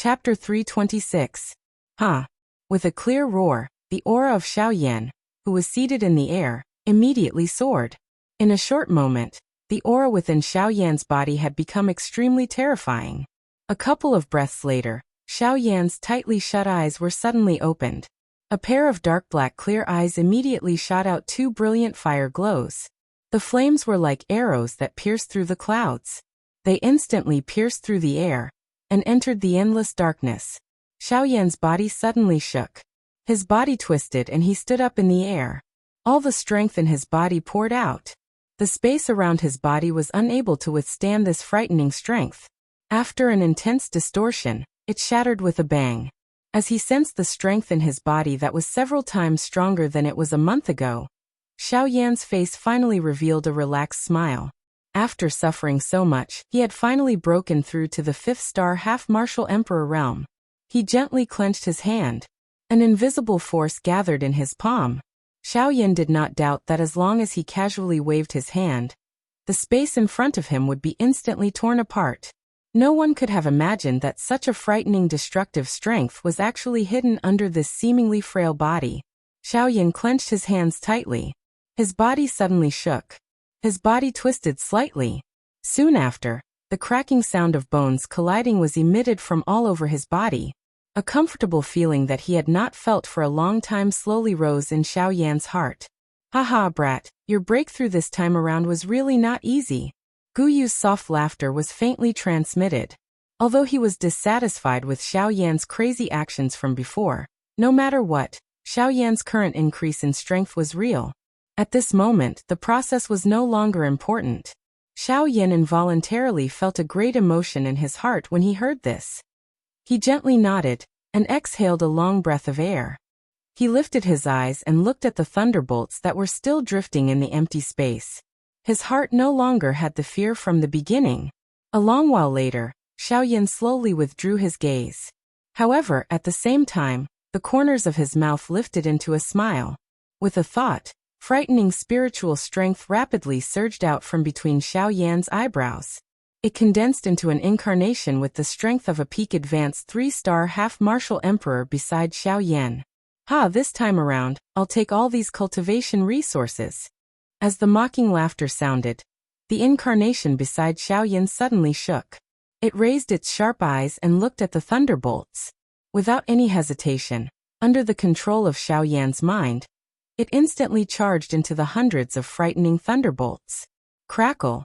Chapter 326. Ha! With a clear roar, the aura of Xiaoyan, who was seated in the air, immediately soared. In a short moment, the aura within Xiaoyan's body had become extremely terrifying. A couple of breaths later, Xiaoyan's tightly shut eyes were suddenly opened. A pair of dark black clear eyes immediately shot out two brilliant fire glows. The flames were like arrows that pierced through the clouds. They instantly pierced through the air and entered the endless darkness. Xiaoyan's body suddenly shook. His body twisted and he stood up in the air. All the strength in his body poured out. The space around his body was unable to withstand this frightening strength. After an intense distortion, it shattered with a bang. As he sensed the strength in his body that was several times stronger than it was a month ago, Xiaoyan's face finally revealed a relaxed smile. After suffering so much, he had finally broken through to the 5th-star half-martial emperor realm. He gently clenched his hand. An invisible force gathered in his palm. Xiaoyan did not doubt that as long as he casually waved his hand, the space in front of him would be instantly torn apart. No one could have imagined that such a frightening destructive strength was actually hidden under this seemingly frail body. Xiaoyan clenched his hands tightly. His body suddenly shook. His body twisted slightly. Soon after, the cracking sound of bones colliding was emitted from all over his body. A comfortable feeling that he had not felt for a long time slowly rose in Xiaoyan's heart. Haha, brat, your breakthrough this time around was really not easy. Guyu's soft laughter was faintly transmitted. Although he was dissatisfied with Xiaoyan's crazy actions from before, no matter what, Xiaoyan's current increase in strength was real. At this moment, the process was no longer important. Xiaoyan involuntarily felt a great emotion in his heart when he heard this. He gently nodded and exhaled a long breath of air. He lifted his eyes and looked at the thunderbolts that were still drifting in the empty space. His heart no longer had the fear from the beginning. A long while later, Xiaoyan slowly withdrew his gaze. However, at the same time, the corners of his mouth lifted into a smile. With a thought, frightening spiritual strength rapidly surged out from between Xiaoyan's eyebrows. It condensed into an incarnation with the strength of a peak-advanced 3-star half-martial emperor beside Xiaoyan. Ha, this time around, I'll take all these cultivation resources. As the mocking laughter sounded, the incarnation beside Xiaoyan suddenly shook. It raised its sharp eyes and looked at the thunderbolts. Without any hesitation, under the control of Xiaoyan's mind, it instantly charged into the hundreds of frightening thunderbolts. Crackle.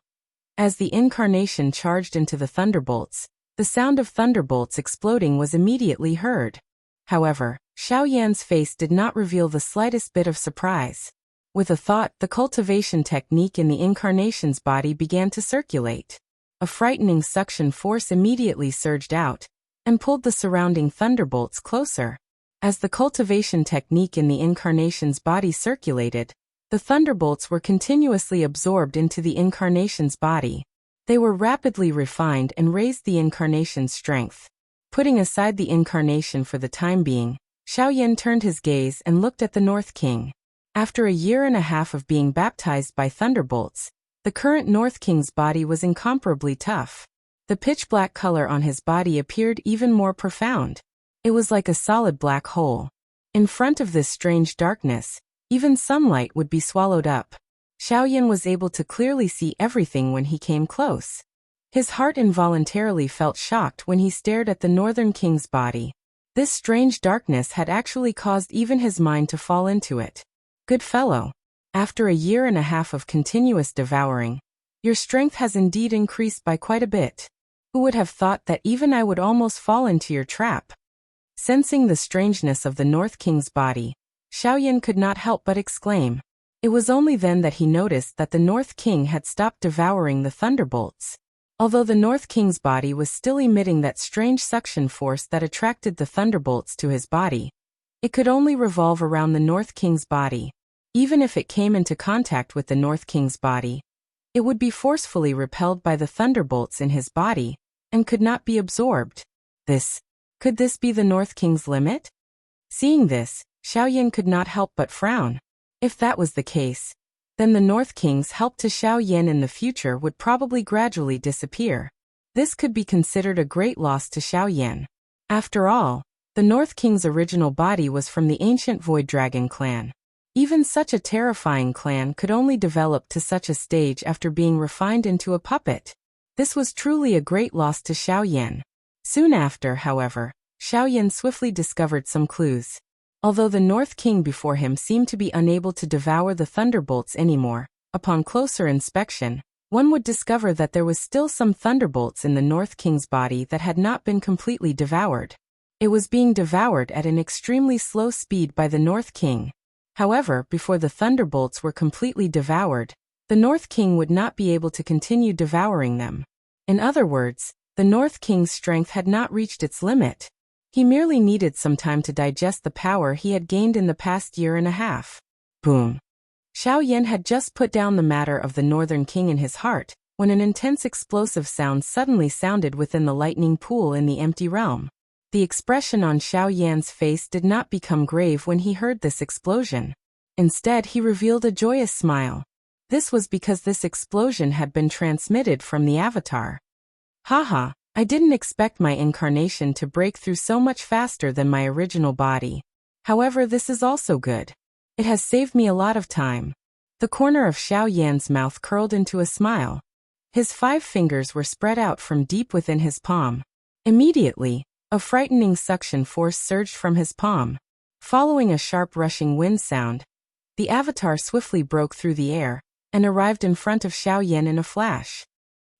As the incarnation charged into the thunderbolts, the sound of thunderbolts exploding was immediately heard. However, Xiaoyan's face did not reveal the slightest bit of surprise. With a thought, the cultivation technique in the incarnation's body began to circulate. A frightening suction force immediately surged out and pulled the surrounding thunderbolts closer. As the cultivation technique in the incarnation's body circulated, the thunderbolts were continuously absorbed into the incarnation's body. They were rapidly refined and raised the incarnation's strength. Putting aside the incarnation for the time being, Xiaoyan turned his gaze and looked at the North King. After a year and a half of being baptized by thunderbolts, the current North King's body was incomparably tough. The pitch-black color on his body appeared even more profound. It was like a solid black hole. In front of this strange darkness, even sunlight would be swallowed up. Xiaoyan was able to clearly see everything when he came close. His heart involuntarily felt shocked when he stared at the Northern King's body. This strange darkness had actually caused even his mind to fall into it. Good fellow. After a year and a half of continuous devouring, your strength has indeed increased by quite a bit. Who would have thought that even I would almost fall into your trap? Sensing the strangeness of the North King's body, Xiaoyan could not help but exclaim. It was only then that he noticed that the North King had stopped devouring the thunderbolts. Although the North King's body was still emitting that strange suction force that attracted the thunderbolts to his body, it could only revolve around the North King's body. Even if it came into contact with the North King's body, it would be forcefully repelled by the thunderbolts in his body and could not be absorbed. Could this be the North King's limit? Seeing this, Xiaoyan could not help but frown. If that was the case, then the North King's help to Xiaoyan in the future would probably gradually disappear. This could be considered a great loss to Xiaoyan. After all, the North King's original body was from the ancient Void Dragon clan. Even such a terrifying clan could only develop to such a stage after being refined into a puppet. This was truly a great loss to Xiaoyan. Soon after, however, Xiaoyan swiftly discovered some clues. Although the North King before him seemed to be unable to devour the thunderbolts anymore, upon closer inspection, one would discover that there was still some thunderbolts in the North King's body that had not been completely devoured. It was being devoured at an extremely slow speed by the North King. However, before the thunderbolts were completely devoured, the North King would not be able to continue devouring them. In other words, the North King's strength had not reached its limit. He merely needed some time to digest the power he had gained in the past year and a half. Boom. Xiaoyan had just put down the matter of the Northern King in his heart, when an intense explosive sound suddenly sounded within the lightning pool in the empty realm. The expression on Xiaoyan's face did not become grave when he heard this explosion. Instead, he revealed a joyous smile. This was because this explosion had been transmitted from the avatar. Haha, I didn't expect my incarnation to break through so much faster than my original body. However, this is also good. It has saved me a lot of time. The corner of Xiaoyan's mouth curled into a smile. His 5 fingers were spread out from deep within his palm. Immediately, a frightening suction force surged from his palm. Following a sharp rushing wind sound, the avatar swiftly broke through the air and arrived in front of Xiaoyan in a flash.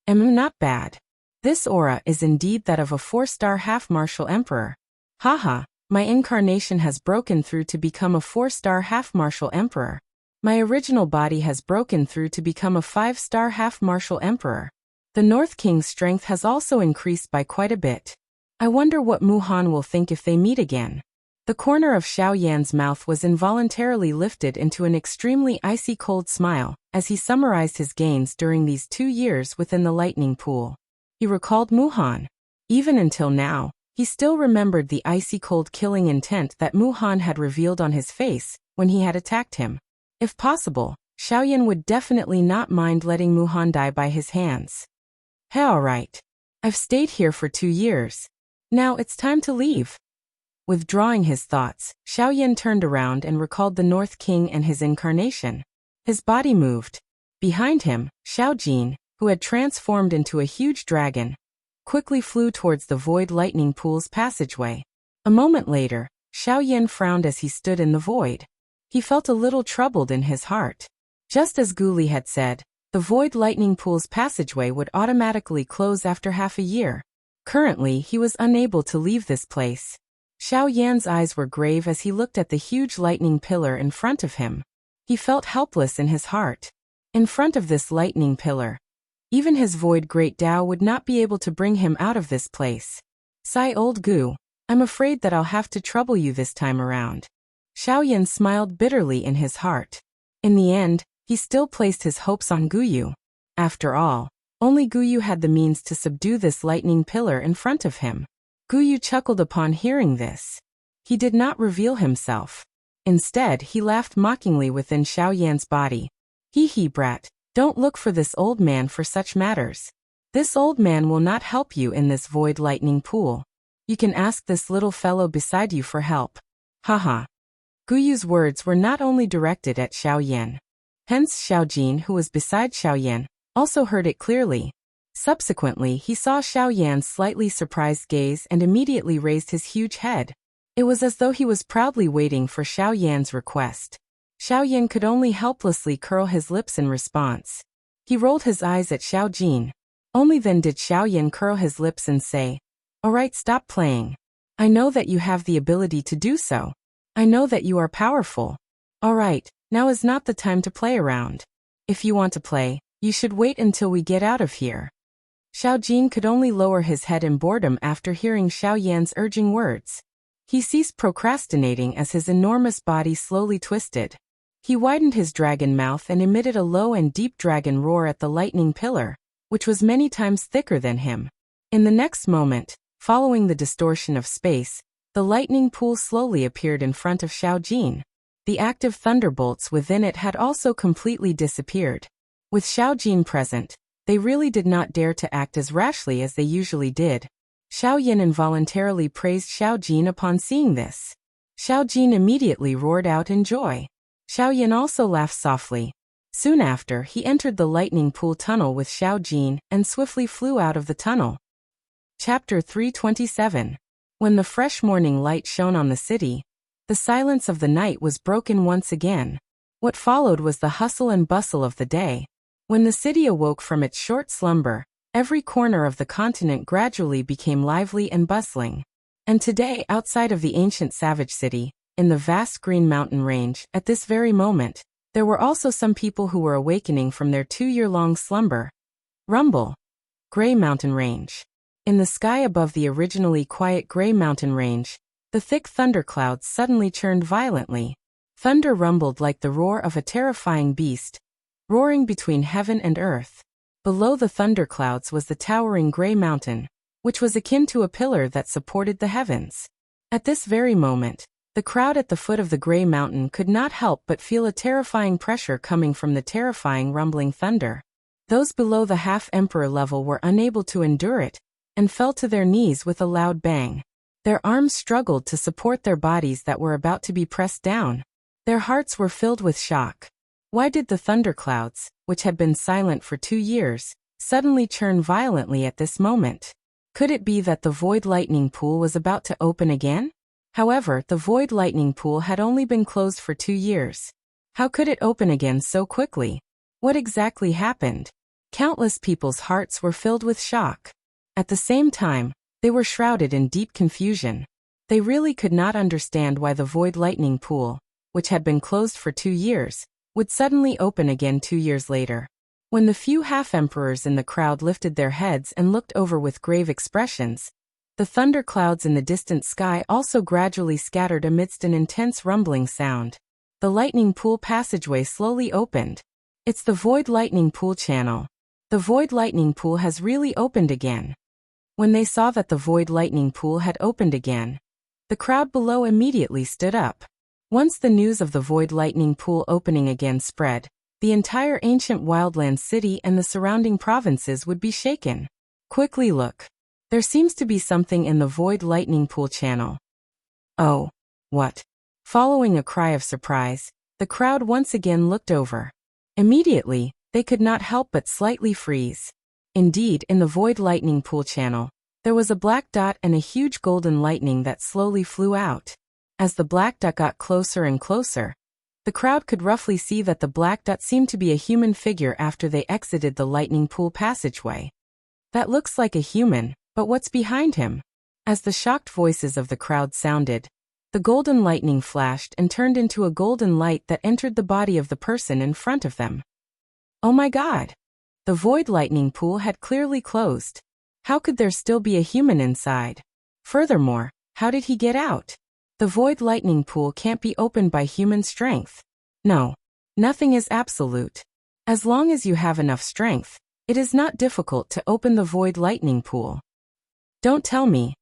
Not bad. This aura is indeed that of a 4-star half-martial emperor. Haha, my incarnation has broken through to become a 4-star half-martial emperor. My original body has broken through to become a 5-star half-martial emperor. The North King's strength has also increased by quite a bit. I wonder what Muhan will think if they meet again. The corner of Xiaoyan's mouth was involuntarily lifted into an extremely icy cold smile, as he summarized his gains during these 2 years within the lightning pool. He recalled Muhan. Even until now, he still remembered the icy cold killing intent that Muhan had revealed on his face when he had attacked him. If possible, Xiaoyan would definitely not mind letting Muhan die by his hands. Hey, alright. I've stayed here for 2 years. Now it's time to leave. Withdrawing his thoughts, Xiaoyan turned around and recalled the North King and his incarnation. His body moved. Behind him, Xiaojin, who had transformed into a huge dragon, quickly flew towards the void lightning pool's passageway. A moment later, Xiaoyan frowned as he stood in the void. He felt a little troubled in his heart. Just as Guli had said, the void lightning pool's passageway would automatically close after half a year. Currently, he was unable to leave this place. Xiaoyan's eyes were grave as he looked at the huge lightning pillar in front of him. He felt helpless in his heart. In front of this lightning pillar, even his void great Tao would not be able to bring him out of this place. Sigh, old Gu. I'm afraid that I'll have to trouble you this time around. Xiaoyan smiled bitterly in his heart. In the end, he still placed his hopes on Guyu. After all, only Guyu had the means to subdue this lightning pillar in front of him. Guyu chuckled upon hearing this. He did not reveal himself. Instead, he laughed mockingly within Xiaoyan's body. Hee hee, brat, don't look for this old man for such matters. This old man will not help you in this void lightning pool. You can ask this little fellow beside you for help. Haha. Guyu's words were not only directed at Xiaoyan. Hence Xiaojin, who was beside Xiaoyan, also heard it clearly. Subsequently, he saw Xiaoyan's slightly surprised gaze and immediately raised his huge head. It was as though he was proudly waiting for Xiaoyan's request. Xiaoyan could only helplessly curl his lips in response. He rolled his eyes at Xiaojin. Only then did Xiaoyan curl his lips and say, "Alright, stop playing. I know that you have the ability to do so. I know that you are powerful. Alright, now is not the time to play around. If you want to play, you should wait until we get out of here." Xiaojin could only lower his head in boredom after hearing Xiaoyan's urging words. He ceased procrastinating as his enormous body slowly twisted. He widened his dragon mouth and emitted a low and deep dragon roar at the lightning pillar, which was many times thicker than him. In the next moment, following the distortion of space, the lightning pool slowly appeared in front of Xiaojin. The active thunderbolts within it had also completely disappeared. With Xiaojin present, they really did not dare to act as rashly as they usually did. Xiao Yan involuntarily praised Xiao Jin upon seeing this. Xiao Jin immediately roared out in joy. Xiao Yan also laughed softly. Soon after, he entered the lightning pool tunnel with Xiao Jin and swiftly flew out of the tunnel. Chapter 327. When the fresh morning light shone on the city, the silence of the night was broken once again. What followed was the hustle and bustle of the day. When the city awoke from its short slumber, every corner of the continent gradually became lively and bustling. And today, outside of the ancient savage city, in the vast green mountain range, at this very moment, there were also some people who were awakening from their 2-year-long slumber. Rumble. Gray Mountain Range. In the sky above the originally quiet Gray Mountain Range, the thick thunderclouds suddenly churned violently. Thunder rumbled like the roar of a terrifying beast, roaring between heaven and earth. Below the thunderclouds was the towering Gray Mountain, which was akin to a pillar that supported the heavens. At this very moment, the crowd at the foot of the Gray Mountain could not help but feel a terrifying pressure coming from the terrifying rumbling thunder. Those below the half-emperor level were unable to endure it, and fell to their knees with a loud bang. Their arms struggled to support their bodies that were about to be pressed down. Their hearts were filled with shock. Why did the thunderclouds, which had been silent for 2 years, suddenly churn violently at this moment? Could it be that the void lightning pool was about to open again? However, the void lightning pool had only been closed for 2 years. How could it open again so quickly? What exactly happened? Countless people's hearts were filled with shock. At the same time, they were shrouded in deep confusion. They really could not understand why the void lightning pool, which had been closed for 2 years, would suddenly open again 2 years later. When the few half-emperors in the crowd lifted their heads and looked over with grave expressions, the thunderclouds in the distant sky also gradually scattered amidst an intense rumbling sound. The lightning pool passageway slowly opened. It's the void lightning pool channel. The void lightning pool has really opened again. When they saw that the void lightning pool had opened again, the crowd below immediately stood up. Once the news of the void lightning pool opening again spread, the entire ancient wildland city and the surrounding provinces would be shaken. Quickly look. There seems to be something in the void lightning pool channel. Oh. What? Following a cry of surprise, the crowd once again looked over. Immediately, they could not help but slightly freeze. Indeed, in the void lightning pool channel, there was a black dot and a huge golden lightning that slowly flew out. As the black dot got closer and closer, the crowd could roughly see that the black dot seemed to be a human figure after they exited the lightning pool passageway. That looks like a human, but what's behind him? As the shocked voices of the crowd sounded, the golden lightning flashed and turned into a golden light that entered the body of the person in front of them. Oh my God! The void lightning pool had clearly closed. How could there still be a human inside? Furthermore, how did he get out? The void lightning pool can't be opened by human strength. No. Nothing is absolute. As long as you have enough strength, it is not difficult to open the void lightning pool. Don't tell me.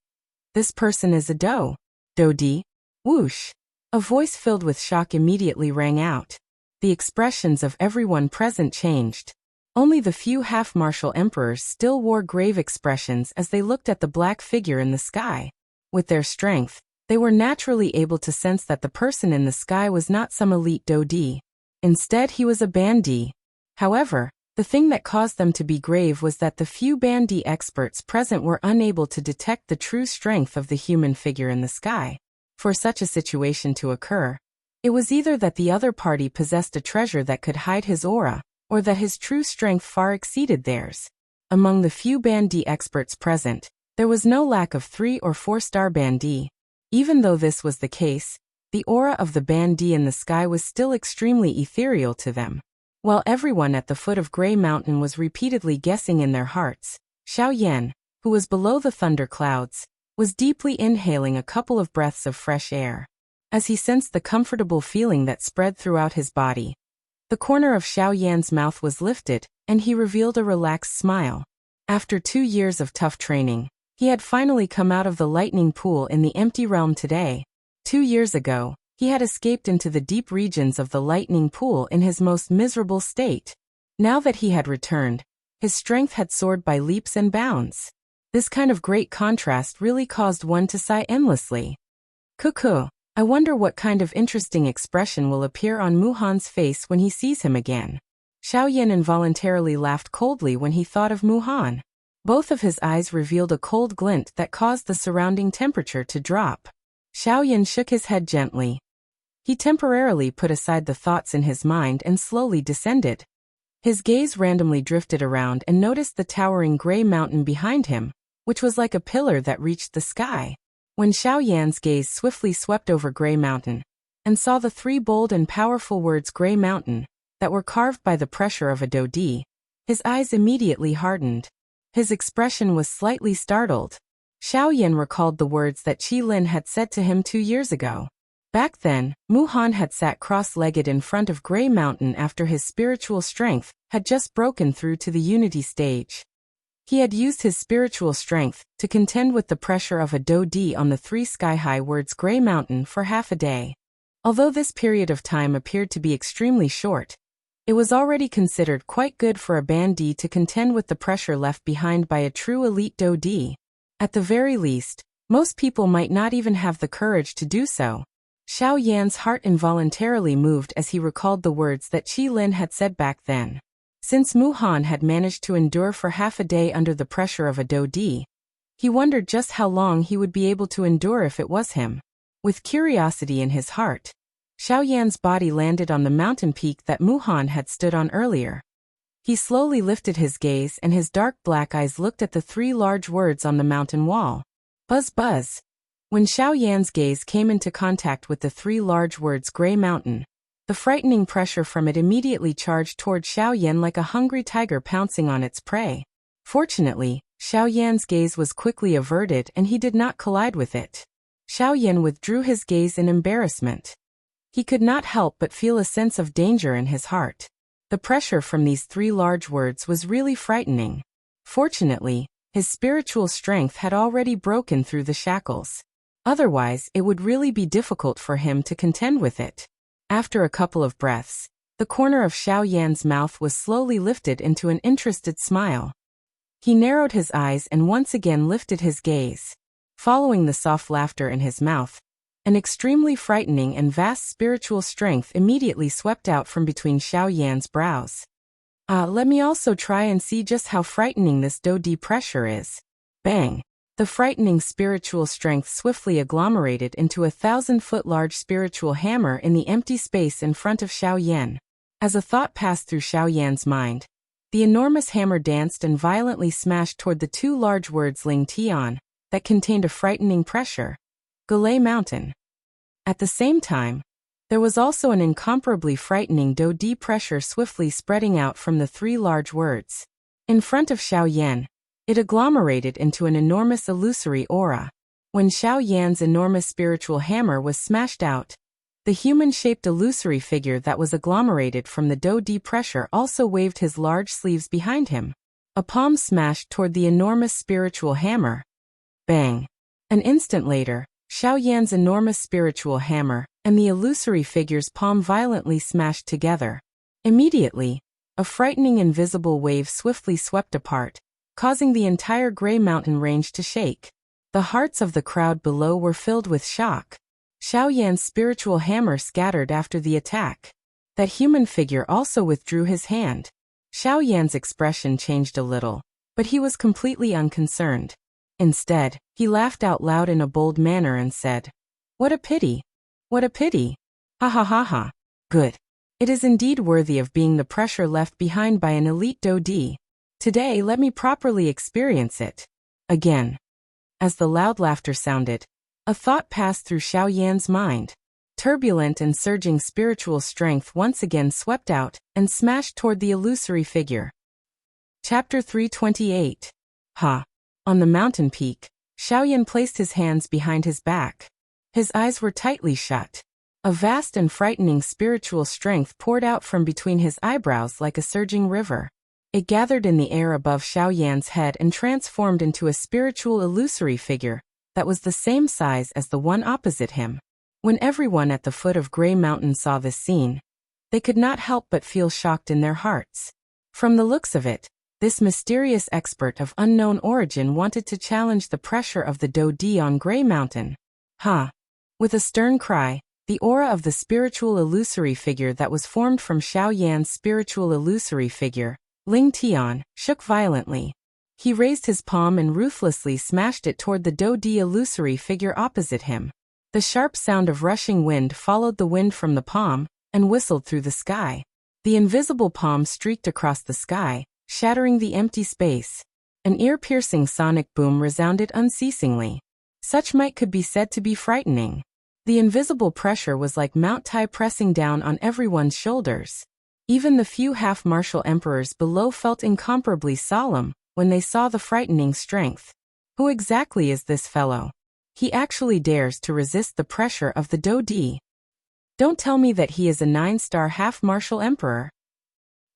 This person is a Dodi. Whoosh. A voice filled with shock immediately rang out. The expressions of everyone present changed. Only the few half-martial emperors still wore grave expressions as they looked at the black figure in the sky. With their strength, they were naturally able to sense that the person in the sky was not some elite Dodi. Instead, he was a Bandi. However, the thing that caused them to be grave was that the few Bandi experts present were unable to detect the true strength of the human figure in the sky. For such a situation to occur, it was either that the other party possessed a treasure that could hide his aura, or that his true strength far exceeded theirs. Among the few Bandi experts present, there was no lack of 3- or 4-star Bandi. Even though this was the case, the aura of the Bandi in the sky was still extremely ethereal to them. While everyone at the foot of Gray Mountain was repeatedly guessing in their hearts, Xiao Yan, who was below the thunder clouds, was deeply inhaling a couple of breaths of fresh air. As he sensed the comfortable feeling that spread throughout his body, the corner of Xiao Yan's mouth was lifted, and he revealed a relaxed smile. After 2 years of tough training, he had finally come out of the lightning pool in the empty realm today. 2 years ago, he had escaped into the deep regions of the lightning pool in his most miserable state. Now that he had returned, his strength had soared by leaps and bounds. This kind of great contrast really caused one to sigh endlessly. Cuckoo, I wonder what kind of interesting expression will appear on Muhan's face when he sees him again. Xiaoyan involuntarily laughed coldly when he thought of Muhan. Both of his eyes revealed a cold glint that caused the surrounding temperature to drop. Xiaoyan shook his head gently. He temporarily put aside the thoughts in his mind and slowly descended. His gaze randomly drifted around and noticed the towering gray mountain behind him, which was like a pillar that reached the sky. When Xiaoyan's gaze swiftly swept over Gray Mountain and saw the three bold and powerful words Gray Mountain that were carved by the pressure of a dodi, his eyes immediately hardened. His expression was slightly startled. Xiaoyan recalled the words that Qi Lin had said to him 2 years ago. Back then, Muhan had sat cross-legged in front of Gray Mountain after his spiritual strength had just broken through to the unity stage. He had used his spiritual strength to contend with the pressure of a dodi on the three sky-high words Gray Mountain for half a day. Although this period of time appeared to be extremely short, it was already considered quite good for a bandit to contend with the pressure left behind by a true elite dodi. At the very least, most people might not even have the courage to do so. Xiaoyan's heart involuntarily moved as he recalled the words that Qi Lin had said back then. Since Muhan had managed to endure for half a day under the pressure of a dodi, he wondered just how long he would be able to endure if it was him. With curiosity in his heart, Xiaoyan's body landed on the mountain peak that Muhan had stood on earlier. He slowly lifted his gaze and his dark black eyes looked at the three large words on the mountain wall. Buzz buzz. When Xiaoyan's gaze came into contact with the three large words Gray Mountain, the frightening pressure from it immediately charged toward Xiaoyan like a hungry tiger pouncing on its prey. Fortunately, Xiaoyan's gaze was quickly averted and he did not collide with it. Xiaoyan withdrew his gaze in embarrassment. He could not help but feel a sense of danger in his heart. The pressure from these three large words was really frightening. Fortunately, his spiritual strength had already broken through the shackles. Otherwise, it would really be difficult for him to contend with it. After a couple of breaths, the corner of Xiaoyan's mouth was slowly lifted into an interested smile. He narrowed his eyes and once again lifted his gaze. Following the soft laughter in his mouth, an extremely frightening and vast spiritual strength immediately swept out from between Xiaoyan's brows. Let me also try and see just how frightening this dodi pressure is. Bang! The frightening spiritual strength swiftly agglomerated into a 1,000-foot-large spiritual hammer in the empty space in front of Xiaoyan. As a thought passed through Xiaoyan's mind, the enormous hammer danced and violently smashed toward the two large words Ling Tian that contained a frightening pressure. Gray Mountain. At the same time, there was also an incomparably frightening dodi pressure swiftly spreading out from the three large words. In front of Xiaoyan, it agglomerated into an enormous illusory aura. When Xiaoyan's enormous spiritual hammer was smashed out, the human-shaped illusory figure that was agglomerated from the dodi pressure also waved his large sleeves behind him. A palm smashed toward the enormous spiritual hammer. Bang! An instant later, Xiaoyan's enormous spiritual hammer and the illusory figure's palm violently smashed together. Immediately, a frightening invisible wave swiftly swept apart, causing the entire Gray Mountain range to shake. The hearts of the crowd below were filled with shock. Xiaoyan's spiritual hammer scattered after the attack. That human figure also withdrew his hand. Xiaoyan's expression changed a little, but he was completely unconcerned. Instead, he laughed out loud in a bold manner and said, "What a pity! What a pity! Ha ha ha ha! Good. It is indeed worthy of being the pressure left behind by an elite dodi. Today let me properly experience it." Again. As the loud laughter sounded, a thought passed through Xiaoyan's mind. Turbulent and surging spiritual strength once again swept out and smashed toward the illusory figure. Chapter 328. Ha! On the mountain peak, Xiaoyan placed his hands behind his back. His eyes were tightly shut. A vast and frightening spiritual strength poured out from between his eyebrows like a surging river. It gathered in the air above Xiaoyan's head and transformed into a spiritual illusory figure that was the same size as the one opposite him. When everyone at the foot of Gray Mountain saw this scene, they could not help but feel shocked in their hearts. From the looks of it, This mysterious expert of unknown origin wanted to challenge the pressure of the Do-Di on Grey Mountain. Ha! With a stern cry, the aura of the spiritual illusory figure that was formed from Xiao Yan's spiritual illusory figure, Ling Tian, shook violently. He raised his palm and ruthlessly smashed it toward the Do-Di illusory figure opposite him. The sharp sound of rushing wind followed the wind from the palm and whistled through the sky. The invisible palm streaked across the sky, shattering the empty space. An ear-piercing sonic boom resounded unceasingly. Such might could be said to be frightening. The invisible pressure was like Mount Tai pressing down on everyone's shoulders. Even the few half-martial emperors below felt incomparably solemn when they saw the frightening strength. Who exactly is this fellow? He actually dares to resist the pressure of the Do-Di. Don't tell me that he is a 9-star half-martial emperor.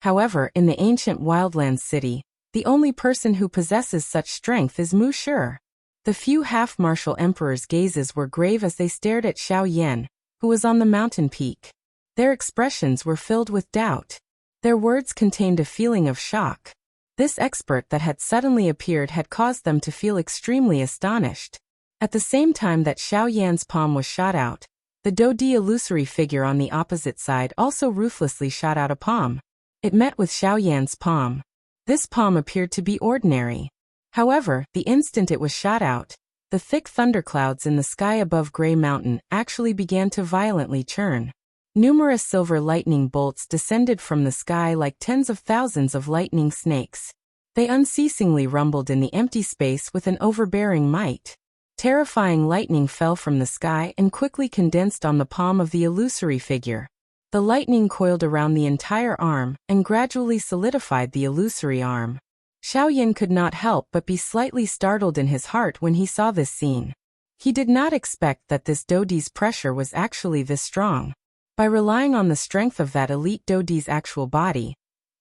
However, in the ancient Wildlands city, the only person who possesses such strength is Mu Shi. The few half-martial emperors' gazes were grave as they stared at Xiao Yan, who was on the mountain peak. Their expressions were filled with doubt. Their words contained a feeling of shock. This expert that had suddenly appeared had caused them to feel extremely astonished. At the same time that Xiao Yan's palm was shot out, the Do-Di illusory figure on the opposite side also ruthlessly shot out a palm. It met with Xiao Yan's palm. This palm appeared to be ordinary. However, the instant it was shot out, the thick thunderclouds in the sky above Grey Mountain actually began to violently churn. Numerous silver lightning bolts descended from the sky like tens of thousands of lightning snakes. They unceasingly rumbled in the empty space with an overbearing might. Terrifying lightning fell from the sky and quickly condensed on the palm of the illusory figure. The lightning coiled around the entire arm and gradually solidified the illusory arm. Xiao Yan could not help but be slightly startled in his heart when he saw this scene. He did not expect that this Do-Di's pressure was actually this strong. By relying on the strength of that elite Do-Di's actual body,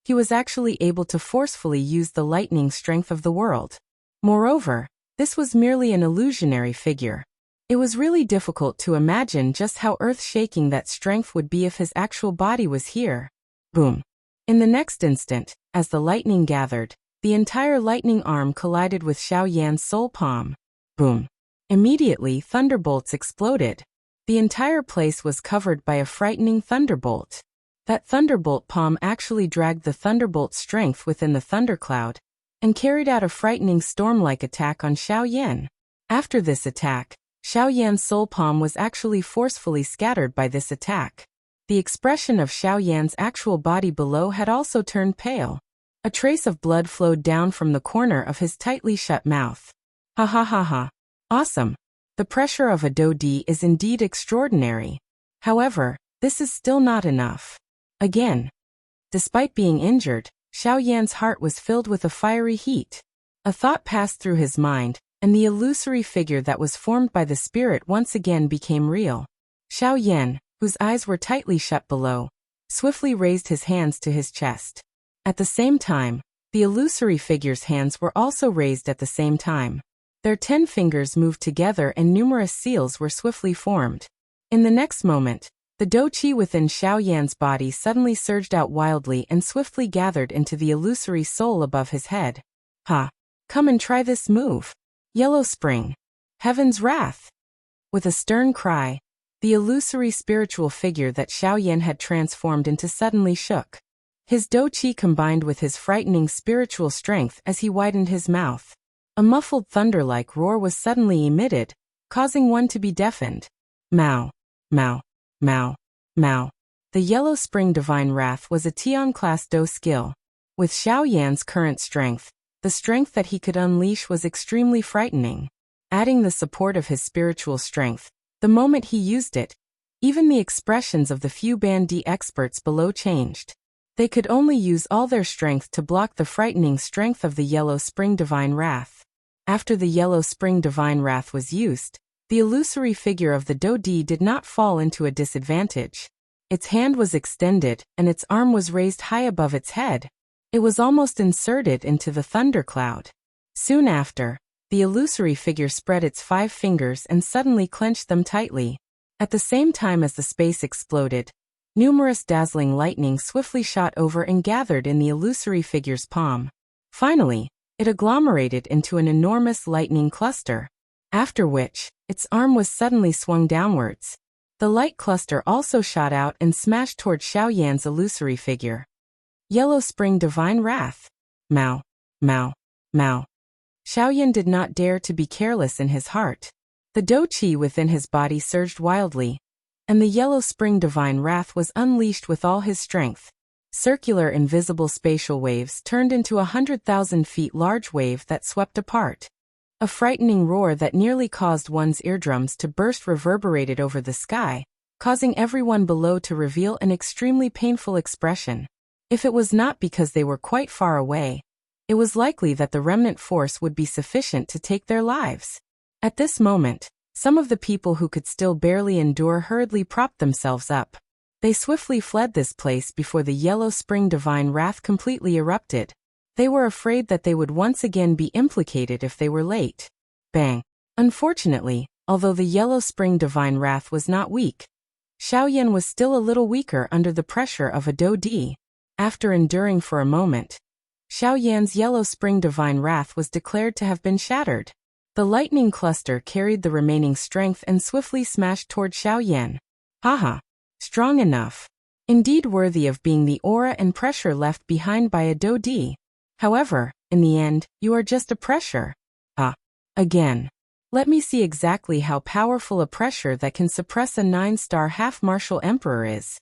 he was actually able to forcefully use the lightning strength of the world. Moreover, this was merely an illusionary figure. It was really difficult to imagine just how earth-shaking that strength would be if his actual body was here. Boom. In the next instant, as the lightning gathered, the entire lightning arm collided with Xiao Yan's soul palm. Boom. Immediately, thunderbolts exploded. The entire place was covered by a frightening thunderbolt. That thunderbolt palm actually dragged the thunderbolt's strength within the thundercloud and carried out a frightening storm-like attack on Xiao Yan. After this attack, Xiao Yan's soul palm was actually forcefully scattered by this attack. The expression of Xiao Yan's actual body below had also turned pale. A trace of blood flowed down from the corner of his tightly shut mouth. Ha ha ha ha. Awesome. The pressure of a Do-Di is indeed extraordinary. However, this is still not enough. Again. Despite being injured, Xiao Yan's heart was filled with a fiery heat. A thought passed through his mind, and the illusory figure that was formed by the spirit once again became real. Xiao Yan, whose eyes were tightly shut below, swiftly raised his hands to his chest. At the same time, the illusory figure's hands were also raised at the same time. Their 10 fingers moved together and numerous seals were swiftly formed. In the next moment, the Do-Chi within Xiao Yan's body suddenly surged out wildly and swiftly gathered into the illusory soul above his head. Ha! Come and try this move. Yellow Spring. Heaven's Wrath. With a stern cry, the illusory spiritual figure that Xiao Yan had transformed into suddenly shook. His Do-Chi combined with his frightening spiritual strength as he widened his mouth. A muffled thunder-like roar was suddenly emitted, causing one to be deafened. Mao. Mao. Mao. Mao. The Yellow Spring Divine Wrath was a Tian-class Do skill. With Xiao Yan's current strength, the strength that he could unleash was extremely frightening. Adding the support of his spiritual strength, the moment he used it, even the expressions of the few Band D experts below changed. They could only use all their strength to block the frightening strength of the Yellow Spring Divine Wrath. After the Yellow Spring Divine Wrath was used, the illusory figure of the Do-Di did not fall into a disadvantage. Its hand was extended, and its arm was raised high above its head. It was almost inserted into the thundercloud. Soon after, the illusory figure spread its 5 fingers and suddenly clenched them tightly. At the same time as the space exploded, numerous dazzling lightning swiftly shot over and gathered in the illusory figure's palm. Finally, it agglomerated into an enormous lightning cluster, after which, its arm was suddenly swung downwards. The light cluster also shot out and smashed toward Xiaoyan's illusory figure. Yellow Spring Divine Wrath. Mao, Mao, Mao. Xiaoyan did not dare to be careless in his heart. The dou qi within his body surged wildly, and the Yellow Spring Divine Wrath was unleashed with all his strength. Circular invisible spatial waves turned into 100,000 feet large wave that swept apart. A frightening roar that nearly caused one's eardrums to burst reverberated over the sky, causing everyone below to reveal an extremely painful expression. If it was not because they were quite far away, it was likely that the remnant force would be sufficient to take their lives. At this moment, some of the people who could still barely endure hurriedly propped themselves up. They swiftly fled this place before the Yellow Spring Divine Wrath completely erupted. They were afraid that they would once again be implicated if they were late. Bang. Unfortunately, although the Yellow Spring Divine Wrath was not weak, Xiaoyan was still a little weaker under the pressure of a dou di. After enduring for a moment, Xiaoyan's Yellow Spring Divine Wrath was declared to have been shattered. The lightning cluster carried the remaining strength and swiftly smashed toward Xiaoyan. Haha. Strong enough. Indeed worthy of being the aura and pressure left behind by a dou di. However, in the end, you are just a pressure. Again. Let me see exactly how powerful a pressure that can suppress a 9-star half-martial emperor is.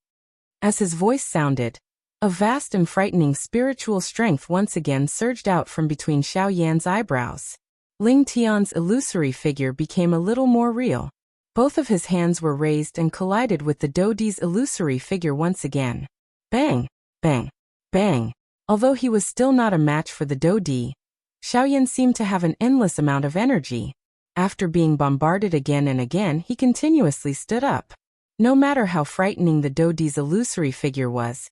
As his voice sounded, a vast and frightening spiritual strength once again surged out from between Xiaoyan's eyebrows. Ling Tian's illusory figure became a little more real. Both of his hands were raised and collided with the dou di's illusory figure once again. Bang, bang, bang. Although he was still not a match for the dou di, Xiaoyan seemed to have an endless amount of energy. After being bombarded again and again, he continuously stood up. No matter how frightening the dou di's illusory figure was,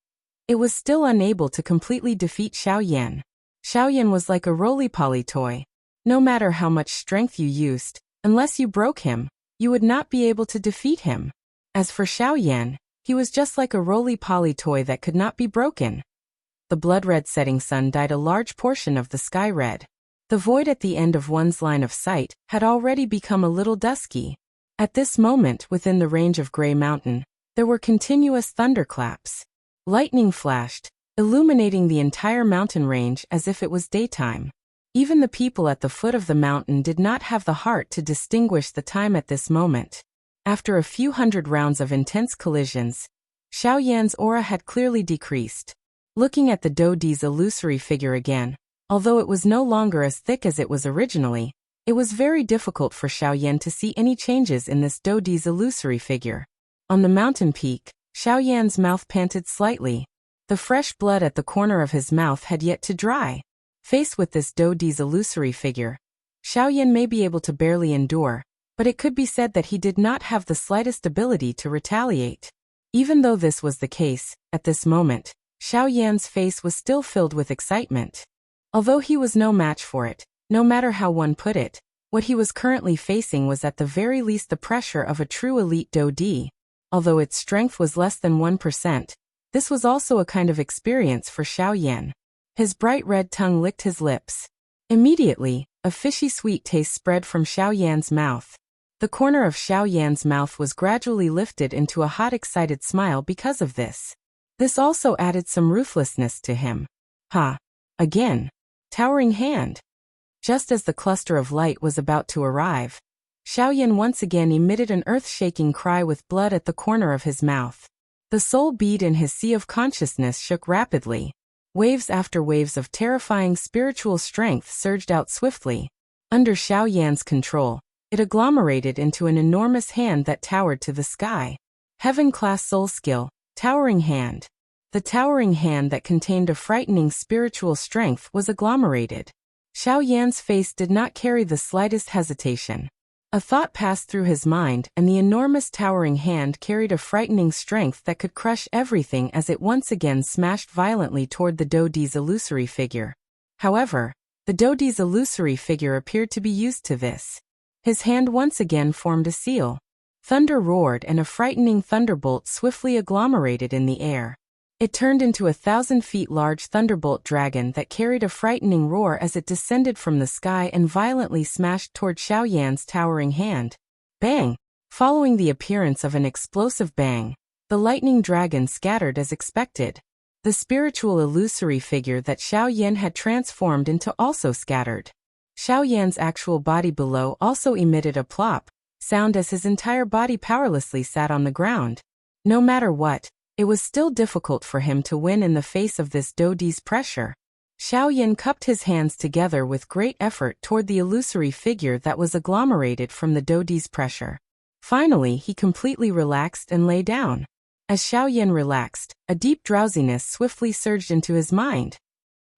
it was still unable to completely defeat Xiaoyan. Xiaoyan was like a roly-poly toy. No matter how much strength you used, unless you broke him, you would not be able to defeat him. As for Xiaoyan, he was just like a roly-poly toy that could not be broken. The blood-red setting sun dyed a large portion of the sky red. The void at the end of one's line of sight had already become a little dusky. At this moment, within the range of Grey Mountain, there were continuous thunderclaps. Lightning flashed, illuminating the entire mountain range as if it was daytime. Even the people at the foot of the mountain did not have the heart to distinguish the time at this moment. After a few hundred rounds of intense collisions, Xiaoyan's aura had clearly decreased. Looking at the dou di's illusory figure again, although it was no longer as thick as it was originally, it was very difficult for Xiaoyan to see any changes in this dou di's illusory figure. On the mountain peak, Xiaoyan's mouth panted slightly. The fresh blood at the corner of his mouth had yet to dry. Faced with this dou di's illusory figure, Xiaoyan may be able to barely endure, but it could be said that he did not have the slightest ability to retaliate. Even though this was the case, at this moment, Xiaoyan's face was still filled with excitement. Although he was no match for it, no matter how one put it, what he was currently facing was at the very least the pressure of a true elite dou di. Although its strength was less than 1%, this was also a kind of experience for Xiaoyan. His bright red tongue licked his lips. Immediately, a fishy sweet taste spread from Xiaoyan's mouth. The corner of Xiaoyan's mouth was gradually lifted into a hot excited smile because of this. This also added some ruthlessness to him. Again. Towering hand. Just as the cluster of light was about to arrive, Xiaoyan once again emitted an earth-shaking cry with blood at the corner of his mouth. The soul bead in his sea of consciousness shook rapidly. Waves after waves of terrifying spiritual strength surged out swiftly. Under Xiaoyan's control, it agglomerated into an enormous hand that towered to the sky. Heaven-class soul skill, towering hand. The towering hand that contained a frightening spiritual strength was agglomerated. Xiaoyan's face did not carry the slightest hesitation. A thought passed through his mind, and the enormous towering hand carried a frightening strength that could crush everything as it once again smashed violently toward the dou di's illusory figure. However, the dou di's illusory figure appeared to be used to this. His hand once again formed a seal. Thunder roared and a frightening thunderbolt swiftly agglomerated in the air. It turned into a 1,000 feet large thunderbolt dragon that carried a frightening roar as it descended from the sky and violently smashed toward Xiaoyan's towering hand. Bang! Following the appearance of an explosive bang, the lightning dragon scattered as expected. The spiritual illusory figure that Xiaoyan had transformed into also scattered. Xiaoyan's actual body below also emitted a plop sound as his entire body powerlessly sat on the ground. No matter what, it was still difficult for him to win in the face of this Dodi's pressure. Xiaoyan cupped his hands together with great effort toward the illusory figure that was agglomerated from the Dodi's pressure. Finally, he completely relaxed and lay down. As Xiaoyan relaxed, a deep drowsiness swiftly surged into his mind.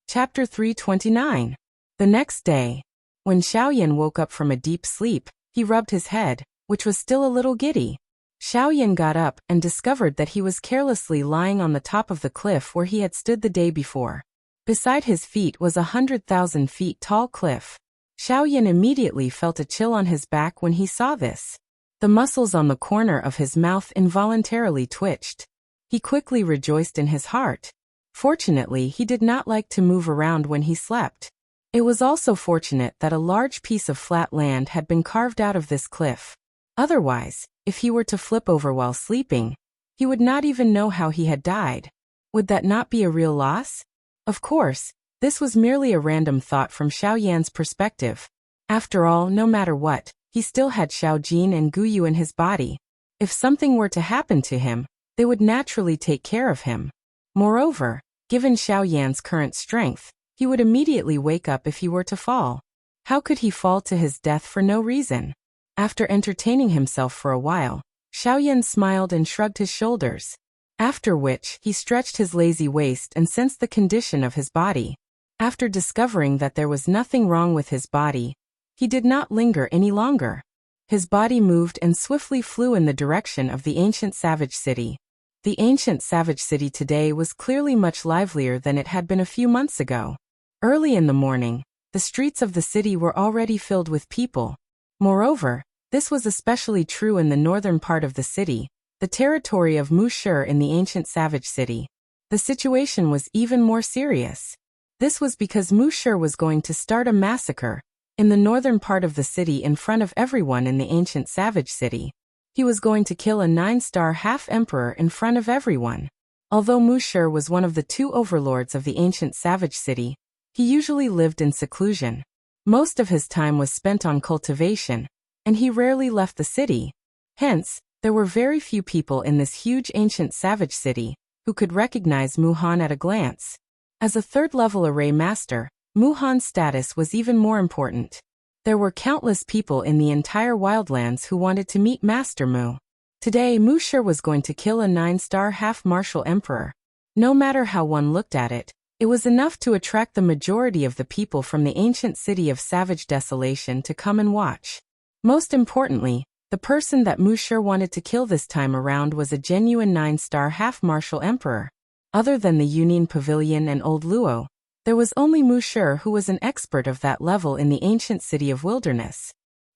Chapter 329. The next day, when Xiaoyan woke up from a deep sleep, he rubbed his head, which was still a little giddy. Xiaoyan got up and discovered that he was carelessly lying on the top of the cliff where he had stood the day before. Beside his feet was 100,000 feet tall cliff. Xiaoyan immediately felt a chill on his back when he saw this. The muscles on the corner of his mouth involuntarily twitched. He quickly rejoiced in his heart. Fortunately, he did not like to move around when he slept. It was also fortunate that a large piece of flat land had been carved out of this cliff. Otherwise, if he were to flip over while sleeping, he would not even know how he had died. Would that not be a real loss? Of course, this was merely a random thought from Xiaoyan's perspective. After all, no matter what, he still had Xiaojin and Guyu in his body. If something were to happen to him, they would naturally take care of him. Moreover, given Xiaoyan's current strength, he would immediately wake up if he were to fall. How could he fall to his death for no reason? After entertaining himself for a while, Xiaoyan smiled and shrugged his shoulders. After which, he stretched his lazy waist and sensed the condition of his body. After discovering that there was nothing wrong with his body, he did not linger any longer. His body moved and swiftly flew in the direction of the ancient savage city. The ancient savage city today was clearly much livelier than it had been a few months ago. Early in the morning, the streets of the city were already filled with people. Moreover, this was especially true in the northern part of the city, the territory of Mushir in the ancient savage city. The situation was even more serious. This was because Mushir was going to start a massacre in the northern part of the city in front of everyone in the ancient savage city. He was going to kill a 9-star half-emperor in front of everyone. Although Mushir was one of the 2 overlords of the ancient savage city, he usually lived in seclusion. Most of his time was spent on cultivation, and he rarely left the city. Hence, there were very few people in this huge ancient savage city who could recognize Muhan at a glance. As a third-level array master, Muhan's status was even more important. There were countless people in the entire wildlands who wanted to meet Master Mu. Today, Mushir was going to kill a 9-star half-martial emperor. No matter how one looked at it, it was enough to attract the majority of the people from the ancient city of savage desolation to come and watch. Most importantly, the person that Mushir wanted to kill this time around was a genuine 9-star half-martial emperor. Other than the Union Pavilion and Old Luo, there was only Mushir who was an expert of that level in the ancient city of wilderness.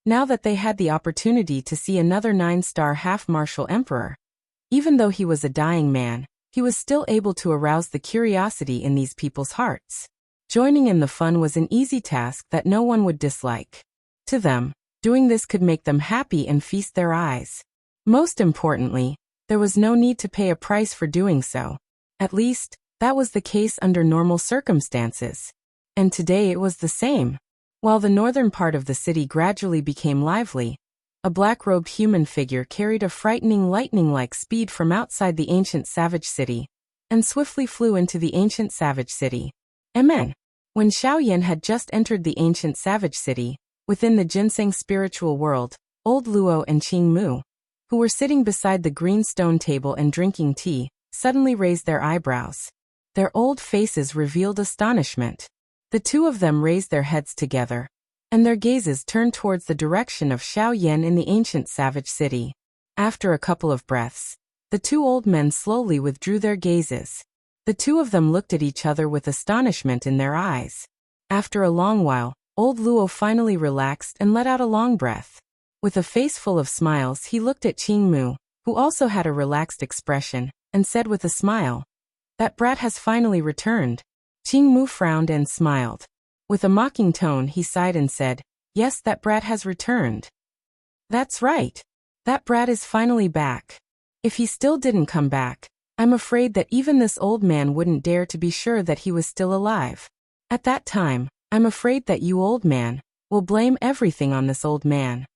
Now that they had the opportunity to see another 9-star half-martial emperor, even though he was a dying man, he was still able to arouse the curiosity in these people's hearts. Joining in the fun was an easy task that no one would dislike. To them, doing this could make them happy and feast their eyes. Most importantly, there was no need to pay a price for doing so. At least, that was the case under normal circumstances. And today it was the same. While the northern part of the city gradually became lively, a black-robed human figure carried a frightening lightning-like speed from outside the ancient savage city, and swiftly flew into the ancient savage city. Amen. When Xiaoyan had just entered the ancient savage city, within the ginseng spiritual world, Old Luo and Qing Mu, who were sitting beside the green stone table and drinking tea, suddenly raised their eyebrows. Their old faces revealed astonishment. The 2 of them raised their heads together, and their gazes turned towards the direction of Xiaoyan in the ancient savage city. After a couple of breaths, the 2 old men slowly withdrew their gazes. The 2 of them looked at each other with astonishment in their eyes. After a long while, Old Luo finally relaxed and let out a long breath. With a face full of smiles, he looked at Qing Mu, who also had a relaxed expression, and said with a smile, That brat has finally returned. Qing Mu frowned and smiled. With a mocking tone he sighed and said, "Yes, that brat has returned." "That's right. That brat is finally back. If he still didn't come back, I'm afraid that even this old man wouldn't dare to be sure that he was still alive. At that time, I'm afraid that you old man will blame everything on this old man."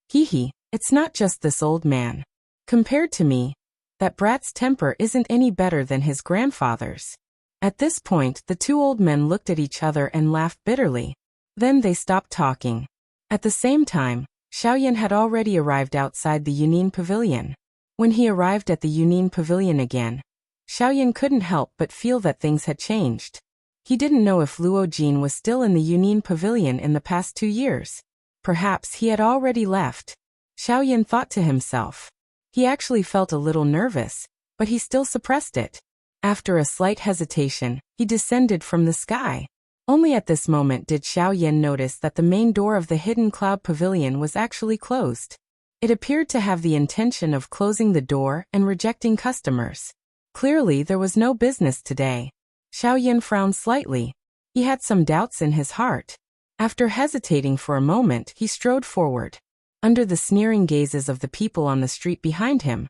Hee, it's not just this old man. Compared to me, that brat's temper isn't any better than his grandfather's. At this point, the two old men looked at each other and laughed bitterly. Then they stopped talking. At the same time, Xiaoyan had already arrived outside the Yunin Pavilion. When he arrived at the Yunin Pavilion again, Xiaoyan couldn't help but feel that things had changed. He didn't know if Luo Jin was still in the Yunin Pavilion in the past 2 years. Perhaps he had already left. Xiaoyan thought to himself. He actually felt a little nervous, but he still suppressed it. After a slight hesitation, he descended from the sky. Only at this moment did Xiaoyan notice that the main door of the Hidden Cloud Pavilion was actually closed. It appeared to have the intention of closing the door and rejecting customers. Clearly there was no business today. Xiaoyan frowned slightly. He had some doubts in his heart. After hesitating for a moment, he strode forward. Under the sneering gazes of the people on the street behind him,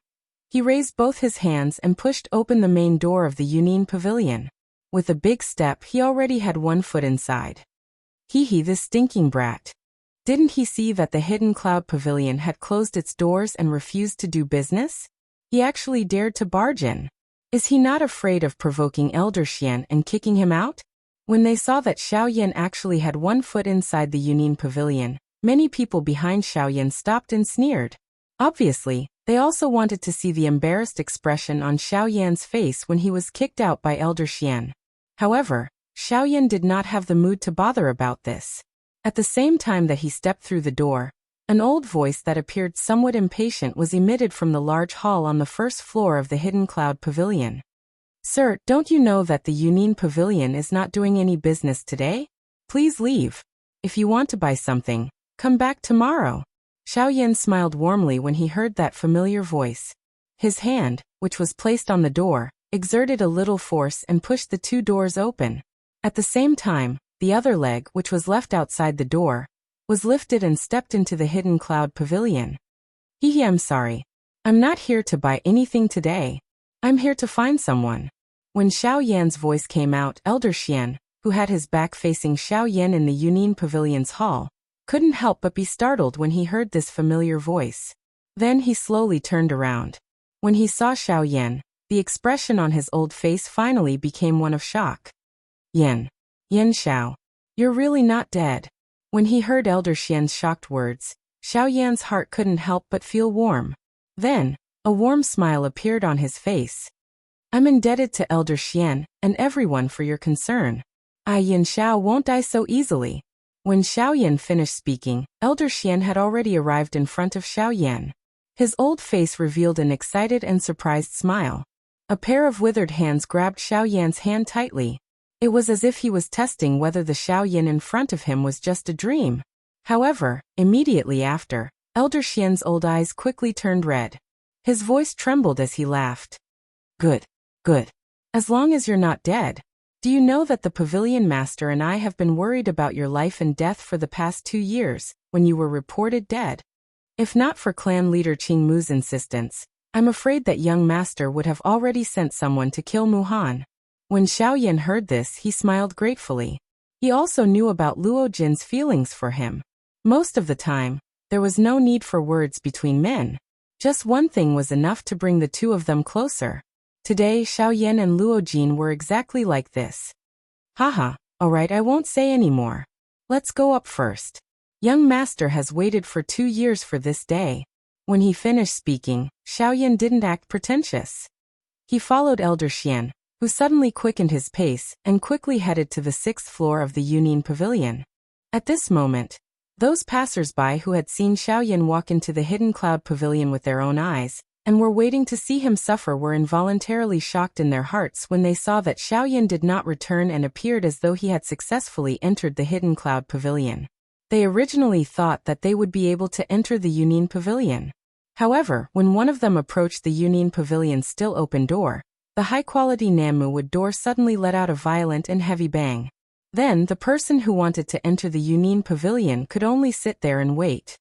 he raised both his hands and pushed open the main door of the Yunin Pavilion. With a big step, he already had 1 foot inside. Hee, this stinking brat. Didn't he see that the Hidden Cloud Pavilion had closed its doors and refused to do business? He actually dared to barge in. Is he not afraid of provoking Elder Xian and kicking him out? When they saw that Xiaoyan actually had 1 foot inside the Yunin Pavilion, many people behind Xiaoyan stopped and sneered. Obviously, they also wanted to see the embarrassed expression on Xiaoyan's face when he was kicked out by Elder Xian. However, Xiaoyan did not have the mood to bother about this. At the same time that he stepped through the door, an old voice that appeared somewhat impatient was emitted from the large hall on the first floor of the Hidden Cloud Pavilion. "Sir, don't you know that the Yunin Pavilion is not doing any business today? Please leave. If you want to buy something, come back tomorrow." Xiaoyan smiled warmly when he heard that familiar voice. His hand, which was placed on the door, exerted a little force and pushed the 2 doors open. At the same time, the other leg, which was left outside the door, was lifted and stepped into the Hidden Cloud Pavilion. "Hee, I'm sorry. I'm not here to buy anything today. I'm here to find someone." When Xiaoyan's voice came out, Elder Xian, who had his back facing Xiaoyan in the Yunin Pavilion's hall, couldn't help but be startled when he heard this familiar voice. Then he slowly turned around. When he saw Xiaoyan, the expression on his old face finally became one of shock. Yen Xiao, you're really not dead." When he heard Elder Xian's shocked words, Xiaoyan's heart couldn't help but feel warm. Then, a warm smile appeared on his face. "I'm indebted to Elder Xian and everyone for your concern. Yen Xiao won't die so easily." When Xiaoyan finished speaking, Elder Xian had already arrived in front of Xiaoyan. His old face revealed an excited and surprised smile. A pair of withered hands grabbed Xiaoyan's hand tightly. It was as if he was testing whether the Xiaoyan in front of him was just a dream. However, immediately after, Elder Xian's old eyes quickly turned red. His voice trembled as he laughed. Good. As long as you're not dead. Do you know that the Pavilion Master and I have been worried about your life and death for the past 2 years, when you were reported dead? If not for clan leader Qing Mu's insistence, I'm afraid that young master would have already sent someone to kill Muhan. When Xiaoyan heard this, he smiled gratefully. He also knew about Luo Jin's feelings for him. Most of the time, there was no need for words between men. Just one thing was enough to bring the two of them closer. Today, Xiaoyan and Luo Jin were exactly like this. Haha, alright, I won't say any more. Let's go up first. Young master has waited for 2 years for this day. When he finished speaking, Xiaoyan didn't act pretentious. He followed Elder Xian, who suddenly quickened his pace and quickly headed to the 6th floor of the Yunin Pavilion. At this moment, those passers-by who had seen Xiaoyan walk into the Hidden Cloud Pavilion with their own eyes, and were waiting to see him suffer, were involuntarily shocked in their hearts when they saw that Xiaoyan did not return and appeared as though he had successfully entered the Hidden Cloud Pavilion. They originally thought that they would be able to enter the Yunin Pavilion. However, when one of them approached the Yunin Pavilion's still open door, the The high-quality Nammu door suddenly let out a violent and heavy bang. Then, the person who wanted to enter the Yunin Pavilion could only sit there and wait.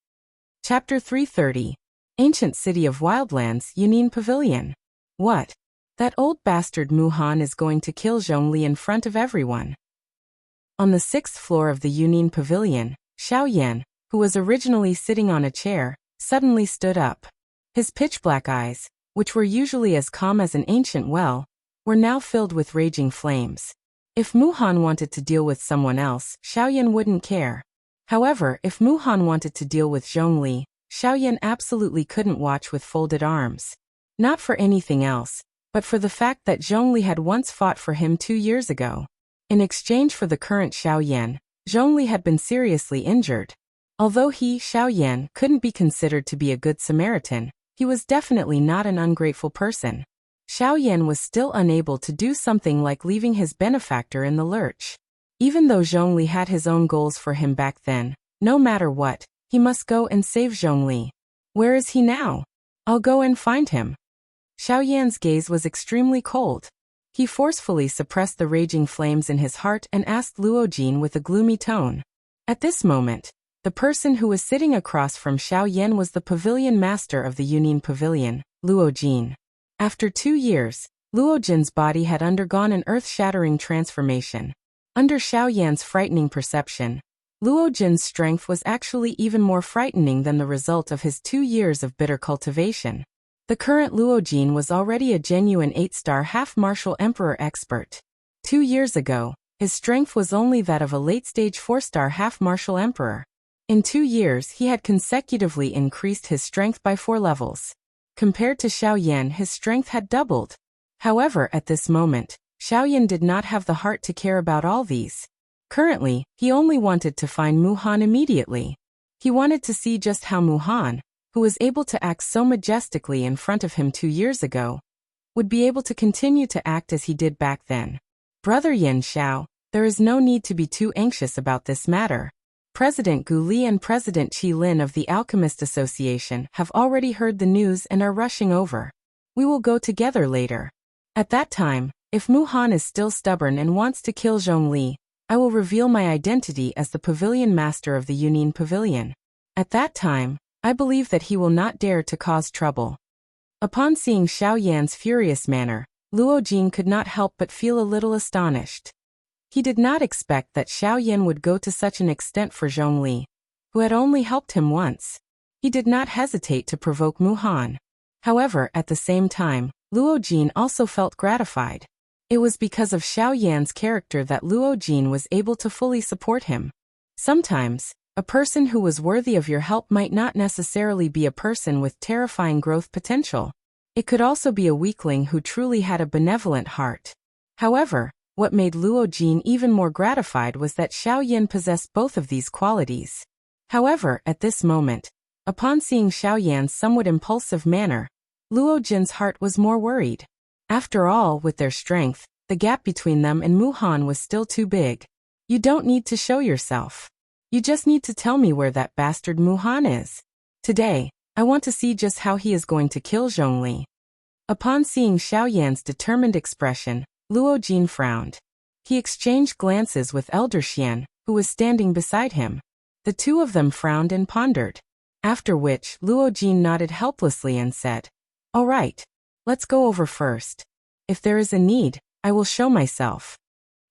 Chapter 330. Ancient City of Wildlands, Yunin Pavilion. What? That old bastard Muhan is going to kill Zhongli in front of everyone. On the 6th floor of the Yunin Pavilion, Xiaoyan, who was originally sitting on a chair, suddenly stood up. His pitch-black eyes, which were usually as calm as an ancient well, were now filled with raging flames. If Muhan wanted to deal with someone else, Xiaoyan wouldn't care. However, if Muhan wanted to deal with Zhongli, Xiaoyan absolutely couldn't watch with folded arms. Not for anything else, but for the fact that Zhongli had once fought for him 2 years ago. In exchange for the current Xiaoyan, Zhongli had been seriously injured. Although he, Xiaoyan, couldn't be considered to be a good Samaritan, he was definitely not an ungrateful person. Xiaoyan was still unable to do something like leaving his benefactor in the lurch. Even though Zhongli had his own goals for him back then, no matter what, he must go and save Zhongli. Where is he now? I'll go and find him. Xiaoyan's gaze was extremely cold. He forcefully suppressed the raging flames in his heart and asked Luojin with a gloomy tone. At this moment, the person who was sitting across from Xiaoyan was the pavilion master of the Yunin Pavilion, Luojin. After 2 years, Luojin's body had undergone an earth-shattering transformation. Under Xiaoyan's frightening perception, Luojin's strength was actually even more frightening than the result of his 2 years of bitter cultivation. The current Luojin was already a genuine 8-star half-martial emperor expert. 2 years ago, his strength was only that of a late-stage 4-star half-martial emperor. In 2 years he had consecutively increased his strength by 4 levels. Compared to Xiaoyan, his strength had doubled. However, at this moment, Xiaoyan did not have the heart to care about all these. Currently, he only wanted to find Muhan immediately. He wanted to see just how Muhan, who was able to act so majestically in front of him 2 years ago, would be able to continue to act as he did back then. Brother Yin Xiao, there is no need to be too anxious about this matter. President Gu Li and President Qi Lin of the Alchemist Association have already heard the news and are rushing over. We will go together later. At that time, if Muhan is still stubborn and wants to kill Zhongli, I will reveal my identity as the pavilion master of the Yunin Pavilion. At that time, I believe that he will not dare to cause trouble. Upon seeing Xiaoyan's furious manner, Luojin could not help but feel a little astonished. He did not expect that Xiaoyan would go to such an extent for Zhongli, who had only helped him once. He did not hesitate to provoke Muhan. However, at the same time, Luojin also felt gratified. It was because of Xiaoyan's character that Luojin was able to fully support him. Sometimes, a person who was worthy of your help might not necessarily be a person with terrifying growth potential. It could also be a weakling who truly had a benevolent heart. However, what made Luojin even more gratified was that Xiaoyan possessed both of these qualities. However, at this moment, upon seeing Xiaoyan's somewhat impulsive manner, Luojin's heart was more worried. After all, with their strength, the gap between them and Muhan was still too big. You don't need to show yourself. You just need to tell me where that bastard Muhan is. Today, I want to see just how he is going to kill Zhongli. Upon seeing Xiaoyan's determined expression, Luojin frowned. He exchanged glances with Elder Xian, who was standing beside him. The two of them frowned and pondered. After which, Luojin nodded helplessly and said, "All right, let's go over first. If there is a need, I will show myself."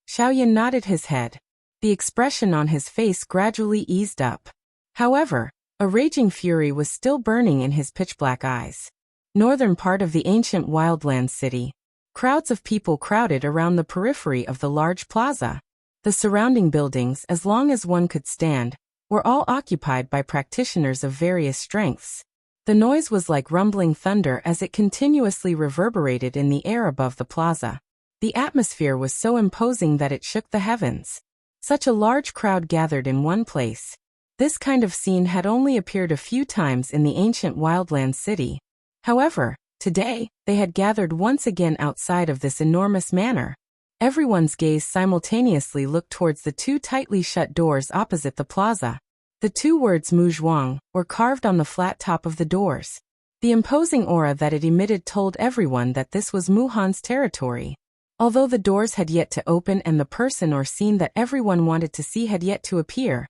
Xiaoyan nodded his head. The expression on his face gradually eased up. However, a raging fury was still burning in his pitch-black eyes. Northern part of the ancient wildlands city. Crowds of people crowded around the periphery of the large plaza. The surrounding buildings, as long as one could stand, were all occupied by practitioners of various strengths. The noise was like rumbling thunder as it continuously reverberated in the air above the plaza. The atmosphere was so imposing that it shook the heavens. Such a large crowd gathered in one place. This kind of scene had only appeared a few times in the ancient wildlands city. However, today, they had gathered once again outside of this enormous manor. Everyone's gaze simultaneously looked towards the two tightly shut doors opposite the plaza. The two words Muzhuang were carved on the flat top of the doors. The imposing aura that it emitted told everyone that this was Muhan's territory. Although the doors had yet to open and the person or scene that everyone wanted to see had yet to appear,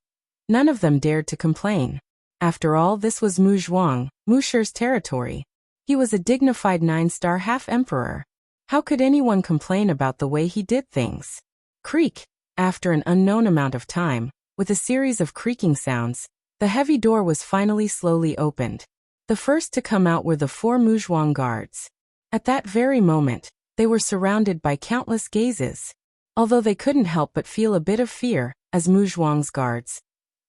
none of them dared to complain. After all, this was Mu Zhuang, Musher's territory. He was a dignified 9-star half-emperor. How could anyone complain about the way he did things? Creak! After an unknown amount of time, with a series of creaking sounds, the heavy door was finally slowly opened. The first to come out were the 4 Mu Zhuang guards. At that very moment, they were surrounded by countless gazes. Although they couldn't help but feel a bit of fear, as Mu Zhuang's guards,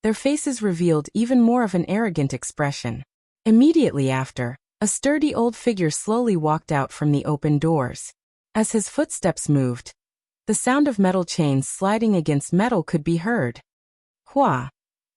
their faces revealed even more of an arrogant expression. Immediately after, a sturdy old figure slowly walked out from the open doors. As his footsteps moved, the sound of metal chains sliding against metal could be heard. Hua!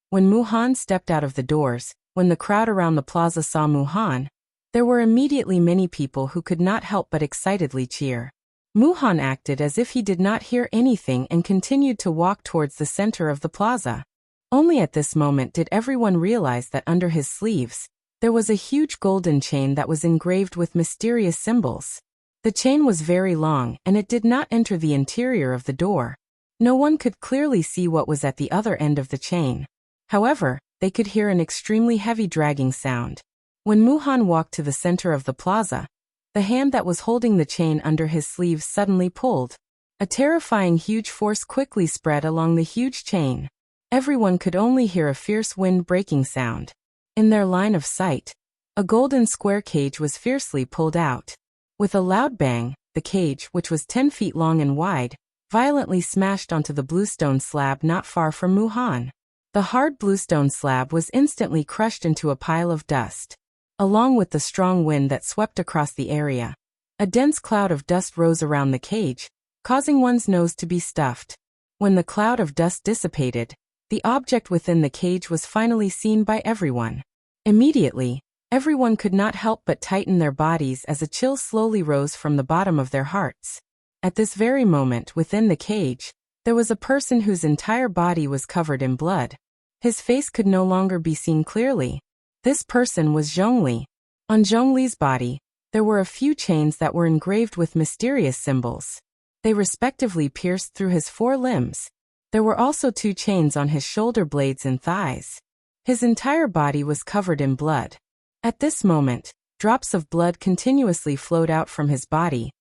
When Muhan stepped out of the doors, when the crowd around the plaza saw Muhan, there were immediately many people who could not help but excitedly cheer. Muhan acted as if he did not hear anything and continued to walk towards the center of the plaza. Only at this moment did everyone realize that under his sleeves, there was a huge golden chain that was engraved with mysterious symbols. The chain was very long and it did not enter the interior of the door. No one could clearly see what was at the other end of the chain. However, they could hear an extremely heavy dragging sound. When Muhan walked to the center of the plaza, the hand that was holding the chain under his sleeves suddenly pulled. A terrifying huge force quickly spread along the huge chain. Everyone could only hear a fierce wind-breaking sound. In their line of sight, a golden square cage was fiercely pulled out. With a loud bang, the cage, which was 10 feet long and wide, violently smashed onto the bluestone slab not far from Muhan. The hard bluestone slab was instantly crushed into a pile of dust. Along with the strong wind that swept across the area, a dense cloud of dust rose around the cage, causing one's nose to be stuffed. When the cloud of dust dissipated, the object within the cage was finally seen by everyone. Immediately, everyone could not help but tighten their bodies as a chill slowly rose from the bottom of their hearts. At this very moment within the cage, there was a person whose entire body was covered in blood. His face could no longer be seen clearly. This person was Zhongli. On Zhongli's body, there were a few chains that were engraved with mysterious symbols. They respectively pierced through his 4 limbs. There were also 2 chains on his shoulder blades and thighs. His entire body was covered in blood. At this moment, drops of blood continuously flowed out from his body,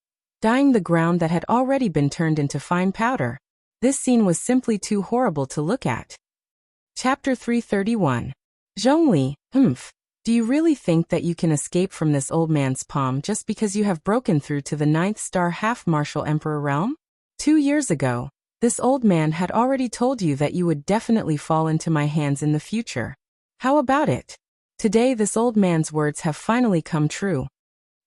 dyeing the ground that had already been turned into fine powder. This scene was simply too horrible to look at. Chapter 331. Zhongli, do you really think that you can escape from this old man's palm just because you have broken through to the 9th star half-martial emperor realm? 2 years ago, this old man had already told you that you would definitely fall into my hands in the future. How about it? Today this old man's words have finally come true.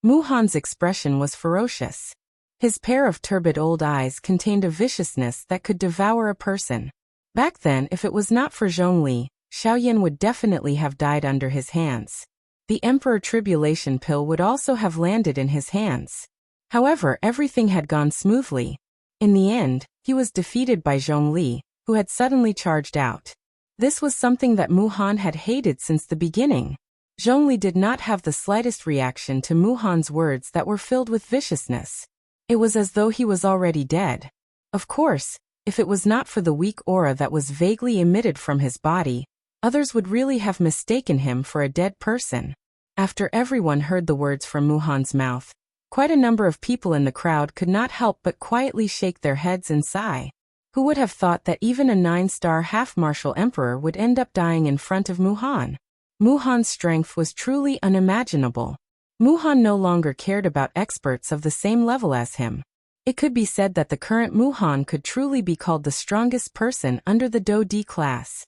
Muhan's expression was ferocious. His pair of turbid old eyes contained a viciousness that could devour a person. Back then, if it was not for Zhongli, Xiaoyan would definitely have died under his hands. The Emperor Tribulation Pill would also have landed in his hands. However, everything had gone smoothly. In the end, he was defeated by Zhongli, who had suddenly charged out. This was something that Muhan had hated since the beginning. Zhongli did not have the slightest reaction to Muhan's words that were filled with viciousness. It was as though he was already dead. Of course, if it was not for the weak aura that was vaguely emitted from his body, others would really have mistaken him for a dead person. After everyone heard the words from Muhan's mouth, quite a number of people in the crowd could not help but quietly shake their heads and sigh. Who would have thought that even a 9-star half-martial emperor would end up dying in front of Muhan? Muhan's strength was truly unimaginable. Muhan no longer cared about experts of the same level as him. It could be said that the current Muhan could truly be called the strongest person under the Do D class.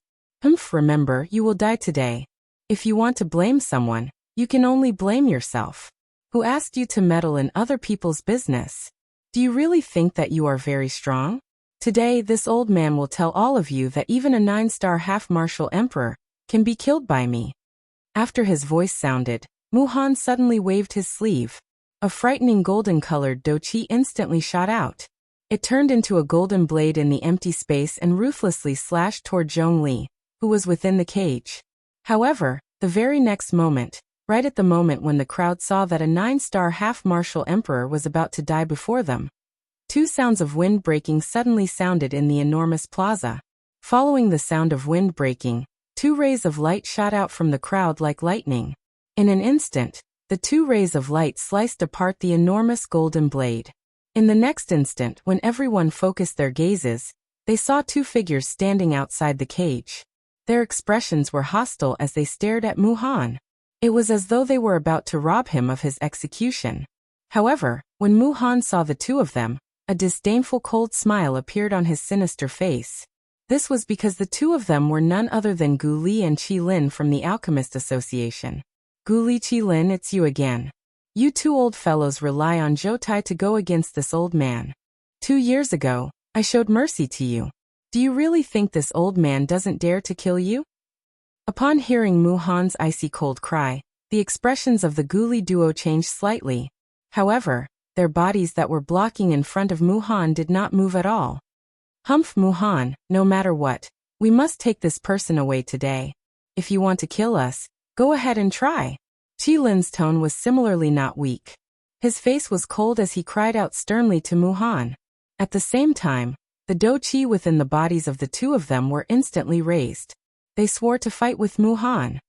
Remember, you will die today. If you want to blame someone, you can only blame yourself. Who asked you to meddle in other people's business? Do you really think that you are very strong? Today, this old man will tell all of you that even a 9-star half-martial emperor can be killed by me. After his voice sounded, Muhan suddenly waved his sleeve. A frightening golden-colored doqi instantly shot out. It turned into a golden blade in the empty space and ruthlessly slashed toward Zhongli, who was within the cage. However, the very next moment, right at the moment when the crowd saw that a 9-star half-martial emperor was about to die before them. Two sounds of wind breaking suddenly sounded in the enormous plaza. Following the sound of wind breaking, two rays of light shot out from the crowd like lightning. In an instant, the two rays of light sliced apart the enormous golden blade. In the next instant, when everyone focused their gazes, they saw two figures standing outside the cage. Their expressions were hostile as they stared at Mu-Han. It was as though they were about to rob him of his execution. However, when Mu-Han saw the two of them, a disdainful cold smile appeared on his sinister face. This was because the two of them were none other than Gu Li and Qi Lin from the Alchemist Association. Gu Li, Qi Lin, it's you again. You two old fellows rely on Zhou Tai to go against this old man. 2 years ago, I showed mercy to you. Do you really think this old man doesn't dare to kill you? Upon hearing Mu-Han's icy cold cry, the expressions of the Gu Li duo changed slightly. However, their bodies that were blocking in front of Mu-Han did not move at all. Humph, Mu-Han, no matter what, we must take this person away today. If you want to kill us, go ahead and try. Qi Lin's tone was similarly not weak. His face was cold as he cried out sternly to Mu-Han. At the same time, the Do Qi within the bodies of the two of them were instantly raised. They swore to fight with Mu-Han.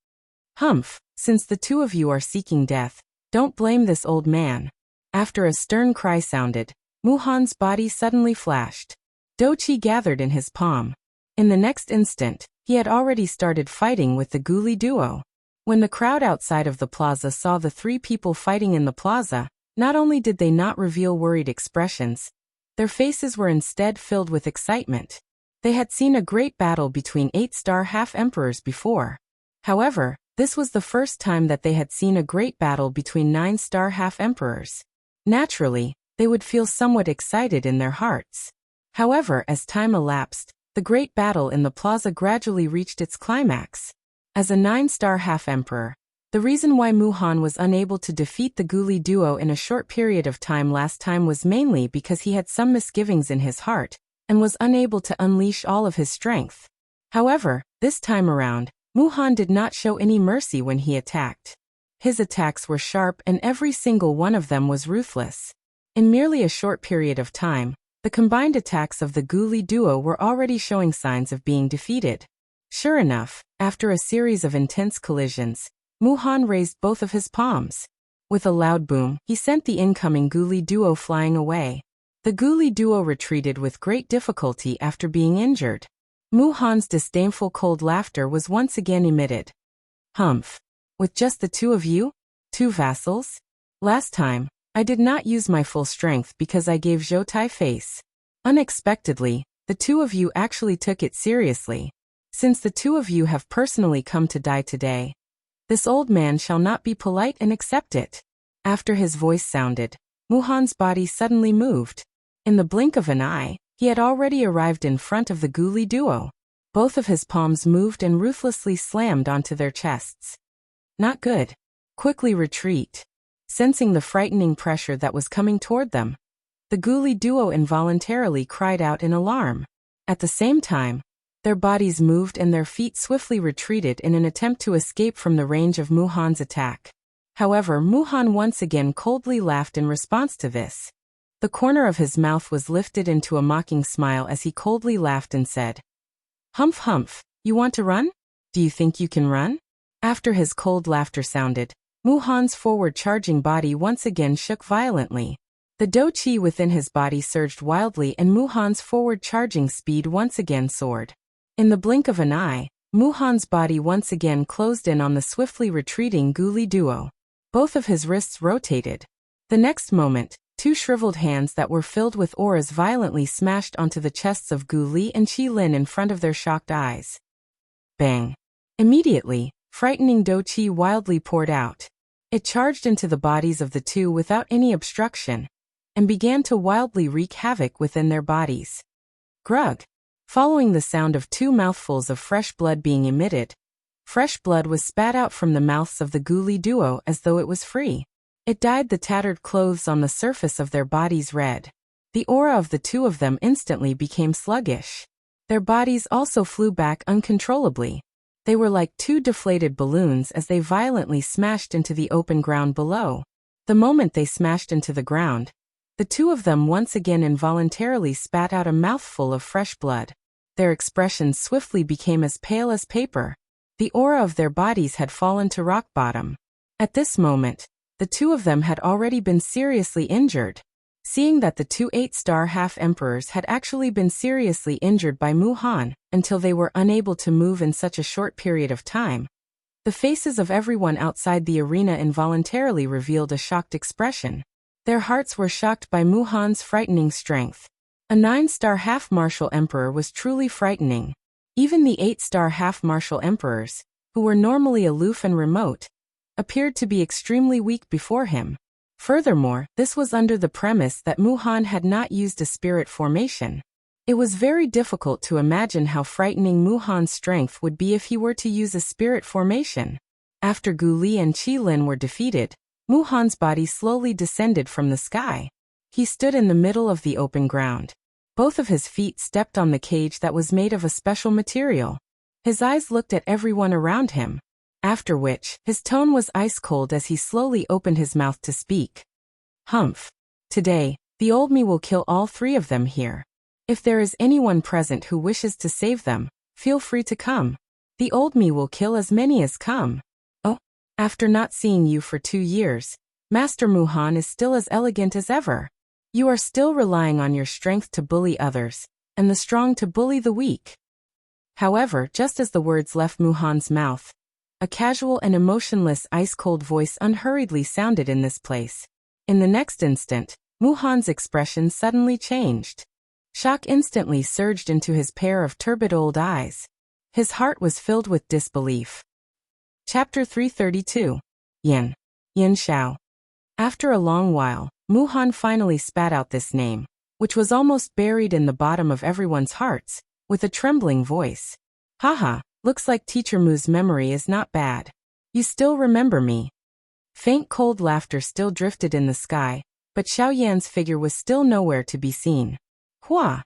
Humph, since the two of you are seeking death, don't blame this old man. After a stern cry sounded, Mu-Han's body suddenly flashed. Do Qi gathered in his palm. In the next instant, he had already started fighting with the Gu Li duo. When the crowd outside of the plaza saw the three people fighting in the plaza, not only did they not reveal worried expressions, their faces were instead filled with excitement. They had seen a great battle between 8-star half-emperors before. However, this was the first time that they had seen a great battle between 9-star half-emperors. Naturally, they would feel somewhat excited in their hearts. However, as time elapsed, the great battle in the plaza gradually reached its climax. As a 9-star half-emperor, the reason why Mu-Han was unable to defeat the Gu Li duo in a short period of time last time was mainly because he had some misgivings in his heart, and was unable to unleash all of his strength. However, this time around, Mu-Han did not show any mercy when he attacked. His attacks were sharp and every single one of them was ruthless. In merely a short period of time, the combined attacks of the Gu Li duo were already showing signs of being defeated. Sure enough, after a series of intense collisions, Mu-Han raised both of his palms. With a loud boom, he sent the incoming Gu Li duo flying away. The Gu Li duo retreated with great difficulty after being injured. Mu-Han's disdainful cold laughter was once again emitted. Humph. With just the two of you? 2 vassals? Last time, I did not use my full strength because I gave Zhou Tai face. Unexpectedly, the two of you actually took it seriously. Since the two of you have personally come to die today, this old man shall not be polite and accept it. After his voice sounded, Mu-Han's body suddenly moved. In the blink of an eye, he had already arrived in front of the Gu Li duo. Both of his palms moved and ruthlessly slammed onto their chests. Not good. Quickly retreat. Sensing the frightening pressure that was coming toward them, the Gu Li duo involuntarily cried out in alarm. At the same time, their bodies moved and their feet swiftly retreated in an attempt to escape from the range of Mu-Han's attack. However, Mu-Han once again coldly laughed in response to this. The corner of his mouth was lifted into a mocking smile as he coldly laughed and said, "Humph, humph, you want to run? Do you think you can run?" After his cold laughter sounded, Mu-Han's forward-charging body once again shook violently. The Do Qi within his body surged wildly and Mu-Han's forward-charging speed once again soared. In the blink of an eye, Mu-Han's body once again closed in on the swiftly retreating Gu Li duo. Both of his wrists rotated. The next moment, 2 shriveled hands that were filled with auras violently smashed onto the chests of Gu Li and Qi Lin in front of their shocked eyes. Bang! Immediately, frightening Do Qi wildly poured out. It charged into the bodies of the two without any obstruction, and began to wildly wreak havoc within their bodies. Grug! Following the sound of 2 mouthfuls of fresh blood being emitted, fresh blood was spat out from the mouths of the Gu Li duo as though it was free. It dyed the tattered clothes on the surface of their bodies red. The aura of the two of them instantly became sluggish. Their bodies also flew back uncontrollably. They were like two deflated balloons as they violently smashed into the open ground below. The moment they smashed into the ground, the two of them once again involuntarily spat out a mouthful of fresh blood. Their expressions swiftly became as pale as paper. The aura of their bodies had fallen to rock bottom. At this moment, the two of them had already been seriously injured. Seeing that the two 8-star half-emperors had actually been seriously injured by Mu-Han until they were unable to move in such a short period of time, the faces of everyone outside the arena involuntarily revealed a shocked expression. Their hearts were shocked by Mu-Han's frightening strength. A 9-star half-martial emperor was truly frightening. Even the 8-star half-martial emperors, who were normally aloof and remote, appeared to be extremely weak before him. Furthermore, this was under the premise that Mu-Han had not used a spirit formation. It was very difficult to imagine how frightening Mu-Han's strength would be if he were to use a spirit formation. After Gu Li and Qi Lin were defeated, Mu-Han's body slowly descended from the sky. He stood in the middle of the open ground. Both of his feet stepped on the cage that was made of a special material. His eyes looked at everyone around him. After which, his tone was ice-cold as he slowly opened his mouth to speak. Humph. Today, the old me will kill all three of them here. If there is anyone present who wishes to save them, feel free to come. The old me will kill as many as come. Oh, after not seeing you for 2 years, Master Mu-Han is still as elegant as ever. You are still relying on your strength to bully others, and the strong to bully the weak. However, just as the words left Mu-Han's mouth, a casual and emotionless ice-cold voice unhurriedly sounded in this place. In the next instant, Mu-Han's expression suddenly changed. Shock instantly surged into his pair of turbid old eyes. His heart was filled with disbelief. Chapter 332. Yin. Yin Xiao. After a long while, Mu-Han finally spat out this name, which was almost buried in the bottom of everyone's hearts, with a trembling voice. Haha. Looks like Teacher Mu's memory is not bad. You still remember me. Faint cold laughter still drifted in the sky, but Xiao Yan's figure was still nowhere to be seen. Hua!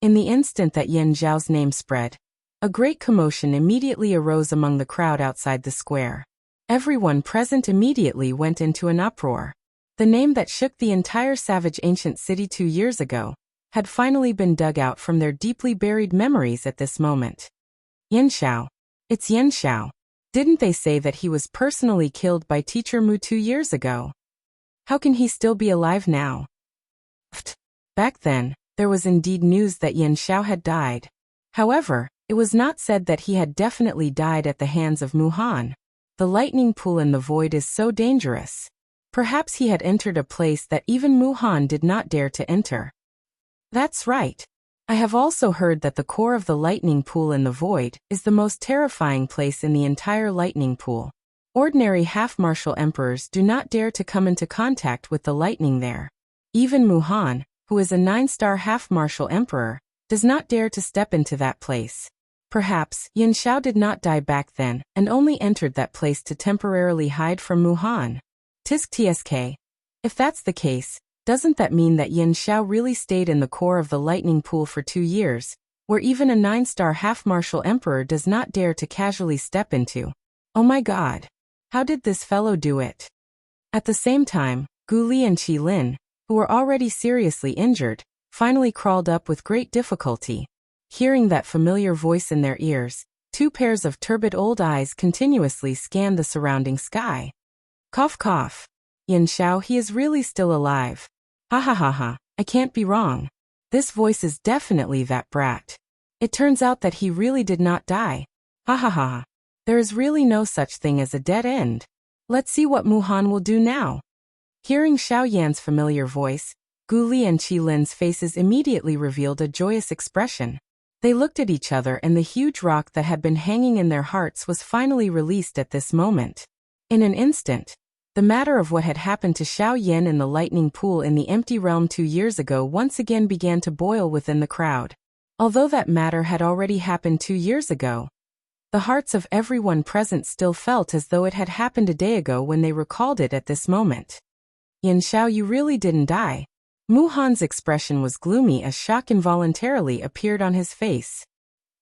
In the instant that Yin Zhao's name spread, a great commotion immediately arose among the crowd outside the square. Everyone present immediately went into an uproar. The name that shook the entire savage ancient city 2 years ago had finally been dug out from their deeply buried memories at this moment. Yin Xiao. It's Yin Xiao. Didn't they say that he was personally killed by Teacher Mu 2 years ago? How can he still be alive now? Back then, there was indeed news that Yin Xiao had died. However, it was not said that he had definitely died at the hands of Mu-Han. The lightning pool in the void is so dangerous. Perhaps he had entered a place that even Mu-Han did not dare to enter. That's right. I have also heard that the core of the lightning pool in the void is the most terrifying place in the entire lightning pool. Ordinary half-martial emperors do not dare to come into contact with the lightning there. Even Mu-Han, who is a 9-star half-martial emperor, does not dare to step into that place. Perhaps Yin Xiao did not die back then and only entered that place to temporarily hide from Mu-Han. Tisk tsk. If that's the case, doesn't that mean that Yin Xiao really stayed in the core of the lightning pool for 2 years, where even a 9-star half-martial emperor does not dare to casually step into? Oh my god. How did this fellow do it? At the same time, Gu Li and Qi Lin, who were already seriously injured, finally crawled up with great difficulty. Hearing that familiar voice in their ears, 2 pairs of turbid old eyes continuously scanned the surrounding sky. Cough cough. Yin Xiao, he is really still alive. Ha ha ha ha, I can't be wrong. This voice is definitely that brat. It turns out that he really did not die. Ha ha ha. There is really no such thing as a dead end. Let's see what Mu-Han will do now. Hearing Xiao Yan's familiar voice, Gu Li and Qi Lin's faces immediately revealed a joyous expression. They looked at each other and the huge rock that had been hanging in their hearts was finally released at this moment. In an instant, the matter of what had happened to Xiao Yan in the lightning pool in the empty realm 2 years ago once again began to boil within the crowd. Although that matter had already happened 2 years ago, the hearts of everyone present still felt as though it had happened a day ago when they recalled it at this moment. Yin Xiao, you really didn't die. Mu-Han's expression was gloomy as shock involuntarily appeared on his face.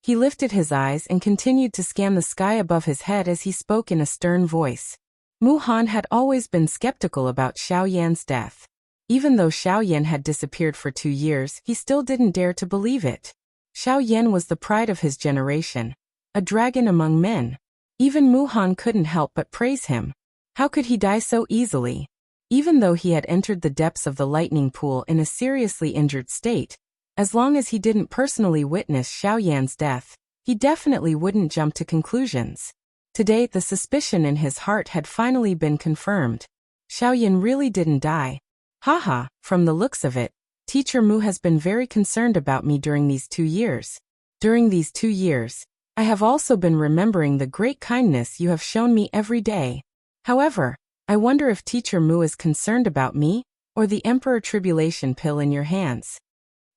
He lifted his eyes and continued to scan the sky above his head as he spoke in a stern voice. Mu Han had always been skeptical about Xiao Yan's death. Even though Xiao Yan had disappeared for 2 years, he still didn't dare to believe it. Xiao Yan was the pride of his generation, a dragon among men. Even Mu Han couldn't help but praise him. How could he die so easily? Even though he had entered the depths of the lightning pool in a seriously injured state, as long as he didn't personally witness Xiao Yan's death, he definitely wouldn't jump to conclusions. Today, the suspicion in his heart had finally been confirmed. Xiao Yan really didn't die. Haha, from the looks of it, Teacher Mu has been very concerned about me during these 2 years. During these 2 years, I have also been remembering the great kindness you have shown me every day. However, I wonder if Teacher Mu is concerned about me, or the Emperor Tribulation pill in your hands.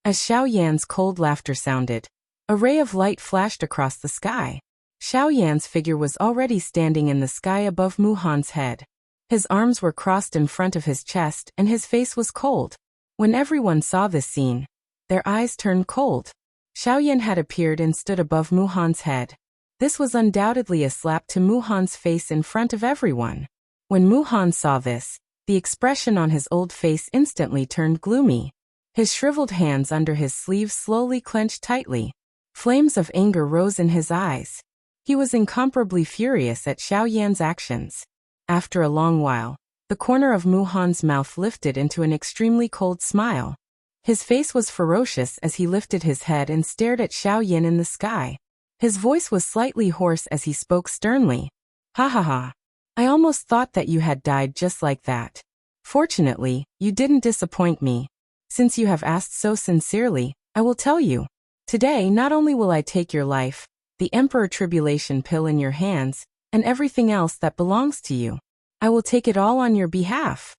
As Xiao Yan's cold laughter sounded, a ray of light flashed across the sky. Xiao Yan's figure was already standing in the sky above Mu Han's head. His arms were crossed in front of his chest and his face was cold. When everyone saw this scene, their eyes turned cold. Xiao Yan had appeared and stood above Mu Han's head. This was undoubtedly a slap to Mu Han's face in front of everyone. When Mu Han saw this, the expression on his old face instantly turned gloomy. His shriveled hands under his sleeves slowly clenched tightly. Flames of anger rose in his eyes. He was incomparably furious at Xiao Yan's actions. After a long while, the corner of Mu Han's mouth lifted into an extremely cold smile. His face was ferocious as he lifted his head and stared at Xiao Yan in the sky. His voice was slightly hoarse as he spoke sternly. Ha ha ha. I almost thought that you had died just like that. Fortunately, you didn't disappoint me. Since you have asked so sincerely, I will tell you. Today not only will I take your life, the Emperor Tribulation pill in your hands, and everything else that belongs to you. I will take it all on your behalf.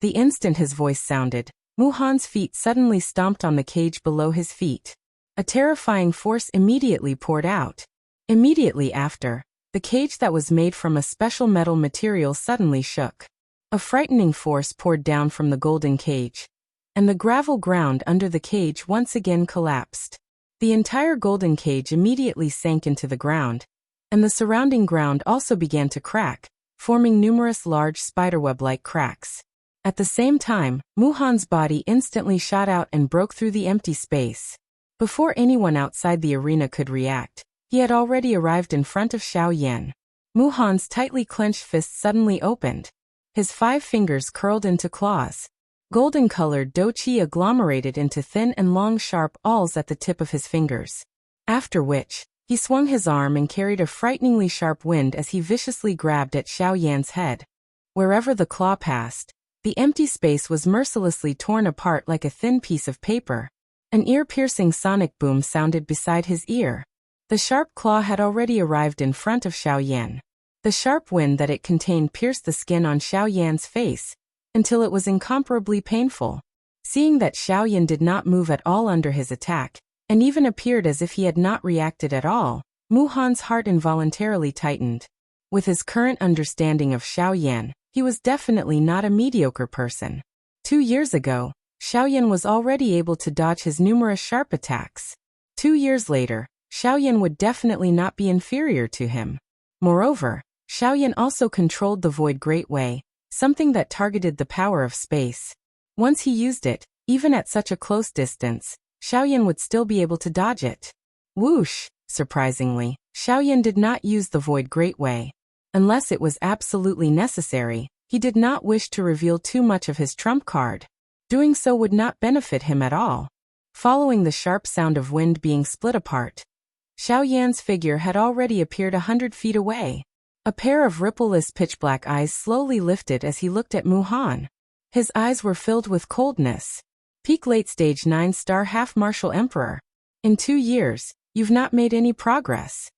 The instant his voice sounded, Mu Han's feet suddenly stomped on the cage below his feet. A terrifying force immediately poured out. Immediately after, the cage that was made from a special metal material suddenly shook. A frightening force poured down from the golden cage, and the gravel ground under the cage once again collapsed. The entire golden cage immediately sank into the ground, and the surrounding ground also began to crack, forming numerous large spiderweb-like cracks. At the same time, Mu Han's body instantly shot out and broke through the empty space. Before anyone outside the arena could react, he had already arrived in front of Xiao Yan. Mu Han's tightly clenched fist suddenly opened. His 5 fingers curled into claws. Golden-colored dough-chi agglomerated into thin and long sharp awls at the tip of his fingers. After which, he swung his arm and carried a frighteningly sharp wind as he viciously grabbed at Xiao Yan's head. Wherever the claw passed, the empty space was mercilessly torn apart like a thin piece of paper. An ear-piercing sonic boom sounded beside his ear. The sharp claw had already arrived in front of Xiao Yan. The sharp wind that it contained pierced the skin on Xiao Yan's face, until it was incomparably painful. Seeing that Xiao Yan did not move at all under his attack, and even appeared as if he had not reacted at all, Mu Han's heart involuntarily tightened. With his current understanding of Xiao Yan, he was definitely not a mediocre person. 2 years ago, Xiao Yan was already able to dodge his numerous sharp attacks. 2 years later, Xiao Yan would definitely not be inferior to him. Moreover, Xiao Yan also controlled the Void Great Way, something that targeted the power of space. Once he used it, even at such a close distance, Xiao Yan would still be able to dodge it. Whoosh! Surprisingly, Xiao Yan did not use the Void Great Way. Unless it was absolutely necessary, he did not wish to reveal too much of his trump card. Doing so would not benefit him at all. Following the sharp sound of wind being split apart, Xiao Yan's figure had already appeared 100 feet away. A pair of rippleless pitch-black eyes slowly lifted as he looked at Mu Han. His eyes were filled with coldness. Peak late-stage 9-star half-martial emperor. In 2 years, you've not made any progress.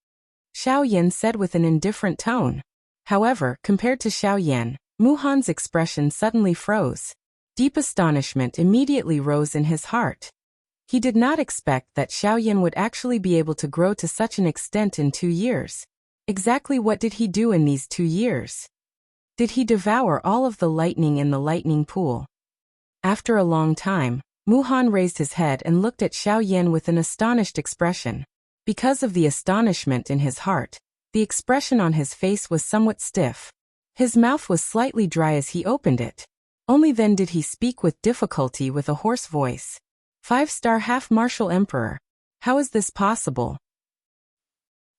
Xiao Yan said with an indifferent tone. However, compared to Xiao Yan, Mu Han's expression suddenly froze. Deep astonishment immediately rose in his heart. He did not expect that Xiao Yan would actually be able to grow to such an extent in 2 years. Exactly what did he do in these 2 years? Did he devour all of the lightning in the lightning pool? After a long time, Mu Han raised his head and looked at Xiao Yan with an astonished expression. Because of the astonishment in his heart, the expression on his face was somewhat stiff. His mouth was slightly dry as he opened it. Only then did he speak with difficulty with a hoarse voice. 5-star half-martial emperor. How is this possible?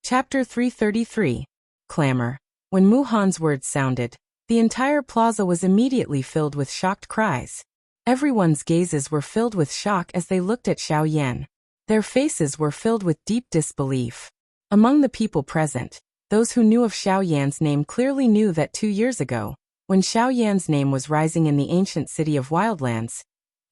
Chapter 333. Clamor. When Mu Han's words sounded, the entire plaza was immediately filled with shocked cries. Everyone's gazes were filled with shock as they looked at Xiao Yan. Their faces were filled with deep disbelief. Among the people present, those who knew of Xiao Yan's name clearly knew that 2 years ago, when Xiao Yan's name was rising in the ancient city of Wildlands,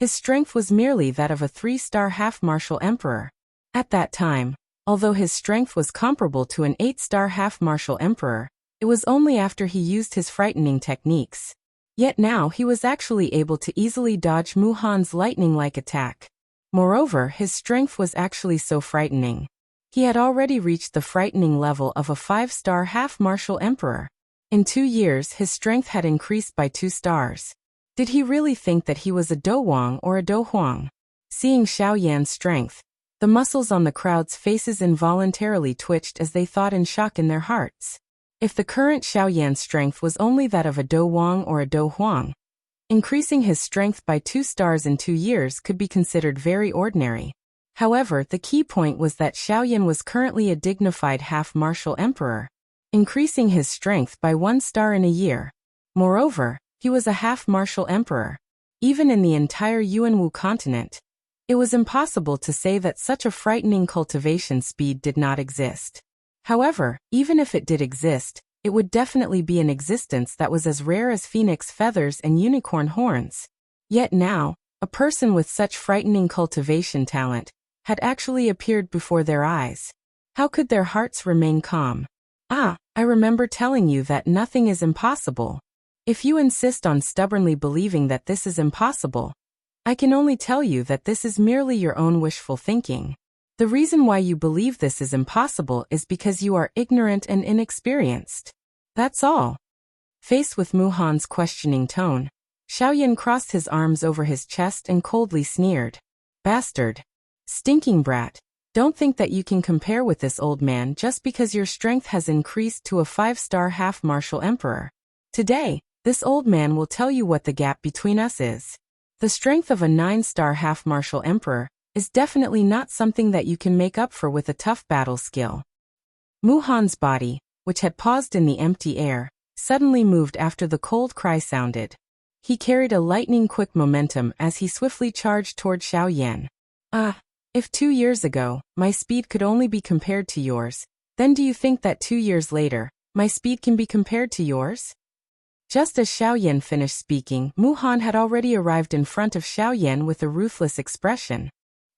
his strength was merely that of a 3-star half-martial emperor. At that time, although his strength was comparable to an 8-star half-martial emperor, it was only after he used his frightening techniques. Yet now he was actually able to easily dodge Mu Han's lightning-like attack. Moreover, his strength was actually so frightening. He had already reached the frightening level of a 5-star half-martial emperor. In 2 years his strength had increased by 2 stars. Did he really think that he was a Do Wang or a Do Huang? Seeing Xiao Yan's strength, the muscles on the crowd's faces involuntarily twitched as they thought in shock in their hearts. If the current Xiao Yan's strength was only that of a Do Wang or a Do Huang, increasing his strength by 2 stars in 2 years could be considered very ordinary. However, the key point was that Xiao Yan was currently a dignified half-martial emperor, increasing his strength by 1 star in a year. Moreover, he was a half-martial emperor. Even in the entire Yuanwu continent, it was impossible to say that such a frightening cultivation speed did not exist. However, even if it did exist, it would definitely be an existence that was as rare as phoenix feathers and unicorn horns. Yet now, a person with such frightening cultivation talent had actually appeared before their eyes. How could their hearts remain calm? I remember telling you that nothing is impossible. If you insist on stubbornly believing that this is impossible, I can only tell you that this is merely your own wishful thinking. The reason why you believe this is impossible is because you are ignorant and inexperienced. That's all. Faced with Mu Han's questioning tone, Xiao Yan crossed his arms over his chest and coldly sneered. Bastard. Stinking brat. Don't think that you can compare with this old man just because your strength has increased to a 5-star half-martial emperor. Today, this old man will tell you what the gap between us is. The strength of a 9-star half-martial emperor is definitely not something that you can make up for with a tough battle skill. Mu Han's body, which had paused in the empty air, suddenly moved after the cold cry sounded. He carried a lightning-quick momentum as he swiftly charged toward Xiao Yan. If 2 years ago, my speed could only be compared to yours, then do you think that 2 years later, my speed can be compared to yours? Just as Xiao Yan finished speaking, Mu Han had already arrived in front of Xiao Yan with a ruthless expression.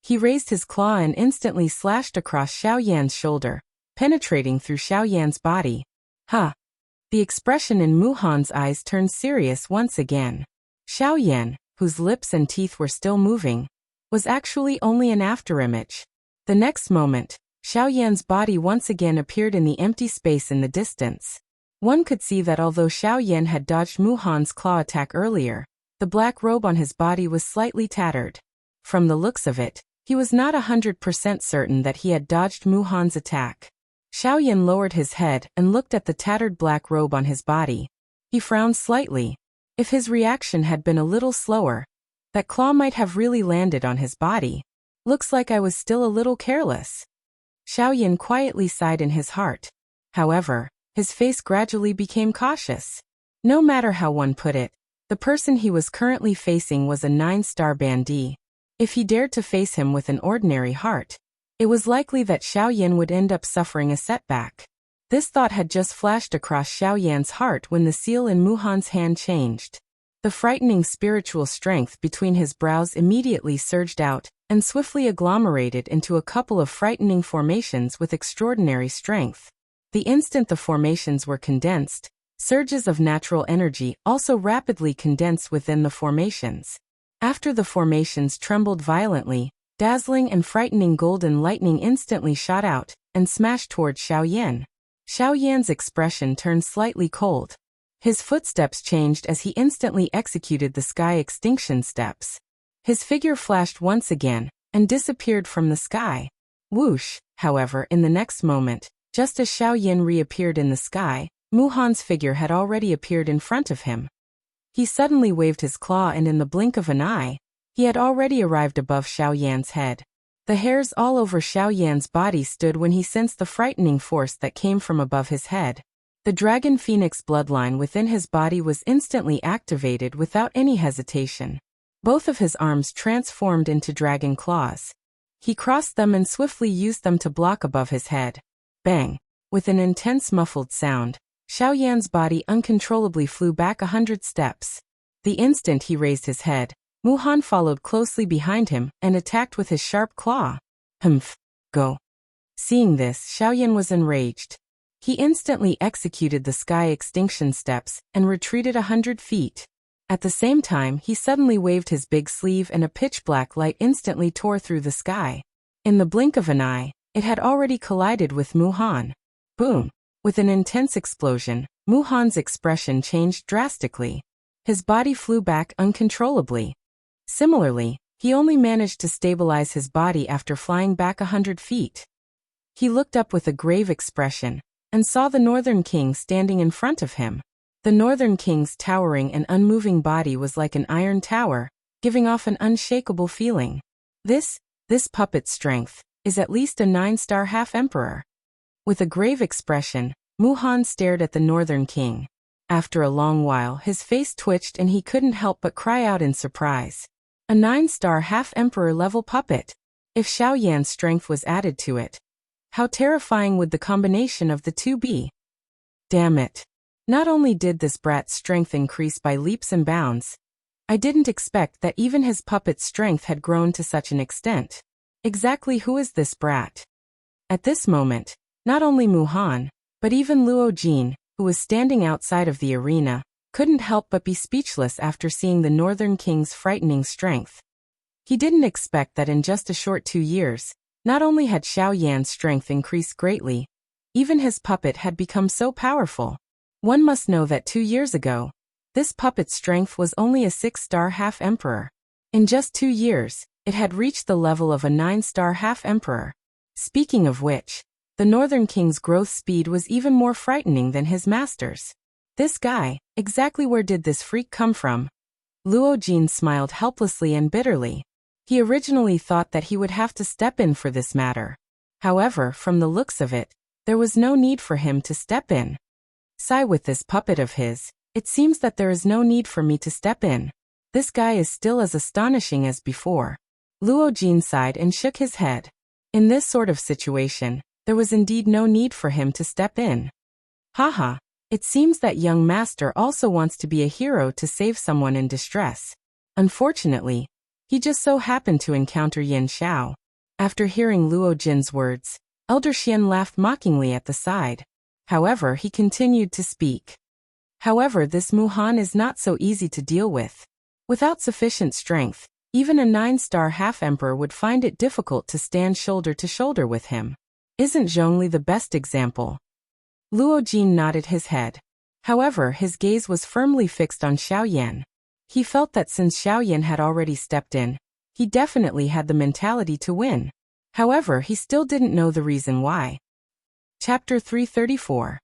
He raised his claw and instantly slashed across Xiao Yan's shoulder, penetrating through Xiao Yan's body. The expression in Mu Han's eyes turned serious once again. Xiao Yan, whose lips and teeth were still moving, was actually only an afterimage. The next moment, Xiao Yan's body once again appeared in the empty space in the distance. One could see that although Xiao Yan had dodged Mu Han's claw attack earlier, the black robe on his body was slightly tattered. From the looks of it, he was not 100% certain that he had dodged Mu Han's attack. Xiao Yan lowered his head and looked at the tattered black robe on his body. He frowned slightly. If his reaction had been a little slower, that claw might have really landed on his body. Looks like I was still a little careless. Xiao Yan quietly sighed in his heart. However, his face gradually became cautious. No matter how one put it, the person he was currently facing was a 9-star bandit. If he dared to face him with an ordinary heart, it was likely that Xiao Yan would end up suffering a setback. This thought had just flashed across Xiao Yan's heart when the seal in Mu Han's hand changed. The frightening spiritual strength between his brows immediately surged out and swiftly agglomerated into a couple of frightening formations with extraordinary strength. The instant the formations were condensed, surges of natural energy also rapidly condensed within the formations. After the formations trembled violently, dazzling and frightening golden lightning instantly shot out and smashed toward Xiao Yan. Xiao Yan's expression turned slightly cold. His footsteps changed as he instantly executed the sky extinction steps. His figure flashed once again and disappeared from the sky. Whoosh, however, in the next moment, just as Xiaoyan reappeared in the sky, Muhan's figure had already appeared in front of him. He suddenly waved his claw and in the blink of an eye, he had already arrived above Xiaoyan's head. The hairs all over Xiaoyan's body stood when he sensed the frightening force that came from above his head. The dragon phoenix bloodline within his body was instantly activated without any hesitation. Both of his arms transformed into dragon claws. He crossed them and swiftly used them to block above his head. Bang! With an intense muffled sound, Xiaoyan's body uncontrollably flew back 100 steps. The instant he raised his head, Muhan followed closely behind him and attacked with his sharp claw. Humph! Go! Seeing this, Xiaoyan was enraged. He instantly executed the sky extinction steps and retreated 100 feet. At the same time, he suddenly waved his big sleeve and a pitch-black light instantly tore through the sky. In the blink of an eye, it had already collided with Muhan. Boom! With an intense explosion, Muhan's expression changed drastically. His body flew back uncontrollably. Similarly, he only managed to stabilize his body after flying back 100 feet. He looked up with a grave expression and saw the Northern King standing in front of him. The Northern King's towering and unmoving body was like an iron tower, giving off an unshakable feeling. This puppet's strength is at least a 9-star half-emperor. With a grave expression, Muhan stared at the Northern King. After a long while, his face twitched and he couldn't help but cry out in surprise. A 9-star half-emperor level puppet. If Xiaoyan's strength was added to it, how terrifying would the combination of the two be? Damn it. Not only did this brat's strength increase by leaps and bounds, I didn't expect that even his puppet's strength had grown to such an extent. Exactly who is this brat? At this moment, not only Muhan, but even Luo Jin, who was standing outside of the arena, couldn't help but be speechless after seeing the Northern King's frightening strength. He didn't expect that in just a short 2 years, not only had Xiaoyan's strength increased greatly, even his puppet had become so powerful. One must know that 2 years ago, this puppet's strength was only a 6-star half-emperor. In just 2 years, it had reached the level of a 9-star half-emperor. Speaking of which, the Northern King's growth speed was even more frightening than his master's. This guy, exactly where did this freak come from? Luo Jin smiled helplessly and bitterly. He originally thought that he would have to step in for this matter. However, from the looks of it, there was no need for him to step in. Sigh, with this puppet of his, it seems that there is no need for me to step in. This guy is still as astonishing as before. Luo Jin sighed and shook his head. In this sort of situation, there was indeed no need for him to step in. Haha, it seems that young master also wants to be a hero to save someone in distress. Unfortunately, he just so happened to encounter Yin Xiao. After hearing Luo Jin's words, Elder Xian laughed mockingly at the side. However, he continued to speak. However, this Muhan is not so easy to deal with. Without sufficient strength, even a 9-star half-emperor would find it difficult to stand shoulder to shoulder with him. Isn't Zhongli the best example? Luo Jin nodded his head. However, his gaze was firmly fixed on Xiaoyan. He felt that since Xiaoyan had already stepped in, he definitely had the mentality to win. However, he still didn't know the reason why. Chapter 334.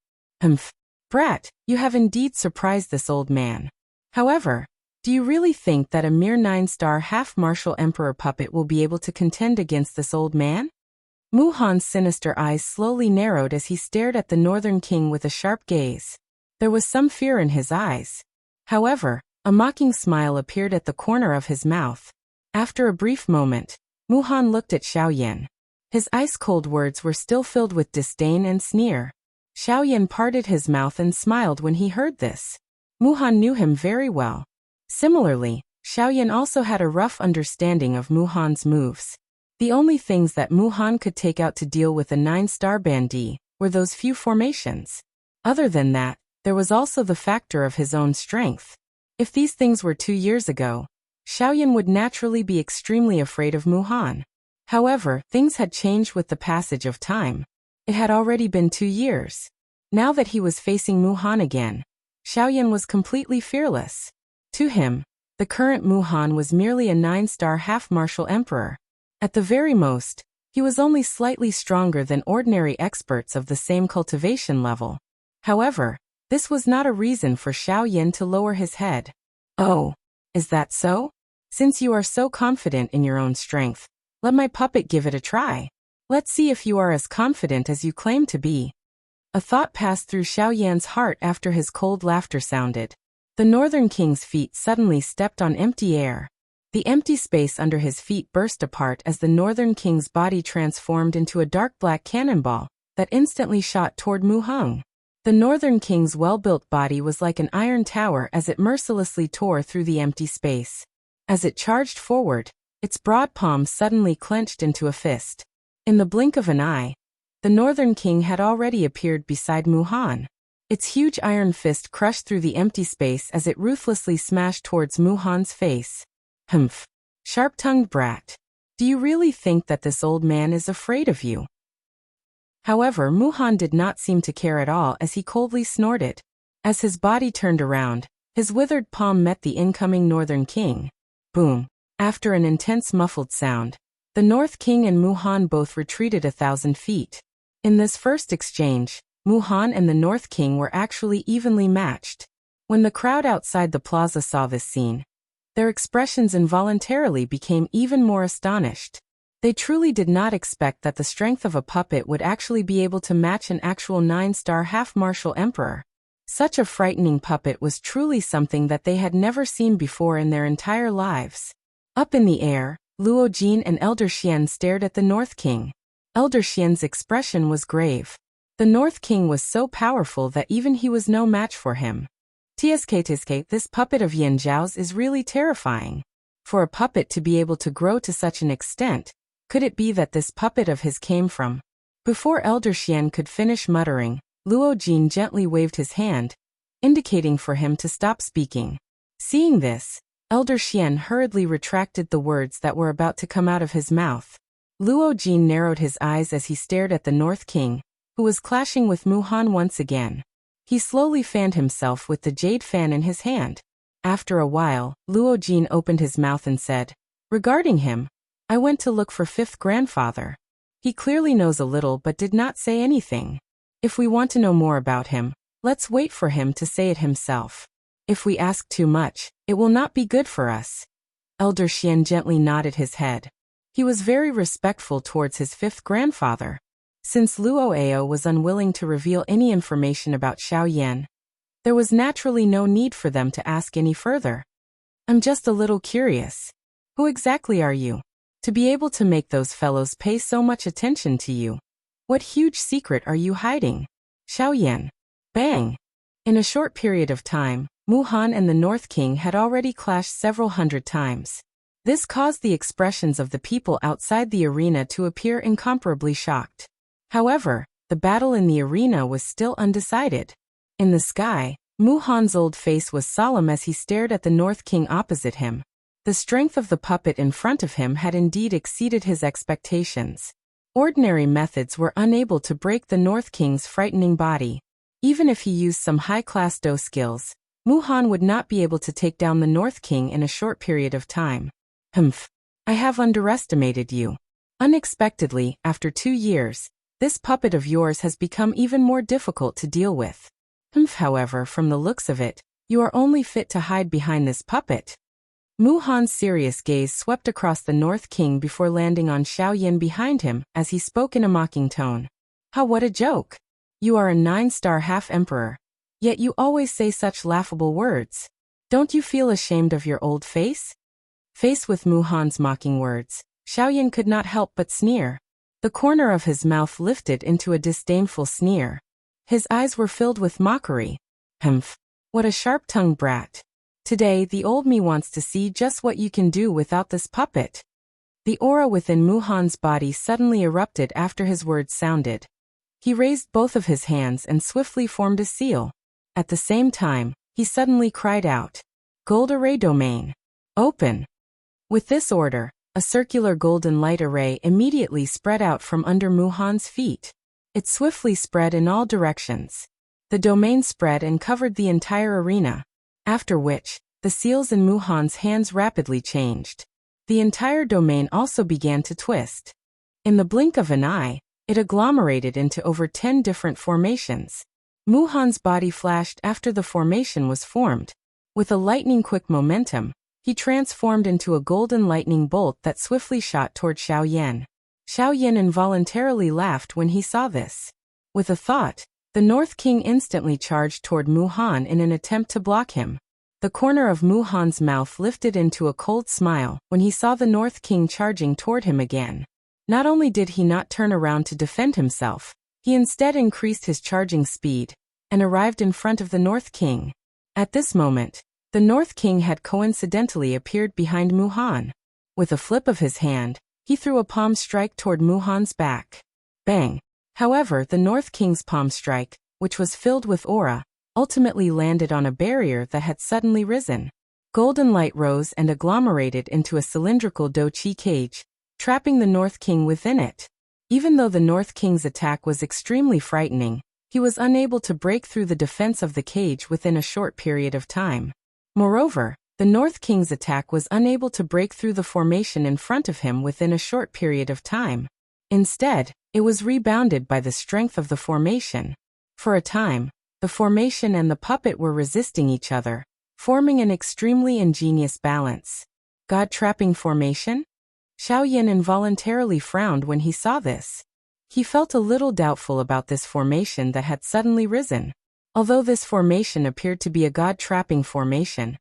Brat, you have indeed surprised this old man. However, do you really think that a mere 9-star half-martial emperor puppet will be able to contend against this old man? Muhan's sinister eyes slowly narrowed as he stared at the Northern King with a sharp gaze. There was some fear in his eyes. However, a mocking smile appeared at the corner of his mouth. After a brief moment, Muhan looked at Xiaoyan. His ice-cold words were still filled with disdain and sneer. Xiaoyan parted his mouth and smiled when he heard this. Muhan knew him very well. Similarly, Xiaoyan also had a rough understanding of Muhan's moves. The only things that Muhan could take out to deal with a 9-star bandit were those few formations. Other than that, there was also the factor of his own strength. If these things were 2 years ago, Xiaoyan would naturally be extremely afraid of Muhan. However, things had changed with the passage of time. It had already been 2 years. Now that he was facing Muhan again, Xiaoyan was completely fearless. To him, the current Muhan was merely a 9-star half-martial emperor. At the very most, He was only slightly stronger than ordinary experts of the same cultivation level. However, this was not a reason for Xiao Yan to lower his head. Oh, is that so? Since you are so confident in your own strength, let my puppet give it a try. Let's see if you are as confident as you claim to be. A thought passed through Xiao Yan's heart after his cold laughter sounded. The Northern King's feet suddenly stepped on empty air. The empty space under his feet burst apart as the Northern King's body transformed into a dark black cannonball that instantly shot toward Mu Heng. The Northern King's well-built body was like an iron tower as it mercilessly tore through the empty space. As it charged forward, its broad palms suddenly clenched into a fist. In the blink of an eye, the Northern King had already appeared beside Mu Han. Its huge iron fist crushed through the empty space as it ruthlessly smashed towards Mu Han's face. Humph. Sharp-tongued brat. Do you really think that this old man is afraid of you? However, Mu Han did not seem to care at all as he coldly snorted. As his body turned around, his withered palm met the incoming Northern King. Boom. After an intense muffled sound, the North King and Mu Han both retreated 1,000 feet. In this first exchange, Mu Han and the North King were actually evenly matched. When the crowd outside the plaza saw this scene, their expressions involuntarily became even more astonished. They truly did not expect that the strength of a puppet would actually be able to match an actual 9-star half-martial emperor. Such a frightening puppet was truly something that they had never seen before in their entire lives. Up in the air, Luo Jin and Elder Xian stared at the North King. Elder Xian's expression was grave. The North King was so powerful that even he was no match for him. Tsk, this puppet of Yan Zhao's is really terrifying. For a puppet to be able to grow to such an extent, could it be that this puppet of his came from? Before Elder Xian could finish muttering, Luo Jin gently waved his hand, indicating for him to stop speaking. Seeing this, Elder Xian hurriedly retracted the words that were about to come out of his mouth. Luo Jin narrowed his eyes as he stared at the North King, who was clashing with Mu Han once again. He slowly fanned himself with the jade fan in his hand. After a while, Luo Jin opened his mouth and said, "Regarding him, I went to look for fifth grandfather. He clearly knows a little but did not say anything. If we want to know more about him, let's wait for him to say it himself. If we ask too much, it will not be good for us." Elder Xian gently nodded his head. He was very respectful towards his fifth grandfather. Since Luo Ao was unwilling to reveal any information about Xiao Yan, there was naturally no need for them to ask any further. "I'm just a little curious. Who exactly are you? To be able to make those fellows pay so much attention to you. What huge secret are you hiding?" Xiao Yan. Bang! In a short period of time, Mu Han and the North King had already clashed several hundred times. This caused the expressions of the people outside the arena to appear incomparably shocked. However, the battle in the arena was still undecided. In the sky, Mu Han's old face was solemn as he stared at the North King opposite him. The strength of the puppet in front of him had indeed exceeded his expectations. Ordinary methods were unable to break the North King's frightening body. Even if he used some high-class Do skills, Mu Han would not be able to take down the North King in a short period of time. Humph. I have underestimated you. Unexpectedly, after 2 years, this puppet of yours has become even more difficult to deal with. However, from the looks of it, you are only fit to hide behind this puppet. Mu Han's serious gaze swept across the North King before landing on Xiao Yan behind him as he spoke in a mocking tone. What a joke! You are a 9-star half-emperor, yet you always say such laughable words. Don't you feel ashamed of your old face? Faced with Mu Han's mocking words, Xiao Yan could not help but sneer. The corner of his mouth lifted into a disdainful sneer. His eyes were filled with mockery. Humph. What a sharp-tongued brat. Today, the old me wants to see just what you can do without this puppet. The aura within Mu Han's body suddenly erupted after his words sounded. He raised both of his hands and swiftly formed a seal. At the same time, he suddenly cried out, "Gold Array Domain. Open." With this order, a circular golden light array immediately spread out from under Mu Han's feet. It swiftly spread in all directions. The domain spread and covered the entire arena, after which, the seals in Mu Han's hands rapidly changed. The entire domain also began to twist. In the blink of an eye, it agglomerated into over 10 different formations. Muhan's body flashed after the formation was formed. With a lightning-quick momentum, he transformed into a golden lightning bolt that swiftly shot toward Xiaoyan. Xiaoyan involuntarily laughed when he saw this. With a thought, the North King instantly charged toward Muhan in an attempt to block him. The corner of Muhan's mouth lifted into a cold smile when he saw the North King charging toward him again. Not only did he not turn around to defend himself, he instead increased his charging speed and arrived in front of the North King. At this moment, the North King had coincidentally appeared behind Muhan. With a flip of his hand, he threw a palm strike toward Muhan's back. Bang! However, the North King's palm strike, which was filled with aura, ultimately landed on a barrier that had suddenly risen. Golden light rose and agglomerated into a cylindrical Doqi cage, trapping the North King within it. Even though the North King's attack was extremely frightening, he was unable to break through the defense of the cage within a short period of time. Moreover, the North King's attack was unable to break through the formation in front of him within a short period of time. Instead, it was rebounded by the strength of the formation. For a time, the formation and the puppet were resisting each other, forming an extremely ingenious balance. God-trapping formation? Xiaoyan involuntarily frowned when he saw this. He felt a little doubtful about this formation that had suddenly risen. Although this formation appeared to be a god-trapping formation,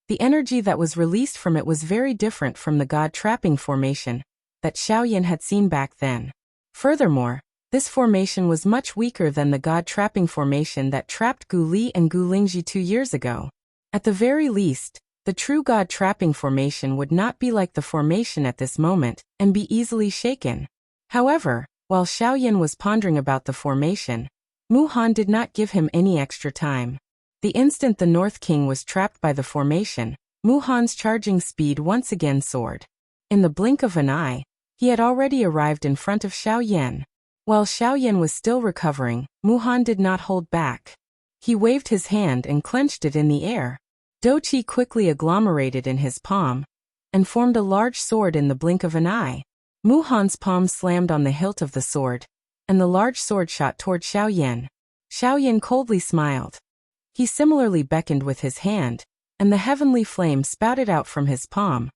the energy that was released from it was very different from the god-trapping formation that Xiaoyan had seen back then. Furthermore, this formation was much weaker than the god-trapping formation that trapped Gu Li and Gu Lingji 2 years ago. At the very least, the true god-trapping formation would not be like the formation at this moment and be easily shaken. However, while Xiaoyan was pondering about the formation, Muhan did not give him any extra time. The instant the North King was trapped by the formation, Muhan's charging speed once again soared. In the blink of an eye, he had already arrived in front of Xiaoyan. While Xiaoyan was still recovering, Muhan did not hold back. He waved his hand and clenched it in the air. Doqi quickly agglomerated in his palm and formed a large sword in the blink of an eye. Muhan's palm slammed on the hilt of the sword, and the large sword shot toward Xiaoyan. Xiaoyan coldly smiled. He similarly beckoned with his hand, and the heavenly flame spouted out from his palm,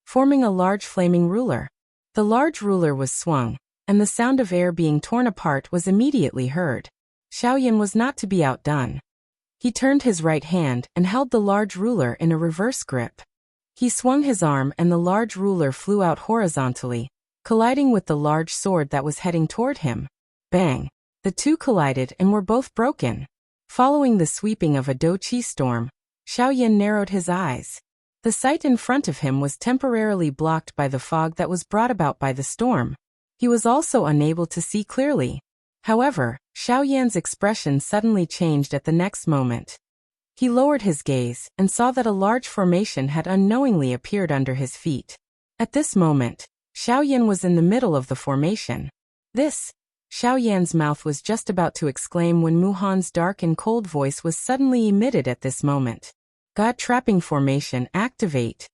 forming a large flaming ruler. The large ruler was swung, and the sound of air being torn apart was immediately heard. Xiaoyan was not to be outdone. He turned his right hand and held the large ruler in a reverse grip. He swung his arm and the large ruler flew out horizontally, colliding with the large sword that was heading toward him. Bang! The two collided and were both broken. Following the sweeping of a Doqi storm, Xiaoyan narrowed his eyes. The sight in front of him was temporarily blocked by the fog that was brought about by the storm. He was also unable to see clearly. However, Xiaoyan's expression suddenly changed at the next moment. He lowered his gaze and saw that a large formation had unknowingly appeared under his feet. At this moment, Xiaoyan was in the middle of the formation. This, Xiaoyan's mouth was just about to exclaim when Muhan's dark and cold voice was suddenly emitted at this moment. God-trapping formation activate.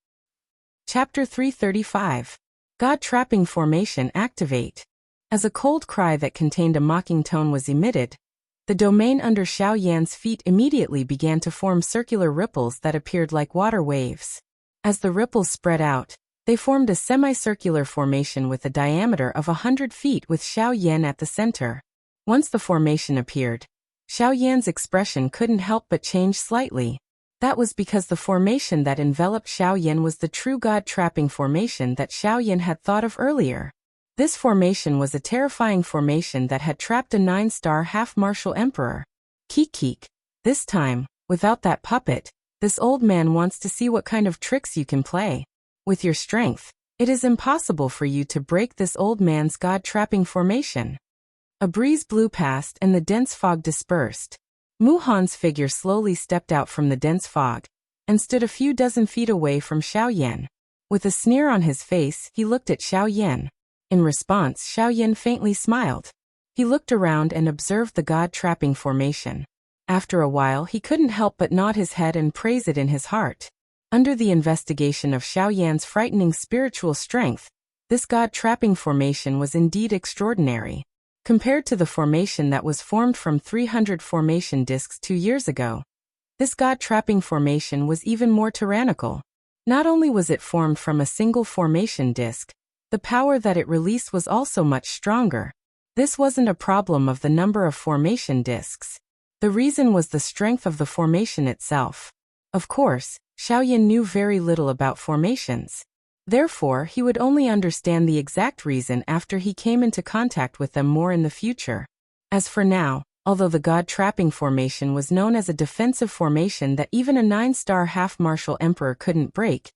Chapter 335. God-trapping formation activate. As a cold cry that contained a mocking tone was emitted, the domain under Xiaoyan's feet immediately began to form circular ripples that appeared like water waves. As the ripples spread out, they formed a semicircular formation with a diameter of 100 feet with Xiaoyan at the center. Once the formation appeared, Xiaoyan's expression couldn't help but change slightly. That was because the formation that enveloped Xiaoyan was the true god-trapping formation that Xiaoyan had thought of earlier. This formation was a terrifying formation that had trapped a 9-star half-martial emperor. Keek. This time, without that puppet, this old man wants to see what kind of tricks you can play. With your strength, it is impossible for you to break this old man's god-trapping formation. A breeze blew past and the dense fog dispersed. Muhan's figure slowly stepped out from the dense fog and stood a few dozen feet away from Xiaoyan. With a sneer on his face, he looked at Xiaoyan. In response, Xiaoyan faintly smiled. He looked around and observed the god-trapping formation. After a while, he couldn't help but nod his head and praise it in his heart. Under the investigation of Xiaoyan's frightening spiritual strength, This god-trapping formation was indeed extraordinary. Compared to the formation that was formed from 300 formation discs 2 years ago, this god-trapping formation was even more tyrannical. Not only was it formed from a single formation disc, the power that it released was also much stronger. This wasn't a problem of the number of formation discs. The reason was the strength of the formation itself. Of course, Xiaoyan knew very little about formations. Therefore, he would only understand the exact reason after he came into contact with them more in the future. As for now, although the god-trapping formation was known as a defensive formation that even a 9-star half-martial emperor couldn't break,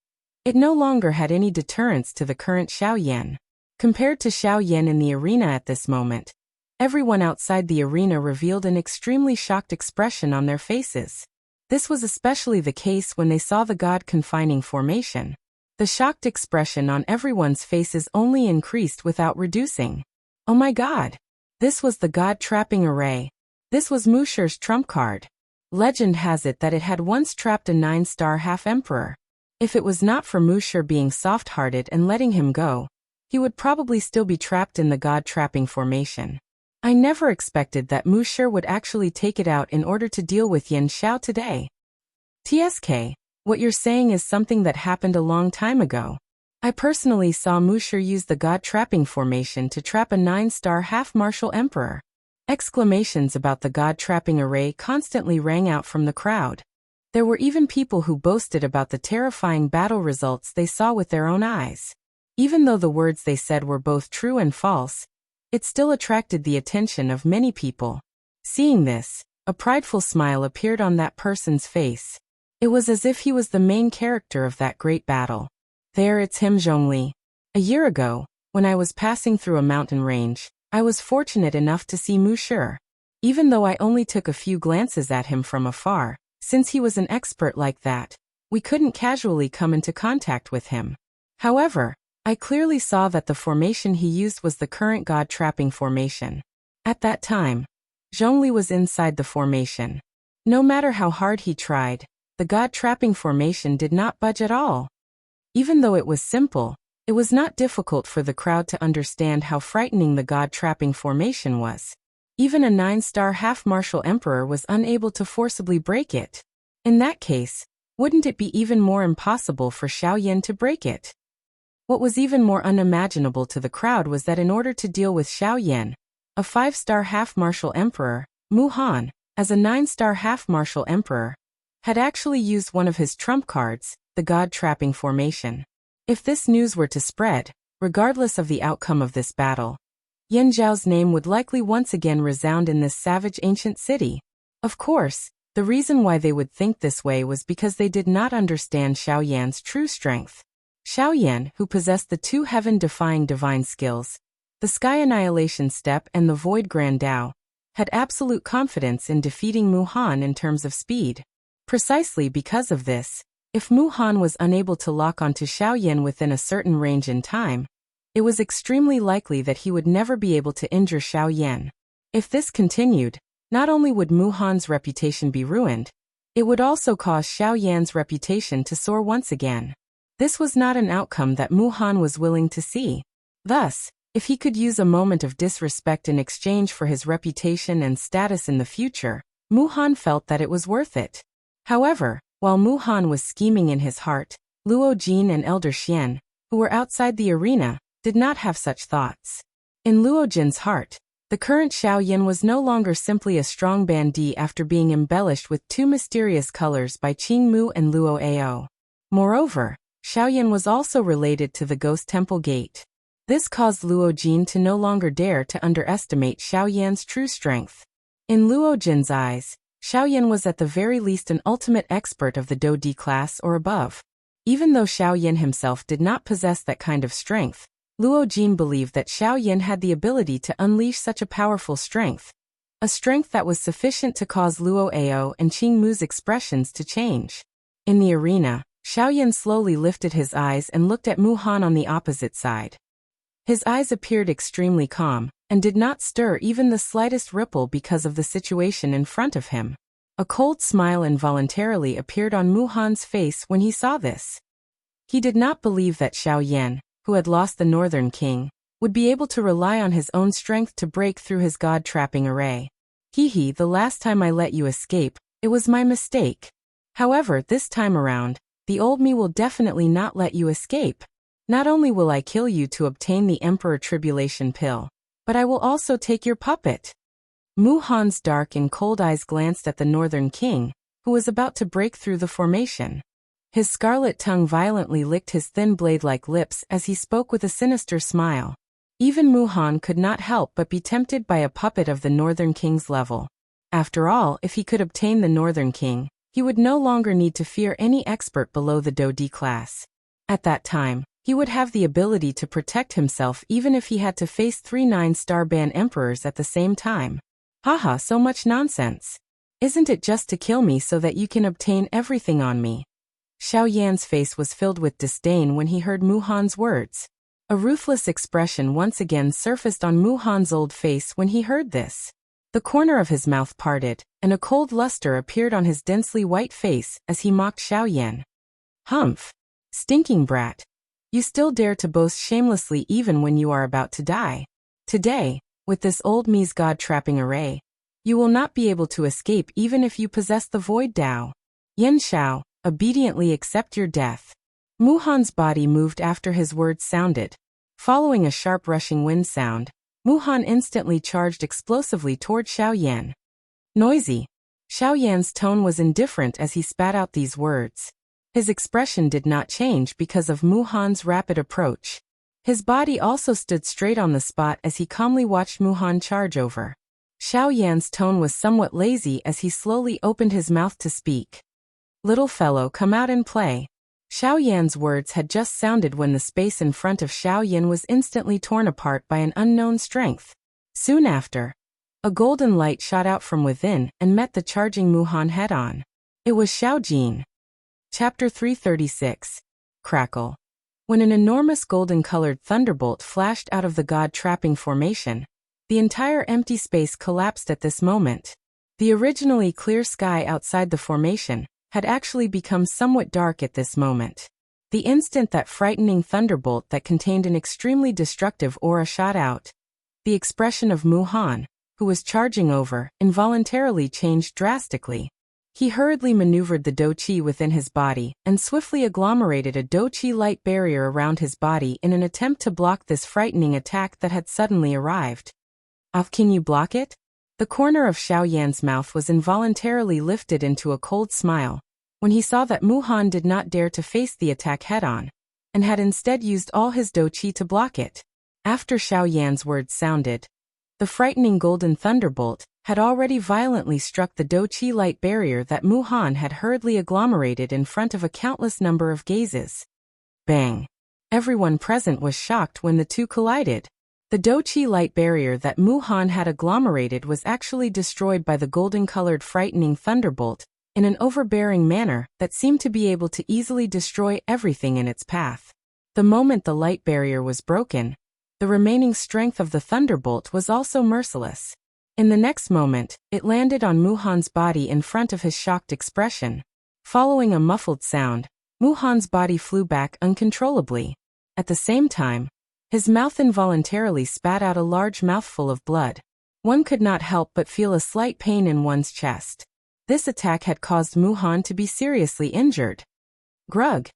it no longer had any deterrence to the current Xiaoyan. Compared to Xiaoyan in the arena at this moment, everyone outside the arena revealed an extremely shocked expression on their faces. This was especially the case when they saw the god-confining formation. The shocked expression on everyone's faces only increased without reducing. Oh my god! This was the god-trapping array. This was Musher's trump card. Legend has it that it had once trapped a 9-star half-emperor. If it was not for Musher being soft-hearted and letting him go, he would probably still be trapped in the god-trapping formation. I never expected that Musher would actually take it out in order to deal with Yan Xiao today. TSK, what you're saying is something that happened a long time ago. I personally saw Musher use the god-trapping formation to trap a 9-star half-martial emperor. Exclamations about the god-trapping array constantly rang out from the crowd. There were even people who boasted about the terrifying battle results they saw with their own eyes. Even though the words they said were both true and false, it still attracted the attention of many people. Seeing this, a prideful smile appeared on that person's face. It was as if he was the main character of that great battle. There, it's him, Zhongli. A year ago, when I was passing through a mountain range, I was fortunate enough to see Musher. Even though I only took a few glances at him from afar, since he was an expert like that, we couldn't casually come into contact with him. However, I clearly saw that the formation he used was the current god-trapping formation. At that time, Zhongli was inside the formation. No matter how hard he tried, the god-trapping formation did not budge at all. Even though it was simple, it was not difficult for the crowd to understand how frightening the god-trapping formation was. Even a 9-star half-martial emperor was unable to forcibly break it. In that case, wouldn't it be even more impossible for Xiaoyan to break it? What was even more unimaginable to the crowd was that in order to deal with Xiaoyan, a 5-star half-martial emperor, Mu Han, as a 9-star half-martial emperor, had actually used one of his trump cards, the god-trapping formation. If this news were to spread, regardless of the outcome of this battle, Yan Zhao's name would likely once again resound in this savage ancient city. Of course, the reason why they would think this way was because they did not understand Xiaoyan's true strength. Xiaoyan, who possessed the 2 heaven-defying divine skills, the Sky Annihilation Step and the Void Grand Dao, had absolute confidence in defeating Mu Han in terms of speed. Precisely because of this, if Mu Han was unable to lock onto Xiaoyan within a certain range in time, it was extremely likely that he would never be able to injure Xiaoyan. If this continued, not only would Mu Han's reputation be ruined, it would also cause Xiaoyan's reputation to soar once again. This was not an outcome that Mu Han was willing to see. Thus, if he could use a moment of disrespect in exchange for his reputation and status in the future, Mu Han felt that it was worth it. However, while Mu Han was scheming in his heart, Luo Jin and Elder Xian, who were outside the arena, did not have such thoughts. In Luo Jin's heart, the current Xiaoyan was no longer simply a strong bandit after being embellished with 2 mysterious colors by Qing Mu and Luo Ao. Moreover, Xiaoyan was also related to the Ghost Temple Gate. This caused Luo Jin to no longer dare to underestimate Xiaoyan's true strength. In Luo Jin's eyes, Xiaoyan was at the very least an ultimate expert of the Do D class or above. Even though Xiaoyan himself did not possess that kind of strength, Luo Jin believed that Xiaoyan had the ability to unleash such a powerful strength. A strength that was sufficient to cause Luo Ao and Qing Mu's expressions to change. In the arena, Xiaoyan slowly lifted his eyes and looked at Mu Han on the opposite side. His eyes appeared extremely calm, and did not stir even the slightest ripple because of the situation in front of him. A cold smile involuntarily appeared on Mu Han's face when he saw this. He did not believe that Xiaoyan, who who had lost the Northern King, would be able to rely on his own strength to break through his god-trapping array. Hee, the last time I let you escape, it was my mistake. However, this time around, the old me will definitely not let you escape. Not only will I kill you to obtain the Emperor Tribulation Pill, but I will also take your puppet. Mu-Han's dark and cold eyes glanced at the Northern King, who was about to break through the formation. His scarlet tongue violently licked his thin blade-like lips as he spoke with a sinister smile. Even Mu-Han could not help but be tempted by a puppet of the Northern King's level. After all, if he could obtain the Northern King, he would no longer need to fear any expert below the Do-D class. At that time, he would have the ability to protect himself even if he had to face 3 9-star ban emperors at the same time. Haha, so much nonsense. Isn't it just to kill me so that you can obtain everything on me? Xiao Yan's face was filled with disdain when he heard Mu-Han's words. A ruthless expression once again surfaced on Mu-Han's old face when he heard this. The corner of his mouth parted, and a cold luster appeared on his densely white face as he mocked Xiao Yan. Humph! Stinking brat! You still dare to boast shamelessly even when you are about to die. Today, with this old me's god-trapping array, you will not be able to escape even if you possess the Void Dao. Yen Xiao, obediently accept your death. Mu-Han's body moved after his words sounded. Following a sharp rushing wind sound, Mu-Han instantly charged explosively toward Xiao Yan. Noisy. Xiao Yan's tone was indifferent as he spat out these words. His expression did not change because of Mu-Han's rapid approach. His body also stood straight on the spot as he calmly watched Mu-Han charge over. Xiao Yan's tone was somewhat lazy as he slowly opened his mouth to speak. Little fellow, come out and play. Xiao Yan's words had just sounded when the space in front of Xiao Yan was instantly torn apart by an unknown strength. Soon after, a golden light shot out from within and met the charging Mu-Han head-on. It was Xiao Jin. Chapter 336. Crackle. When an enormous golden-colored thunderbolt flashed out of the god-trapping formation, the entire empty space collapsed at this moment. The originally clear sky outside the formation had actually become somewhat dark at this moment. The instant that frightening thunderbolt that contained an extremely destructive aura shot out, the expression of Mu-Han, who was charging over, involuntarily changed drastically. He hurriedly maneuvered the Do-Chi within his body and swiftly agglomerated a Do-Chi light barrier around his body in an attempt to block this frightening attack that had suddenly arrived. Can you block it? The corner of Xiao Yan's mouth was involuntarily lifted into a cold smile when he saw that Mu-Han did not dare to face the attack head-on, and had instead used all his Do-Chi to block it. After Xiao Yan's words sounded, the frightening golden thunderbolt had already violently struck the Do-Chi light barrier that Mu-Han had hurriedly agglomerated in front of a countless number of gazes. Bang! Everyone present was shocked when the two collided. The Do-Chi light barrier that Mu-Han had agglomerated was actually destroyed by the golden-colored frightening thunderbolt in an overbearing manner that seemed to be able to easily destroy everything in its path. The moment the light barrier was broken, the remaining strength of the thunderbolt was also merciless. In the next moment, it landed on Mu-Han's body in front of his shocked expression. Following a muffled sound, Mu-Han's body flew back uncontrollably. At the same time, his mouth involuntarily spat out a large mouthful of blood. One could not help but feel a slight pain in one's chest. This attack had caused Mu-Han to be seriously injured. Grug.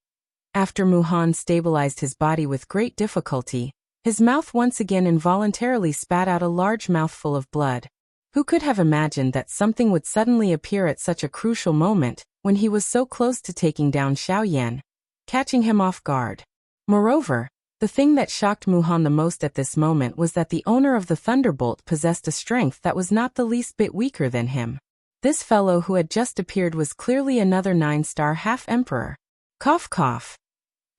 After Mu-Han stabilized his body with great difficulty, his mouth once again involuntarily spat out a large mouthful of blood. Who could have imagined that something would suddenly appear at such a crucial moment when he was so close to taking down Xiao Yan, catching him off guard? Moreover, the thing that shocked Mu-Han the most at this moment was that the owner of the thunderbolt possessed a strength that was not the least bit weaker than him. This fellow who had just appeared was clearly another 9-star half-emperor. Cough cough.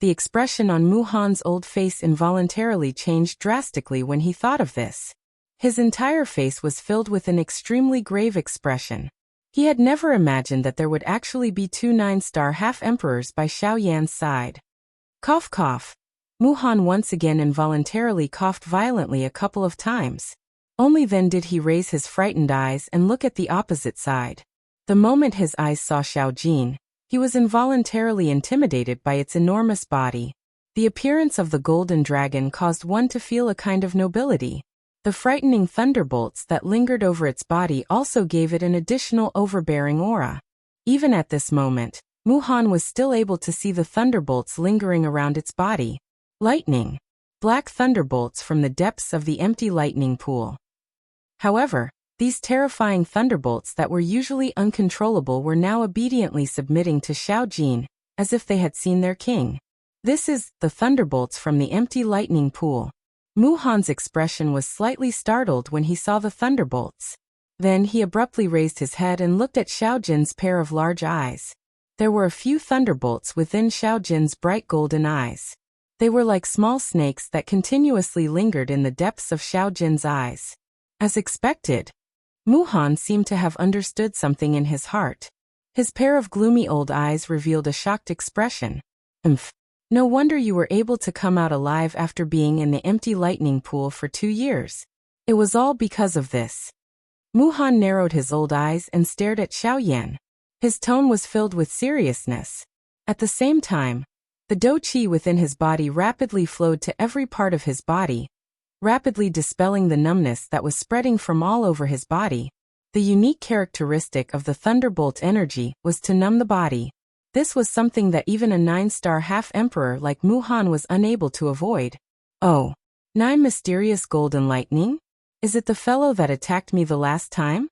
The expression on Mu-Han's old face involuntarily changed drastically when he thought of this. His entire face was filled with an extremely grave expression. He had never imagined that there would actually be 2 9-star half-emperors by Xiao Yan's side. Cough cough. Mu-Han once again involuntarily coughed violently a couple of times. Only then did he raise his frightened eyes and look at the opposite side. The moment his eyes saw Xiao Jin, he was involuntarily intimidated by its enormous body. The appearance of the golden dragon caused one to feel a kind of nobility. The frightening thunderbolts that lingered over its body also gave it an additional overbearing aura. Even at this moment, Muhan was still able to see the thunderbolts lingering around its body. Lightning. Black thunderbolts from the depths of the empty lightning pool. However, these terrifying thunderbolts that were usually uncontrollable were now obediently submitting to Xiao Jin, as if they had seen their king. This is the thunderbolts from the empty lightning pool. Muhan's expression was slightly startled when he saw the thunderbolts. Then he abruptly raised his head and looked at Xiao Jin's pair of large eyes. There were a few thunderbolts within Xiao Jin's bright golden eyes. They were like small snakes that continuously lingered in the depths of Xiao Jin's eyes. As expected, Muhan seemed to have understood something in his heart. His pair of gloomy old eyes revealed a shocked expression. Umph. No wonder you were able to come out alive after being in the empty lightning pool for 2 years. It was all because of this. Muhan narrowed his old eyes and stared at Xiaoyan. His tone was filled with seriousness. At the same time, the dou qi within his body rapidly flowed to every part of his body, rapidly dispelling the numbness that was spreading from all over his body. The unique characteristic of the thunderbolt energy was to numb the body. This was something that even a 9-star half-emperor like Muhan was unable to avoid. Oh, 9 mysterious golden lightning? Is it the fellow that attacked me the last time?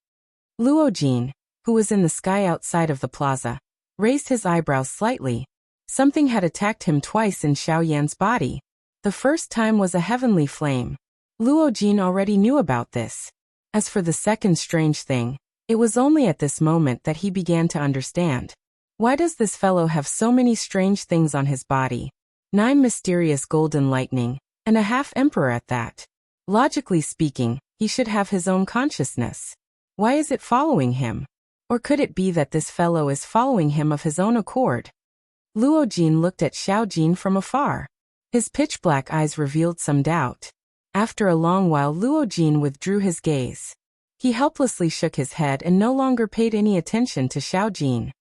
Luo Jin, who was in the sky outside of the plaza, raised his eyebrows slightly. Something had attacked him twice in Xiaoyan's body. The first time was a heavenly flame. Luo Jin already knew about this. As for the second strange thing, it was only at this moment that he began to understand. Why does this fellow have so many strange things on his body? 9 mysterious golden lightning, and a half-emperor at that. Logically speaking, he should have his own consciousness. Why is it following him? Or could it be that this fellow is following him of his own accord? Luo Jin looked at Xiao Jin from afar. His pitch-black eyes revealed some doubt. After a long while, Luo Jin withdrew his gaze. He helplessly shook his head and no longer paid any attention to Xiao Jin.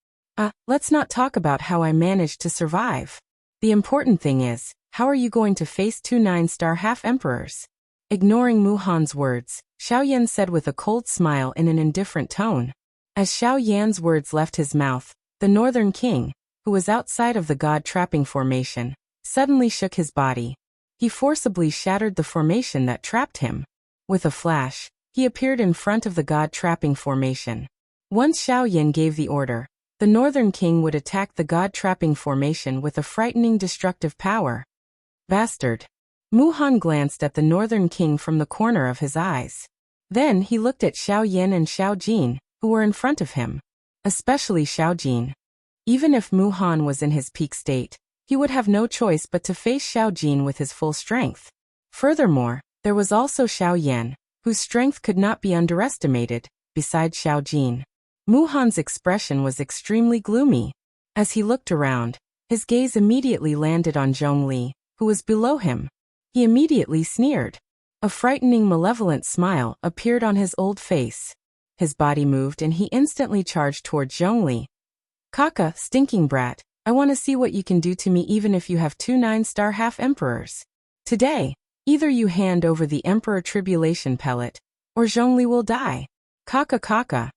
Let's not talk about how I managed to survive. The important thing is, how are you going to face 2 9-star half-emperors? Ignoring Muhan's words, Xiaoyan said with a cold smile in an indifferent tone. As Xiaoyan's words left his mouth, the Northern King, who was outside of the God-trapping formation, suddenly shook his body. He forcibly shattered the formation that trapped him. With a flash, he appeared in front of the God-trapping formation. Once Xiaoyan gave the order, the Northern King would attack the God-trapping formation with a frightening destructive power. Bastard. Muhan glanced at the Northern King from the corner of his eyes. Then he looked at Xiaoyan and Xiao Jin, who were in front of him. Especially Xiao Jin. Even if Muhan was in his peak state, he would have no choice but to face Xiao Jin with his full strength. Furthermore, there was also Xiaoyan, whose strength could not be underestimated, besides Xiao Jin. Muhan's expression was extremely gloomy. As he looked around, his gaze immediately landed on Zhongli, who was below him. He immediately sneered. A frightening malevolent smile appeared on his old face. His body moved and he instantly charged toward Zhongli. Kaka, stinking brat, I want to see what you can do to me even if you have 2 9-star half-emperors. Today, either you hand over the Emperor Tribulation Pellet, or Zhongli will die. Kaka.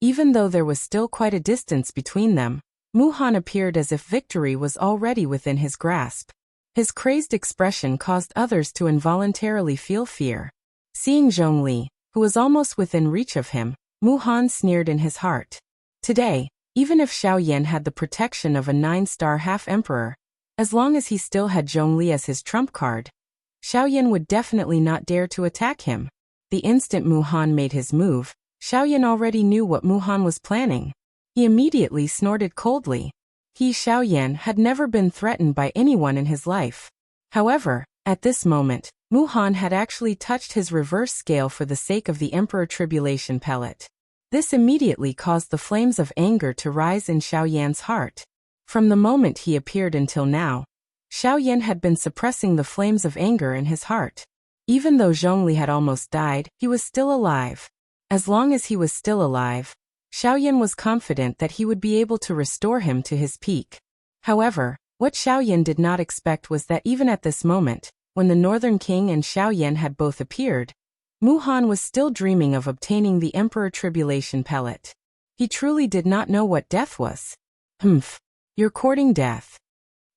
Even though there was still quite a distance between them, Muhan appeared as if victory was already within his grasp. His crazed expression caused others to involuntarily feel fear. Seeing Zhongli, who was almost within reach of him, Muhan sneered in his heart. Today, even if Xiaoyan had the protection of a 9-star half-emperor, as long as he still had Zhongli as his trump card, Xiaoyan would definitely not dare to attack him. The instant Muhan made his move, Xiaoyan already knew what Muhan was planning. He immediately snorted coldly. He, Xiaoyan, had never been threatened by anyone in his life. However, at this moment, Muhan had actually touched his reverse scale for the sake of the Emperor Tribulation Pellet. This immediately caused the flames of anger to rise in Xiaoyan's heart. From the moment he appeared until now, Xiaoyan had been suppressing the flames of anger in his heart. Even though Zhongli had almost died, he was still alive. As long as he was still alive, Xiaoyan was confident that he would be able to restore him to his peak. However, What Xiaoyan did not expect was that even at this moment, when the Northern King and Xiaoyan had both appeared, Mu Han was still dreaming of obtaining the Emperor Tribulation Pellet. He truly did not know what death was. Humph. You're courting death.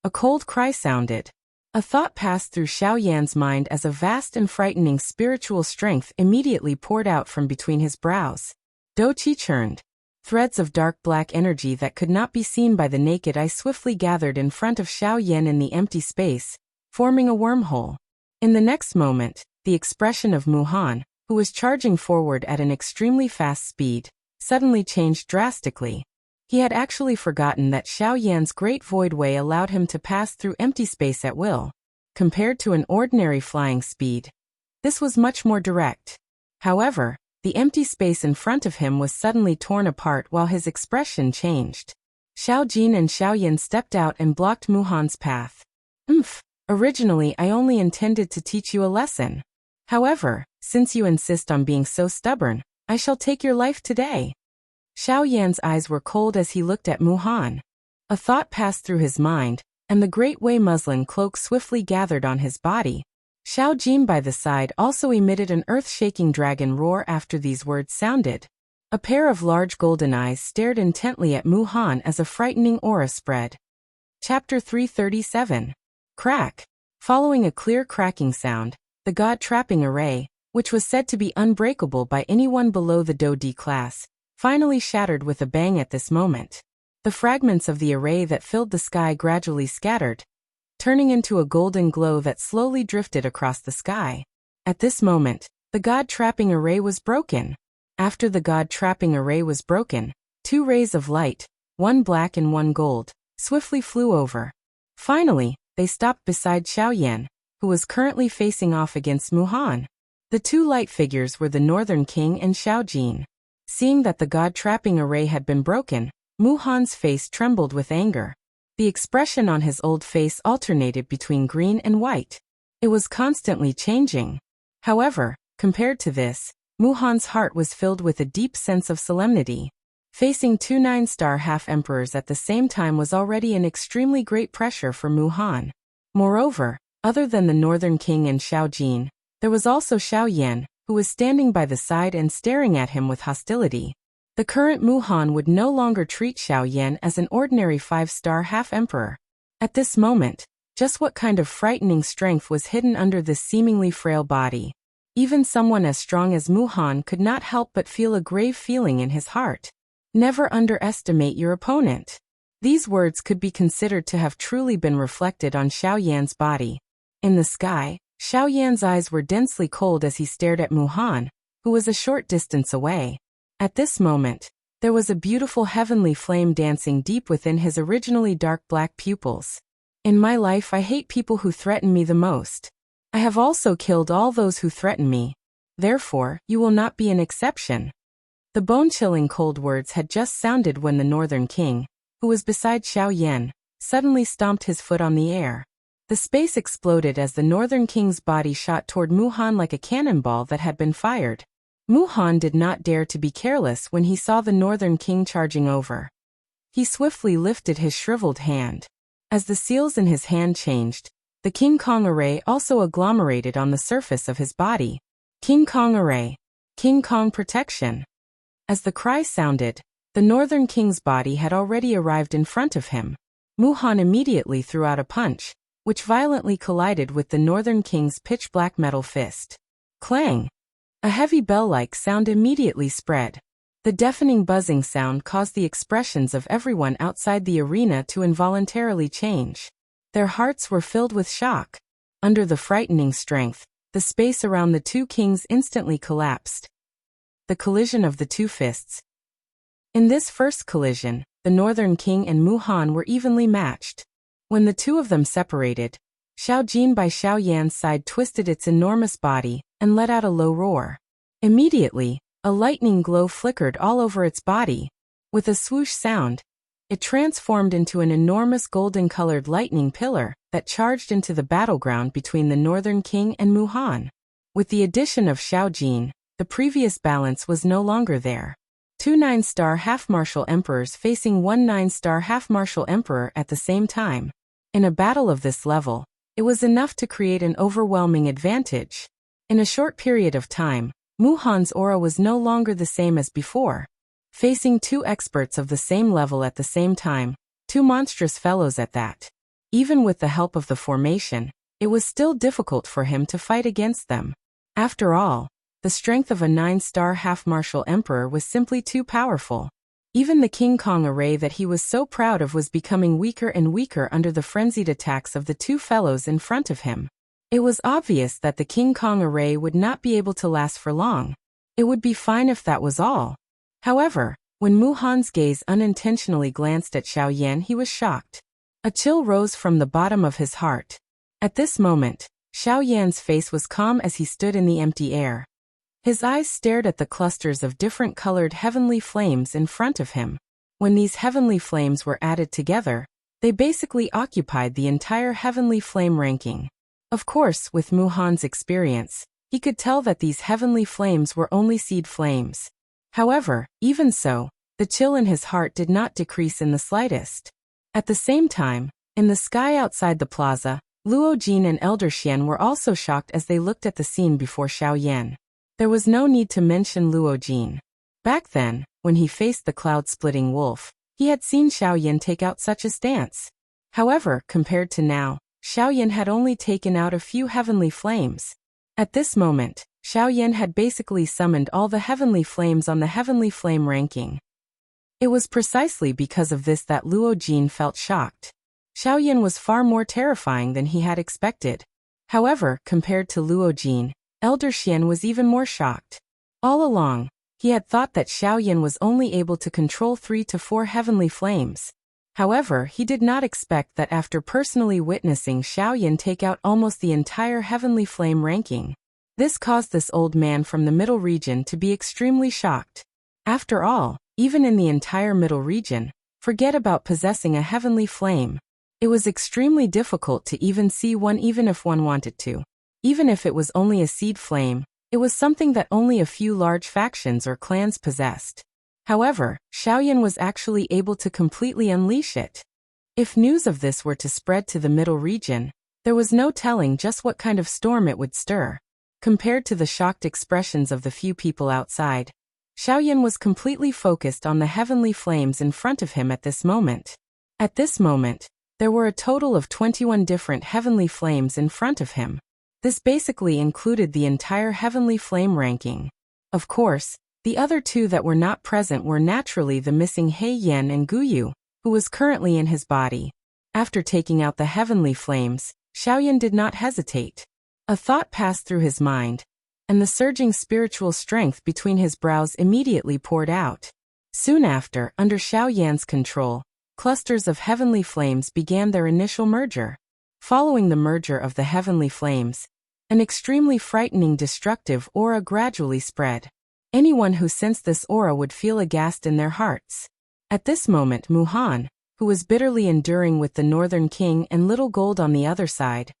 A cold cry sounded. A thought passed through Xiaoyan's mind as a vast and frightening spiritual strength immediately poured out from between his brows. Doqi churned. Threads of dark black energy that could not be seen by the naked eye swiftly gathered in front of Xiaoyan in the empty space, forming a wormhole. In the next moment, the expression of Mu Han, who was charging forward at an extremely fast speed, suddenly changed drastically. He had actually forgotten that Xiaoyan's great void way allowed him to pass through empty space at will. Compared to an ordinary flying speed, this was much more direct. However, the empty space in front of him was suddenly torn apart while his expression changed. Xiao Jin and Xiaoyan stepped out and blocked Mu Han's path. Originally I only intended to teach you a lesson. However, since you insist on being so stubborn, I shall take your life today. Xiaoyan's eyes were cold as he looked at Mu Han. A thought passed through his mind, and the great Wei muslin cloak swiftly gathered on his body. Xiao Jin by the side also emitted an earth-shaking dragon roar after these words sounded. A pair of large golden eyes stared intently at Mu Han as a frightening aura spread. Chapter 337. Crack. Following a clear cracking sound, the God Trapping Array, which was said to be unbreakable by anyone below the Do D class, finally shattered with a bang at this moment. The fragments of the array that filled the sky gradually scattered, turning into a golden glow that slowly drifted across the sky. At this moment, the God Trapping Array was broken. After the God Trapping Array was broken, two rays of light, one black and one gold, swiftly flew over. Finally, they stopped beside Xiaoyan, who was currently facing off against Mu Han. The two light figures were the Northern King and Xiao Jin. Seeing that the God Trapping Array had been broken, Mu Han's face trembled with anger. The expression on his old face alternated between green and white. It was constantly changing. However, compared to this, Mu Han's heart was filled with a deep sense of solemnity. Facing two 9-star half-emperors at the same time was already an extremely great pressure for Mu Han. Moreover, other than the Northern King and Xiao Jin, there was also Xiaoyan, who was standing by the side and staring at him with hostility. The current Mu Han would no longer treat Xiaoyan as an ordinary 5-star half-emperor. At this moment, just what kind of frightening strength was hidden under this seemingly frail body? Even someone as strong as Mu Han could not help but feel a grave feeling in his heart. Never underestimate your opponent. These words could be considered to have truly been reflected on Xiaoyan's body. In the sky, Xiaoyan's eyes were densely cold as he stared at Mu Han, who was a short distance away. At this moment, there was a beautiful heavenly flame dancing deep within his originally dark black pupils. In my life I hate people who threaten me the most. I have also killed all those who threaten me. Therefore, you will not be an exception. The bone-chilling cold words had just sounded when the Northern King, who was beside Xiaoyan, suddenly stomped his foot on the air. The space exploded as the Northern King's body shot toward Mu Han like a cannonball that had been fired. Mu Han did not dare to be careless when he saw the Northern King charging over. He swiftly lifted his shriveled hand. As the seals in his hand changed, the King Kong Array also agglomerated on the surface of his body. King Kong Array. King Kong Protection. As the cry sounded, the Northern King's body had already arrived in front of him. Mu Han immediately threw out a punch, which violently collided with the Northern King's pitch-black metal fist. Clang! A heavy bell-like sound immediately spread. The deafening buzzing sound caused the expressions of everyone outside the arena to involuntarily change. Their hearts were filled with shock. Under the frightening strength, the space around the two kings instantly collapsed. The collision of the two fists. In this first collision, the Northern King and Mu Han were evenly matched. When the two of them separated, Xiao Jin by Xiaoyan's side twisted its enormous body and let out a low roar. Immediately, a lightning glow flickered all over its body. With a swoosh sound, it transformed into an enormous golden-colored lightning pillar that charged into the battleground between the Northern King and Mu Han. With the addition of Xiao Jin, the previous balance was no longer there. Two 9-star half-martial emperors facing one 9-star half-martial emperor at the same time. In a battle of this level, it was enough to create an overwhelming advantage. In a short period of time, Muhan's aura was no longer the same as before. Facing two experts of the same level at the same time, two monstrous fellows at that. Even with the help of the formation, it was still difficult for him to fight against them. After all, the strength of a 9-star half-martial emperor was simply too powerful. Even the King Kong array that he was so proud of was becoming weaker and weaker under the frenzied attacks of the two fellows in front of him. It was obvious that the King Kong array would not be able to last for long. It would be fine if that was all. However, when Muhan's gaze unintentionally glanced at Xiaoyan, he was shocked. A chill rose from the bottom of his heart. At this moment, Xiaoyan's face was calm as he stood in the empty air. His eyes stared at the clusters of different colored heavenly flames in front of him. When these heavenly flames were added together, they basically occupied the entire heavenly flame ranking. Of course, with Muhan's experience, he could tell that these heavenly flames were only seed flames. However, even so, the chill in his heart did not decrease in the slightest. At the same time, in the sky outside the plaza, Luo Jin and Elder Xian were also shocked as they looked at the scene before Xiaoyan. There was no need to mention Luo Jin. Back then, when he faced the cloud-splitting wolf, he had seen Xiaoyan take out such a stance. However, compared to now, Xiaoyan had only taken out a few heavenly flames. At this moment, Xiaoyan had basically summoned all the heavenly flames on the heavenly flame ranking. It was precisely because of this that Luo Jin felt shocked. Xiaoyan was far more terrifying than he had expected. However, compared to Luo Jin, Elder Xian was even more shocked. All along, he had thought that Xiaoyan was only able to control 3 to 4 heavenly flames. However, he did not expect that after personally witnessing Xiaoyan take out almost the entire heavenly flame ranking. This caused this old man from the middle region to be extremely shocked. After all, even in the entire middle region, forget about possessing a heavenly flame. It was extremely difficult to even see one even if one wanted to. Even if it was only a seed flame, it was something that only a few large factions or clans possessed. However, Xiaoyan was actually able to completely unleash it. If news of this were to spread to the middle region, there was no telling just what kind of storm it would stir. Compared to the shocked expressions of the few people outside, Xiaoyan was completely focused on the heavenly flames in front of him at this moment. At this moment, there were a total of 21 different heavenly flames in front of him. This basically included the entire heavenly flame ranking. Of course, the other two that were not present were naturally the missing He Yan and Guyu, who was currently in his body. After taking out the heavenly flames, Xiaoyan did not hesitate. A thought passed through his mind, and the surging spiritual strength between his brows immediately poured out. Soon after, under Xiaoyan's control, clusters of heavenly flames began their initial merger. Following the merger of the heavenly flames, an extremely frightening destructive aura gradually spread. Anyone who sensed this aura would feel aghast in their hearts. At this moment, Muhan, who was bitterly enduring with the Northern King and Little Gold on the other side,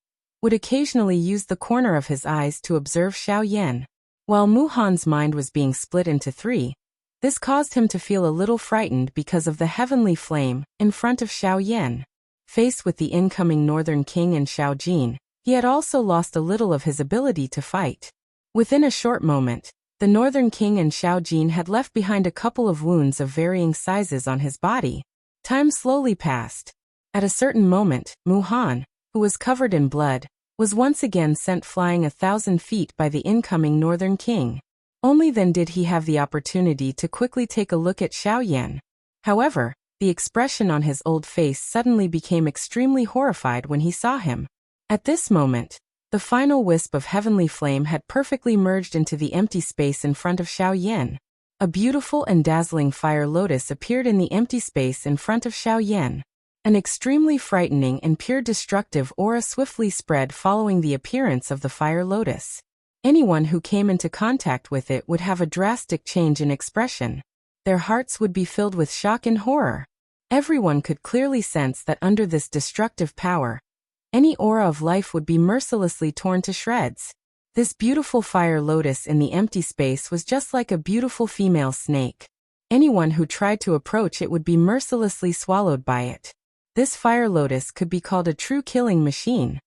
would occasionally use the corner of his eyes to observe Xiaoyan. While Muhan's mind was being split into 3, this caused him to feel a little frightened because of the heavenly flame in front of Xiaoyan. Faced with the incoming Northern King and Xiao Jin, he had also lost a little of his ability to fight. Within a short moment, the Northern King and Xiao Jin had left behind a couple of wounds of varying sizes on his body. Time slowly passed. At a certain moment, Muhan, who was covered in blood, was once again sent flying 1,000 feet by the incoming Northern King. Only then did he have the opportunity to quickly take a look at Xiaoyan. However, the expression on his old face suddenly became extremely horrified when he saw him. At this moment, the final wisp of heavenly flame had perfectly merged into the empty space in front of Xiaoyan. A beautiful and dazzling fire lotus appeared in the empty space in front of Xiaoyan. An extremely frightening and pure destructive aura swiftly spread following the appearance of the fire lotus. Anyone who came into contact with it would have a drastic change in expression. Their hearts would be filled with shock and horror. Everyone could clearly sense that under this destructive power, any aura of life would be mercilessly torn to shreds. This beautiful fire lotus in the empty space was just like a beautiful female snake. Anyone who tried to approach it would be mercilessly swallowed by it. This fire lotus could be called a true killing machine.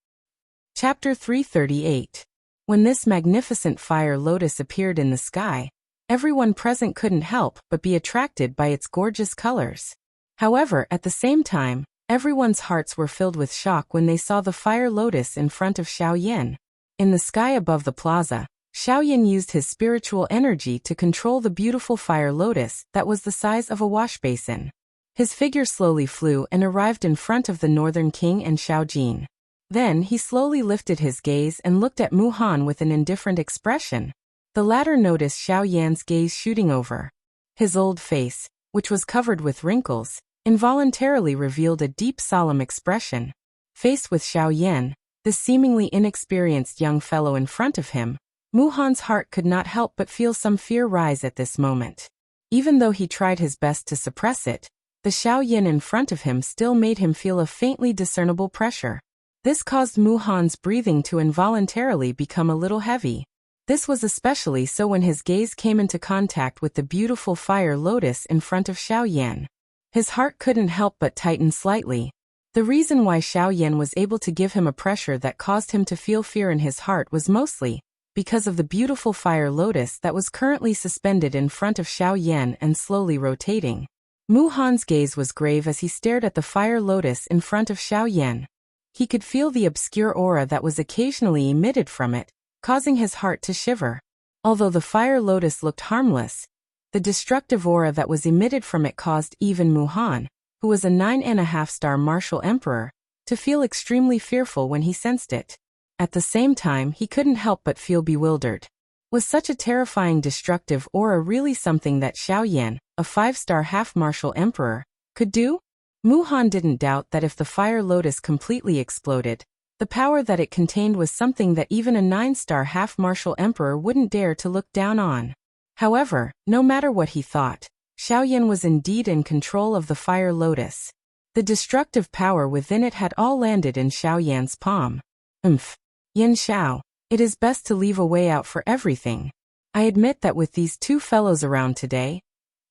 Chapter 338. When this magnificent fire lotus appeared in the sky, everyone present couldn't help but be attracted by its gorgeous colors. However, at the same time, everyone's hearts were filled with shock when they saw the fire lotus in front of Xiaoyan. In the sky above the plaza, Xiaoyan used his spiritual energy to control the beautiful fire lotus that was the size of a wash basin. His figure slowly flew and arrived in front of the Northern King and Xiaojin. Then he slowly lifted his gaze and looked at Muhan with an indifferent expression. The latter noticed Xiaoyan's gaze shooting over. His old face, which was covered with wrinkles, involuntarily revealed a deep solemn expression. Faced with Xiaoyan, the seemingly inexperienced young fellow in front of him, Muhan's heart could not help but feel some fear rise at this moment. Even though he tried his best to suppress it, the Xiaoyan in front of him still made him feel a faintly discernible pressure. This caused Muhan's breathing to involuntarily become a little heavy. This was especially so when his gaze came into contact with the beautiful fire lotus in front of Xiaoyan. His heart couldn't help but tighten slightly. The reason why Xiaoyan was able to give him a pressure that caused him to feel fear in his heart was mostly because of the beautiful fire lotus that was currently suspended in front of Xiaoyan and slowly rotating. Muhan's gaze was grave as he stared at the fire lotus in front of Xiaoyan. He could feel the obscure aura that was occasionally emitted from it, causing his heart to shiver. Although the fire lotus looked harmless, the destructive aura that was emitted from it caused even Muhan, who was a 9.5-star martial emperor, to feel extremely fearful when he sensed it. At the same time, he couldn't help but feel bewildered. Was such a terrifying destructive aura really something that Xiaoyan, a 5-star half-martial emperor, could do? Muhan didn't doubt that if the fire lotus completely exploded, the power that it contained was something that even a 9-star half-martial emperor wouldn't dare to look down on. However, no matter what he thought, Xiaoyan was indeed in control of the fire lotus. The destructive power within it had all landed in Xiaoyan's palm. Yin Xiao, it is best to leave a way out for everything. I admit that with these two fellows around today,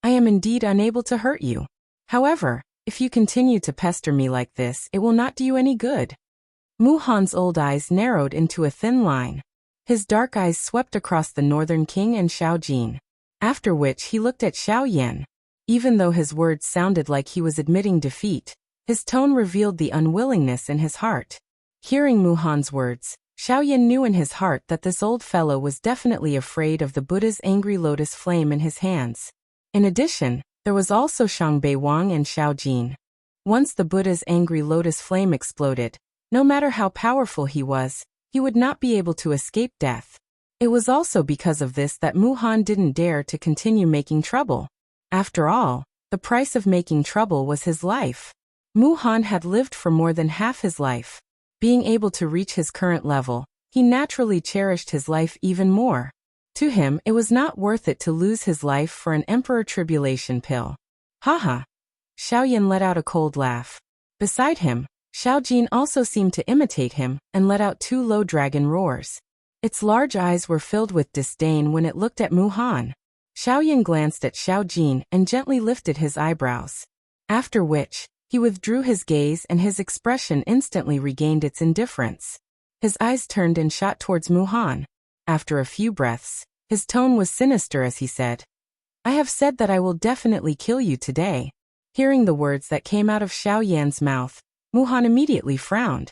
I am indeed unable to hurt you. However, if you continue to pester me like this, it will not do you any good. Muhan's old eyes narrowed into a thin line. His dark eyes swept across the Northern King and Xiaojin. After which he looked at Xiaoyan. Even though his words sounded like he was admitting defeat, his tone revealed the unwillingness in his heart. Hearing Muhan's words, Xiaoyan knew in his heart that this old fellow was definitely afraid of the Buddha's angry lotus flame in his hands. In addition, there was also Shangbei Wang and Xiaojin. Once the Buddha's angry lotus flame exploded, no matter how powerful he would not be able to escape death. It was also because of this that Muhan didn't dare to continue making trouble. After all, the price of making trouble was his life. Muhan had lived for more than half his life. Being able to reach his current level, he naturally cherished his life even more. To him, it was not worth it to lose his life for an emperor tribulation pill. Haha. Xiaoyan let out a cold laugh. Beside him, Xiaojin also seemed to imitate him and let out 2 low dragon roars. Its large eyes were filled with disdain when it looked at Muhan. Xiaoyan glanced at Xiaojin and gently lifted his eyebrows. After which, he withdrew his gaze and his expression instantly regained its indifference. His eyes turned and shot towards Muhan. After a few breaths, his tone was sinister as he said, I have said that I will definitely kill you today. Hearing the words that came out of Xiaoyan's mouth, Muhan immediately frowned.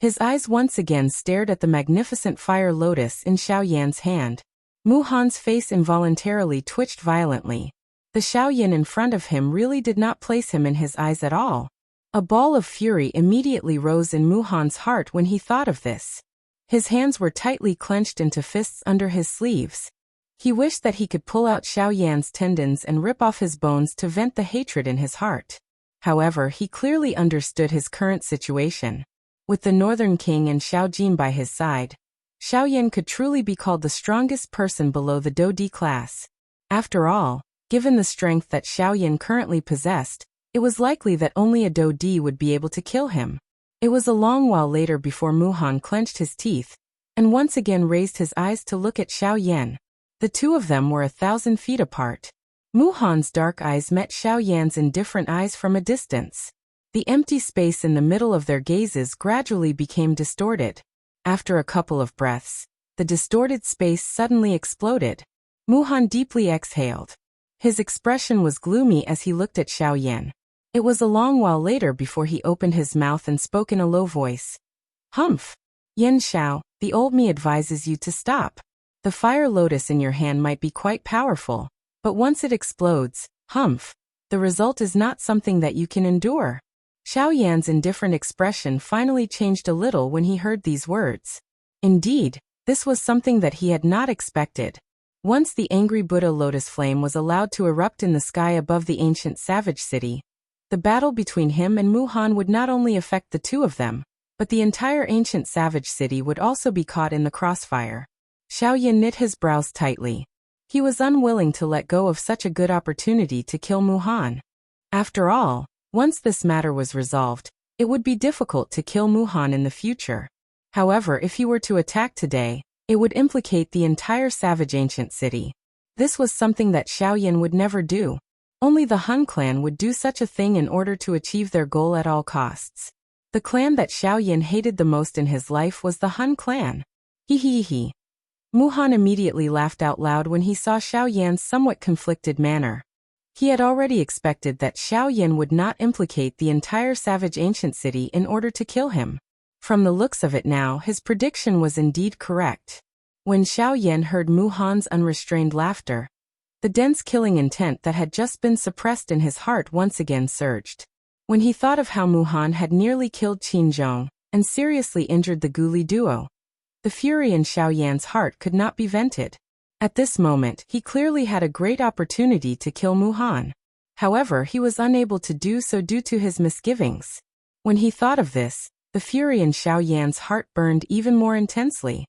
His eyes once again stared at the magnificent fire lotus in Xiaoyan's hand. Muhan's face involuntarily twitched violently. The Xiaoyan in front of him really did not place him in his eyes at all. A ball of fury immediately rose in Muhan's heart when he thought of this. His hands were tightly clenched into fists under his sleeves. He wished that he could pull out Xiaoyan's tendons and rip off his bones to vent the hatred in his heart. However, he clearly understood his current situation. With the Northern King and Xiaojin by his side, Xiaoyan could truly be called the strongest person below the Dodi class. After all, given the strength that Xiaoyan currently possessed, it was likely that only a Dodi would be able to kill him. It was a long while later before Muhan clenched his teeth, and once again raised his eyes to look at Xiaoyan. The two of them were 1,000 feet apart. Muhan's dark eyes met Xiaoyan's indifferent eyes from a distance. The empty space in the middle of their gazes gradually became distorted. After a couple of breaths, the distorted space suddenly exploded. Muhan deeply exhaled. His expression was gloomy as he looked at Xiaoyan. It was a long while later before he opened his mouth and spoke in a low voice. Humph! Yen Xiao, the old me advises you to stop. The fire lotus in your hand might be quite powerful, but once it explodes, humph, the result is not something that you can endure. Xiaoyan's indifferent expression finally changed a little when he heard these words. Indeed, this was something that he had not expected. Once the angry Buddha lotus flame was allowed to erupt in the sky above the ancient savage city, the battle between him and Muhan would not only affect the two of them, but the entire ancient savage city would also be caught in the crossfire. Xiaoyan knit his brows tightly. He was unwilling to let go of such a good opportunity to kill Muhan. After all, once this matter was resolved, it would be difficult to kill Muhan in the future. However, if he were to attack today, it would implicate the entire savage ancient city. This was something that Xiaoyan would never do. Only the Han clan would do such a thing in order to achieve their goal at all costs. The clan that Xiaoyan hated the most in his life was the Han clan. He. Muhan immediately laughed out loud when he saw Xiaoyan's somewhat conflicted manner. He had already expected that Xiaoyan would not implicate the entire savage ancient city in order to kill him. From the looks of it now, his prediction was indeed correct. When Xiaoyan heard Muhan's unrestrained laughter, the dense killing intent that had just been suppressed in his heart once again surged. When he thought of how Muhan had nearly killed Qin Zhong and seriously injured the Guli duo, the fury in Xiaoyan's heart could not be vented. At this moment, he clearly had a great opportunity to kill Muhan. However, he was unable to do so due to his misgivings. When he thought of this, the fury in Xiaoyan's heart burned even more intensely.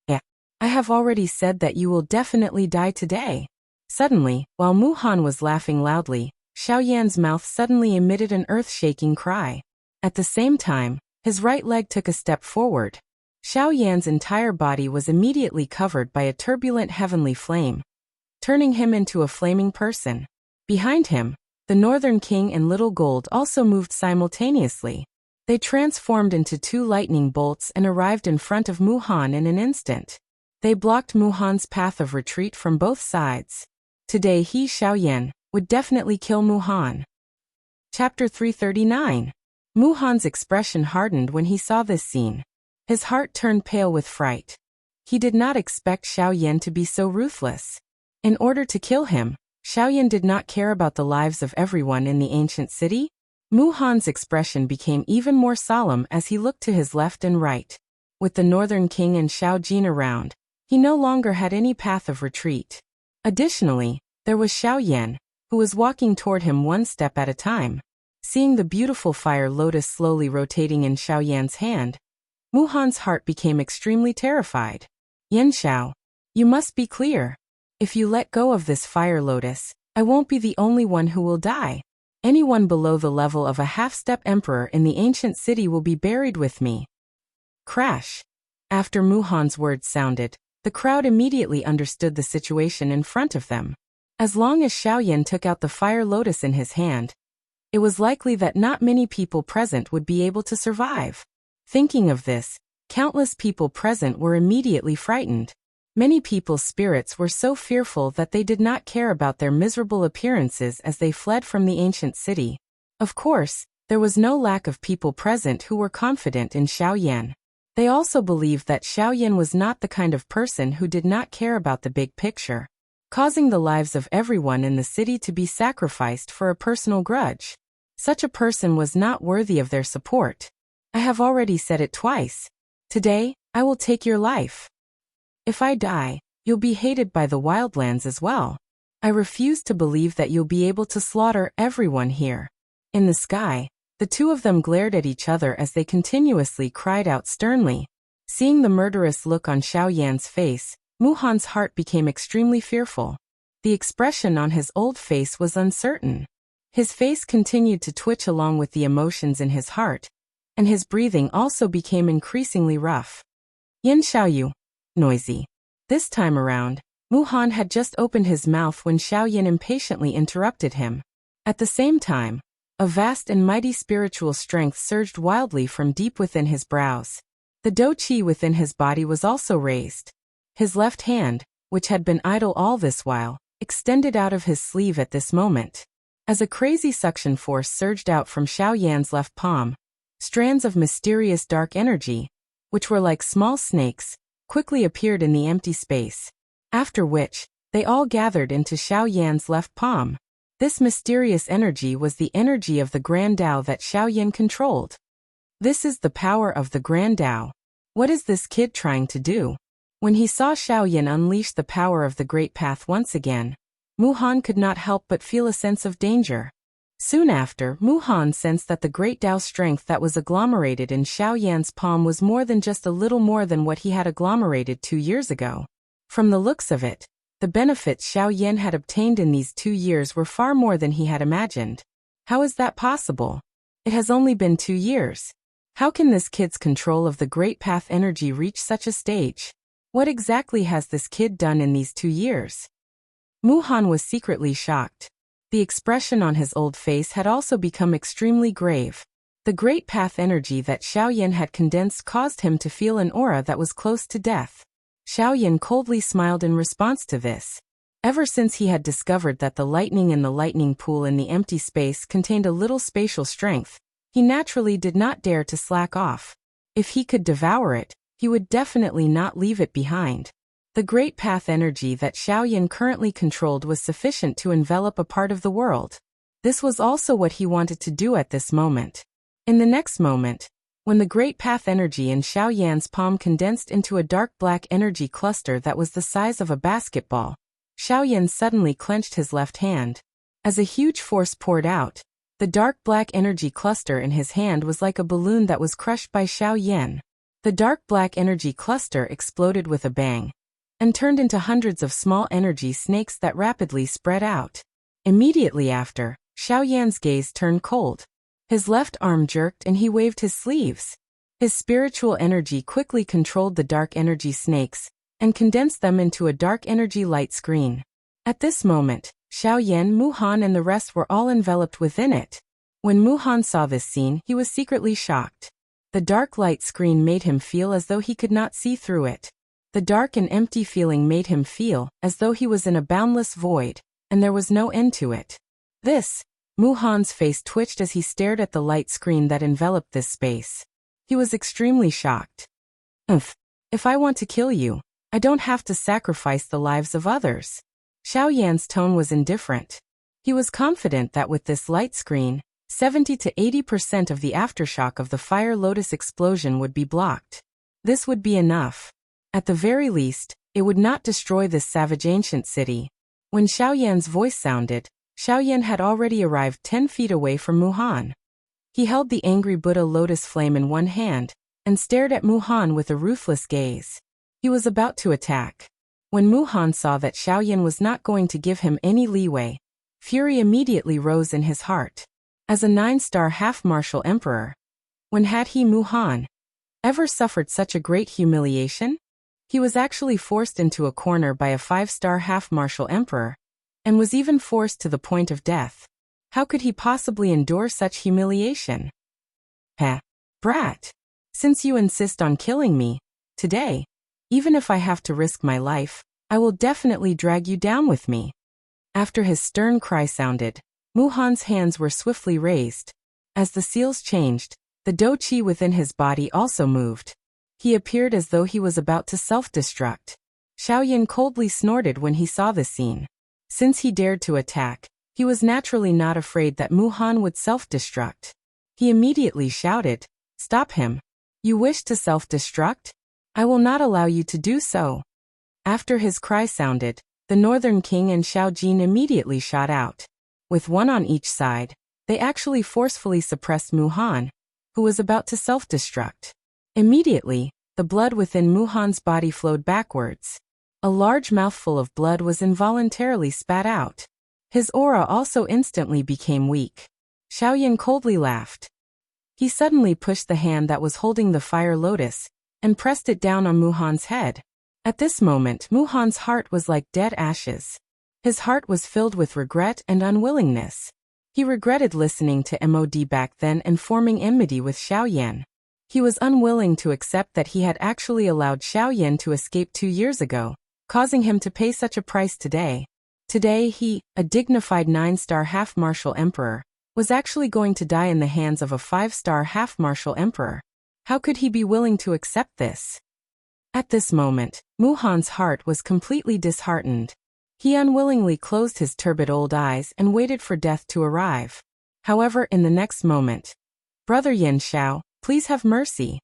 Yeah, I have already said that you will definitely die today. Suddenly, while Muhan was laughing loudly, Xiaoyan's mouth suddenly emitted an earth-shaking cry. At the same time, his right leg took a step forward. Xiaoyan's entire body was immediately covered by a turbulent heavenly flame, turning him into a flaming person. Behind him, the Northern King and Little Gold also moved simultaneously. They transformed into two lightning bolts and arrived in front of Muhan in an instant. They blocked Muhan's path of retreat from both sides. Today he, Xiaoyan, would definitely kill Muhan. Chapter 339. Muhan's expression hardened when he saw this scene. His heart turned pale with fright. He did not expect Xiaoyan to be so ruthless. In order to kill him, Xiaoyan did not care about the lives of everyone in the ancient city. Muhan's expression became even more solemn as he looked to his left and right. With the Northern King and Xiao Jin around, he no longer had any path of retreat. Additionally, there was Xiaoyan, who was walking toward him one step at a time. Seeing the beautiful fire lotus slowly rotating in Xiaoyan's hand, Muhan's heart became extremely terrified. Yen Xiao, you must be clear. If you let go of this fire lotus, I won't be the only one who will die. Anyone below the level of a half-step emperor in the ancient city will be buried with me. Crash. After Muhan's words sounded, the crowd immediately understood the situation in front of them. As long as Xiaoyan took out the fire lotus in his hand, it was likely that not many people present would be able to survive. Thinking of this, countless people present were immediately frightened. Many people's spirits were so fearful that they did not care about their miserable appearances as they fled from the ancient city. Of course, there was no lack of people present who were confident in Xiaoyan. They also believed that Xiaoyan was not the kind of person who did not care about the big picture, causing the lives of everyone in the city to be sacrificed for a personal grudge. Such a person was not worthy of their support. I have already said it twice. Today, I will take your life. If I die, you'll be hated by the wildlands as well. I refuse to believe that you'll be able to slaughter everyone here. In the sky, the two of them glared at each other as they continuously cried out sternly. Seeing the murderous look on Xiaoyan's face, Muhan's heart became extremely fearful. The expression on his old face was uncertain. His face continued to twitch along with the emotions in his heart, and his breathing also became increasingly rough. Yen Xiaoyu. Noisy. This time around, Muhan had just opened his mouth when Xiaoyan impatiently interrupted him. At the same time, A vast and mighty spiritual strength surged wildly from deep within his brows. The do chi within his body was also raised. His left hand, which had been idle all this while, extended out of his sleeve at this moment. As a crazy suction force surged out from Xiaoyan's left palm, strands of mysterious dark energy, which were like small snakes, quickly appeared in the empty space. After which, they all gathered into Xiaoyan's left palm. This mysterious energy was the energy of the Grand Tao that Xiaoyan controlled. This is the power of the Grand Tao. What is this kid trying to do? When he saw Xiaoyan unleash the power of the Great Path once again, Mu Han could not help but feel a sense of danger. Soon after, Mu Han sensed that the Great Tao strength that was agglomerated in Xiaoyan's palm was more than just a little more than what he had agglomerated 2 years ago. From the looks of it, the benefits Xiaoyan had obtained in these 2 years were far more than he had imagined. How is that possible? It has only been 2 years. How can this kid's control of the Great Path energy reach such a stage? What exactly has this kid done in these 2 years? Mu Han was secretly shocked. The expression on his old face had also become extremely grave. The Great Path energy that Xiaoyan had condensed caused him to feel an aura that was close to death. Xiaoyan coldly smiled in response to this. Ever since he had discovered that the lightning in the lightning pool in the empty space contained a little spatial strength, he naturally did not dare to slack off. If he could devour it, he would definitely not leave it behind. The Great Path energy that Xiaoyan currently controlled was sufficient to envelop a part of the world. This was also what he wanted to do at this moment. In the next moment, when the Great Path energy in Xiaoyan's palm condensed into a dark black energy cluster that was the size of a basketball, Xiaoyan suddenly clenched his left hand. As a huge force poured out, the dark black energy cluster in his hand was like a balloon that was crushed by Xiaoyan. The dark black energy cluster exploded with a bang and turned into hundreds of small energy snakes that rapidly spread out. Immediately after, Xiaoyan's gaze turned cold. His left arm jerked and he waved his sleeves. His spiritual energy quickly controlled the dark energy snakes and condensed them into a dark energy light screen. At this moment, Xiaoyan, Mu Han and the rest were all enveloped within it. When Mu Han saw this scene, he was secretly shocked. The dark light screen made him feel as though he could not see through it. The dark and empty feeling made him feel as though he was in a boundless void, and there was no end to it. Mu Han's face twitched as he stared at the light screen that enveloped this space. He was extremely shocked. If I want to kill you, I don't have to sacrifice the lives of others. Xiaoyan's tone was indifferent. He was confident that with this light screen, 70 to 80% of the aftershock of the Fire Lotus explosion would be blocked. This would be enough. At the very least, it would not destroy this savage ancient city. When Xiaoyan's voice sounded, Xiaoyan had already arrived 10 feet away from Mu Han. He held the angry Buddha lotus flame in one hand and stared at Mu Han with a ruthless gaze. He was about to attack. When Mu Han saw that Xiaoyan was not going to give him any leeway, fury immediately rose in his heart. As a 9-star half-martial emperor, when had he, Mu Han, ever suffered such a great humiliation? He was actually forced into a corner by a 5-star half-martial emperor, and was even forced to the point of death. How could he possibly endure such humiliation? Brat! Since you insist on killing me, today, even if I have to risk my life, I will definitely drag you down with me. After his stern cry sounded, Mu Han's hands were swiftly raised. As the seals changed, the do chi within his body also moved. He appeared as though he was about to self-destruct. Xiaoyan coldly snorted when he saw the scene. Since he dared to attack, he was naturally not afraid that Mu Han would self-destruct. He immediately shouted, "Stop him! You wish to self-destruct? I will not allow you to do so." After his cry sounded, the Northern King and Xiao Jin immediately shot out. With one on each side, they actually forcefully suppressed Mu Han, who was about to self-destruct. Immediately, the blood within Mu Han's body flowed backwards. A large mouthful of blood was involuntarily spat out. His aura also instantly became weak. Xiaoyan coldly laughed. He suddenly pushed the hand that was holding the fire lotus and pressed it down on Mu Han's head. At this moment, Mu Han's heart was like dead ashes. His heart was filled with regret and unwillingness. He regretted listening to Mod back then and forming enmity with Xiaoyan. He was unwilling to accept that he had actually allowed Xiaoyan to escape 2 years ago, causing him to pay such a price today. Today he, a dignified 9-star half-martial emperor, was actually going to die in the hands of a 5-star half-martial emperor. How could he be willing to accept this? At this moment, Muhan's heart was completely disheartened. He unwillingly closed his turbid old eyes and waited for death to arrive. However, in the next moment, "Brother Yin Xiao, please have mercy."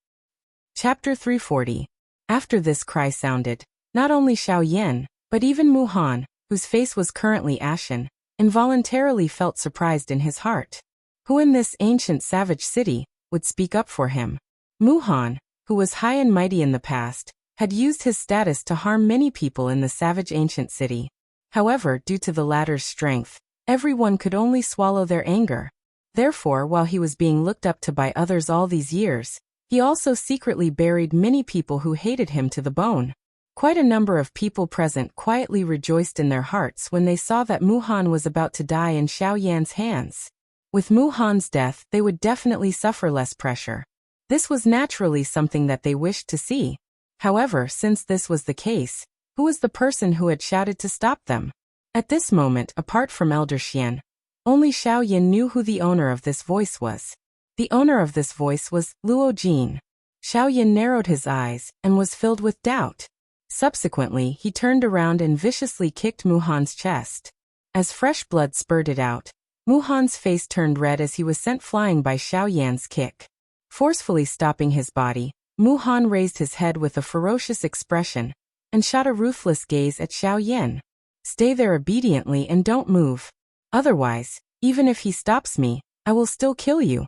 Chapter 340. After this cry sounded, not only Xiaoyan, but even Muhan, whose face was currently ashen, involuntarily felt surprised in his heart. Who in this ancient savage city would speak up for him? Muhan, who was high and mighty in the past, had used his status to harm many people in the savage ancient city. However, due to the latter's strength, everyone could only swallow their anger. Therefore, while he was being looked up to by others all these years, he also secretly buried many people who hated him to the bone. Quite a number of people present quietly rejoiced in their hearts when they saw that Muhan was about to die in Xiaoyan's hands. With Muhan's death, they would definitely suffer less pressure. This was naturally something that they wished to see. However, since this was the case, who was the person who had shouted to stop them? At this moment, apart from Elder Xian, only Xiaoyan knew who the owner of this voice was. The owner of this voice was Luo Jin. Xiaoyan narrowed his eyes and was filled with doubt. Subsequently, he turned around and viciously kicked Muhan's chest. As fresh blood spurted out, Muhan's face turned red as he was sent flying by Xiaoyan's kick. Forcefully stopping his body, Muhan raised his head with a ferocious expression and shot a ruthless gaze at Xiaoyan. "Stay there obediently and don't move. Otherwise, even if he stops me, I will still kill you."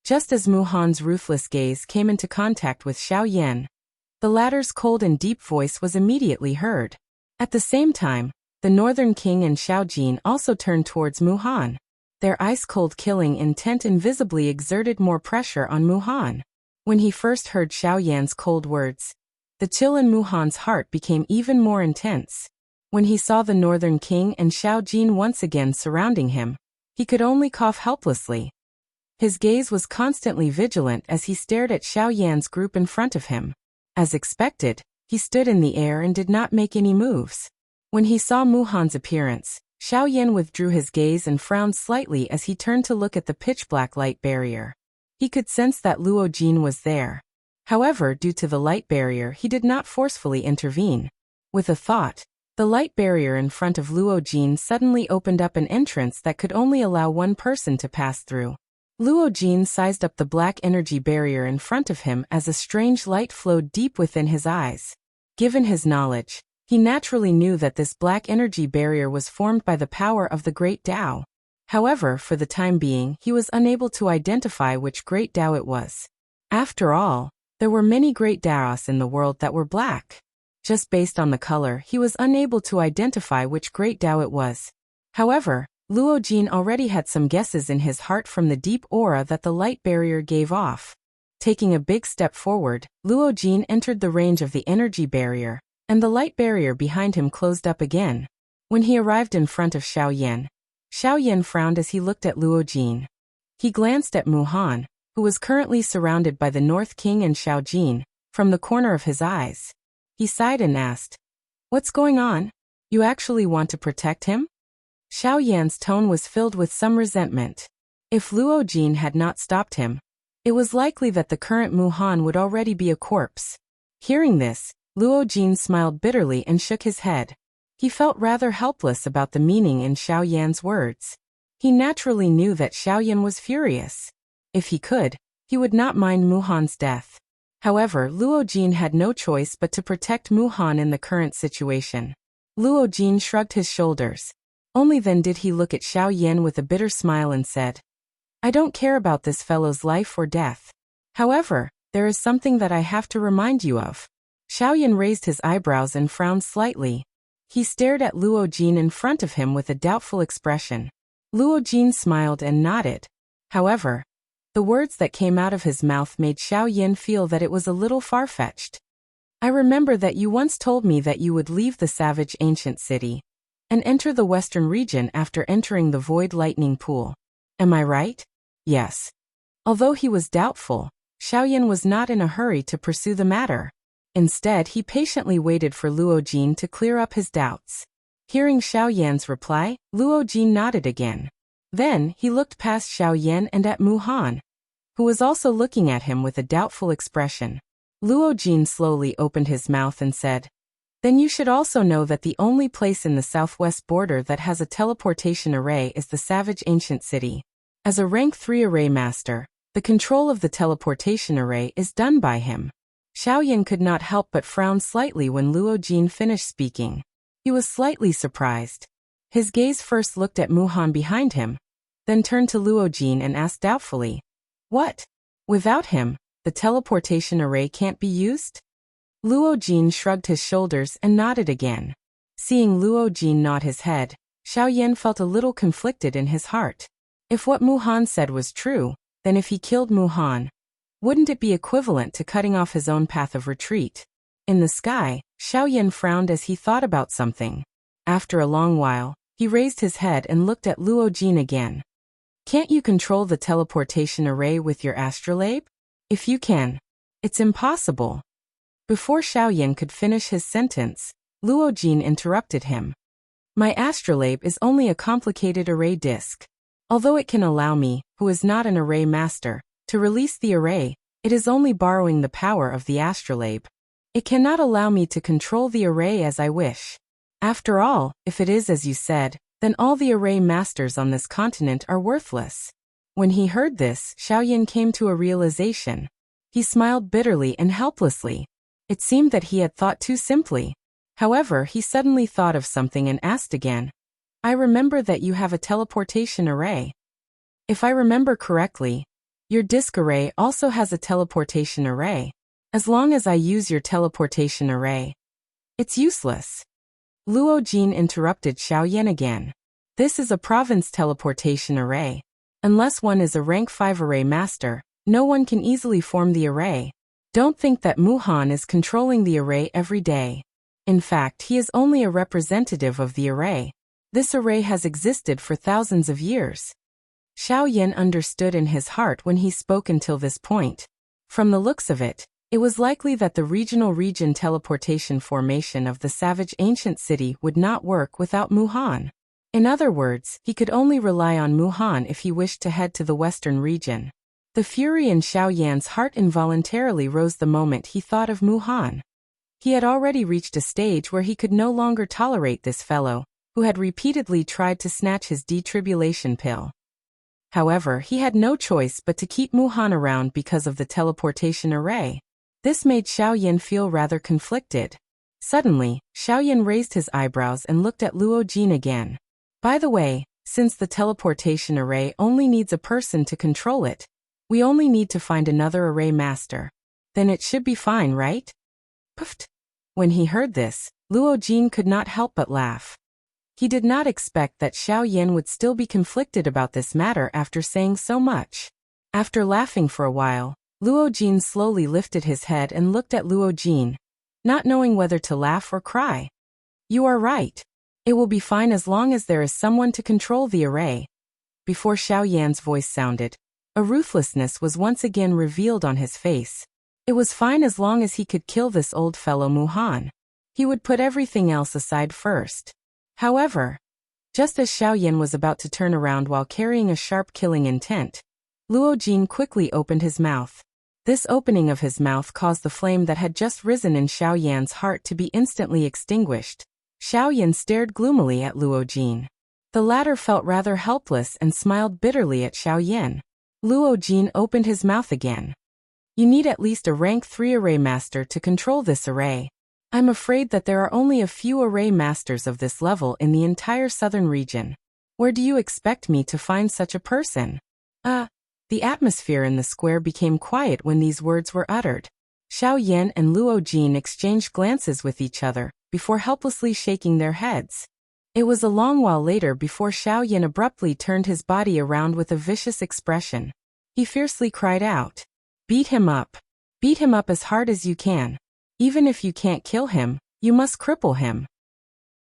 Just as Muhan's ruthless gaze came into contact with Xiaoyan, the latter's cold and deep voice was immediately heard. At the same time, the Northern King and Xiaojin also turned towards Muhan. Their ice-cold killing intent invisibly exerted more pressure on Muhan. When he first heard Xiaoyan's cold words, the chill in Muhan's heart became even more intense. When he saw the Northern King and Xiaojin once again surrounding him, he could only cough helplessly. His gaze was constantly vigilant as he stared at Xiaoyan's group in front of him. As expected, he stood in the air and did not make any moves. When he saw Muhan's appearance, Xiaoyan withdrew his gaze and frowned slightly as he turned to look at the pitch-black light barrier. He could sense that Luo Jin was there. However, due to the light barrier, he did not forcefully intervene. With a thought, the light barrier in front of Luo Jin suddenly opened up an entrance that could only allow one person to pass through. Luo Jin sized up the black energy barrier in front of him as a strange light flowed deep within his eyes. Given his knowledge, he naturally knew that this black energy barrier was formed by the power of the Great Tao. However, for the time being, he was unable to identify which Great Tao it was. After all, there were many Great Taos in the world that were black. Just based on the color, he was unable to identify which Great Tao it was. However, Luo Jin already had some guesses in his heart from the deep aura that the light barrier gave off. Taking a big step forward, Luo Jin entered the range of the energy barrier, and the light barrier behind him closed up again. When he arrived in front of Xiaoyan, Xiaoyan frowned as he looked at Luo Jin. He glanced at Muhan, who was currently surrounded by the North King and Xiaojin, from the corner of his eyes. He sighed and asked, "What's going on? You actually want to protect him?" Xiaoyan's tone was filled with some resentment. If Luo Jin had not stopped him, it was likely that the current Muhan would already be a corpse. Hearing this, Luo Jin smiled bitterly and shook his head. He felt rather helpless about the meaning in Xiaoyan's words. He naturally knew that Xiaoyan was furious. If he could, he would not mind Muhan's death. However, Luo Jin had no choice but to protect Muhan in the current situation. Luo Jin shrugged his shoulders. Only then did he look at Xiaoyan with a bitter smile and said, "I don't care about this fellow's life or death. However, there is something that I have to remind you of." Xiaoyan raised his eyebrows and frowned slightly. He stared at Luo Jin in front of him with a doubtful expression. Luo Jin smiled and nodded. However, the words that came out of his mouth made Xiaoyan feel that it was a little far-fetched. "I remember that you once told me that you would leave the savage ancient city and enter the western region after entering the void lightning pool. Am I right? Yes. Although he was doubtful, Xiaoyan was not in a hurry to pursue the matter. Instead, he patiently waited for Luo Jin to clear up his doubts. Hearing Xiaoyan's reply, Luo Jin nodded again. Then, he looked past Xiaoyan and at Mu Han, who was also looking at him with a doubtful expression. Luo Jin slowly opened his mouth and said, "Then you should also know that the only place in the southwest border that has a teleportation array is the Savage Ancient City. As a rank 3 array master, the control of the teleportation array is done by him." Xiaoyan could not help but frown slightly when Luo Jin finished speaking. He was slightly surprised. His gaze first looked at Mu Han behind him, then turned to Luo Jin and asked doubtfully, "What? Without him, the teleportation array can't be used?" Luo Jin shrugged his shoulders and nodded again. Seeing Luo Jin nod his head, Xiaoyan felt a little conflicted in his heart. If what Mu Han said was true, then if he killed Mu Han, wouldn't it be equivalent to cutting off his own path of retreat? In the sky, Xiaoyan frowned as he thought about something. After a long while, he raised his head and looked at Luo Jin again. "Can't you control the teleportation array with your astrolabe? If you can, it's impossible." Before Xiaoyan could finish his sentence, Luo Jin interrupted him. "My astrolabe is only a complicated array disk. Although it can allow me, who is not an array master, to release the array, it is only borrowing the power of the astrolabe. It cannot allow me to control the array as I wish. After all, if it is as you said, then all the array masters on this continent are worthless." When he heard this, Xiaoyan came to a realization. He smiled bitterly and helplessly. It seemed that he had thought too simply. However, he suddenly thought of something and asked again, "I remember that you have a teleportation array. If I remember correctly, your disk array also has a teleportation array. As long as I use your teleportation array, it's useless." Luo Jin interrupted Xiaoyan again. "This is a province teleportation array. Unless one is a rank 5 array master, no one can easily form the array. Don't think that Mu Han is controlling the array every day. In fact, he is only a representative of the array. This array has existed for thousands of years." Xiaoyan understood in his heart when he spoke until this point. From the looks of it, it was likely that the region teleportation formation of the Savage Ancient City would not work without Mu Han. In other words, he could only rely on Mu Han if he wished to head to the western region. The fury in Xiaoyan's heart involuntarily rose the moment he thought of Mu Han. He had already reached a stage where he could no longer tolerate this fellow, who had repeatedly tried to snatch his detribulation pill. However, he had no choice but to keep Mu Han around because of the teleportation array. This made Xiaoyan feel rather conflicted. Suddenly, Xiaoyan raised his eyebrows and looked at Luo Jin again. "By the way, since the teleportation array only needs a person to control it, we only need to find another array master. Then it should be fine, right?" Puffed. When he heard this, Luo Jin could not help but laugh. He did not expect that Xiaoyan would still be conflicted about this matter after saying so much. After laughing for a while, Luo Jin slowly lifted his head and looked at Luo Jin, not knowing whether to laugh or cry. "You are right. It will be fine as long as there is someone to control the array." Before Xiaoyan's voice sounded, a ruthlessness was once again revealed on his face. It was fine as long as he could kill this old fellow Mu Han. He would put everything else aside first. However, just as Xiaoyan was about to turn around while carrying a sharp killing intent, Luo Jin quickly opened his mouth. This opening of his mouth caused the flame that had just risen in Xiaoyan's heart to be instantly extinguished. Xiaoyan stared gloomily at Luo Jin. The latter felt rather helpless and smiled bitterly at Xiaoyan. Luo Jin opened his mouth again. "You need at least a rank 3 array master to control this array. I'm afraid that there are only a few array masters of this level in the entire southern region. Where do you expect me to find such a person?" The atmosphere in the square became quiet when these words were uttered. Xiaoyan and Luo Jin exchanged glances with each other, before helplessly shaking their heads. It was a long while later before Xiaoyan abruptly turned his body around with a vicious expression. He fiercely cried out, "Beat him up! Beat him up as hard as you can! Even if you can't kill him, you must cripple him."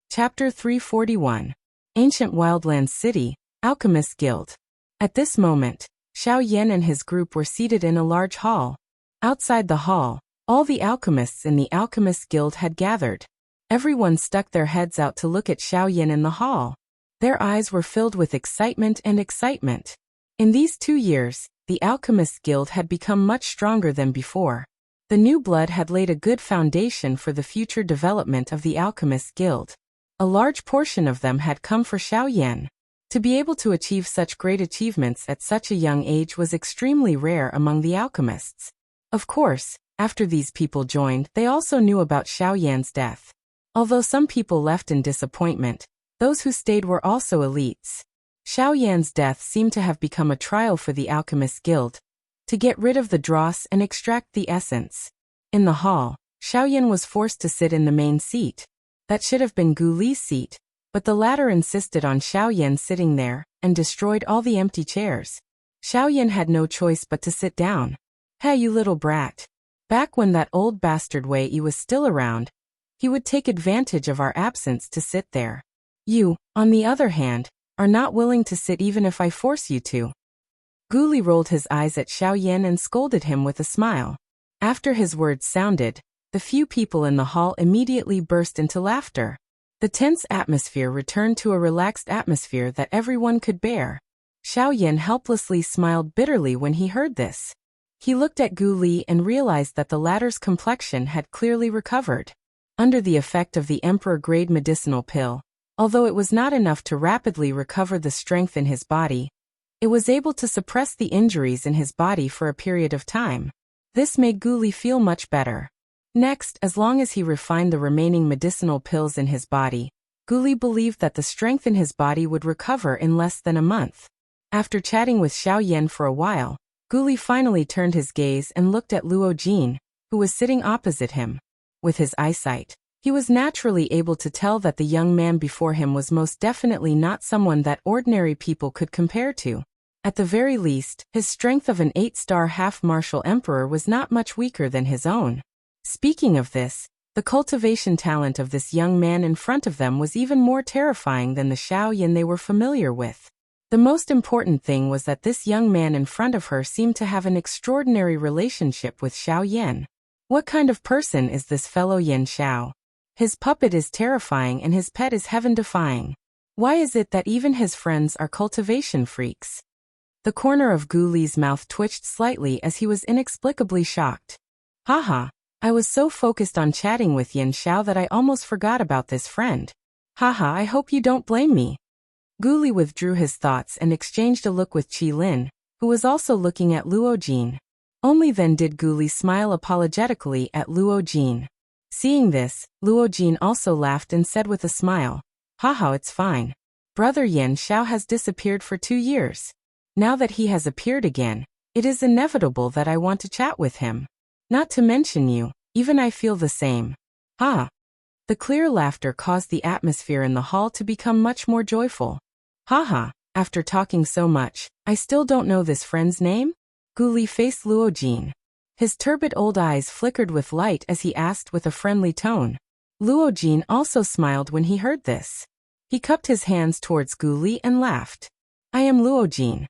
Chapter 341. Ancient Wildlands City, Alchemist Guild. At this moment, Xiao Yan and his group were seated in a large hall. Outside the hall, all the alchemists in the Alchemist Guild had gathered. Everyone stuck their heads out to look at Xiao Yan in the hall. Their eyes were filled with excitement and excitement. In these 2 years, the Alchemist Guild had become much stronger than before. The new blood had laid a good foundation for the future development of the Alchemist Guild. A large portion of them had come for Xiao Yan. To be able to achieve such great achievements at such a young age was extremely rare among the alchemists. Of course, after these people joined, they also knew about Xiao Yan's death. Although some people left in disappointment, those who stayed were also elites. Xiao Yan's death seemed to have become a trial for the Alchemist Guild, to get rid of the dross and extract the essence. In the hall, Xiao Yan was forced to sit in the main seat. That should have been Gu Li's seat, but the latter insisted on Xiao Yan sitting there, and destroyed all the empty chairs. Xiao Yan had no choice but to sit down. Hey, you little brat. Back when that old bastard Wei Yi was still around, he would take advantage of our absence to sit there. You, on the other hand, are not willing to sit even if I force you to. Gu Li rolled his eyes at Xiao Yan and scolded him with a smile. After his words sounded, the few people in the hall immediately burst into laughter. The tense atmosphere returned to a relaxed atmosphere that everyone could bear. Xiao Yan helplessly smiled bitterly when he heard this. He looked at Gu Li and realized that the latter's complexion had clearly recovered. Under the effect of the Emperor-grade medicinal pill, although it was not enough to rapidly recover the strength in his body, it was able to suppress the injuries in his body for a period of time. This made Gu Li feel much better. Next, as long as he refined the remaining medicinal pills in his body, Gu Li believed that the strength in his body would recover in less than a month. After chatting with Xiao Yan for a while, Gu Li finally turned his gaze and looked at Luo Jin, who was sitting opposite him. With his eyesight, he was naturally able to tell that the young man before him was most definitely not someone that ordinary people could compare to. At the very least, his strength of an 8-star half-martial emperor was not much weaker than his own. Speaking of this, the cultivation talent of this young man in front of them was even more terrifying than the Xiao Yan they were familiar with. The most important thing was that this young man in front of her seemed to have an extraordinary relationship with Xiao Yan. What kind of person is this fellow Yan Xiao? His puppet is terrifying and his pet is heaven-defying. Why is it that even his friends are cultivation freaks? The corner of Gu Li's mouth twitched slightly as he was inexplicably shocked. Haha, I was so focused on chatting with Yan Xiao that I almost forgot about this friend. Haha, I hope you don't blame me. Gu Li withdrew his thoughts and exchanged a look with Qi Lin, who was also looking at Luo Jin. Only then did Gu Li smile apologetically at Luo Jin. Seeing this, Luo Jin also laughed and said with a smile, Haha, it's fine. Brother Yan Xiao has disappeared for 2 years. Now that he has appeared again, it is inevitable that I want to chat with him. Not to mention you, even I feel the same. Ha! The clear laughter caused the atmosphere in the hall to become much more joyful. Haha, after talking so much, I still don't know this friend's name? Gu Li faced Luo Jin. His turbid old eyes flickered with light as he asked with a friendly tone. Luo Jin also smiled when he heard this. He cupped his hands towards Gu Li and laughed. I am Luo Jin.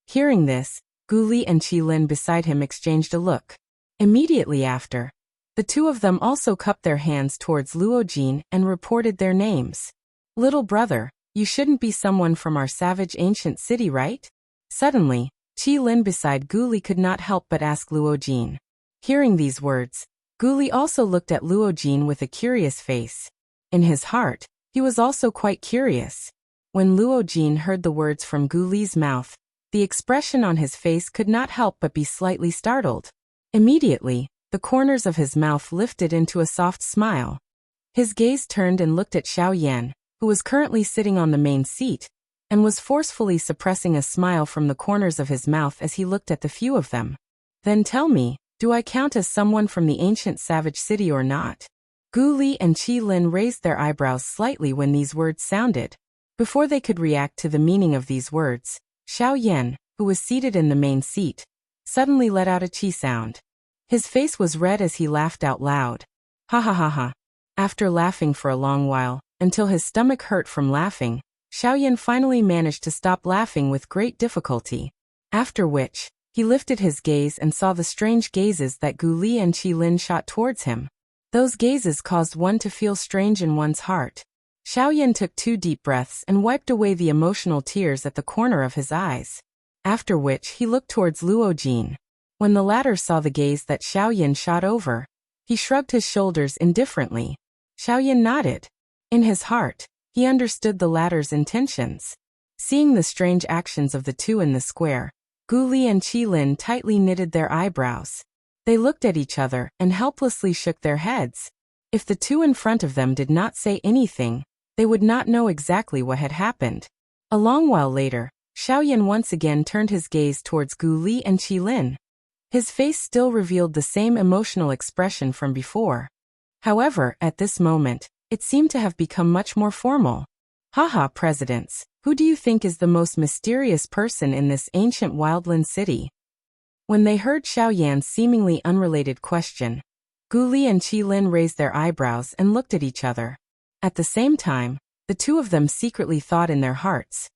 Hearing this, Gu Li and Qi Lin beside him exchanged a look. Immediately after, the two of them also cupped their hands towards Luo Jin and reported their names. Little brother, you shouldn't be someone from our savage ancient city, right? Suddenly, Qi Lin beside Gu Li could not help but ask Luo Jin. Hearing these words, Gu Li also looked at Luo Jin with a curious face. In his heart, he was also quite curious. When Luo Jin heard the words from Gu Li's mouth, the expression on his face could not help but be slightly startled. Immediately, the corners of his mouth lifted into a soft smile. His gaze turned and looked at Xiao Yan, who was currently sitting on the main seat, and was forcefully suppressing a smile from the corners of his mouth as he looked at the few of them. Then tell me, do I count as someone from the ancient savage city or not? Gu Li and Qi Lin raised their eyebrows slightly when these words sounded. Before they could react to the meaning of these words, Xiao Yan, who was seated in the main seat, suddenly let out a chi sound. His face was red as he laughed out loud. Ha ha ha ha. After laughing for a long while, until his stomach hurt from laughing, Xiaoyan finally managed to stop laughing with great difficulty. After which, he lifted his gaze and saw the strange gazes that Gu Li and Qi Lin shot towards him. Those gazes caused one to feel strange in one's heart. Xiaoyan took 2 deep breaths and wiped away the emotional tears at the corner of his eyes. After which he looked towards Luo Jin. When the latter saw the gaze that Xiaoyan shot over, he shrugged his shoulders indifferently. Xiaoyan nodded. In his heart, he understood the latter's intentions. Seeing the strange actions of the two in the square, Gu Li and Qi Lin tightly knitted their eyebrows. They looked at each other and helplessly shook their heads. If the two in front of them did not say anything, they would not know exactly what had happened. A long while later, Xiaoyan once again turned his gaze towards Gu Li and Qi Lin. His face still revealed the same emotional expression from before. However, at this moment, it seemed to have become much more formal. Haha, presidents, who do you think is the most mysterious person in this ancient wildland city? When they heard Xiaoyan's seemingly unrelated question, Gu Li and Qi Lin raised their eyebrows and looked at each other. At the same time, the two of them secretly thought in their hearts,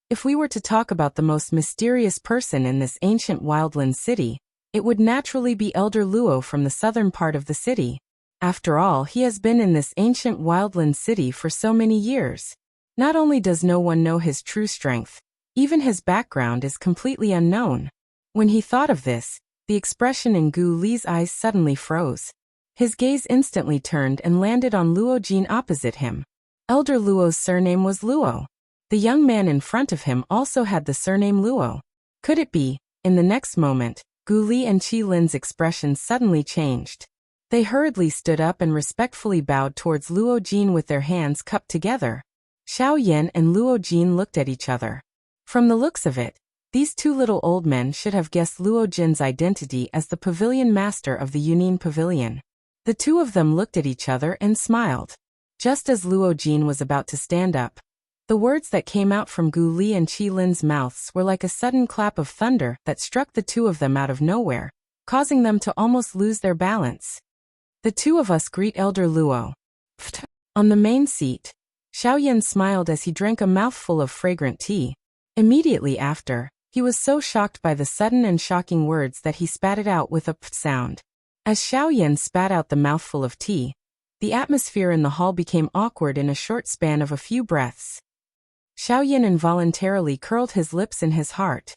if we were to talk about the most mysterious person in this ancient wildland city, it would naturally be Elder Luo from the southern part of the city. After all, he has been in this ancient wildland city for so many years. Not only does no one know his true strength, even his background is completely unknown. When he thought of this, the expression in Gu Li's eyes suddenly froze. His gaze instantly turned and landed on Luo Jin opposite him. Elder Luo's surname was Luo. The young man in front of him also had the surname Luo. Could it be? In the next moment, Gu Li and Qi Lin's expressions suddenly changed. They hurriedly stood up and respectfully bowed towards Luo Jin with their hands cupped together. Xiaoyan and Luo Jin looked at each other. From the looks of it, these two little old men should have guessed Luo Jin's identity as the pavilion master of the Yunin Pavilion. The two of them looked at each other and smiled. Just as Luo Jin was about to stand up, the words that came out from Gu Li and Qi Lin's mouths were like a sudden clap of thunder that struck the two of them out of nowhere, causing them to almost lose their balance. The two of us greet Elder Luo. On the main seat, Xiaoyan smiled as he drank a mouthful of fragrant tea. Immediately after, he was so shocked by the sudden and shocking words that he spat it out with a p sound. As Xiaoyan spat out the mouthful of tea, the atmosphere in the hall became awkward in a short span of a few breaths. Xiaoyan involuntarily curled his lips in his heart.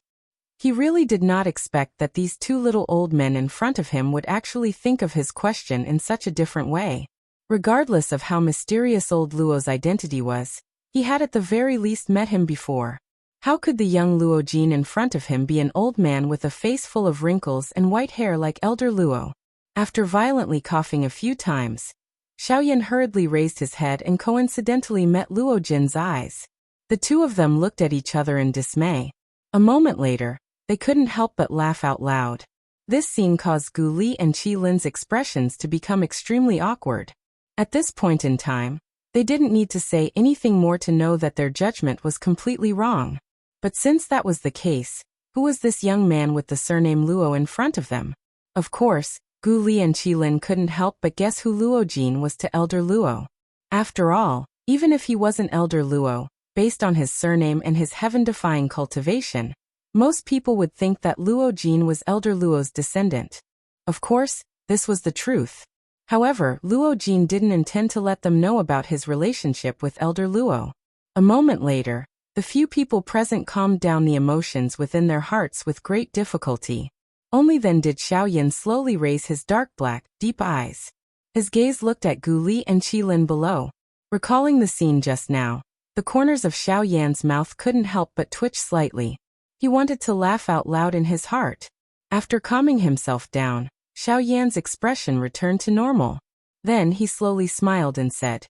He really did not expect that these two little old men in front of him would actually think of his question in such a different way. Regardless of how mysterious old Luo's identity was, he had at the very least met him before. How could the young Luo Jin in front of him be an old man with a face full of wrinkles and white hair like Elder Luo? After violently coughing a few times, Xiaoyan hurriedly raised his head and coincidentally met Luo Jin's eyes. The two of them looked at each other in dismay. A moment later, they couldn't help but laugh out loud. This scene caused Gu Li and Qi Lin's expressions to become extremely awkward. At this point in time, they didn't need to say anything more to know that their judgment was completely wrong. But since that was the case, who was this young man with the surname Luo in front of them? Of course, Gu Li and Qi Lin couldn't help but guess who Luo Jin was to Elder Luo. After all, even if he wasn't Elder Luo, based on his surname and his heaven-defying cultivation, most people would think that Luo Jin was Elder Luo's descendant. Of course, this was the truth. However, Luo Jin didn't intend to let them know about his relationship with Elder Luo. A moment later, the few people present calmed down the emotions within their hearts with great difficulty. Only then did Xiaoyan slowly raise his dark black, deep eyes. His gaze looked at Gu Li and Qi Lin below. Recalling the scene just now, the corners of Xiaoyan's mouth couldn't help but twitch slightly. He wanted to laugh out loud in his heart. After calming himself down, Xiaoyan's expression returned to normal. Then he slowly smiled and said,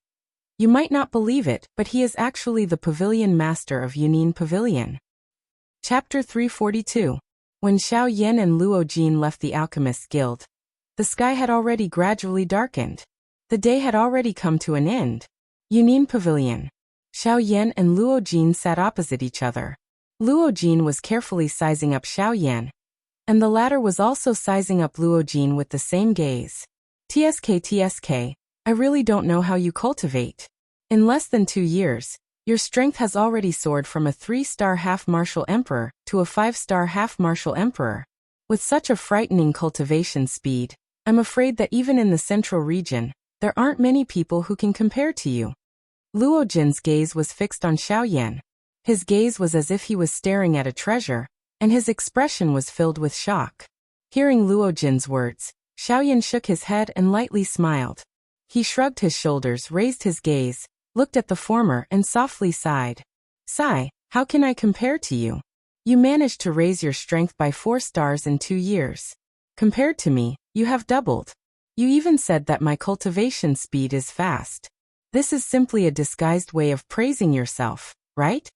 "You might not believe it, but he is actually the pavilion master of Yunin Pavilion." Chapter 342. When Xiaoyan and Luo Jin left the Alchemist's Guild, the sky had already gradually darkened. The day had already come to an end. Yunin Pavilion. Xiaoyan and Luo Jin sat opposite each other. Luo Jin was carefully sizing up Xiaoyan, and the latter was also sizing up Luo Jin with the same gaze. TSK, I really don't know how you cultivate. In less than 2 years, Your strength has already soared from a 3-star half-martial emperor to a 5-star half-martial emperor. With such a frightening cultivation speed, I'm afraid that even in the central region, there aren't many people who can compare to you. Luo Jin's gaze was fixed on Xiaoyan. His gaze was as if he was staring at a treasure, and his expression was filled with shock. Hearing Luo Jin's words, Xiaoyan shook his head and lightly smiled. He shrugged his shoulders, raised his gaze, looked at the former and softly sighed. Sigh, how can I compare to you? You managed to raise your strength by 4 stars in 2 years. Compared to me, you have doubled. You even said that my cultivation speed is fast. This is simply a disguised way of praising yourself, right?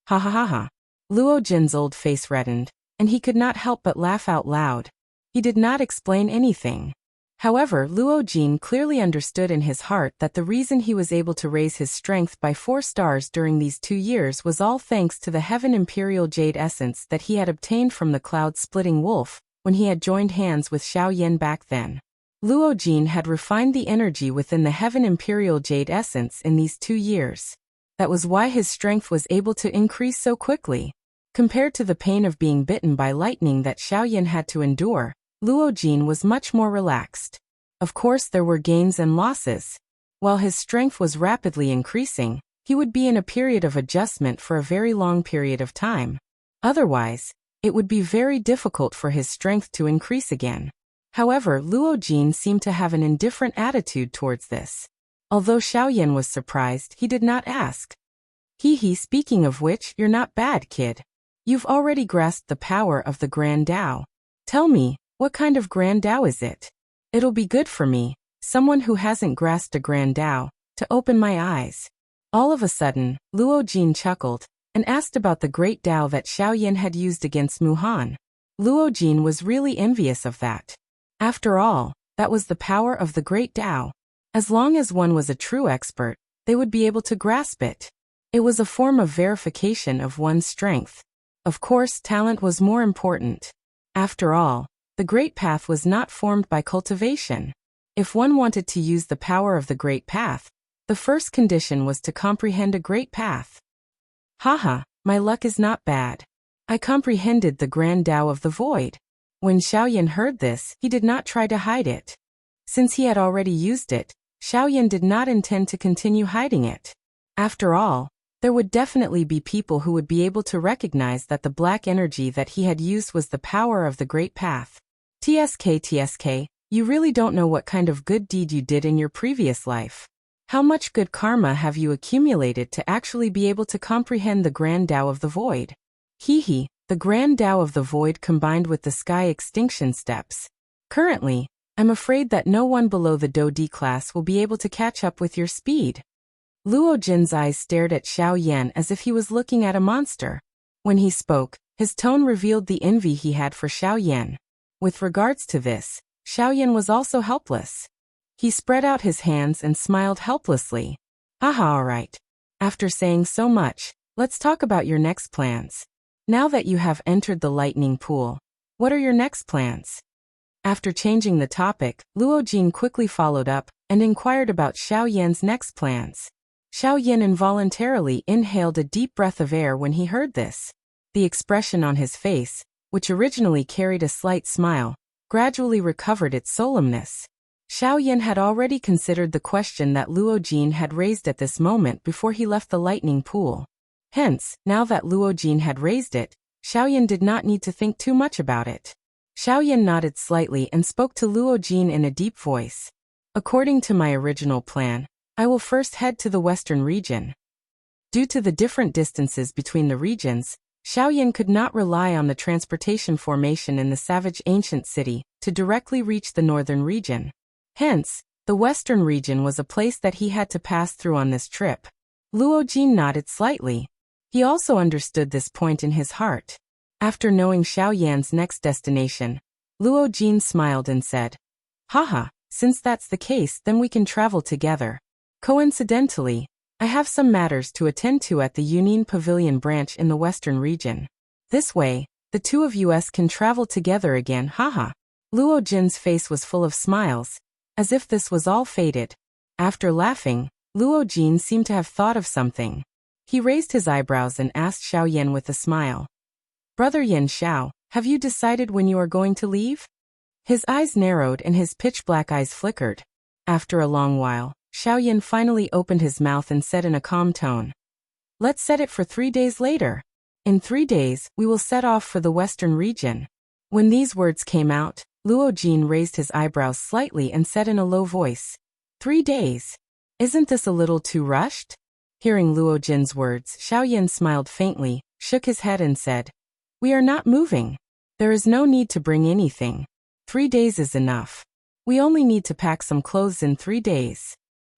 Ha ha ha ha. Luo Jin's old face reddened, and he could not help but laugh out loud. He did not explain anything. However, Luo Jin clearly understood in his heart that the reason he was able to raise his strength by 4 stars during these 2 years was all thanks to the Heaven Imperial Jade Essence that he had obtained from the Cloud-Splitting Wolf when he had joined hands with Xiaoyan back then. Luo Jin had refined the energy within the Heaven Imperial Jade Essence in these 2 years. That was why his strength was able to increase so quickly. Compared to the pain of being bitten by lightning that Xiaoyan had to endure, Luo Jin was much more relaxed. Of course there were gains and losses. While his strength was rapidly increasing, he would be in a period of adjustment for a very long period of time. Otherwise, it would be very difficult for his strength to increase again. However, Luo Jin seemed to have an indifferent attitude towards this. Although Xiaoyan was surprised, he did not ask. Speaking of which, you're not bad, kid. You've already grasped the power of the Grand Tao. Tell me, what kind of Grand Tao is it? It'll be good for me, someone who hasn't grasped a Grand Tao, to open my eyes. All of a sudden, Luo Jin chuckled and asked about the great Tao that Xiaoyan had used against Muhan. Luo Jin was really envious of that. After all, that was the power of the great Tao. As long as one was a true expert, they would be able to grasp it. It was a form of verification of one's strength. Of course, talent was more important. After all, the Great Path was not formed by cultivation. If one wanted to use the power of the Great Path, the first condition was to comprehend a Great Path. Haha, my luck is not bad. I comprehended the Grand Tao of the Void. When Xiaoyan heard this, he did not try to hide it. Since he had already used it, Xiaoyan did not intend to continue hiding it. After all, there would definitely be people who would be able to recognize that the black energy that he had used was the power of the Great Path. TSK, you really don't know what kind of good deed you did in your previous life. How much good karma have you accumulated to actually be able to comprehend the Grand Tao of the Void? The Grand Tao of the Void combined with the Sky Extinction Steps. Currently, I'm afraid that no one below the Do D class will be able to catch up with your speed. Luo Jin's eyes stared at Xiaoyan as if he was looking at a monster. When he spoke, his tone revealed the envy he had for Xiaoyan. With regards to this, Xiaoyan was also helpless. He spread out his hands and smiled helplessly. Alright. After saying so much, let's talk about your next plans. Now that you have entered the lightning pool, what are your next plans? After changing the topic, Luo Jin quickly followed up and inquired about Xiaoyan's next plans. Xiaoyan involuntarily inhaled a deep breath of air when he heard this. The expression on his face, which originally carried a slight smile, gradually recovered its solemnness. Xiaoyan had already considered the question that Luo Jin had raised at this moment before he left the lightning pool. Hence, now that Luo Jin had raised it, Xiaoyan did not need to think too much about it. Xiaoyan nodded slightly and spoke to Luo Jin in a deep voice. According to my original plan, I will first head to the western region. Due to the different distances between the regions, Xiaoyan could not rely on the transportation formation in the savage ancient city to directly reach the northern region. Hence, the western region was a place that he had to pass through on this trip. Luo Jin nodded slightly. He also understood this point in his heart. After knowing Xiaoyan's next destination, Luo Jin smiled and said, since that's the case, then we can travel together. Coincidentally, I have some matters to attend to at the Union Pavilion branch in the western region. This way, the two of us can travel together again, Luo Jin's face was full of smiles, as if this was all fated. After laughing, Luo Jin seemed to have thought of something. He raised his eyebrows and asked Xiao Yan with a smile. Brother Yan Xiao, have you decided when you are going to leave? His eyes narrowed and his pitch-black eyes flickered. After a long while, Xiao Yan finally opened his mouth and said in a calm tone. Let's set it for 3 days later. In 3 days, we will set off for the western region. When these words came out, Luo Jin raised his eyebrows slightly and said in a low voice, 3 days. Isn't this a little too rushed? Hearing Luo Jin's words, Xiao Yan smiled faintly, shook his head and said, We are not moving. There is no need to bring anything. 3 days is enough. We only need to pack some clothes in 3 days.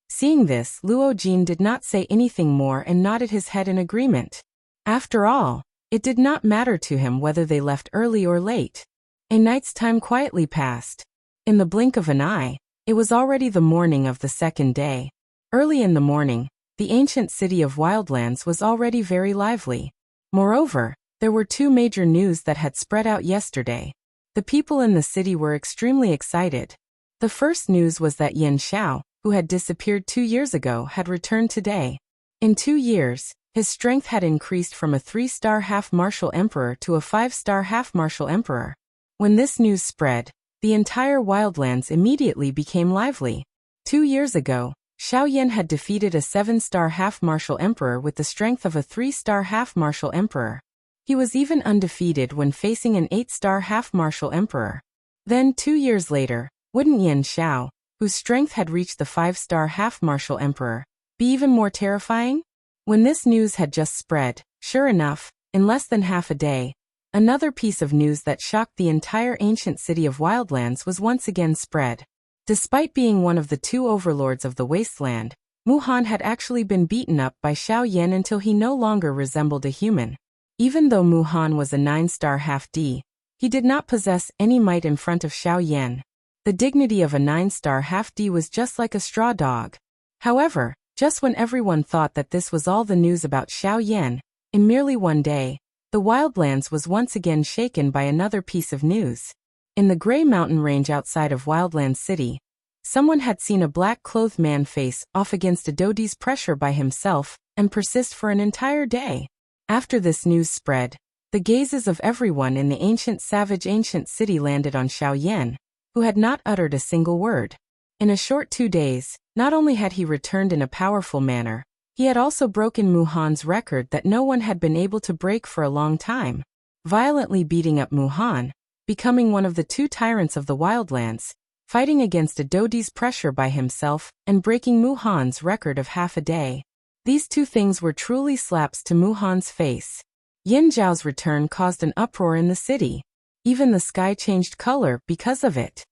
Seeing this, Luo Jin did not say anything more and nodded his head in agreement. After all, it did not matter to him whether they left early or late. A night's time quietly passed. In the blink of an eye, it was already the morning of the second day. Early in the morning, the ancient city of Wildlands was already very lively. Moreover, there were 2 major news that had spread out yesterday. The people in the city were extremely excited. The first news was that Yan Xiao, who had disappeared 2 years ago, had returned today. In 2 years, his strength had increased from a 3-star half-martial emperor to a 5-star half-martial emperor. When this news spread, the entire Wildlands immediately became lively. 2 years ago, Xiao Yan had defeated a 7-star half-martial emperor with the strength of a 3-star half-martial emperor. He was even undefeated when facing an 8-star half-martial emperor. Then 2 years later, wouldn't Yan Xiao, whose strength had reached the 5-star half-martial emperor, be even more terrifying? When this news had just spread, sure enough, in less than half a day, another piece of news that shocked the entire ancient city of Wildlands was once again spread. Despite being one of the 2 overlords of the wasteland, Mu Han had actually been beaten up by Xiao Yan until he no longer resembled a human. Even though Mu Han was a 9-star half-D, he did not possess any might in front of Xiao Yan. The dignity of a 9-star half-D was just like a straw dog. However, just when everyone thought that this was all the news about Xiao Yan, in merely one day, the Wildlands was once again shaken by another piece of news. In the gray mountain range outside of Wildlands City, someone had seen a black-clothed man face off against a Dodi's pressure by himself and persist for an entire day. After this news spread, the gazes of everyone in the ancient city landed on Xiao Yan, who had not uttered a single word. In a short 2 days, not only had he returned in a powerful manner, he had also broken Mu Han's record that no one had been able to break for a long time, violently beating up Mu Han, becoming one of the 2 tyrants of the Wildlands, fighting against a Dodi's pressure by himself, and breaking Mu Han's record of half a day. These 2 things were truly slaps to Mu Han's face. Yin Zhao's return caused an uproar in the city. Even the sky changed color because of it.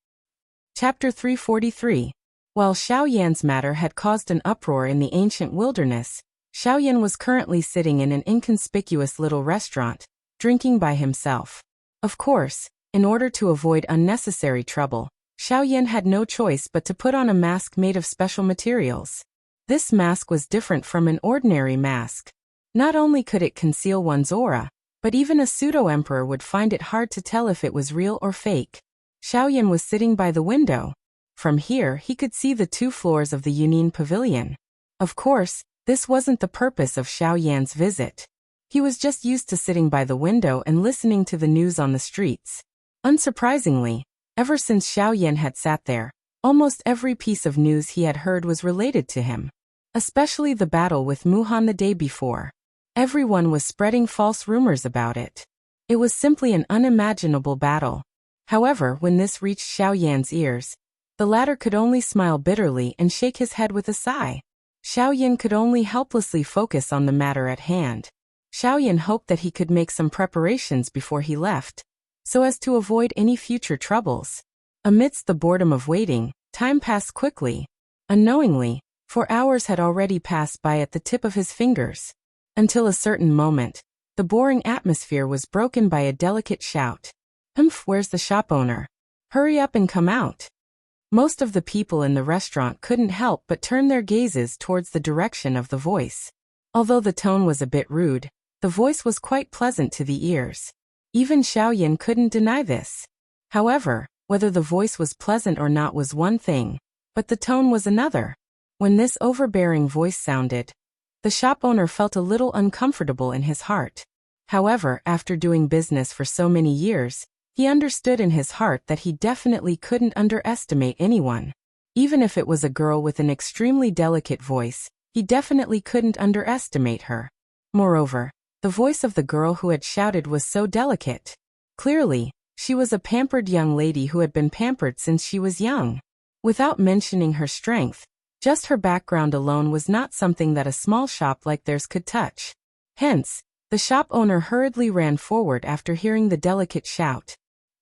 Chapter 343. While Xiao Yan's matter had caused an uproar in the ancient wilderness, Xiao Yan was currently sitting in an inconspicuous little restaurant, drinking by himself. Of course, in order to avoid unnecessary trouble, Xiao Yan had no choice but to put on a mask made of special materials. This mask was different from an ordinary mask. Not only could it conceal one's aura, but even a pseudo-emperor would find it hard to tell if it was real or fake. Xiao Yan was sitting by the window. From here he could see the 2 floors of the Yunin Pavilion. Of course, this wasn't the purpose of Xiao Yan's visit. He was just used to sitting by the window and listening to the news on the streets. Unsurprisingly, ever since Xiao Yan had sat there, almost every piece of news he had heard was related to him. Especially the battle with Mu Han the day before. Everyone was spreading false rumors about it. It was simply an unimaginable battle. However, when this reached Xiao Yan's ears, the latter could only smile bitterly and shake his head with a sigh. Xiao Yan could only helplessly focus on the matter at hand. Xiao Yan hoped that he could make some preparations before he left, so as to avoid any future troubles. Amidst the boredom of waiting, time passed quickly. Unknowingly, 4 hours had already passed by at the tip of his fingers. Until a certain moment, the boring atmosphere was broken by a delicate shout. "Humph, where's the shop owner? Hurry up and come out." Most of the people in the restaurant couldn't help but turn their gazes towards the direction of the voice. Although the tone was a bit rude, the voice was quite pleasant to the ears. Even Xiao Yan couldn't deny this. However, whether the voice was pleasant or not was one thing, but the tone was another. When this overbearing voice sounded, The shop owner felt a little uncomfortable in his heart. However, after doing business for so many years, he understood in his heart that he definitely couldn't underestimate anyone. Even if it was a girl with an extremely delicate voice, he definitely couldn't underestimate her. Moreover, the voice of the girl who had shouted was so delicate. Clearly, she was a pampered young lady who had been pampered since she was young. Without mentioning her strength, just her background alone was not something that a small shop like theirs could touch. Hence, the shop owner hurriedly ran forward after hearing the delicate shout.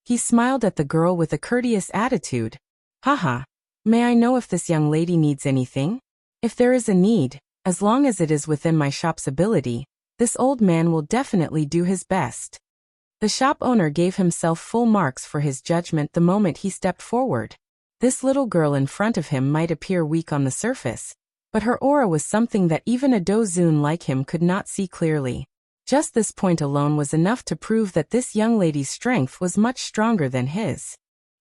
He smiled at the girl with a courteous attitude. Haha, may I know if this young lady needs anything? If there is a need, as long as it is within my shop's ability, this old man will definitely do his best. The shop owner gave himself full marks for his judgment the moment he stepped forward. This little girl in front of him might appear weak on the surface, but her aura was something that even a dozun like him could not see clearly. Just this point alone was enough to prove that this young lady's strength was much stronger than his.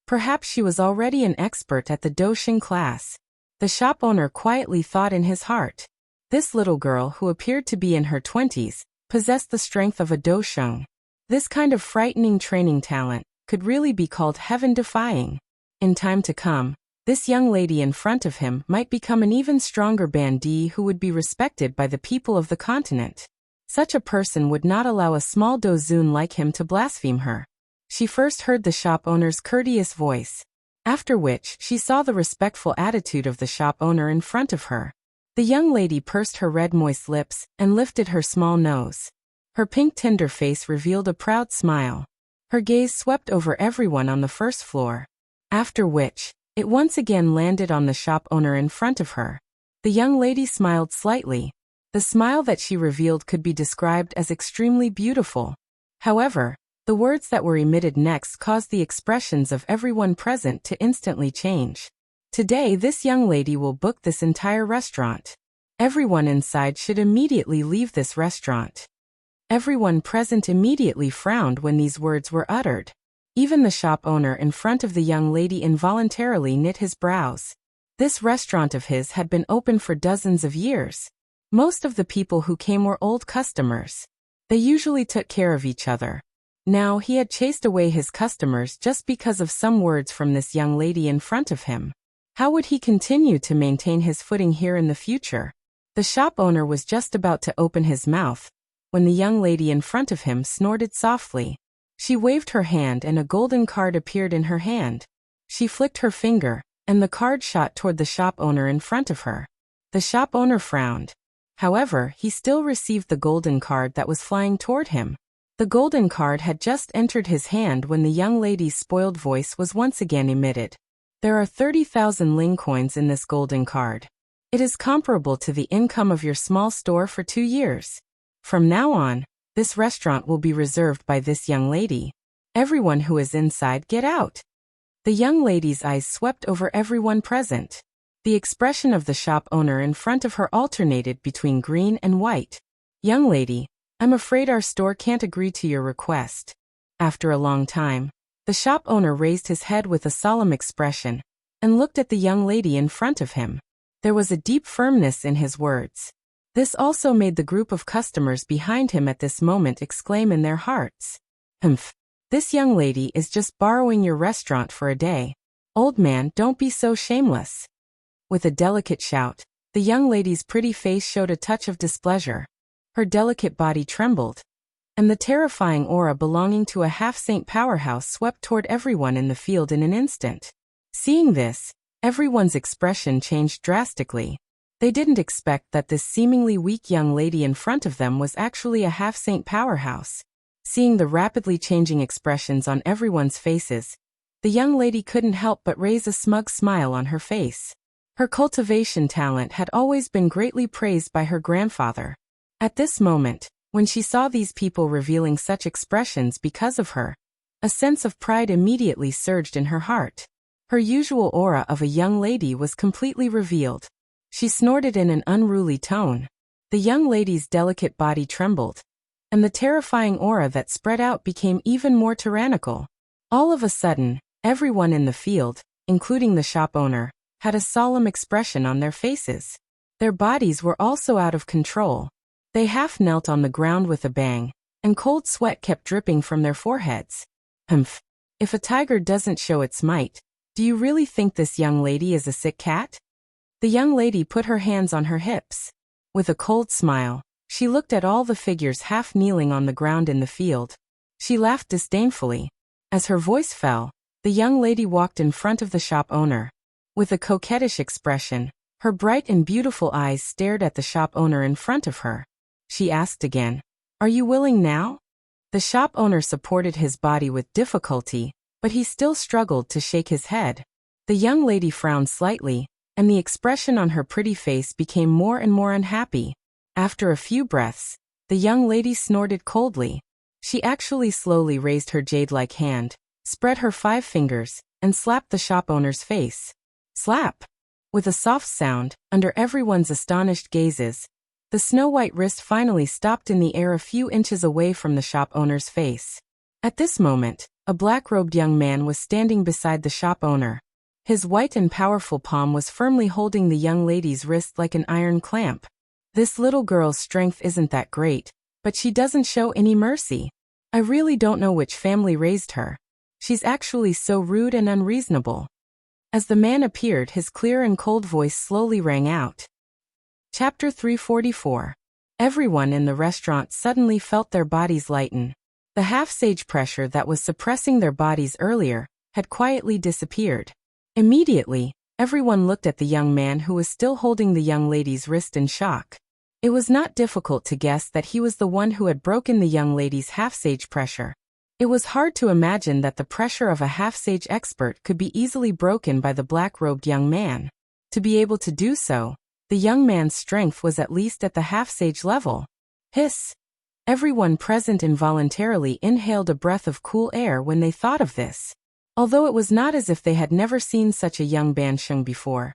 Perhaps she was already an expert at the Dosheng class. The shop owner quietly thought in his heart. This little girl, who appeared to be in her 20s, possessed the strength of a Dosheng. This kind of frightening training talent could really be called heaven-defying. In time to come, this young lady in front of him might become an even stronger bandee who would be respected by the people of the continent. Such a person would not allow a small dozun like him to blaspheme her. She first heard the shop owner's courteous voice, after which she saw the respectful attitude of the shop owner in front of her. The young lady pursed her red moist lips and lifted her small nose. Her pink tender face revealed a proud smile. Her gaze swept over everyone on the first floor, after which it once again landed on the shop owner in front of her. The young lady smiled slightly. The smile that she revealed could be described as extremely beautiful. However, the words that were emitted next caused the expressions of everyone present to instantly change. Today this young lady will book this entire restaurant. Everyone inside should immediately leave this restaurant. Everyone present immediately frowned when these words were uttered. Even the shop owner in front of the young lady involuntarily knit his brows. This restaurant of his had been open for dozens of years. Most of the people who came were old customers. They usually took care of each other. Now he had chased away his customers just because of some words from this young lady in front of him. How would he continue to maintain his footing here in the future? The shop owner was just about to open his mouth when the young lady in front of him snorted softly. She waved her hand and a golden card appeared in her hand. She flicked her finger, and the card shot toward the shop owner in front of her. The shop owner frowned. However, he still received the golden card that was flying toward him. The golden card had just entered his hand when the young lady's spoiled voice was once again emitted. There are 30,000 ling coins in this golden card. It is comparable to the income of your small store for 2 years. From now on, this restaurant will be reserved by this young lady. Everyone who is inside, get out. The young lady's eyes swept over everyone present. The expression of the shop owner in front of her alternated between green and white. Young lady, I'm afraid our store can't agree to your request. After a long time, the shop owner raised his head with a solemn expression and looked at the young lady in front of him. There was a deep firmness in his words. This also made the group of customers behind him at this moment exclaim in their hearts. Humph. This young lady is just borrowing your restaurant for a day. Old man, don't be so shameless. With a delicate shout, the young lady's pretty face showed a touch of displeasure. Her delicate body trembled, and the terrifying aura belonging to a half-saint powerhouse swept toward everyone in the field in an instant. Seeing this, everyone's expression changed drastically. They didn't expect that this seemingly weak young lady in front of them was actually a half-saint powerhouse. Seeing the rapidly changing expressions on everyone's faces, the young lady couldn't help but raise a smug smile on her face. Her cultivation talent had always been greatly praised by her grandfather. At this moment, when she saw these people revealing such expressions because of her, a sense of pride immediately surged in her heart. Her usual aura of a young lady was completely revealed. She snorted in an unruly tone. The young lady's delicate body trembled, and the terrifying aura that spread out became even more tyrannical. All of a sudden, everyone in the field, including the shop owner, had a solemn expression on their faces. Their bodies were also out of control. They half knelt on the ground with a bang, and cold sweat kept dripping from their foreheads. Humph. If a tiger doesn't show its might, do you really think this young lady is a sick cat? The young lady put her hands on her hips. With a cold smile, she looked at all the figures half kneeling on the ground in the field. She laughed disdainfully. As her voice fell, the young lady walked in front of the shop owner. With a coquettish expression, her bright and beautiful eyes stared at the shop owner in front of her. She asked again, "Are you willing now?" The shop owner supported his body with difficulty, but he still struggled to shake his head. The young lady frowned slightly, and the expression on her pretty face became more and more unhappy. After a few breaths, the young lady snorted coldly. She actually slowly raised her jade-like hand, spread her 5 fingers, and slapped the shop owner's face. Slap! With a soft sound, under everyone's astonished gazes, the snow-white wrist finally stopped in the air a few inches away from the shop owner's face. At this moment, a black-robed young man was standing beside the shop owner. His white and powerful palm was firmly holding the young lady's wrist like an iron clamp. This little girl's strength isn't that great, but she doesn't show any mercy. I really don't know which family raised her. She's actually so rude and unreasonable. As the man appeared, his clear and cold voice slowly rang out. Chapter 344. Everyone in the restaurant suddenly felt their bodies lighten. The half-sage pressure that was suppressing their bodies earlier had quietly disappeared. Immediately, everyone looked at the young man who was still holding the young lady's wrist in shock. It was not difficult to guess that he was the one who had broken the young lady's half-sage pressure. It was hard to imagine that the pressure of a half-sage expert could be easily broken by the black-robed young man. To be able to do so, the young man's strength was at least at the half-sage level. Hiss! Everyone present involuntarily inhaled a breath of cool air when they thought of this. Although it was not as if they had never seen such a young Bansheng before.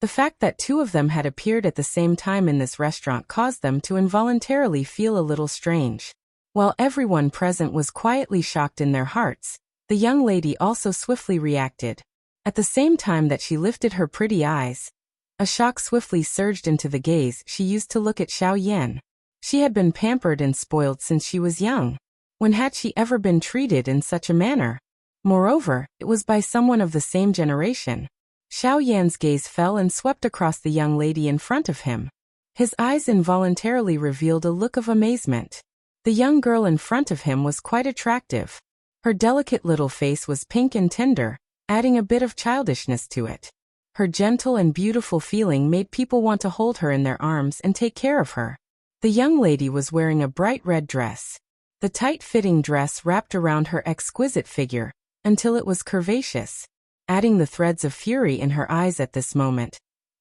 The fact that 2 of them had appeared at the same time in this restaurant caused them to involuntarily feel a little strange. While everyone present was quietly shocked in their hearts, the young lady also swiftly reacted. At the same time that she lifted her pretty eyes, a shock swiftly surged into the gaze she used to look at Xiaoyan. She had been pampered and spoiled since she was young. When had she ever been treated in such a manner? Moreover, it was by someone of the same generation. Xiaoyan's gaze fell and swept across the young lady in front of him. His eyes involuntarily revealed a look of amazement. The young girl in front of him was quite attractive. Her delicate little face was pink and tender, adding a bit of childishness to it. Her gentle and beautiful feeling made people want to hold her in their arms and take care of her. The young lady was wearing a bright red dress. The tight-fitting dress wrapped around her exquisite figure, until it was curvaceous, adding the threads of fury in her eyes at this moment.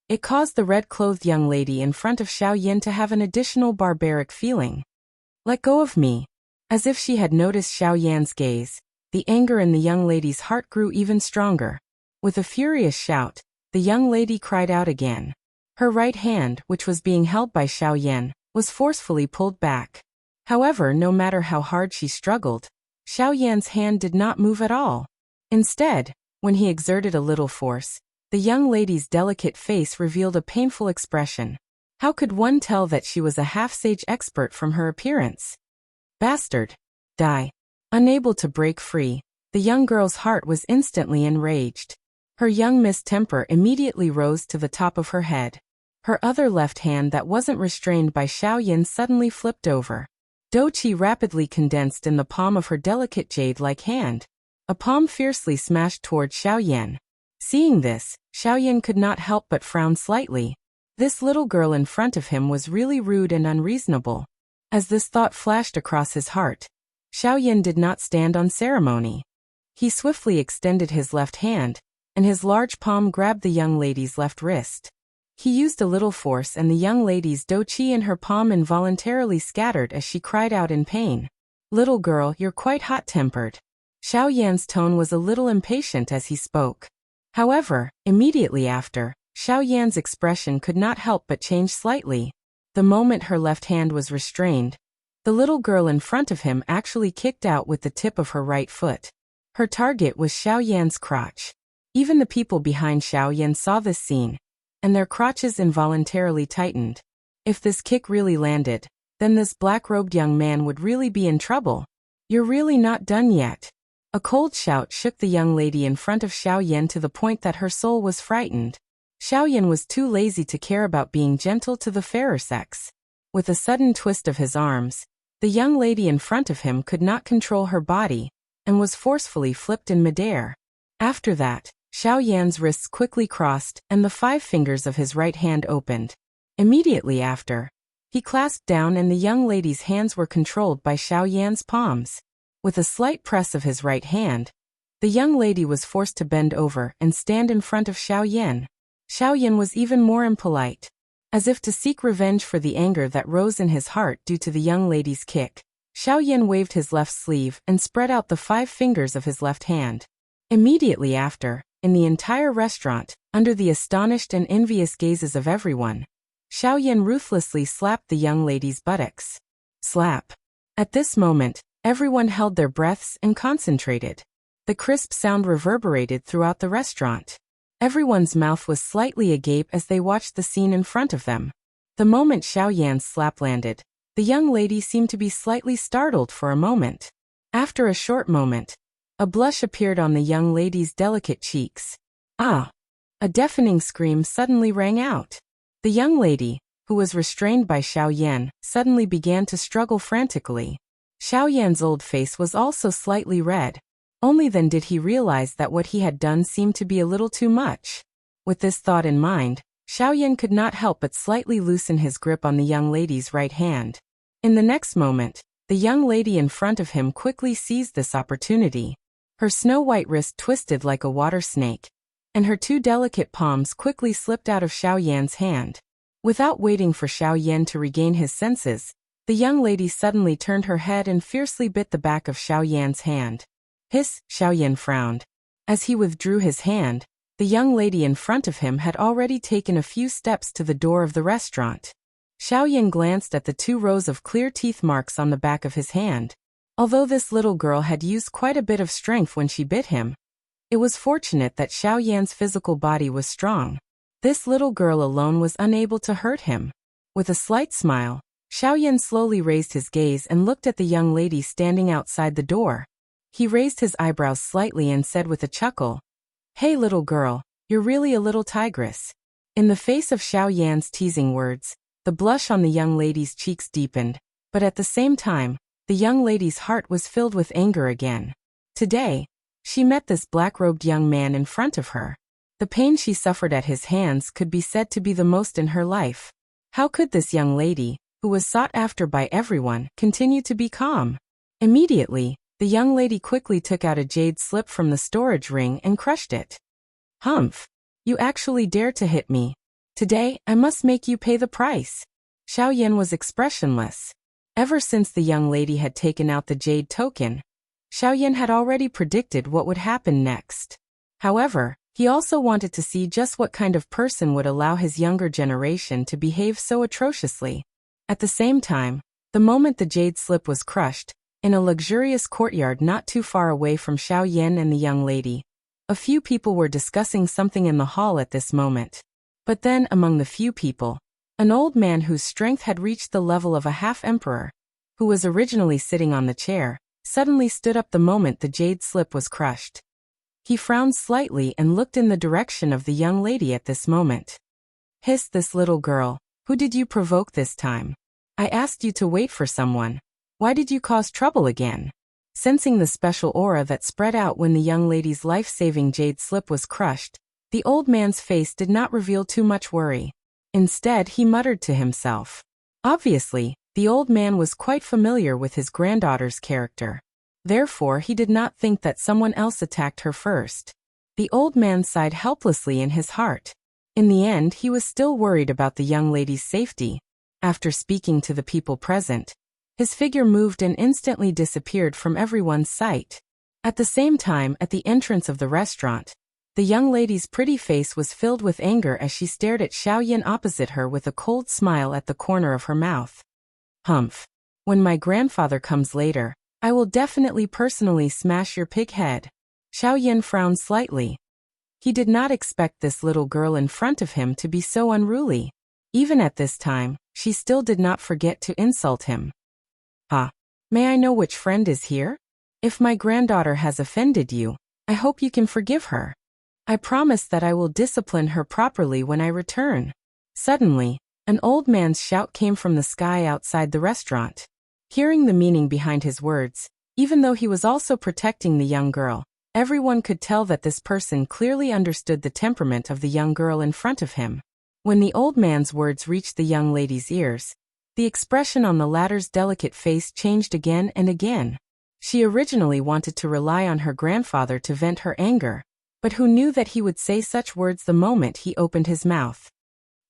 It caused the red-clothed young lady in front of Xiaoyan to have an additional barbaric feeling. Let go of me. As if she had noticed Xiaoyan's gaze, the anger in the young lady's heart grew even stronger. With a furious shout, the young lady cried out again. Her right hand, which was being held by Xiaoyan, was forcefully pulled back. However, no matter how hard she struggled, Xiaoyan's hand did not move at all. Instead, when he exerted a little force, the young lady's delicate face revealed a painful expression. How could one tell that she was a half-sage expert from her appearance? Bastard! Die! Unable to break free, the young girl's heart was instantly enraged. Her young mistemper immediately rose to the top of her head. Her other left hand that wasn't restrained by Xiaoyan suddenly flipped over. Doqi rapidly condensed in the palm of her delicate jade-like hand. A palm fiercely smashed toward Xiaoyan. Seeing this, Xiaoyan could not help but frown slightly. This little girl in front of him was really rude and unreasonable. As this thought flashed across his heart, Xiaoyan did not stand on ceremony. He swiftly extended his left hand, and his large palm grabbed the young lady's left wrist. He used a little force and the young lady's doqi in her palm involuntarily scattered as she cried out in pain. Little girl, you're quite hot-tempered. Xiaoyan's tone was a little impatient as he spoke. However, immediately after, Xiaoyan's expression could not help but change slightly. The moment her left hand was restrained, the little girl in front of him actually kicked out with the tip of her right foot. Her target was Xiaoyan's crotch. Even the people behind Xiaoyan saw this scene, and their crotches involuntarily tightened. If this kick really landed, then this black-robed young man would really be in trouble. "You're really not done yet." A cold shout shook the young lady in front of Xiaoyan to the point that her soul was frightened. Xiaoyan was too lazy to care about being gentle to the fairer sex. With a sudden twist of his arms, the young lady in front of him could not control her body, and was forcefully flipped in midair. After that, Xiaoyan's wrists quickly crossed and the 5 fingers of his right hand opened. Immediately after, he clasped down and the young lady's hands were controlled by Xiaoyan's palms. With a slight press of his right hand, the young lady was forced to bend over and stand in front of Xiaoyan. Xiaoyan was even more impolite. As if to seek revenge for the anger that rose in his heart due to the young lady's kick, Xiaoyan waved his left sleeve and spread out the 5 fingers of his left hand. Immediately after, in the entire restaurant, under the astonished and envious gazes of everyone, Xiaoyan ruthlessly slapped the young lady's buttocks. Slap. At this moment, everyone held their breaths and concentrated. The crisp sound reverberated throughout the restaurant. Everyone's mouth was slightly agape as they watched the scene in front of them. The moment Xiaoyan's slap landed, the young lady seemed to be slightly startled for a moment. After a short moment, a blush appeared on the young lady's delicate cheeks. "Ah!" A deafening scream suddenly rang out. The young lady, who was restrained by Xiaoyan, suddenly began to struggle frantically. Xiaoyan's old face was also slightly red. Only then did he realize that what he had done seemed to be a little too much. With this thought in mind, Xiaoyan could not help but slightly loosen his grip on the young lady's right hand. In the next moment, the young lady in front of him quickly seized this opportunity. Her snow-white wrist twisted like a water snake, and her 2 delicate palms quickly slipped out of Xiaoyan's hand. Without waiting for Xiaoyan to regain his senses, the young lady suddenly turned her head and fiercely bit the back of Xiaoyan's hand. "Hiss!" Xiaoyan frowned. As he withdrew his hand, the young lady in front of him had already taken a few steps to the door of the restaurant. Xiaoyan glanced at the 2 rows of clear teeth marks on the back of his hand. Although this little girl had used quite a bit of strength when she bit him, it was fortunate that Xiaoyan's physical body was strong. This little girl alone was unable to hurt him. With a slight smile, Xiaoyan slowly raised his gaze and looked at the young lady standing outside the door. He raised his eyebrows slightly and said with a chuckle, "Hey little girl, you're really a little tigress." In the face of Xiaoyan's teasing words, the blush on the young lady's cheeks deepened, but at the same time, the young lady's heart was filled with anger again. Today, she met this black-robed young man in front of her. The pain she suffered at his hands could be said to be the most in her life. How could this young lady, who was sought after by everyone, continue to be calm? Immediately, the young lady quickly took out a jade slip from the storage ring and crushed it. "Humph! You actually dared to hit me. Today, I must make you pay the price." Xiaoyan was expressionless. Ever since the young lady had taken out the jade token, Xiaoyan had already predicted what would happen next. However, he also wanted to see just what kind of person would allow his younger generation to behave so atrociously. At the same time, the moment the jade slip was crushed, in a luxurious courtyard not too far away from Xiaoyan and the young lady, a few people were discussing something in the hall at this moment. But then, among the few people, an old man whose strength had reached the level of a half-emperor, who was originally sitting on the chair, suddenly stood up the moment the jade slip was crushed. He frowned slightly and looked in the direction of the young lady at this moment. "Hissed this little girl, who did you provoke this time? I asked you to wait for someone. Why did you cause trouble again?" Sensing the special aura that spread out when the young lady's life-saving jade slip was crushed, the old man's face did not reveal too much worry. Instead, he muttered to himself. Obviously, the old man was quite familiar with his granddaughter's character. Therefore, he did not think that someone else attacked her first. The old man sighed helplessly in his heart. In the end, he was still worried about the young lady's safety. After speaking to the people present, his figure moved and instantly disappeared from everyone's sight. At the same time, at the entrance of the restaurant, the young lady's pretty face was filled with anger as she stared at Xiaoyan opposite her with a cold smile at the corner of her mouth. "Humph. When my grandfather comes later, I will definitely personally smash your pig head." Xiaoyan frowned slightly. He did not expect this little girl in front of him to be so unruly. Even at this time, she still did not forget to insult him. "Ah, may I know which friend is here? If my granddaughter has offended you, I hope you can forgive her. I promise that I will discipline her properly when I return." Suddenly, an old man's shout came from the sky outside the restaurant. Hearing the meaning behind his words, even though he was also protecting the young girl, everyone could tell that this person clearly understood the temperament of the young girl in front of him. When the old man's words reached the young lady's ears, the expression on the latter's delicate face changed again and again. She originally wanted to rely on her grandfather to vent her anger, but who knew that he would say such words the moment he opened his mouth?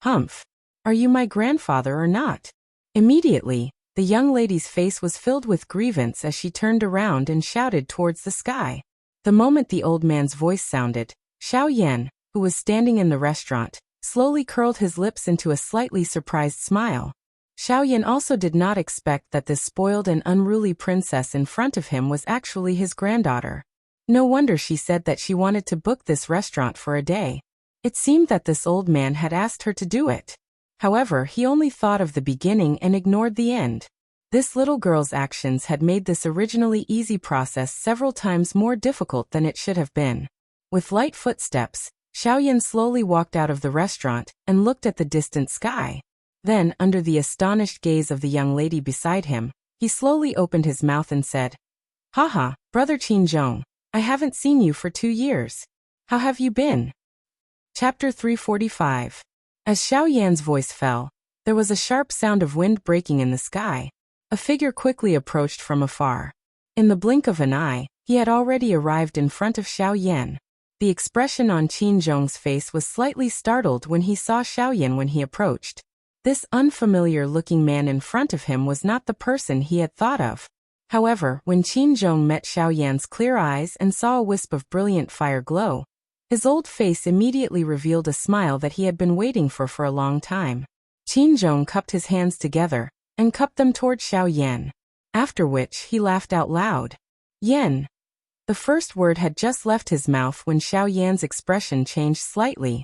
"Humph! Are you my grandfather or not?" Immediately, the young lady's face was filled with grievance as she turned around and shouted towards the sky. The moment the old man's voice sounded, Xiao Yan, who was standing in the restaurant, slowly curled his lips into a slightly surprised smile. Xiao Yan also did not expect that this spoiled and unruly princess in front of him was actually his granddaughter. No wonder she said that she wanted to book this restaurant for a day. It seemed that this old man had asked her to do it. However, he only thought of the beginning and ignored the end. This little girl's actions had made this originally easy process several times more difficult than it should have been. With light footsteps, Xiao Yan slowly walked out of the restaurant and looked at the distant sky. Then, under the astonished gaze of the young lady beside him, he slowly opened his mouth and said, "Haha, brother Qinzhong, I haven't seen you for 2 years. How have you been?" Chapter 345. As Xiao Yan's voice fell, there was a sharp sound of wind breaking in the sky. A figure quickly approached from afar. In the blink of an eye, he had already arrived in front of Xiao Yan. The expression on Qinzhong's face was slightly startled when he saw Xiao Yan when he approached. This unfamiliar-looking man in front of him was not the person he had thought of. However, when Qinzhong met Xiao Yan's clear eyes and saw a wisp of brilliant fire glow, his old face immediately revealed a smile that he had been waiting for a long time. Qinzhong cupped his hands together and cupped them toward Xiao Yan, after which he laughed out loud. "Yan." The first word had just left his mouth when Xiao Yan's expression changed slightly.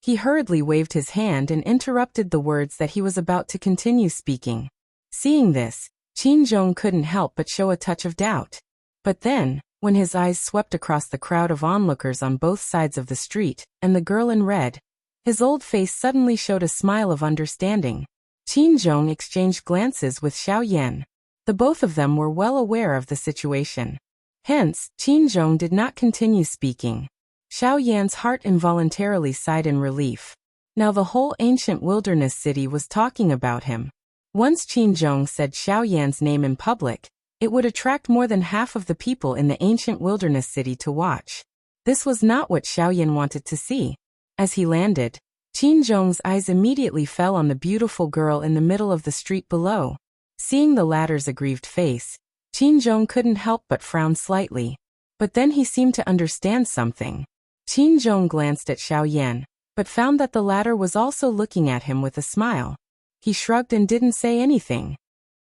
He hurriedly waved his hand and interrupted the words that he was about to continue speaking. Seeing this, Qinzhong couldn't help but show a touch of doubt. But then, when his eyes swept across the crowd of onlookers on both sides of the street and the girl in red, his old face suddenly showed a smile of understanding. Qinzhong exchanged glances with Xiao Yan. The both of them were well aware of the situation. Hence, Qinzhong did not continue speaking. Xiao Yan's heart involuntarily sighed in relief. Now the whole ancient wilderness city was talking about him. Once Qinzhong said Xiao Yan's name in public, it would attract more than half of the people in the ancient wilderness city to watch. This was not what Xiao Yan wanted to see. As he landed, Qinzhong's eyes immediately fell on the beautiful girl in the middle of the street below. Seeing the latter's aggrieved face, Qinzhong couldn't help but frown slightly. But then he seemed to understand something. Qinzhong glanced at Xiao Yan, but found that the latter was also looking at him with a smile. He shrugged and didn't say anything.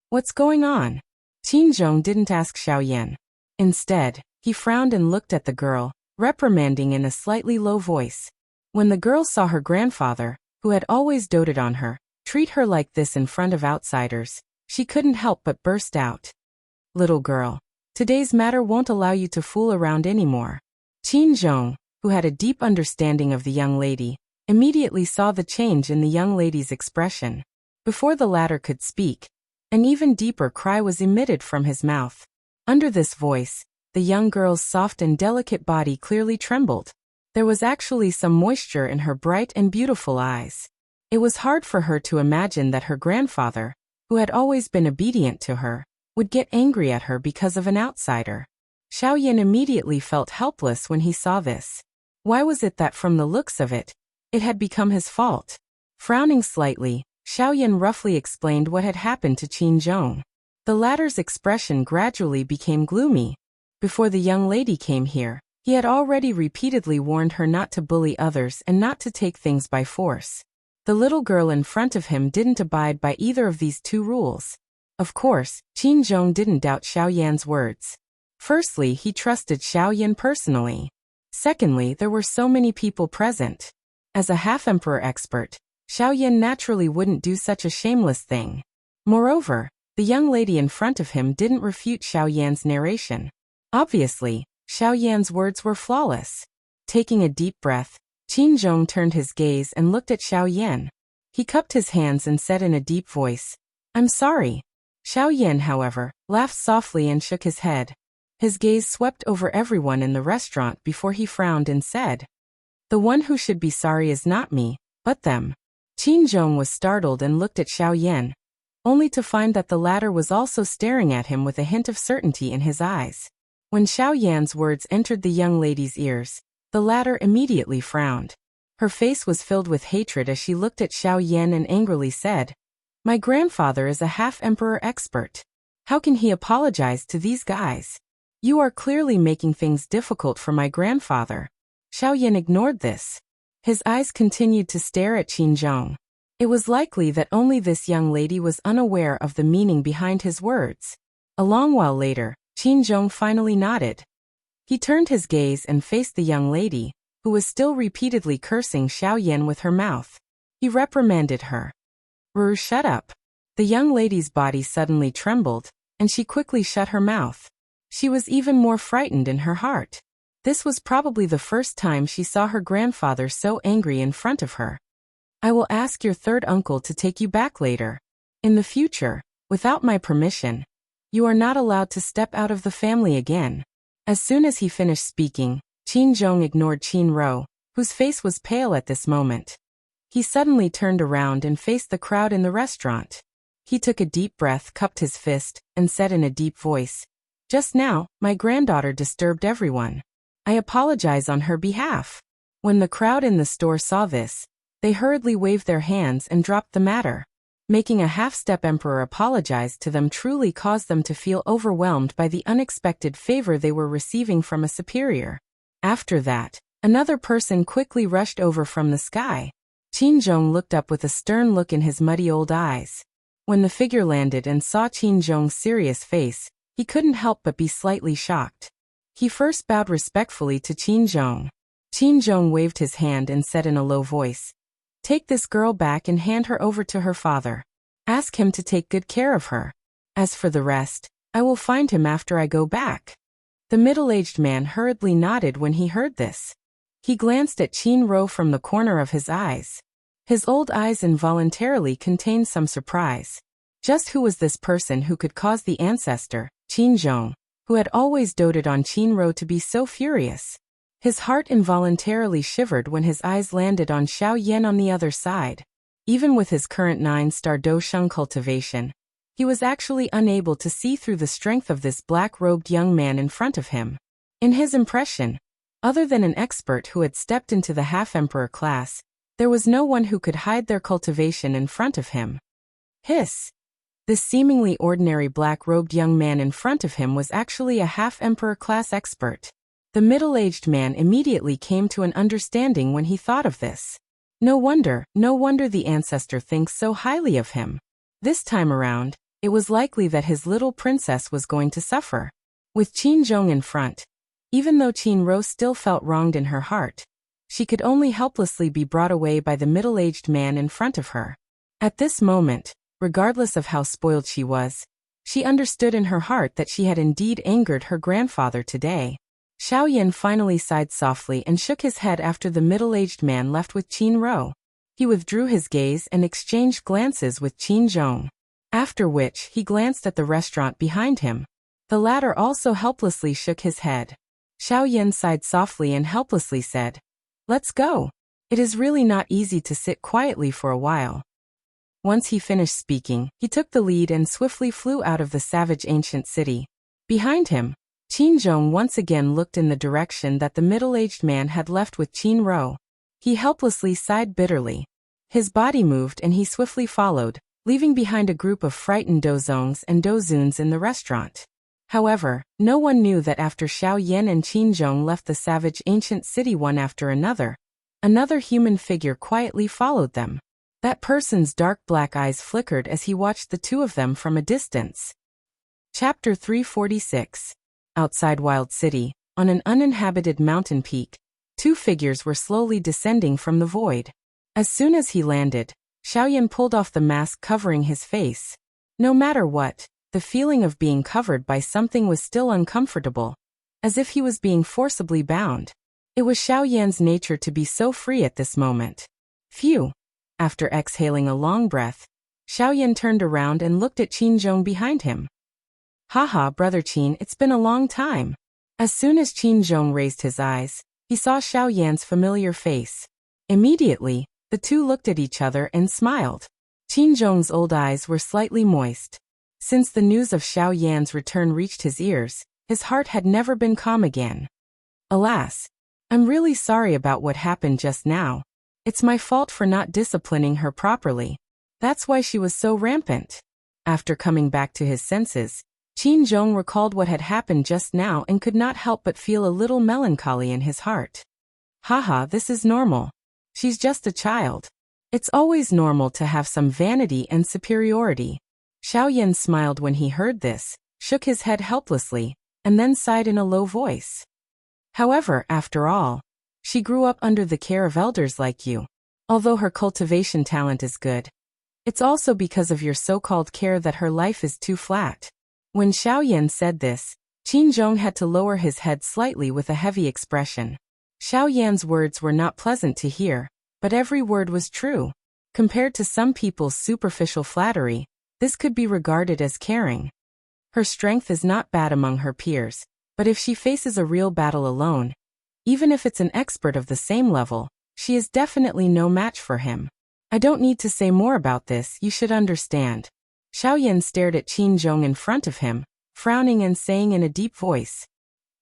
"What's going on?" Qinzhong didn't ask Xiao Yan. Instead, he frowned and looked at the girl, reprimanding in a slightly low voice. When the girl saw her grandfather, who had always doted on her, treat her like this in front of outsiders, she couldn't help but burst out. "Little girl, today's matter won't allow you to fool around anymore." Qinzhong, who had a deep understanding of the young lady, immediately saw the change in the young lady's expression. Before the latter could speak, an even deeper cry was emitted from his mouth. Under this voice, the young girl's soft and delicate body clearly trembled. There was actually some moisture in her bright and beautiful eyes. It was hard for her to imagine that her grandfather, who had always been obedient to her, would get angry at her because of an outsider. Xiao Yan immediately felt helpless when he saw this. Why was it that from the looks of it, it had become his fault? Frowning slightly, Xiao Yan roughly explained what had happened to Qinzhong. The latter's expression gradually became gloomy. Before the young lady came here, he had already repeatedly warned her not to bully others and not to take things by force. The little girl in front of him didn't abide by either of these two rules. Of course, Qinzhong didn't doubt Xiao Yan's words. Firstly, he trusted Xiao Yan personally. Secondly, there were so many people present. As a half-emperor expert, Xiaoyan naturally wouldn't do such a shameless thing. Moreover, the young lady in front of him didn't refute Xiaoyan's narration. Obviously, Xiaoyan's words were flawless. Taking a deep breath, Qin Zhong turned his gaze and looked at Xiaoyan. He cupped his hands and said in a deep voice, "I'm sorry." Xiaoyan, however, laughed softly and shook his head. His gaze swept over everyone in the restaurant before he frowned and said, "The one who should be sorry is not me, but them." Qin Zhong was startled and looked at Xiaoyan, only to find that the latter was also staring at him with a hint of certainty in his eyes. When Xiaoyan's words entered the young lady's ears, the latter immediately frowned. Her face was filled with hatred as she looked at Xiaoyan and angrily said, "My grandfather is a half-emperor expert. How can he apologize to these guys? You are clearly making things difficult for my grandfather." Xiaoyan ignored this. His eyes continued to stare at Qin Zhong. It was likely that only this young lady was unaware of the meaning behind his words. A long while later, Qin Zhong finally nodded. He turned his gaze and faced the young lady, who was still repeatedly cursing Xiaoyan with her mouth. He reprimanded her. Shut up." The young lady's body suddenly trembled, and she quickly shut her mouth. She was even more frightened in her heart. This was probably the first time she saw her grandfather so angry in front of her. "I will ask your third uncle to take you back later. In the future, without my permission, you are not allowed to step out of the family again." As soon as he finished speaking, Qin Zhong ignored Qin Ro, whose face was pale at this moment. He suddenly turned around and faced the crowd in the restaurant. He took a deep breath, cupped his fist, and said in a deep voice, "Just now, my granddaughter disturbed everyone. I apologize on her behalf." When the crowd in the store saw this, they hurriedly waved their hands and dropped the matter. Making a half-step emperor apologize to them truly caused them to feel overwhelmed by the unexpected favor they were receiving from a superior. After that, another person quickly rushed over from the sky. Qin Zhong looked up with a stern look in his muddy old eyes. When the figure landed and saw Qin Zhong's serious face, he couldn't help but be slightly shocked. He first bowed respectfully to Qin Zhong. Qin Zhong waved his hand and said in a low voice, "Take this girl back and hand her over to her father. Ask him to take good care of her. As for the rest, I will find him after I go back." The middle-aged man hurriedly nodded when he heard this. He glanced at Qin Ro from the corner of his eyes. His old eyes involuntarily contained some surprise. Just who was this person who could cause the ancestor, Qin Zhong, who had always doted on Qin Ro, to be so furious? His heart involuntarily shivered when his eyes landed on Xiaoyan on the other side. Even with his current 9-star Dosheng cultivation, he was actually unable to see through the strength of this black-robed young man in front of him. In his impression, other than an expert who had stepped into the half-emperor class, there was no one who could hide their cultivation in front of him. Hiss! This seemingly ordinary black-robed young man in front of him was actually a half-emperor class expert. The middle-aged man immediately came to an understanding when he thought of this. No wonder the ancestor thinks so highly of him. This time around, it was likely that his little princess was going to suffer. With Qin Zhong in front, even though Qin Ro still felt wronged in her heart, she could only helplessly be brought away by the middle-aged man in front of her. At this moment, regardless of how spoiled she was, she understood in her heart that she had indeed angered her grandfather today. Xiaoyan finally sighed softly and shook his head after the middle-aged man left with Qin Ro. He withdrew his gaze and exchanged glances with Qin Zhong. After which, he glanced at the restaurant behind him. The latter also helplessly shook his head. Xiaoyan sighed softly and helplessly said, "Let's go. It is really not easy to sit quietly for a while." Once he finished speaking, he took the lead and swiftly flew out of the savage ancient city. Behind him, Qin Zhong once again looked in the direction that the middle-aged man had left with Qin Ro. He helplessly sighed bitterly. His body moved and he swiftly followed, leaving behind a group of frightened dozongs and dozuns in the restaurant. However, no one knew that after Xiaoyan and Qin Zhong left the savage ancient city one after another human figure quietly followed them. That person's dark black eyes flickered as he watched the two of them from a distance. Chapter 346. Outside Wild City, on an uninhabited mountain peak, Two figures were slowly descending from the void. As soon as he landed, Xiaoyan pulled off the mask covering his face. No matter what, the feeling of being covered by something was still uncomfortable, as if he was being forcibly bound. It was Xiaoyan's nature to be so free at this moment. Phew! After exhaling a long breath, Xiaoyan turned around and looked at Qinzhong behind him. Haha, brother Qin, it's been a long time. As soon as Qinzhong raised his eyes, he saw Xiaoyan's familiar face. Immediately, the two looked at each other and smiled. Qinzhong's old eyes were slightly moist. Since the news of Xiaoyan's return reached his ears, his heart had never been calm again. Alas! I'm really sorry about what happened just now. It's my fault for not disciplining her properly. That's why she was so rampant. After coming back to his senses, Qinzhong recalled what had happened just now and could not help but feel a little melancholy in his heart. Haha, this is normal. She's just a child. It's always normal to have some vanity and superiority. Xiaoyan smiled when he heard this, shook his head helplessly, and then sighed in a low voice. However, after all, she grew up under the care of elders like you. Although her cultivation talent is good, it's also because of your so-called care that her life is too flat. When Xiaoyan said this, Qinzhong had to lower his head slightly with a heavy expression. Xiaoyan's words were not pleasant to hear, but every word was true. Compared to some people's superficial flattery, this could be regarded as caring. Her strength is not bad among her peers, but if she faces a real battle alone, even if it's an expert of the same level, she is definitely no match for him. I don't need to say more about this, you should understand. Xiaoyan stared at Qinzhong in front of him, frowning and saying in a deep voice.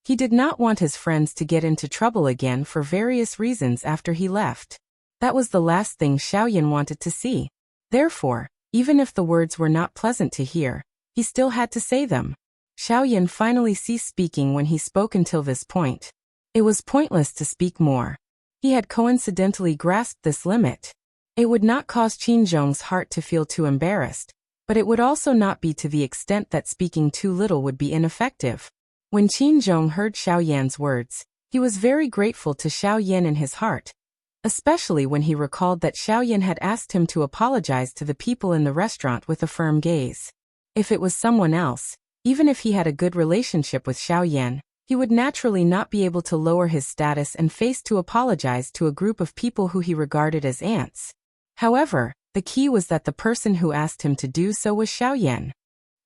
He did not want his friends to get into trouble again for various reasons after he left. That was the last thing Xiaoyan wanted to see. Therefore, even if the words were not pleasant to hear, he still had to say them. Xiaoyan finally ceased speaking when he spoke until this point. It was pointless to speak more. He had coincidentally grasped this limit. It would not cause Qinzhong's heart to feel too embarrassed, but it would also not be to the extent that speaking too little would be ineffective. When Qinzhong heard Xiaoyan's words, he was very grateful to Xiaoyan in his heart, especially when he recalled that Xiaoyan had asked him to apologize to the people in the restaurant with a firm gaze. If it was someone else, even if he had a good relationship with Xiaoyan, he would naturally not be able to lower his status and face to apologize to a group of people who he regarded as ants. However, the key was that the person who asked him to do so was Xiaoyan.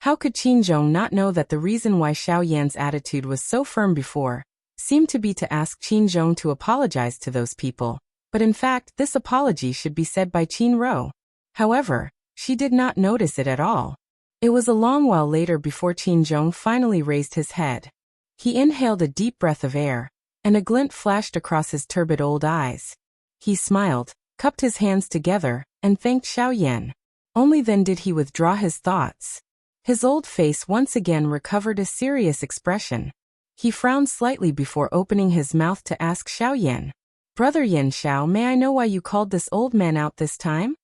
How could Qinzhong not know that the reason why Xiaoyan's attitude was so firm before seemed to be to ask Qinzhong to apologize to those people, but in fact this apology should be said by Qinro. However, she did not notice it at all. It was a long while later before Qinzhong finally raised his head. He inhaled a deep breath of air, and a glint flashed across his turbid old eyes. He smiled, cupped his hands together, and thanked Xiaoyan. Only then did he withdraw his thoughts. His old face once again recovered a serious expression. He frowned slightly before opening his mouth to ask Xiaoyan, "Brother Yan Xiao, may I know why you called this old man out this time?"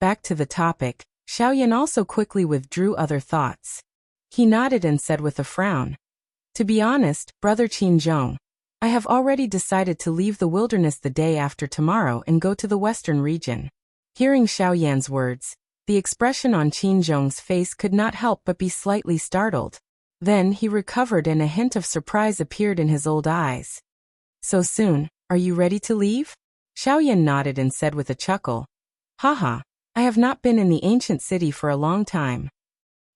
Back to the topic, Xiaoyan also quickly withdrew other thoughts. He nodded and said with a frown, "To be honest, brother Qinzhong, I have already decided to leave the wilderness the day after tomorrow and go to the western region." Hearing Xiaoyan's words, the expression on Qinzhong's face could not help but be slightly startled. Then he recovered and a hint of surprise appeared in his old eyes. "So soon, are you ready to leave?" Xiaoyan nodded and said with a chuckle, "Haha, I have not been in the ancient city for a long time."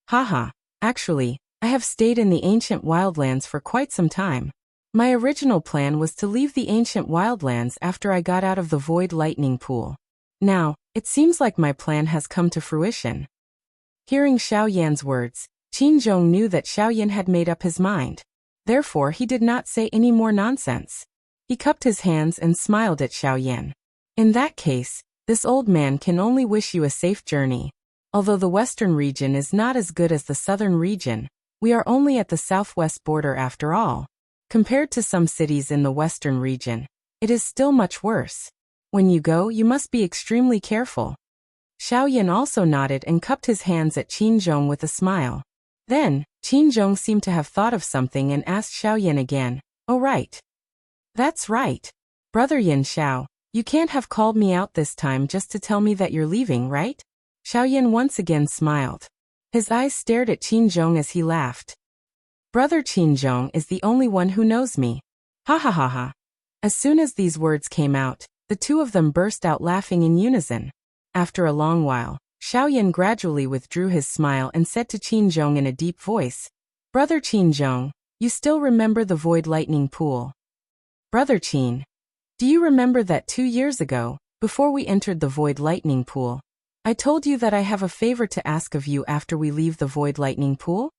"Haha, actually, I have stayed in the ancient wildlands for quite some time. My original plan was to leave the ancient wildlands after I got out of the void lightning pool. Now, it seems like my plan has come to fruition." Hearing Xiaoyan's words, Qinzhong knew that Xiaoyan had made up his mind. Therefore, he did not say any more nonsense. He cupped his hands and smiled at Xiaoyan. "In that case, this old man can only wish you a safe journey. Although the western region is not as good as the southern region, we are only at the southwest border after all. Compared to some cities in the western region, it is still much worse. When you go, you must be extremely careful." Xiaoyan also nodded and cupped his hands at Qinzhong with a smile. Then, Qinzhong seemed to have thought of something and asked Xiaoyan again, "Oh right." "That's right. Brother Yin Xiao, you can't have called me out this time just to tell me that you're leaving, right? Xiaoyan once again smiled. His eyes stared at Qinzhong as he laughed. Brother Qinzhong is the only one who knows me. Ha ha ha ha. As soon as these words came out, the two of them burst out laughing in unison. After a long while, Xiaoyan gradually withdrew his smile and said to Qinzhong in a deep voice, Brother Qinzhong, you still remember the Void Lightning Pool? Brother Qin, do you remember that 2 years ago, before we entered the Void Lightning Pool, I told you that I have a favor to ask of you after we leave the Void Lightning Pool?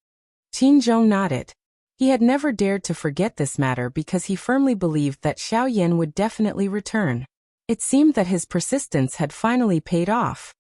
Qinzhong nodded. He had never dared to forget this matter because he firmly believed that Xiaoyan would definitely return. It seemed that his persistence had finally paid off.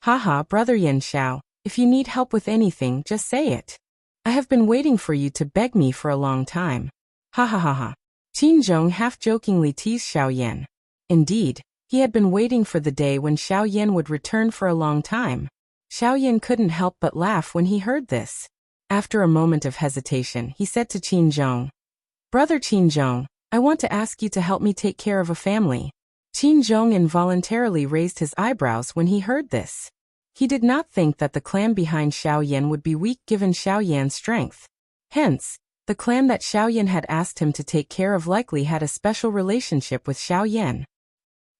Haha, Brother Yin Xiao, if you need help with anything, just say it. I have been waiting for you to beg me for a long time. Ha ha ha ha. Qinzhong half-jokingly teased Xiaoyan. Indeed, he had been waiting for the day when Xiaoyan would return for a long time. Xiaoyan couldn't help but laugh when he heard this. After a moment of hesitation, he said to Qinzhong, Brother Qinzhong, I want to ask you to help me take care of a family. Qinzhong involuntarily raised his eyebrows when he heard this. He did not think that the clan behind Xiaoyan would be weak given Xiaoyan's strength. Hence, the clan that Xiaoyan had asked him to take care of likely had a special relationship with Xiaoyan.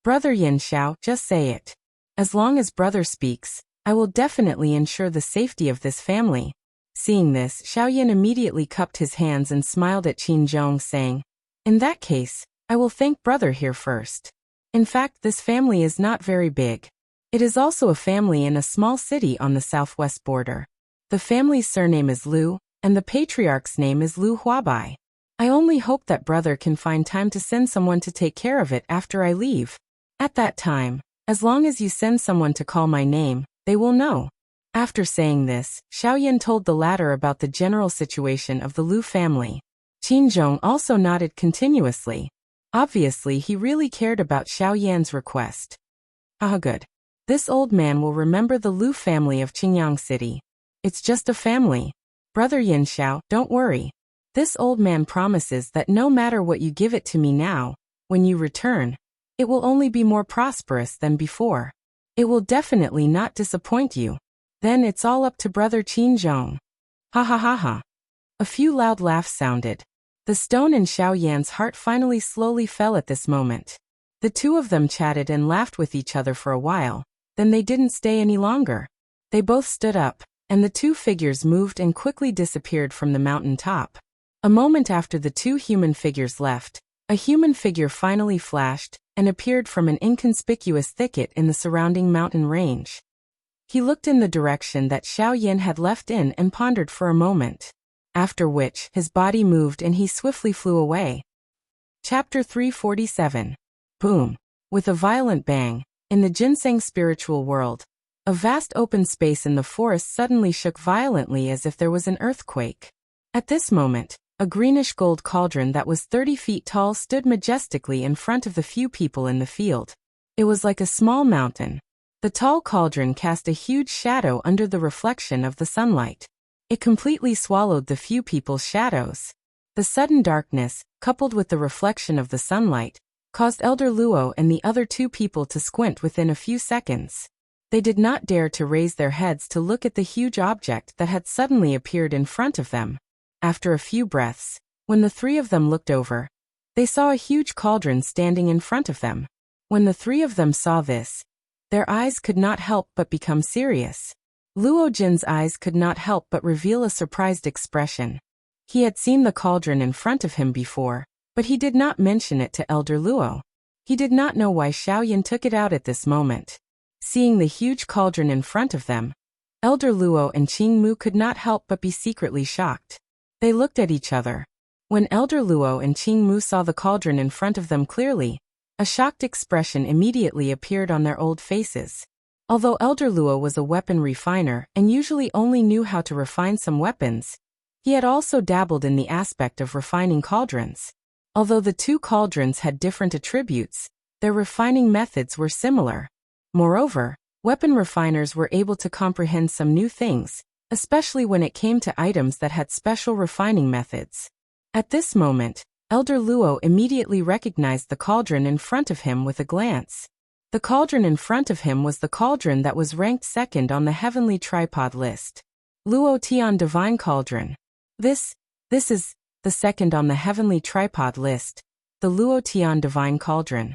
Brother Yin Xiao, just say it. As long as brother speaks, I will definitely ensure the safety of this family. Seeing this, Xiaoyan immediately cupped his hands and smiled at Qinzhong, saying, In that case, I will thank brother here first. In fact, this family is not very big. It is also a family in a small city on the southwest border. The family's surname is Lu, and the patriarch's name is Lu Huabai. I only hope that brother can find time to send someone to take care of it after I leave. At that time, as long as you send someone to call my name, they will know. After saying this, Xiaoyan told the latter about the general situation of the Lu family. Qinzhong also nodded continuously. Obviously, he really cared about Xiaoyan's request. Ah, good. This old man will remember the Lu family of Qingyang City. It's just a family. Brother Yin Xiao, don't worry. This old man promises that no matter what you give it to me now, when you return, it will only be more prosperous than before. It will definitely not disappoint you. Then it's all up to Brother Qinzhong. Ha ha ha ha. A few loud laughs sounded. The stone in Xiaoyan's heart finally slowly fell at this moment. The two of them chatted and laughed with each other for a while, then they didn't stay any longer. They both stood up, and the two figures moved and quickly disappeared from the mountain top. A moment after the two human figures left, a human figure finally flashed and appeared from an inconspicuous thicket in the surrounding mountain range. He looked in the direction that Xiaoyan had left in and pondered for a moment. After which, his body moved and he swiftly flew away. Chapter 347. Boom. With a violent bang, in the ginseng spiritual world, a vast open space in the forest suddenly shook violently as if there was an earthquake. At this moment, a greenish-gold cauldron that was 30 feet tall stood majestically in front of the few people in the field. It was like a small mountain. The tall cauldron cast a huge shadow under the reflection of the sunlight. It completely swallowed the few people's shadows. The sudden darkness, coupled with the reflection of the sunlight, caused Elder Luo and the other two people to squint within a few seconds. They did not dare to raise their heads to look at the huge object that had suddenly appeared in front of them. After a few breaths, when the three of them looked over, they saw a huge cauldron standing in front of them. When the three of them saw this, their eyes could not help but become serious. Luo Jin's eyes could not help but reveal a surprised expression. He had seen the cauldron in front of him before, but he did not mention it to Elder Luo. He did not know why Xiaoyan took it out at this moment. Seeing the huge cauldron in front of them, Elder Luo and Qingmu could not help but be secretly shocked. They looked at each other. When Elder Luo and Qingmu saw the cauldron in front of them clearly, a shocked expression immediately appeared on their old faces. Although Elder Luo was a weapon refiner and usually only knew how to refine some weapons, he had also dabbled in the aspect of refining cauldrons. Although the two cauldrons had different attributes, their refining methods were similar. Moreover, weapon refiners were able to comprehend some new things, especially when it came to items that had special refining methods. At this moment, Elder Luo immediately recognized the cauldron in front of him with a glance. The cauldron in front of him was the cauldron that was ranked second on the heavenly tripod list. Luo Tian Divine Cauldron. This is the second on the heavenly tripod list, the Luo Tian Divine Cauldron.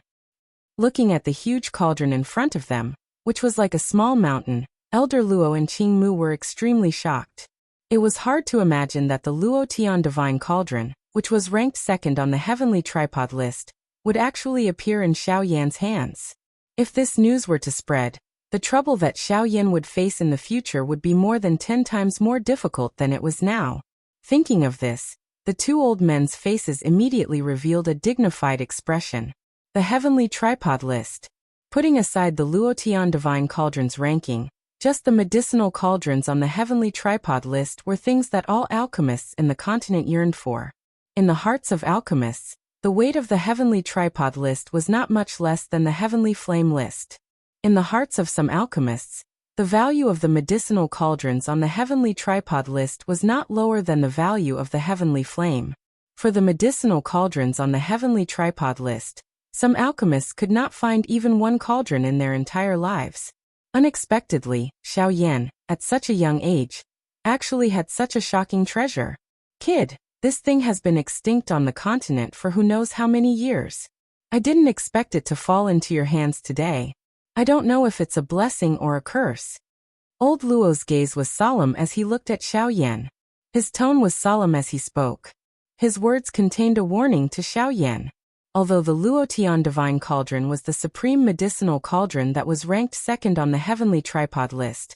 Looking at the huge cauldron in front of them, which was like a small mountain, Elder Luo and Qing Mu were extremely shocked. It was hard to imagine that the Luo Tian Divine Cauldron, which was ranked second on the heavenly tripod list, would actually appear in Xiao Yan's hands. If this news were to spread, the trouble that Xiao Yan would face in the future would be more than 10 times more difficult than it was now. Thinking of this, the two old men's faces immediately revealed a dignified expression. The heavenly tripod list. Putting aside the Luo Tian Divine Cauldron's ranking, just the medicinal cauldrons on the heavenly tripod list were things that all alchemists in the continent yearned for. In the hearts of alchemists, the weight of the heavenly tripod list was not much less than the heavenly flame list. In the hearts of some alchemists, the value of the medicinal cauldrons on the heavenly tripod list was not lower than the value of the heavenly flame. For the medicinal cauldrons on the heavenly tripod list, some alchemists could not find even one cauldron in their entire lives. Unexpectedly, Xiao Yan, at such a young age, actually had such a shocking treasure. Kid, this thing has been extinct on the continent for who knows how many years. I didn't expect it to fall into your hands today. I don't know if it's a blessing or a curse. Old Luo's gaze was solemn as he looked at Xiao Yan. His tone was solemn as he spoke. His words contained a warning to Xiao Yan. Although the Luo Tian Divine Cauldron was the supreme medicinal cauldron that was ranked second on the heavenly tripod list,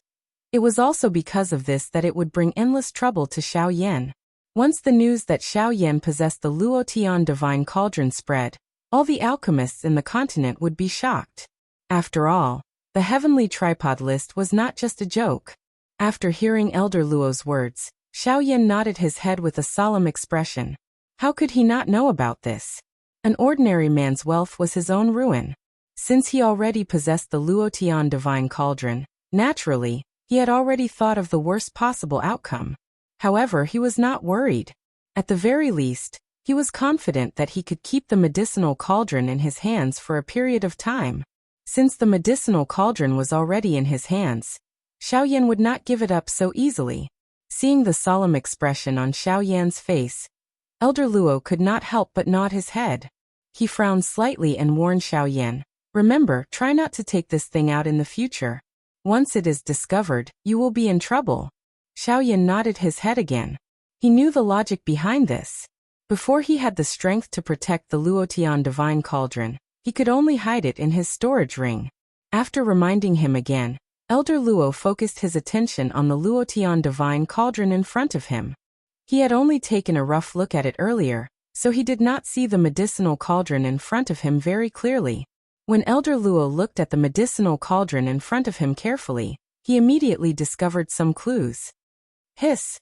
it was also because of this that it would bring endless trouble to Xiao Yan. Once the news that Xiao Yan possessed the Luo Tian Divine Cauldron spread, all the alchemists in the continent would be shocked. After all, the heavenly tripod list was not just a joke. After hearing Elder Luo's words, Xiao Yan nodded his head with a solemn expression. How could he not know about this? An ordinary man's wealth was his own ruin. Since he already possessed the Luo Tian Divine Cauldron, naturally, he had already thought of the worst possible outcome. However, he was not worried. At the very least, he was confident that he could keep the medicinal cauldron in his hands for a period of time. Since the medicinal cauldron was already in his hands, Xiao Yan would not give it up so easily. Seeing the solemn expression on Xiao Yan's face, Elder Luo could not help but nod his head. He frowned slightly and warned Xiao Yan, "Remember, try not to take this thing out in the future. Once it is discovered, you will be in trouble." Xiao Yan nodded his head again. He knew the logic behind this. Before he had the strength to protect the Luo Tian Divine Cauldron, he could only hide it in his storage ring. After reminding him again, Elder Luo focused his attention on the Luo Tian Divine Cauldron in front of him. He had only taken a rough look at it earlier, so he did not see the medicinal cauldron in front of him very clearly. When Elder Luo looked at the medicinal cauldron in front of him carefully, he immediately discovered some clues. Hiss!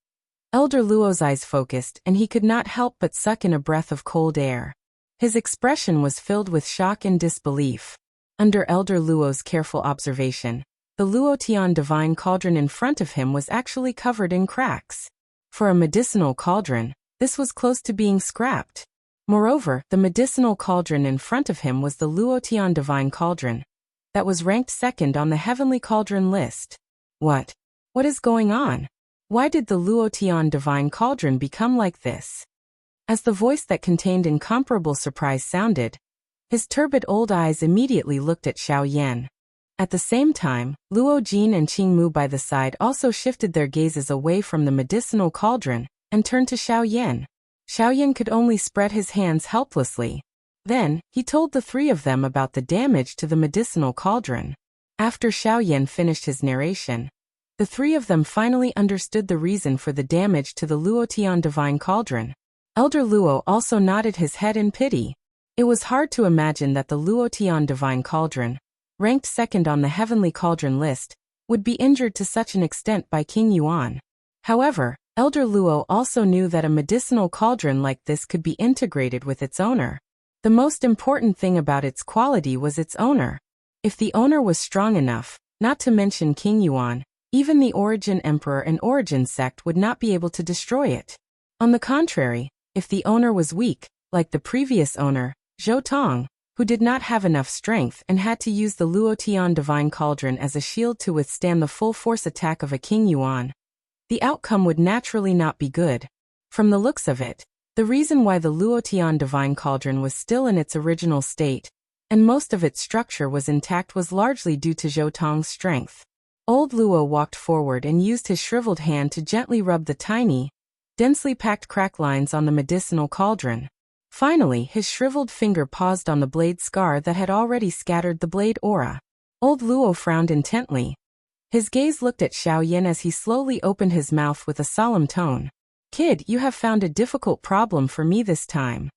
Elder Luo's eyes focused and he could not help but suck in a breath of cold air. His expression was filled with shock and disbelief. Under Elder Luo's careful observation, the Luo Tian Divine Cauldron in front of him was actually covered in cracks. For a medicinal cauldron, this was close to being scrapped. Moreover, the medicinal cauldron in front of him was the Luo Tian Divine Cauldron, that was ranked second on the heavenly cauldron list. What is going on? Why did the Luo Tian Divine Cauldron become like this? As the voice that contained incomparable surprise sounded, his turbid old eyes immediately looked at Xiao Yan. At the same time, Luo Jin and Qing Mu by the side also shifted their gazes away from the medicinal cauldron and turned to Xiao Yan. Xiao Yan could only spread his hands helplessly. Then, he told the three of them about the damage to the medicinal cauldron. After Xiao Yan finished his narration, the three of them finally understood the reason for the damage to the Luo Tian Divine Cauldron. Elder Luo also nodded his head in pity. It was hard to imagine that the Luo Tian Divine Cauldron, ranked second on the heavenly cauldron list, would be injured to such an extent by King Yuan. However, Elder Luo also knew that a medicinal cauldron like this could be integrated with its owner. The most important thing about its quality was its owner. If the owner was strong enough, not to mention King Yuan, even the Origin Emperor and Origin sect would not be able to destroy it. On the contrary, if the owner was weak, like the previous owner, Zhou Tong, who did not have enough strength and had to use the Luo Tian Divine Cauldron as a shield to withstand the full-force attack of a King Yuan. The outcome would naturally not be good. From the looks of it, the reason why the Luo Tian Divine Cauldron was still in its original state, and most of its structure was intact, was largely due to Zhou Tong's strength. Old Luo walked forward and used his shriveled hand to gently rub the tiny, densely packed crack lines on the medicinal cauldron. Finally, his shriveled finger paused on the blade scar that had already scattered the blade aura. Old Luo frowned intently. His gaze looked at Xiaoyan as he slowly opened his mouth with a solemn tone. "Kid, you have found a difficult problem for me this time."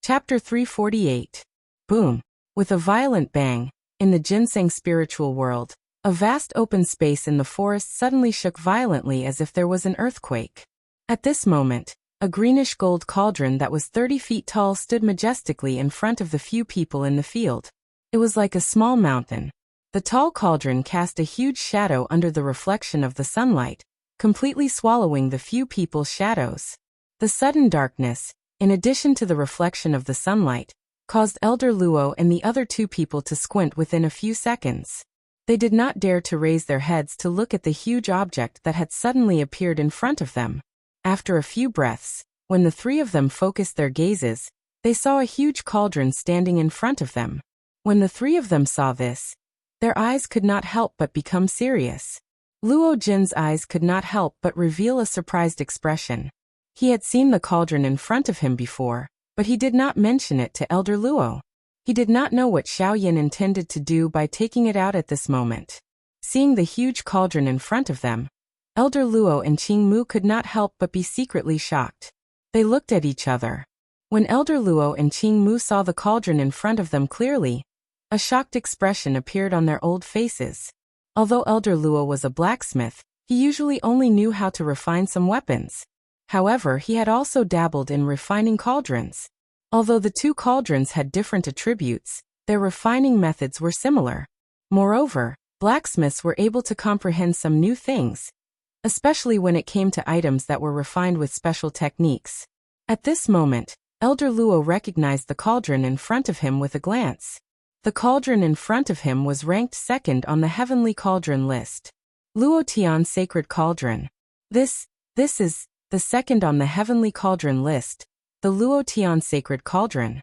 Chapter 348. Boom. With a violent bang, in the ginseng spiritual world, a vast open space in the forest suddenly shook violently as if there was an earthquake. At this moment, a greenish-gold cauldron that was 30 feet tall stood majestically in front of the few people in the field. It was like a small mountain. The tall cauldron cast a huge shadow under the reflection of the sunlight, completely swallowing the few people's shadows. The sudden darkness, in addition to the reflection of the sunlight, caused Elder Luo and the other two people to squint within a few seconds. They did not dare to raise their heads to look at the huge object that had suddenly appeared in front of them. After a few breaths, when the three of them focused their gazes, they saw a huge cauldron standing in front of them. When the three of them saw this, their eyes could not help but become serious. Luo Jin's eyes could not help but reveal a surprised expression. He had seen the cauldron in front of him before, but he did not mention it to Elder Luo. He did not know what Xiaoyan intended to do by taking it out at this moment. Seeing the huge cauldron in front of them, Elder Luo and Qing Mu could not help but be secretly shocked. They looked at each other. When Elder Luo and Qing Mu saw the cauldron in front of them clearly, a shocked expression appeared on their old faces. Although Elder Luo was a blacksmith, he usually only knew how to refine some weapons. However, he had also dabbled in refining cauldrons. Although the two cauldrons had different attributes, their refining methods were similar. Moreover, blacksmiths were able to comprehend some new things, especially when it came to items that were refined with special techniques. At this moment, Elder Luo recognized the cauldron in front of him with a glance. The cauldron in front of him was ranked second on the Heavenly Cauldron list. Luo Tian Sacred Cauldron. This is the second on the Heavenly Cauldron list, the Luo Tian Sacred Cauldron.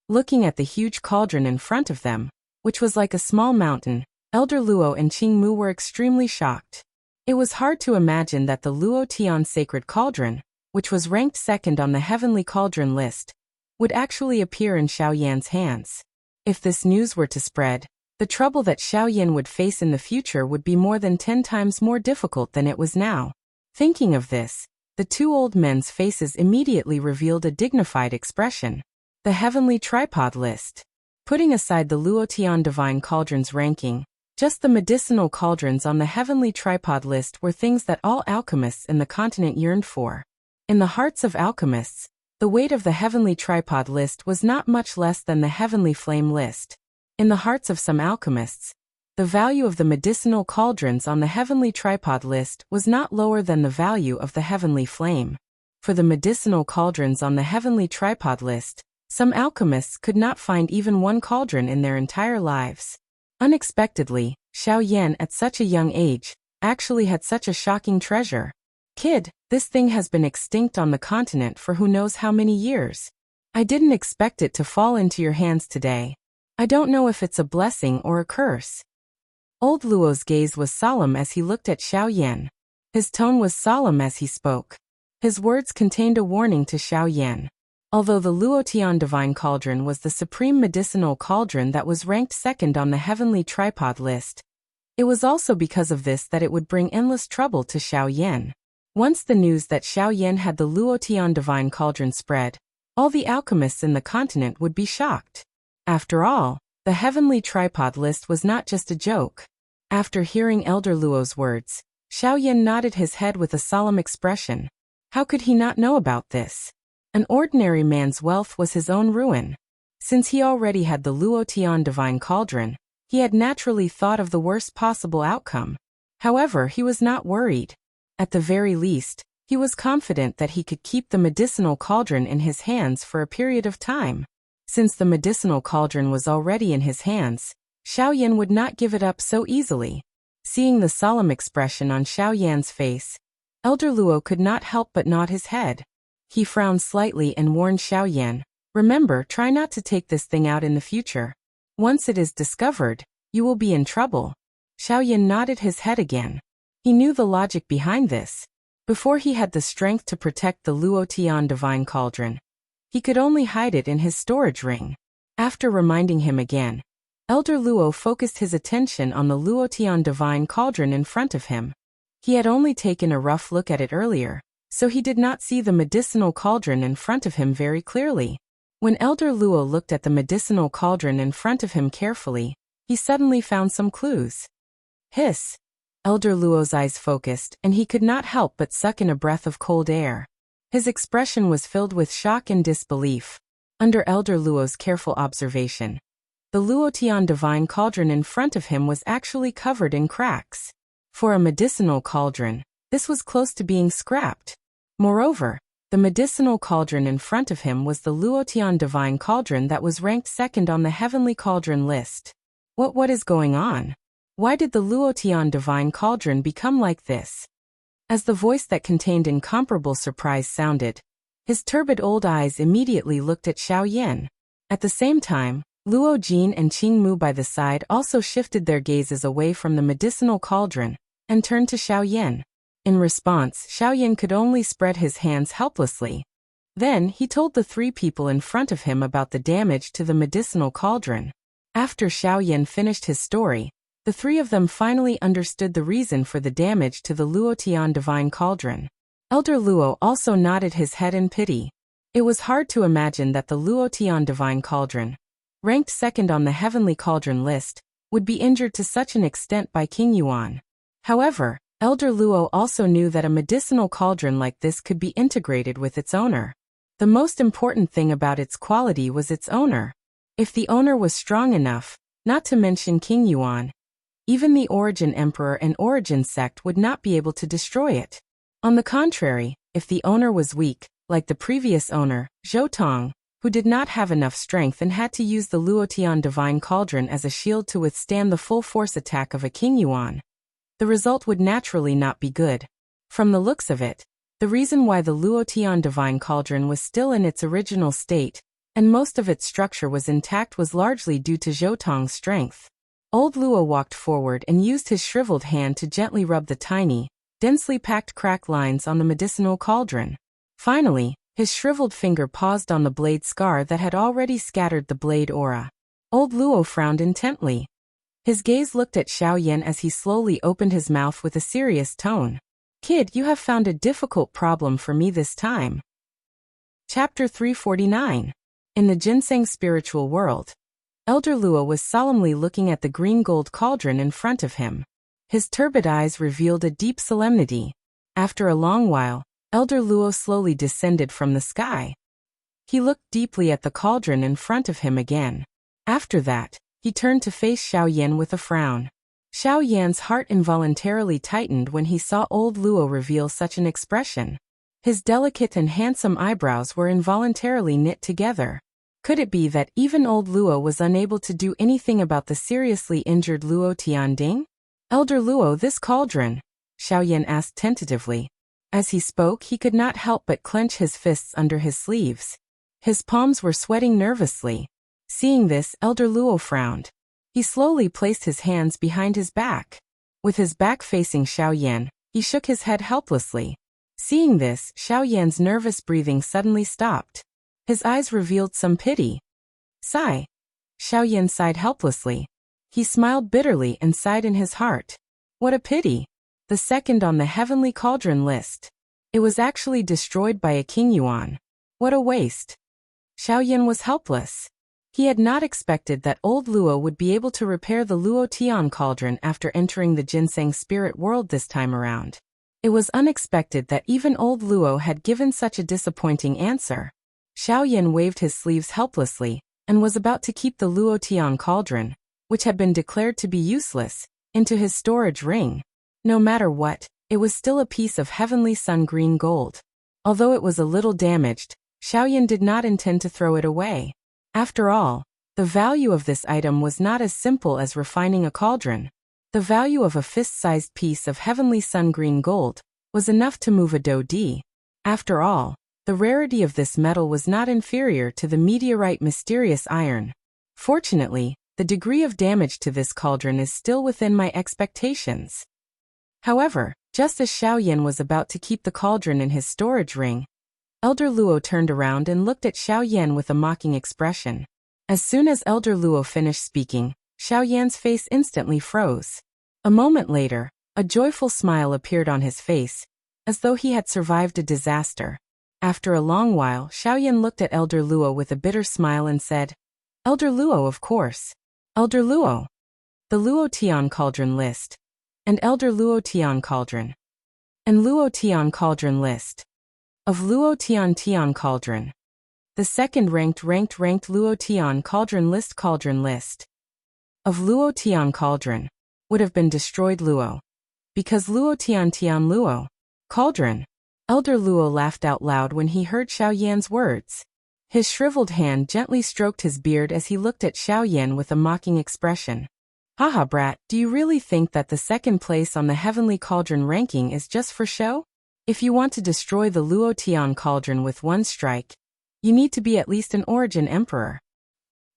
Looking at the huge cauldron in front of them, which was like a small mountain, Elder Luo and Qing Mu were extremely shocked. It was hard to imagine that the Luo Tian Sacred Cauldron, which was ranked second on the Heavenly Cauldron list, would actually appear in Xiaoyan's hands. If this news were to spread, the trouble that Xiaoyan would face in the future would be more than 10 times more difficult than it was now. Thinking of this, the two old men's faces immediately revealed a dignified expression. The Heavenly Tripod List. Putting aside the Luo Tian Divine Cauldron's ranking, just the medicinal cauldrons on the Heavenly Tripod List were things that all alchemists in the continent yearned for. In the hearts of alchemists, the weight of the Heavenly Tripod List was not much less than the Heavenly Flame List. In the hearts of some alchemists, the value of the medicinal cauldrons on the Heavenly Tripod List was not lower than the value of the Heavenly Flame. For the medicinal cauldrons on the Heavenly Tripod List, some alchemists could not find even one cauldron in their entire lives. Unexpectedly, Xiaoyan at such a young age actually had such a shocking treasure. "Kid, this thing has been extinct on the continent for who knows how many years. I didn't expect it to fall into your hands today. I don't know if it's a blessing or a curse." Old Luo's gaze was solemn as he looked at Xiaoyan. His tone was solemn as he spoke. His words contained a warning to Xiaoyan. Although the Luo Tian Divine Cauldron was the supreme medicinal cauldron that was ranked second on the Heavenly Tripod List, it was also because of this that it would bring endless trouble to Xiaoyan. Once the news that Xiaoyan had the Luo Tian Divine Cauldron spread, all the alchemists in the continent would be shocked. After all, the Heavenly Tripod List was not just a joke. After hearing Elder Luo's words, Xiaoyan nodded his head with a solemn expression. How could he not know about this? An ordinary man's wealth was his own ruin. Since he already had the Luo Tian Divine Cauldron, he had naturally thought of the worst possible outcome. However, he was not worried. At the very least, He was confident that he could keep the medicinal cauldron in his hands for a period of time. Since the medicinal cauldron was already in his hands, Xiaoyan would not give it up so easily. Seeing the solemn expression on Xiaoyan's face, Elder Luo could not help but nod his head. He frowned slightly and warned Xiaoyan, "Remember, try not to take this thing out in the future. Once it is discovered, you will be in trouble." Xiaoyan nodded his head again. He knew the logic behind this. Before he had the strength to protect the Luotian divine cauldron, he could only hide it in his storage ring. After reminding him again, Elder Luo focused his attention on the Luotian divine cauldron in front of him. He had only taken a rough look at it earlier, so he did not see the medicinal cauldron in front of him very clearly. When Elder Luo looked at the medicinal cauldron in front of him carefully, he suddenly found some clues. Hiss! Elder Luo's eyes focused, and he could not help but suck in a breath of cold air. His expression was filled with shock and disbelief. Under Elder Luo's careful observation, the Luotian divine cauldron in front of him was actually covered in cracks. For a medicinal cauldron, this was close to being scrapped. Moreover, the medicinal cauldron in front of him was the Luotian divine cauldron that was ranked second on the heavenly cauldron list. What is going on? Why did the Luotian divine cauldron become like this? As the voice that contained incomparable surprise sounded, his turbid old eyes immediately looked at Xiaoyan. At the same time, Luo Jin and Qing Mu by the side also shifted their gazes away from the medicinal cauldron and turned to Xiaoyan. In response, Xiaoyan could only spread his hands helplessly. Then, he told the three people in front of him about the damage to the medicinal cauldron. After Xiaoyan finished his story, the three of them finally understood the reason for the damage to the Luotian divine cauldron. Elder Luo also nodded his head in pity. It was hard to imagine that the Luotian divine cauldron, ranked second on the heavenly cauldron list, would be injured to such an extent by King Yuan. However, Elder Luo also knew that a medicinal cauldron like this could be integrated with its owner. The most important thing about its quality was its owner. If the owner was strong enough, not to mention King Yuan, even the Origin Emperor and Origin Sect would not be able to destroy it. On the contrary, if the owner was weak, like the previous owner, Zhou Tong, who did not have enough strength and had to use the Luotian divine cauldron as a shield to withstand the full force attack of a King Yuan, the result would naturally not be good. From the looks of it, the reason why the Luotian divine cauldron was still in its original state, and most of its structure was intact, was largely due to Zhou Tong's strength. Old Luo walked forward and used his shriveled hand to gently rub the tiny, densely packed crack lines on the medicinal cauldron. Finally, his shriveled finger paused on the blade scar that had already scattered the blade aura. Old Luo frowned intently. His gaze looked at Xiaoyan as he slowly opened his mouth with a serious tone. "Kid, you have found a difficult problem for me this time." Chapter 349. In the ginseng spiritual world, Elder Luo was solemnly looking at the green gold cauldron in front of him. His turbid eyes revealed a deep solemnity. After a long while, Elder Luo slowly descended from the sky. He looked deeply at the cauldron in front of him again. After that, he turned to face Xiaoyan with a frown. Xiaoyan's heart involuntarily tightened when he saw old Luo reveal such an expression. His delicate and handsome eyebrows were involuntarily knit together. Could it be that even old Luo was unable to do anything about the seriously injured Luo Tianding? "Elder Luo, this cauldron," Xiaoyan asked tentatively. As he spoke, he could not help but clench his fists under his sleeves. His palms were sweating nervously. Seeing this, Elder Luo frowned. He slowly placed his hands behind his back. With his back facing Xiaoyan, he shook his head helplessly. Seeing this, Xiaoyan's nervous breathing suddenly stopped. His eyes revealed some pity. "Sigh." Xiaoyan sighed helplessly. He smiled bitterly and sighed in his heart. What a pity. The second on the heavenly cauldron list. It was actually destroyed by a King Yuan. What a waste. Xiaoyan was helpless. He had not expected that old Luo would be able to repair the Luotian cauldron after entering the ginseng spirit world this time around. It was unexpected that even old Luo had given such a disappointing answer. Xiaoyan waved his sleeves helplessly, and was about to keep the Luotian cauldron, which had been declared to be useless, into his storage ring. No matter what, it was still a piece of heavenly sun-green gold. Although it was a little damaged, Xiaoyan did not intend to throw it away. After all, the value of this item was not as simple as refining a cauldron. The value of a fist-sized piece of heavenly sun-green gold was enough to move a dodi. After all, the rarity of this metal was not inferior to the meteorite mysterious iron. Fortunately, the degree of damage to this cauldron is still within my expectations. However, just as Xiaoyan was about to keep the cauldron in his storage ring, Elder Luo turned around and looked at Xiaoyan with a mocking expression. As soon as Elder Luo finished speaking, Xiaoyan's face instantly froze. A moment later, a joyful smile appeared on his face, as though he had survived a disaster. After a long while, Xiaoyan looked at Elder Luo with a bitter smile and said, "Elder Luo, of course. Elder Luo. The Luo Tian Cauldron list. And Elder Luo Tian Cauldron. And Luo Tian Cauldron list. Of Luo Tian Cauldron. The second ranked Luo Tian Cauldron list. Of Luo Tian Cauldron. Would have been destroyed Luo. Because Luo Tian Luo. Cauldron." Elder Luo laughed out loud when he heard Xiaoyan's words. His shriveled hand gently stroked his beard as he looked at Xiaoyan with a mocking expression. "Haha, brat, do you really think that the second place on the Heavenly Cauldron ranking is just for show? If you want to destroy the Luo Tian Cauldron with one strike, you need to be at least an Origin Emperor.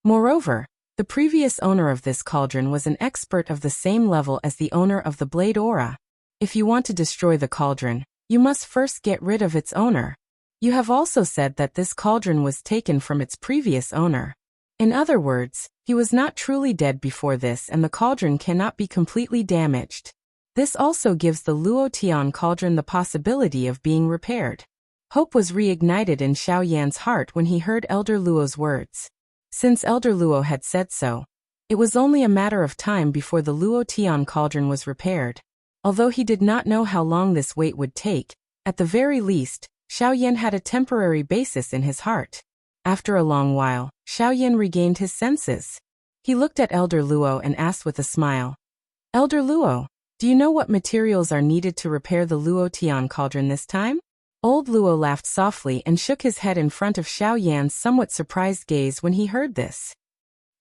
Moreover, the previous owner of this cauldron was an expert of the same level as the owner of the Blade Aura. If you want to destroy the cauldron, you must first get rid of its owner. You have also said that this cauldron was taken from its previous owner. In other words, he was not truly dead before this and the cauldron cannot be completely damaged. This also gives the Luo Tian Cauldron the possibility of being repaired." Hope was reignited in Xiaoyan's heart when he heard Elder Luo's words. Since Elder Luo had said so, it was only a matter of time before the Luo Tian Cauldron was repaired. Although he did not know how long this wait would take, at the very least, Xiaoyan had a temporary basis in his heart. After a long while, Xiaoyan regained his senses. He looked at Elder Luo and asked with a smile, "Elder Luo, do you know what materials are needed to repair the Luo Tian Cauldron this time?" Old Luo laughed softly and shook his head in front of Xiaoyan's somewhat surprised gaze when he heard this.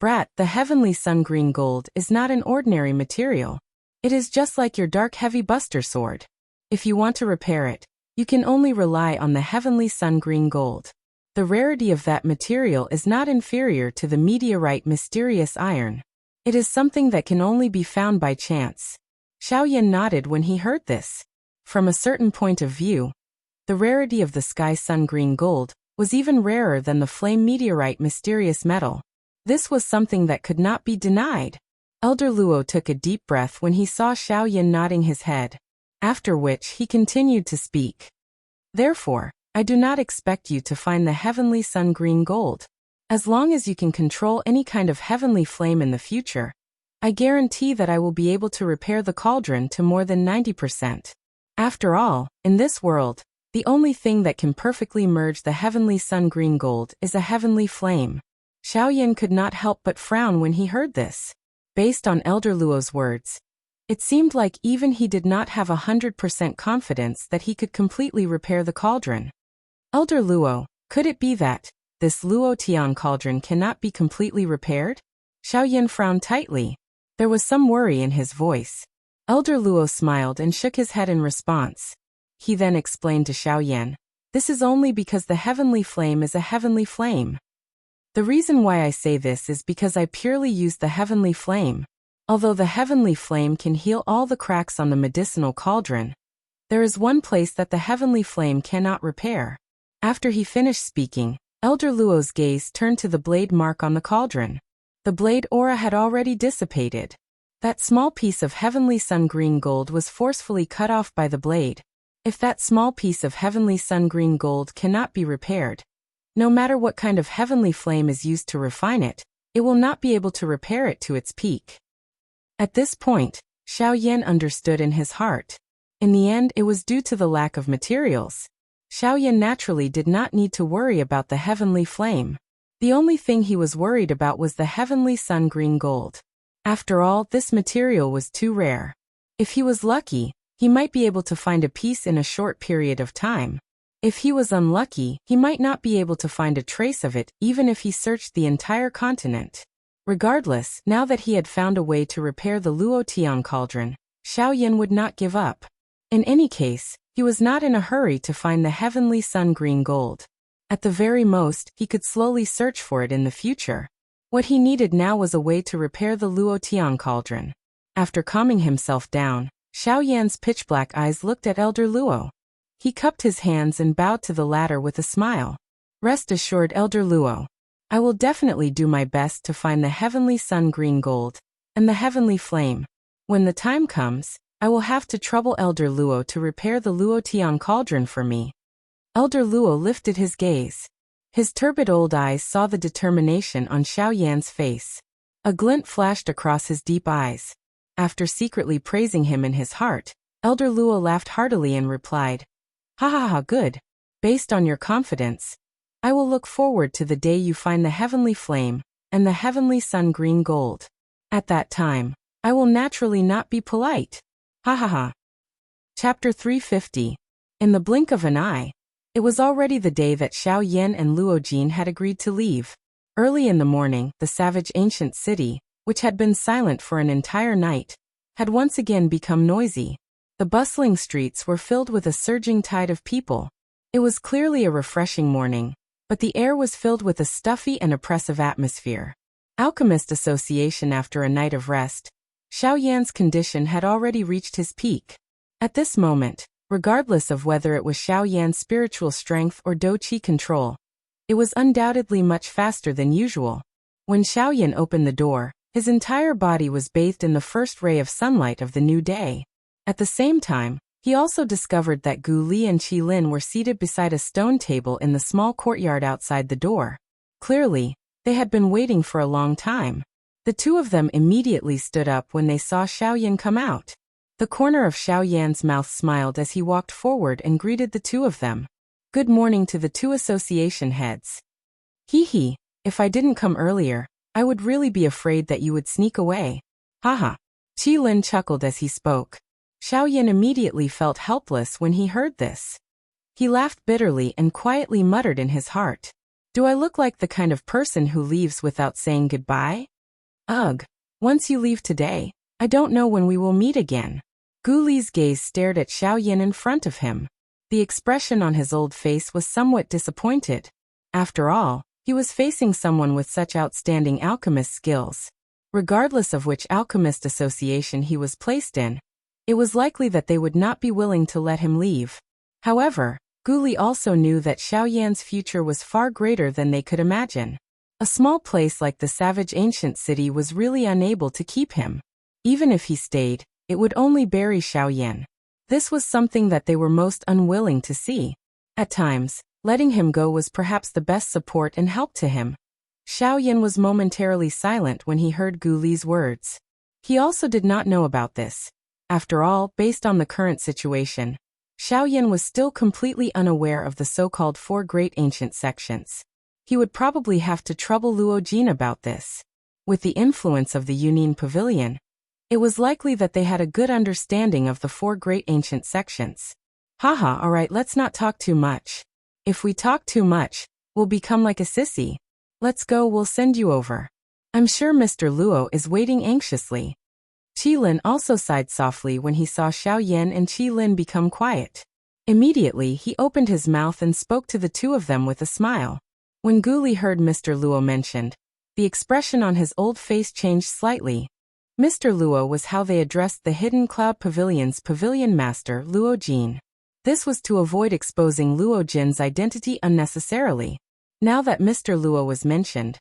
"Brat, the heavenly sun-green gold is not an ordinary material. It is just like your dark heavy buster sword. If you want to repair it, you can only rely on the heavenly sun-green gold. The rarity of that material is not inferior to the meteorite mysterious iron. It is something that can only be found by chance." Xiaoyan nodded when he heard this. From a certain point of view, the rarity of the sky sun-green gold was even rarer than the flame meteorite mysterious metal. This was something that could not be denied. Elder Luo took a deep breath when he saw Xiaoyan nodding his head, after which he continued to speak. "Therefore, I do not expect you to find the heavenly sun-green gold. As long as you can control any kind of heavenly flame in the future, I guarantee that I will be able to repair the cauldron to more than 90%. After all, in this world, the only thing that can perfectly merge the heavenly sun-green gold is a heavenly flame." Xiaoyan could not help but frown when he heard this. Based on Elder Luo's words, it seemed like even he did not have 100% confidence that he could completely repair the cauldron. "Elder Luo, could it be that this Luo Tian Cauldron cannot be completely repaired?" Xiaoyan frowned tightly. There was some worry in his voice. Elder Luo smiled and shook his head in response. He then explained to Xiaoyan, "This is only because the heavenly flame is a heavenly flame. The reason why I say this is because I purely use the heavenly flame. Although the heavenly flame can heal all the cracks on the medicinal cauldron, there is one place that the heavenly flame cannot repair." After he finished speaking, Elder Luo's gaze turned to the blade mark on the cauldron. The blade aura had already dissipated. That small piece of heavenly sun-green gold was forcefully cut off by the blade. If that small piece of heavenly sun-green gold cannot be repaired, no matter what kind of heavenly flame is used to refine it, it will not be able to repair it to its peak. At this point, Xiaoyan understood in his heart. In the end, it was due to the lack of materials. Xiaoyan naturally did not need to worry about the heavenly flame. The only thing he was worried about was the heavenly sun-green gold. After all, this material was too rare. If he was lucky, He might be able to find a piece in a short period of time. If he was unlucky, he might not be able to find a trace of it, even if he searched the entire continent. Regardless, now that he had found a way to repair the Luotian cauldron, Xiaoyan would not give up. In any case, he was not in a hurry to find the heavenly sun-green gold. At the very most, he could slowly search for it in the future. What he needed now was a way to repair the Luotian cauldron. After calming himself down, Xiaoyan's pitch-black eyes looked at Elder Luo. He cupped his hands and bowed to the latter with a smile. Rest assured, Elder Luo. I will definitely do my best to find the heavenly sun-green gold and the heavenly flame. When the time comes, I will have to trouble Elder Luo to repair the Luotian cauldron for me. Elder Luo lifted his gaze. His turbid old eyes saw the determination on Xiaoyan's face. A glint flashed across his deep eyes. After secretly praising him in his heart, Elder Luo laughed heartily and replied, "Ha ha ha, good. Based on your confidence, I will look forward to the day you find the heavenly flame and the heavenly sun-green gold. At that time, I will naturally not be polite. Ha ha ha." Chapter 350. In the blink of an eye. It was already the day that Xiaoyan and Luo Jin had agreed to leave. Early in the morning, the savage ancient city, which had been silent for an entire night, had once again become noisy. The bustling streets were filled with a surging tide of people. It was clearly a refreshing morning, but the air was filled with a stuffy and oppressive atmosphere. Alchemist Association. After a night of rest, Xiaoyan's condition had already reached his peak. At this moment, regardless of whether it was Xiaoyan's spiritual strength or Douqi control, it was undoubtedly much faster than usual. When Xiaoyan opened the door, his entire body was bathed in the first ray of sunlight of the new day. At the same time, he also discovered that Gu Li and Qi Lin were seated beside a stone table in the small courtyard outside the door. Clearly, they had been waiting for a long time. The two of them immediately stood up when they saw Xiaoyan come out. The corner of Xiaoyan's mouth smiled as he walked forward and greeted the two of them. "Good morning to the two association heads. Hee, if I didn't come earlier, I would really be afraid that you would sneak away. Haha." Qi Lin chuckled as he spoke. Xiaoyan immediately felt helpless when he heard this. He laughed bitterly and quietly muttered in his heart, "Do I look like the kind of person who leaves without saying goodbye? Ugh, once you leave today, I don't know when we will meet again." Gu Li's gaze stared at Xiaoyan in front of him. The expression on his old face was somewhat disappointed. After all, he was facing someone with such outstanding alchemist skills. Regardless of which alchemist association he was placed in, it was likely that they would not be willing to let him leave. However, Gu Li also knew that Xiaoyan's future was far greater than they could imagine. A small place like the savage ancient city was really unable to keep him. Even if he stayed, it would only bury Xiaoyan. This was something that they were most unwilling to see. At times, letting him go was perhaps the best support and help to him. Xiaoyan was momentarily silent when he heard Gu Li's words. He also did not know about this. After all, based on the current situation, Xiaoyan was still completely unaware of the so-called four great ancient sections. He would probably have to trouble Luo Jin about this. With the influence of the Yunin Pavilion, it was likely that they had a good understanding of the four great ancient sections. Haha, alright, let's not talk too much. If we talk too much, we'll become like a sissy. Let's go, we'll send you over. I'm sure Mr. Luo is waiting anxiously. Qi Lin also sighed softly when he saw Xiaoyan and Qi Lin become quiet. Immediately, he opened his mouth and spoke to the two of them with a smile. When Gu Li heard Mr. Luo mentioned, the expression on his old face changed slightly. Mr. Luo was how they addressed the Hidden Cloud Pavilion's pavilion master, Luo Jin. This was to avoid exposing Luo Jin's identity unnecessarily. Now that Mr. Luo was mentioned,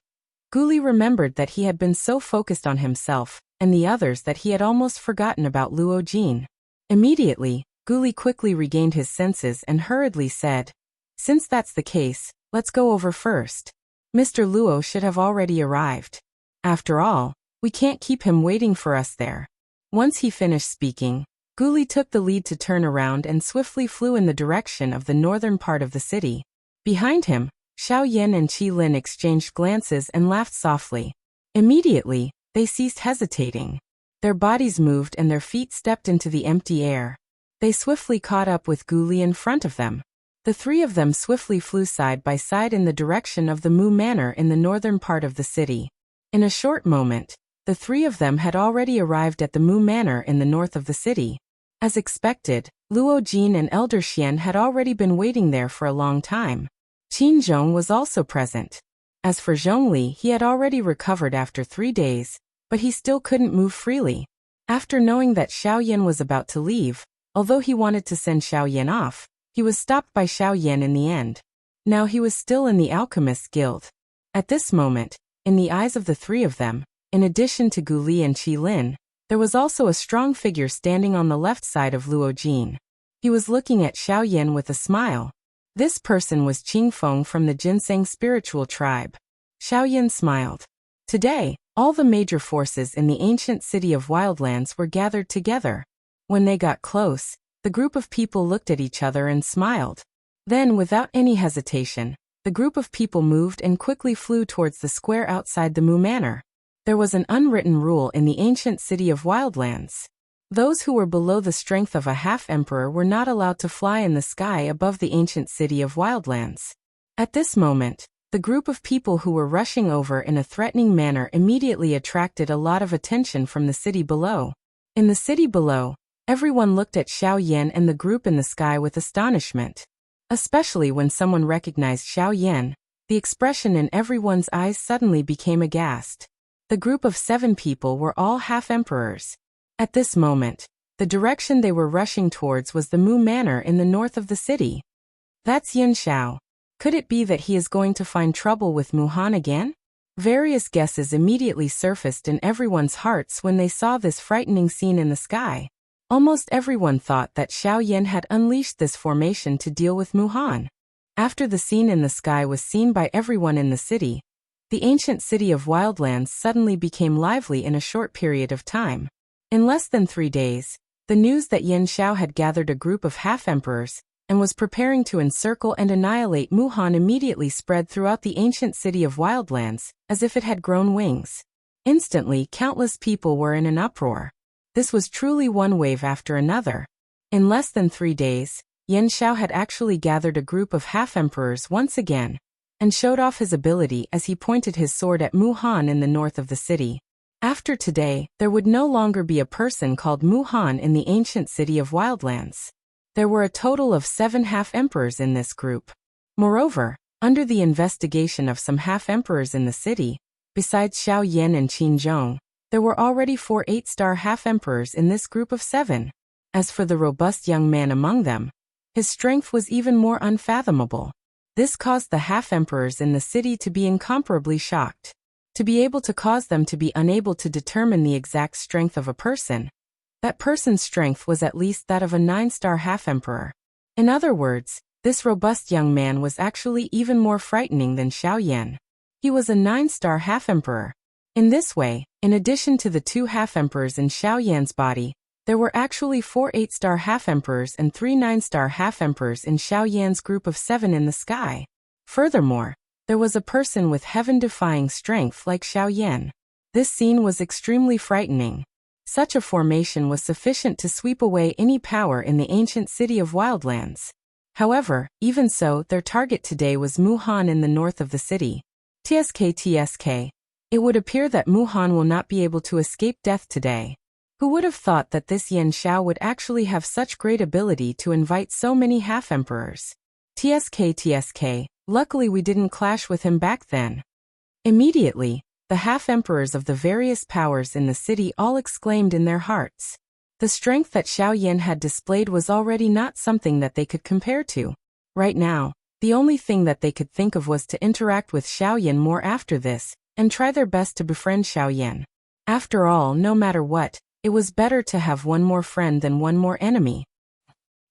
Gu Li remembered that he had been so focused on himself and the others that he had almost forgotten about Luo Jin. Immediately, Gu Li quickly regained his senses and hurriedly said, "Since that's the case, let's go over first. Mr. Luo should have already arrived. After all, we can't keep him waiting for us there." Once he finished speaking, Gu Li took the lead to turn around and swiftly flew in the direction of the northern part of the city. Behind him, Xiaoyan and Qi Lin exchanged glances and laughed softly. Immediately, they ceased hesitating. Their bodies moved and their feet stepped into the empty air. They swiftly caught up with Gu Li in front of them. The three of them swiftly flew side by side in the direction of the Mu Manor in the northern part of the city. In a short moment, the three of them had already arrived at the Mu Manor in the north of the city. As expected, Luo Jin and Elder Xian had already been waiting there for a long time. Qin Zhong was also present. As for Zhongli, he had already recovered after 3 days, but he still couldn't move freely. After knowing that Xiaoyan was about to leave, although he wanted to send Xiaoyan off, he was stopped by Xiaoyan in the end. Now he was still in the Alchemist's Guild. At this moment, in the eyes of the three of them, in addition to Gu Li and Qi Lin, there was also a strong figure standing on the left side of Luo Jin. He was looking at Xiaoyan with a smile. This person was Qing Feng from the Ginseng spiritual tribe. Xiaoyan smiled. Today, all the major forces in the ancient city of Wildlands were gathered together. When they got close, the group of people looked at each other and smiled. Then, without any hesitation, the group of people moved and quickly flew towards the square outside the Mu Manor. There was an unwritten rule in the ancient city of Wildlands. Those who were below the strength of a half-emperor were not allowed to fly in the sky above the ancient city of Wildlands. At this moment, the group of people who were rushing over in a threatening manner immediately attracted a lot of attention from the city below. In the city below, everyone looked at Xiaoyan and the group in the sky with astonishment. Especially when someone recognized Xiaoyan, the expression in everyone's eyes suddenly became aghast. The group of 7 people were all half-emperors. At this moment, the direction they were rushing towards was the Mu Manor in the north of the city. That's Yin Xiao. Could it be that he is going to find trouble with Mu Han again? Various guesses immediately surfaced in everyone's hearts when they saw this frightening scene in the sky. Almost everyone thought that Xiaoyan had unleashed this formation to deal with Mu Han. After the scene in the sky was seen by everyone in the city, the ancient city of Wildlands suddenly became lively in a short period of time. In less than 3 days, the news that Yin Xiao had gathered a group of half-emperors and was preparing to encircle and annihilate Mu Han immediately spread throughout the ancient city of Wildlands, as if it had grown wings. Instantly, countless people were in an uproar. This was truly one wave after another. In less than 3 days, Yin Xiao had actually gathered a group of half-emperors once again, and showed off his ability as he pointed his sword at Mu Han in the north of the city. After today, there would no longer be a person called Mu Han in the ancient city of Wildlands. There were a total of 7 half-emperors in this group. Moreover, under the investigation of some half-emperors in the city, besides Xiao Yan and Qin Zhong, there were already 4 8-star half-emperors in this group of 7. As for the robust young man among them, his strength was even more unfathomable. This caused the half-emperors in the city to be incomparably shocked. To be able to cause them to be unable to determine the exact strength of a person. That person's strength was at least that of a 9-star half-emperor. In other words, this robust young man was actually even more frightening than Xiaoyan. He was a 9-star half-emperor. In this way, in addition to the 2 half-emperors in Xiaoyan's body, there were actually 4 8-star half-emperors and 3 9-star half-emperors in Xiaoyan's group of 7 in the sky. Furthermore, there was a person with heaven-defying strength like Xiaoyan. This scene was extremely frightening. Such a formation was sufficient to sweep away any power in the ancient city of Wildlands. However, even so, their target today was Mu Han in the north of the city. TSK. It would appear that Mu Han will not be able to escape death today. Who would have thought that this Yin Xiao would actually have such great ability to invite so many half-emperors? TSK. Luckily we didn't clash with him back then. Immediately, the half-emperors of the various powers in the city all exclaimed in their hearts. The strength that Xiaoyan had displayed was already not something that they could compare to. Right now, the only thing that they could think of was to interact with Xiaoyan more after this, and try their best to befriend Xiaoyan. After all, no matter what, it was better to have one more friend than one more enemy.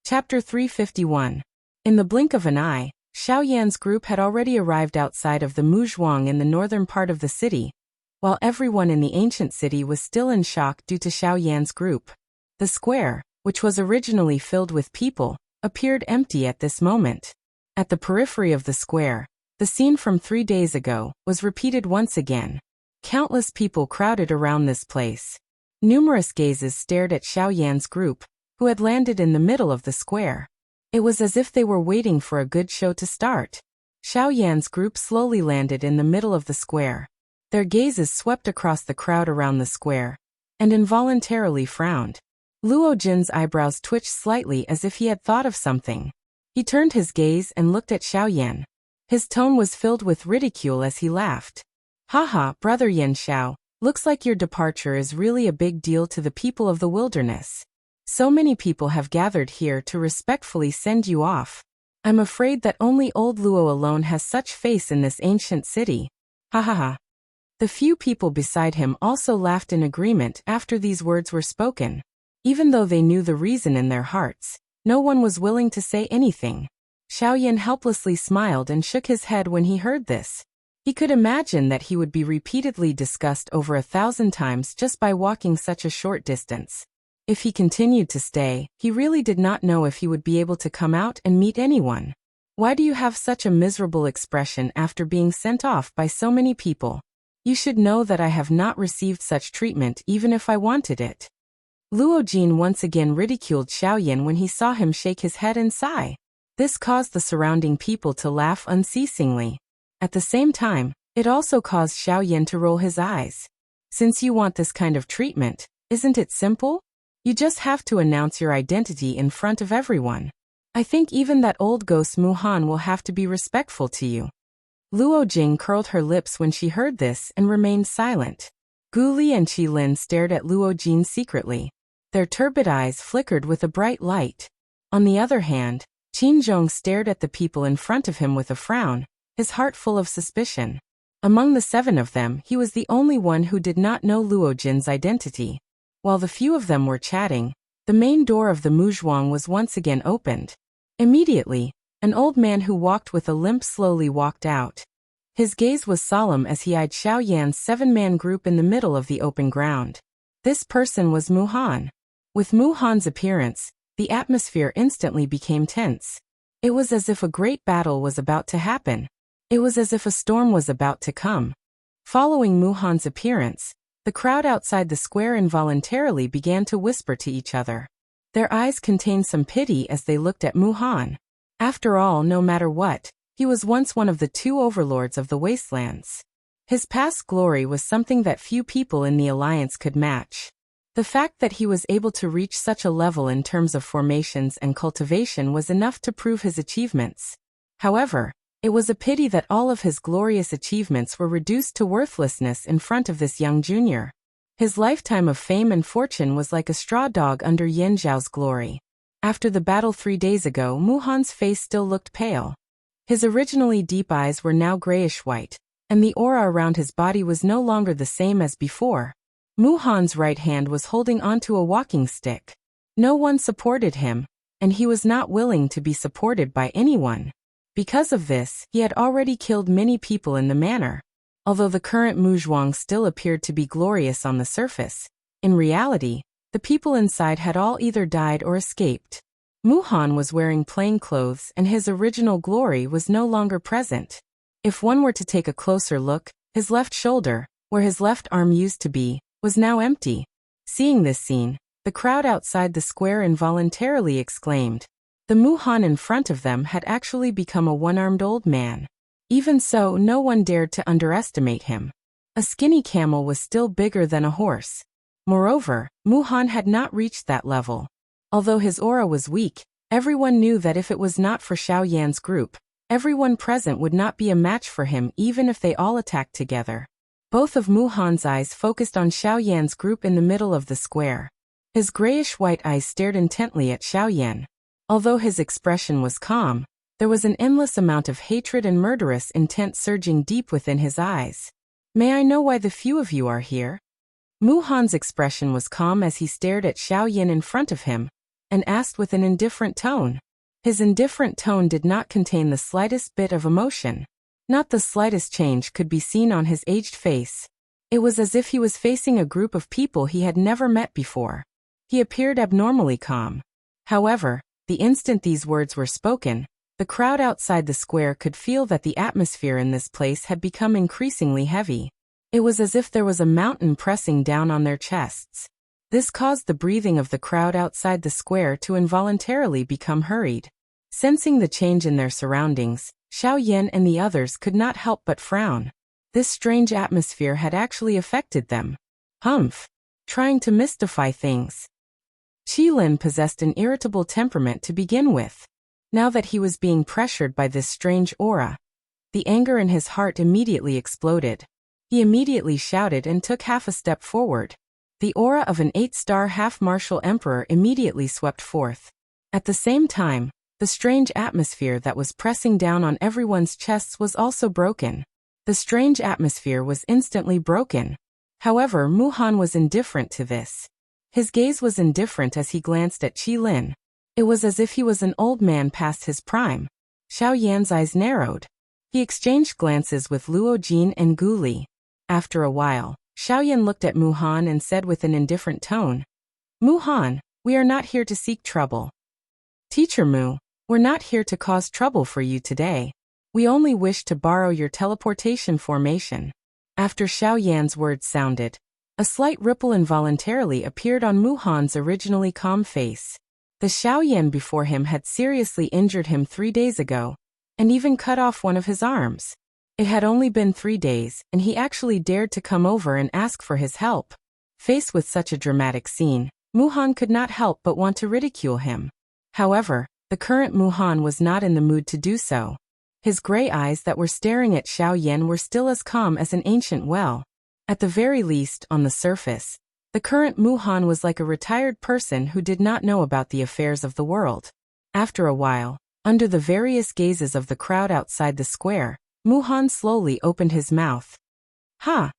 Chapter 351. In the blink of an eye, Xiaoyan's group had already arrived outside of the Muzhuang in the northern part of the city, while everyone in the ancient city was still in shock due to Xiaoyan's group. The square, which was originally filled with people, appeared empty at this moment. At the periphery of the square, the scene from 3 days ago was repeated once again. Countless people crowded around this place. Numerous gazes stared at Xiaoyan's group, who had landed in the middle of the square. It was as if they were waiting for a good show to start. Xiao Yan's group slowly landed in the middle of the square. Their gazes swept across the crowd around the square, and involuntarily frowned. Luo Jin's eyebrows twitched slightly as if he had thought of something. He turned his gaze and looked at Xiao Yan. His tone was filled with ridicule as he laughed. Haha, brother Yan Xiao, looks like your departure is really a big deal to the people of the wilderness. So many people have gathered here to respectfully send you off. I'm afraid that only old Luo alone has such faith in this ancient city. Ha ha ha. The few people beside him also laughed in agreement after these words were spoken. Even though they knew the reason in their hearts, no one was willing to say anything. Xiao Yan helplessly smiled and shook his head when he heard this. He could imagine that he would be repeatedly discussed over 1,000 times just by walking such a short distance. If he continued to stay, he really did not know if he would be able to come out and meet anyone. Why do you have such a miserable expression after being sent off by so many people? You should know that I have not received such treatment even if I wanted it. Luo Jin once again ridiculed Xiao Yan when he saw him shake his head and sigh. This caused the surrounding people to laugh unceasingly. At the same time, it also caused Xiao Yan to roll his eyes. Since you want this kind of treatment, isn't it simple? You just have to announce your identity in front of everyone. I think even that old ghost Mu Han will have to be respectful to you. Luo Jing curled her lips when she heard this and remained silent. Gu Li and Qi Lin stared at Luo Jing secretly. Their turbid eyes flickered with a bright light. On the other hand, Qin Zhong stared at the people in front of him with a frown, his heart full of suspicion. Among the 7 of them, he was the only one who did not know Luo Jin's identity. While the few of them were chatting, the main door of the Muzhuang was once again opened. Immediately, an old man who walked with a limp slowly walked out. His gaze was solemn as he eyed Xiao Yan's 7-man group in the middle of the open ground. This person was Mu Han. With Mu Han's appearance, the atmosphere instantly became tense. It was as if a great battle was about to happen. It was as if a storm was about to come. Following Mu Han's appearance, the crowd outside the square involuntarily began to whisper to each other. Their eyes contained some pity as they looked at Mu Han. After all, no matter what, he was once one of the 2 overlords of the wastelands. His past glory was something that few people in the alliance could match. The fact that he was able to reach such a level in terms of formations and cultivation was enough to prove his achievements. However, it was a pity that all of his glorious achievements were reduced to worthlessness in front of this young junior. His lifetime of fame and fortune was like a straw dog under Yan Zhao's glory. After the battle 3 days ago, Mu Han's face still looked pale. His originally deep eyes were now grayish-white, and the aura around his body was no longer the same as before. Mu Han's right hand was holding onto a walking stick. No one supported him, and he was not willing to be supported by anyone. Because of this, he had already killed many people in the manor. Although the current Muzhuang still appeared to be glorious on the surface, in reality, the people inside had all either died or escaped. Mu Han was wearing plain clothes and his original glory was no longer present. If one were to take a closer look, his left shoulder, where his left arm used to be, was now empty. Seeing this scene, the crowd outside the square involuntarily exclaimed. The Mu Han in front of them had actually become a one-armed old man. Even so, no one dared to underestimate him. A skinny camel was still bigger than a horse. Moreover, Mu Han had not reached that level. Although his aura was weak, everyone knew that if it was not for Xiao Yan's group, everyone present would not be a match for him even if they all attacked together. Both of Mu Han's eyes focused on Xiao Yan's group in the middle of the square. His grayish-white eyes stared intently at Xiao Yan. Although his expression was calm, there was an endless amount of hatred and murderous intent surging deep within his eyes. May I know why the few of you are here? Mu Han's expression was calm as he stared at Xiao Yan in front of him, and asked with an indifferent tone. His indifferent tone did not contain the slightest bit of emotion. Not the slightest change could be seen on his aged face. It was as if he was facing a group of people he had never met before. He appeared abnormally calm. However, the instant these words were spoken, the crowd outside the square could feel that the atmosphere in this place had become increasingly heavy. It was as if there was a mountain pressing down on their chests. This caused the breathing of the crowd outside the square to involuntarily become hurried. Sensing the change in their surroundings, Xiao Yan and the others could not help but frown. This strange atmosphere had actually affected them. Humph! Trying to mystify things. Qilin possessed an irritable temperament to begin with. Now that he was being pressured by this strange aura, the anger in his heart immediately exploded. He immediately shouted and took half a step forward. The aura of an 8-star half-martial emperor immediately swept forth. At the same time, the strange atmosphere that was pressing down on everyone's chests was also broken. The strange atmosphere was instantly broken. However, Muhan was indifferent to this. His gaze was indifferent as he glanced at Qilin. It was as if he was an old man past his prime. Xiao Yan's eyes narrowed. He exchanged glances with Luo Jin and Gu Li. After a while, Xiao Yan looked at Muhan and said with an indifferent tone, "Muhan, we are not here to seek trouble. Teacher Mu, we're not here to cause trouble for you today. We only wish to borrow your teleportation formation." After Xiao Yan's words sounded, a slight ripple involuntarily appeared on Muhan's originally calm face. The Xiao Yan before him had seriously injured him 3 days ago, and even cut off one of his arms. It had only been 3 days, and he actually dared to come over and ask for his help. Faced with such a dramatic scene, Muhan could not help but want to ridicule him. However, the current Muhan was not in the mood to do so. His gray eyes that were staring at Xiao Yan were still as calm as an ancient well. At the very least, on the surface, the current Muhan was like a retired person who did not know about the affairs of the world. After a while, under the various gazes of the crowd outside the square, Muhan slowly opened his mouth. Ha!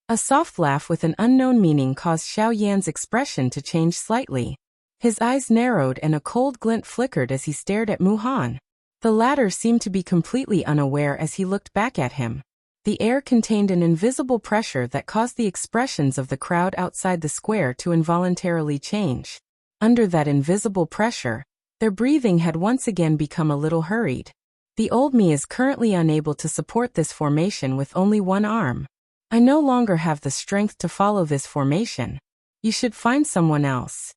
A soft laugh with an unknown meaning caused Xiao Yan's expression to change slightly. His eyes narrowed and a cold glint flickered as he stared at Muhan. The latter seemed to be completely unaware as he looked back at him. The air contained an invisible pressure that caused the expressions of the crowd outside the square to involuntarily change. Under that invisible pressure, their breathing had once again become a little hurried. The old me is currently unable to support this formation with only one arm. I no longer have the strength to follow this formation. You should find someone else.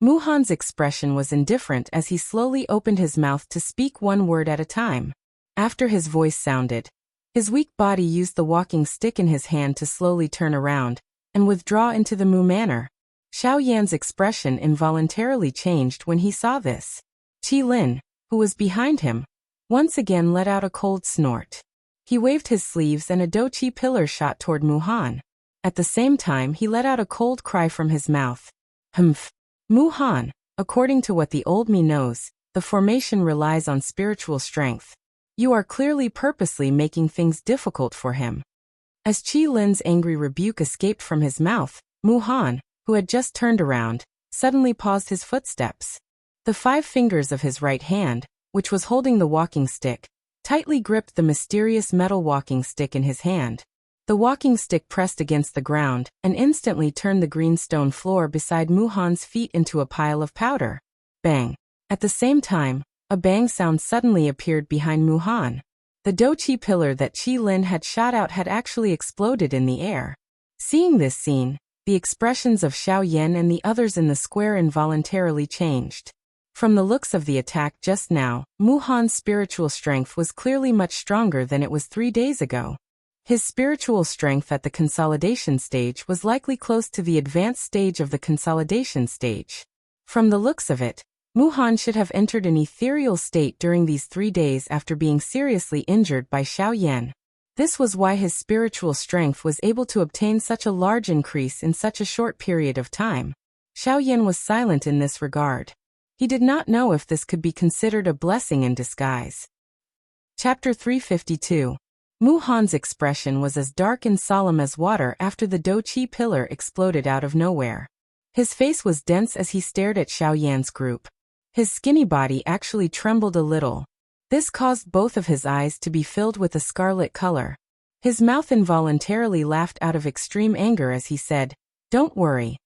Muhan's expression was indifferent as he slowly opened his mouth to speak one word at a time. After his voice sounded, his weak body used the walking stick in his hand to slowly turn around and withdraw into the Mu manner. Xiao Yan's expression involuntarily changed when he saw this. Qilin, who was behind him, once again let out a cold snort. He waved his sleeves and a dochi pillar shot toward Muhan. At the same time he let out a cold cry from his mouth. Humph. Muhan, according to what the old me knows, the formation relies on spiritual strength. You are clearly purposely making things difficult for him. As Qilin's angry rebuke escaped from his mouth, Muhan, who had just turned around, suddenly paused his footsteps. The 5 fingers of his right hand, which was holding the walking stick, tightly gripped the mysterious metal walking stick in his hand. The walking stick pressed against the ground and instantly turned the green stone floor beside Muhan's feet into a pile of powder. Bang! At the same time, a bang sound suddenly appeared behind Muhan. The dochi pillar that Qilin had shot out had actually exploded in the air. Seeing this scene, the expressions of Xiao Yan and the others in the square involuntarily changed. From the looks of the attack just now, Muhan's spiritual strength was clearly much stronger than it was 3 days ago. His spiritual strength at the consolidation stage was likely close to the advanced stage of the consolidation stage. From the looks of it, Muhan should have entered an ethereal state during these 3 days after being seriously injured by Xiao Yan. This was why his spiritual strength was able to obtain such a large increase in such a short period of time. Xiao Yan was silent in this regard. He did not know if this could be considered a blessing in disguise. Chapter 352. Muhan's expression was as dark and solemn as water after the dochi pillar exploded out of nowhere. His face was dense as he stared at Xiao Yan's group. His skinny body actually trembled a little. This caused both of his eyes to be filled with a scarlet color. His mouth involuntarily laughed out of extreme anger as he said, "Don't worry.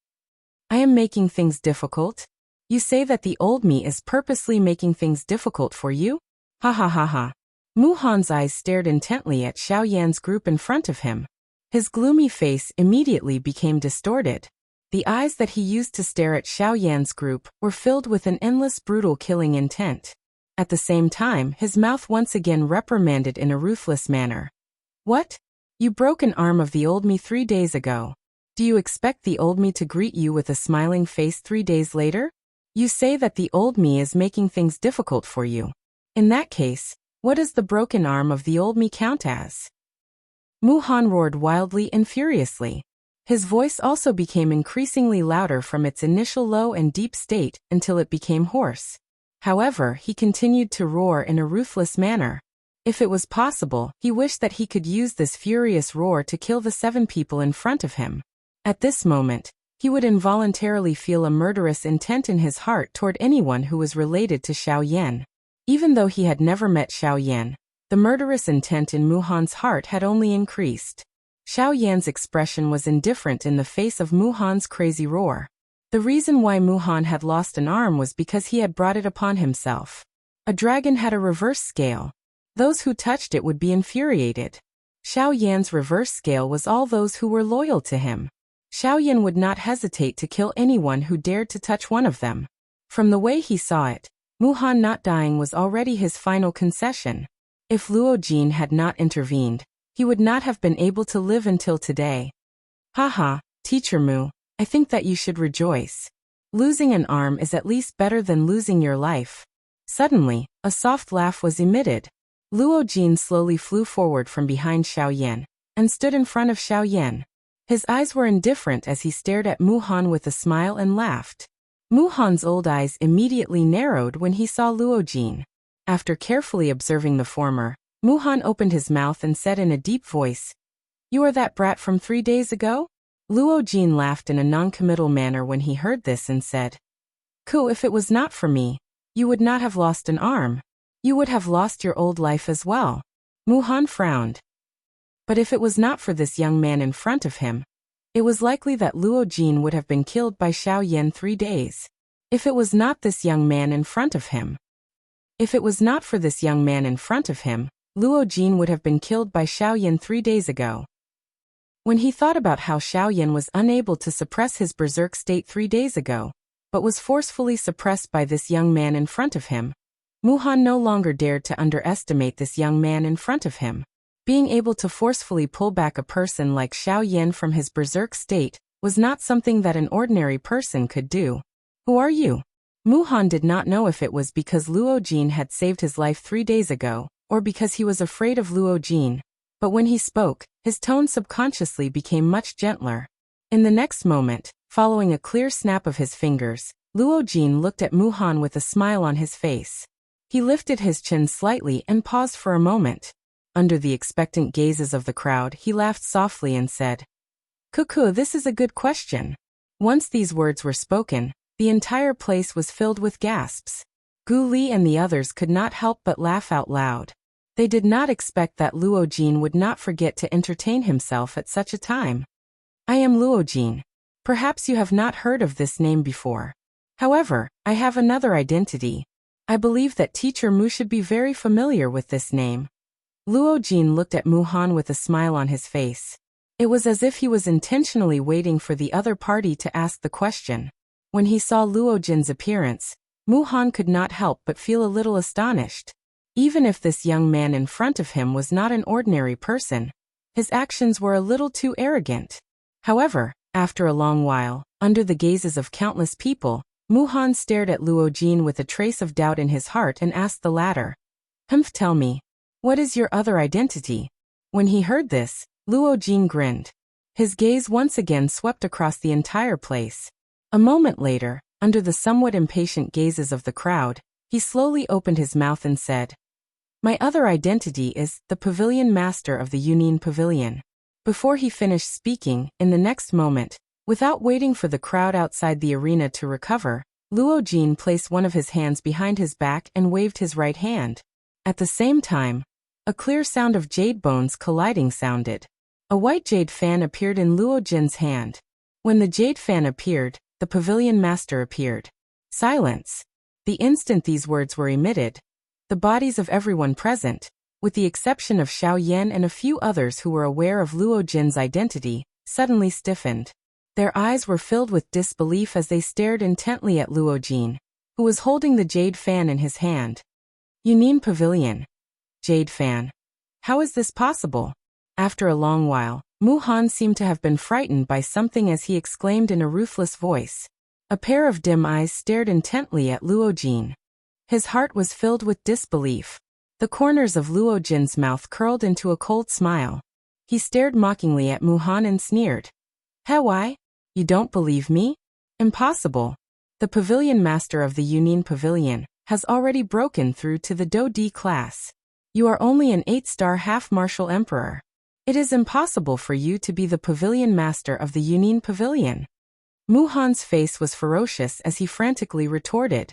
I am making things difficult? You say that the old me is purposely making things difficult for you? Ha ha ha ha." Muhan's eyes stared intently at Xiao Yan's group in front of him. His gloomy face immediately became distorted. The eyes that he used to stare at Xiao Yan's group were filled with an endless brutal killing intent. At the same time, his mouth once again reprimanded in a ruthless manner. What? You broke an arm of the old me 3 days ago. Do you expect the old me to greet you with a smiling face 3 days later? You say that the old me is making things difficult for you. In that case, what does the broken arm of the old me count as? Mu Han roared wildly and furiously. His voice also became increasingly louder from its initial low and deep state until it became hoarse. However, he continued to roar in a ruthless manner. If it was possible, he wished that he could use this furious roar to kill the 7 people in front of him. At this moment, he would involuntarily feel a murderous intent in his heart toward anyone who was related to Xiao Yan. Even though he had never met Xiao Yan, the murderous intent in Mu Han's heart had only increased. Xiao Yan's expression was indifferent in the face of Mu Han's crazy roar. The reason why Mu Han had lost an arm was because he had brought it upon himself. A dragon had a reverse scale. Those who touched it would be infuriated. Xiao Yan's reverse scale was all those who were loyal to him. Xiao Yan would not hesitate to kill anyone who dared to touch one of them. From the way he saw it, Mu Han not dying was already his final concession. If Luo Jin had not intervened, he would not have been able to live until today. Haha, Teacher Mu, I think that you should rejoice. Losing an arm is at least better than losing your life. Suddenly, a soft laugh was emitted. Luo Jin slowly flew forward from behind Xiao Yan and stood in front of Xiao Yan. His eyes were indifferent as he stared at Mu Han with a smile and laughed. Mu Han's old eyes immediately narrowed when he saw Luo Jin. After carefully observing the former, Mu Han opened his mouth and said in a deep voice, "You are that brat from 3 days ago?" Luo Jin laughed in a non-committal manner when he heard this and said, "Ku, if it was not for me, you would not have lost an arm. You would have lost your old life as well." Mu Han frowned. But if it was not for this young man in front of him, it was likely that Luo Jin would have been killed by Xiao Yan 3 days. If it was not this young man in front of him. If it was not for this young man in front of him, Luo Jin would have been killed by Xiao Yan 3 days ago. When he thought about how Xiao Yan was unable to suppress his berserk state 3 days ago, but was forcefully suppressed by this young man in front of him, Mu Han no longer dared to underestimate this young man in front of him. Being able to forcefully pull back a person like Xiao Yan from his berserk state was not something that an ordinary person could do. "Who are you?" Mu Han did not know if it was because Luo Jin had saved his life 3 days ago, or because he was afraid of Luo Jin, but when he spoke, his tone subconsciously became much gentler. In the next moment, following a clear snap of his fingers, Luo Jin looked at Mu Han with a smile on his face. He lifted his chin slightly and paused for a moment. Under the expectant gazes of the crowd, he laughed softly and said, "Cuckoo, this is a good question." Once these words were spoken, the entire place was filled with gasps. Gu Li and the others could not help but laugh out loud. They did not expect that Luo Jin would not forget to entertain himself at such a time. "I am Luo Jin. Perhaps you have not heard of this name before. However, I have another identity. I believe that Teacher Mu should be very familiar with this name." Luo Jin looked at Mu Han with a smile on his face. It was as if he was intentionally waiting for the other party to ask the question. When he saw Luo Jin's appearance, Mu Han could not help but feel a little astonished. Even if this young man in front of him was not an ordinary person, his actions were a little too arrogant. However, after a long while, under the gazes of countless people, Mu Han stared at Luo Jin with a trace of doubt in his heart and asked the latter, Tell me, what is your other identity?" When he heard this, Luo Jin grinned. His gaze once again swept across the entire place. A moment later, under the somewhat impatient gazes of the crowd, he slowly opened his mouth and said, "My other identity is the Pavilion Master of the Yunin Pavilion." Before he finished speaking, in the next moment, without waiting for the crowd outside the arena to recover, Luo Jin placed one of his hands behind his back and waved his right hand. At the same time, a clear sound of jade bones colliding sounded. A white jade fan appeared in Luo Jin's hand. When the jade fan appeared, the Pavilion Master appeared. Silence. The instant these words were emitted, the bodies of everyone present, with the exception of Xiao Yan and a few others who were aware of Luo Jin's identity, suddenly stiffened. Their eyes were filled with disbelief as they stared intently at Luo Jin, who was holding the jade fan in his hand. Yunin Pavilion. Jade fan. How is this possible? After a long while, Mu Han seemed to have been frightened by something as he exclaimed in a ruthless voice. A pair of dim eyes stared intently at Luo Jin. His heart was filled with disbelief. The corners of Luo Jin's mouth curled into a cold smile. He stared mockingly at Mu Han and sneered. Why? You don't believe me? Impossible. The pavilion master of the Yunin Pavilion has already broken through to the Do D class. You are only an 8-star half-martial emperor. It is impossible for you to be the pavilion master of the Yunin Pavilion. Mu Han's face was ferocious as he frantically retorted.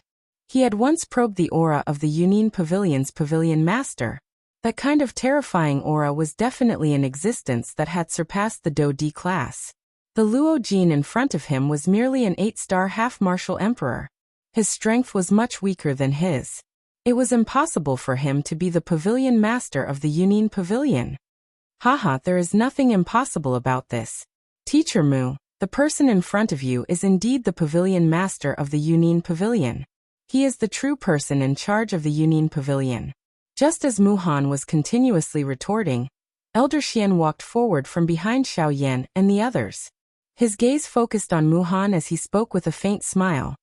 He had once probed the aura of the Yunin Pavilion's pavilion master. That kind of terrifying aura was definitely in existence that had surpassed the Do D class. The Luo Jin in front of him was merely an 8-star half-martial emperor. His strength was much weaker than his. It was impossible for him to be the pavilion master of the Yunin Pavilion. Haha, there is nothing impossible about this. Teacher Mu, the person in front of you is indeed the pavilion master of the Yunin Pavilion. He is the true person in charge of the Yunin Pavilion. Just as Mu Han was continuously retorting, Elder Xian walked forward from behind Xiao Yan and the others. His gaze focused on Mu Han as he spoke with a faint smile.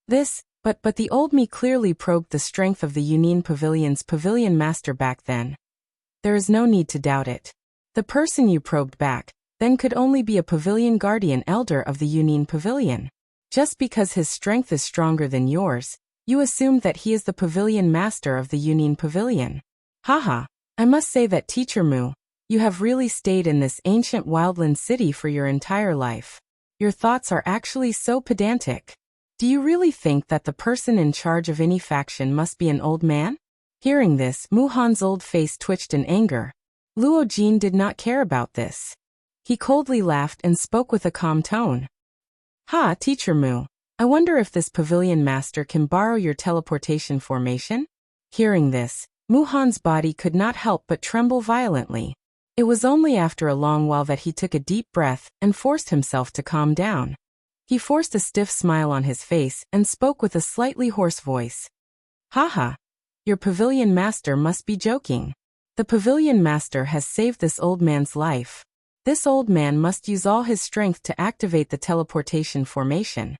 But the old me clearly probed the strength of the Yunin Pavilion's pavilion master back then. There is no need to doubt it. The person you probed back then could only be a pavilion guardian elder of the Yunin Pavilion. Just because his strength is stronger than yours, you assumed that he is the pavilion master of the Yunin Pavilion. Haha, I must say that Teacher Mu, you have really stayed in this ancient wildland city for your entire life. Your thoughts are actually so pedantic. Do you really think that the person in charge of any faction must be an old man? Hearing this, Mu Han's old face twitched in anger. Luo Jin did not care about this. He coldly laughed and spoke with a calm tone. Ha, Teacher Mu, I wonder if this pavilion master can borrow your teleportation formation? Hearing this, Mu Han's body could not help but tremble violently. It was only after a long while that he took a deep breath and forced himself to calm down. He forced a stiff smile on his face and spoke with a slightly hoarse voice. Haha, your pavilion master must be joking. The pavilion master has saved this old man's life. This old man must use all his strength to activate the teleportation formation.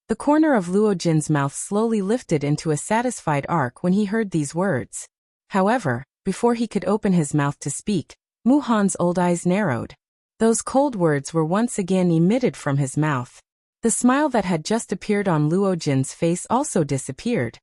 The corner of Luo Jin's mouth slowly lifted into a satisfied arc when he heard these words. However, before he could open his mouth to speak, Mu Han's old eyes narrowed. Those cold words were once again emitted from his mouth. The smile that had just appeared on Luo Jin's face also disappeared.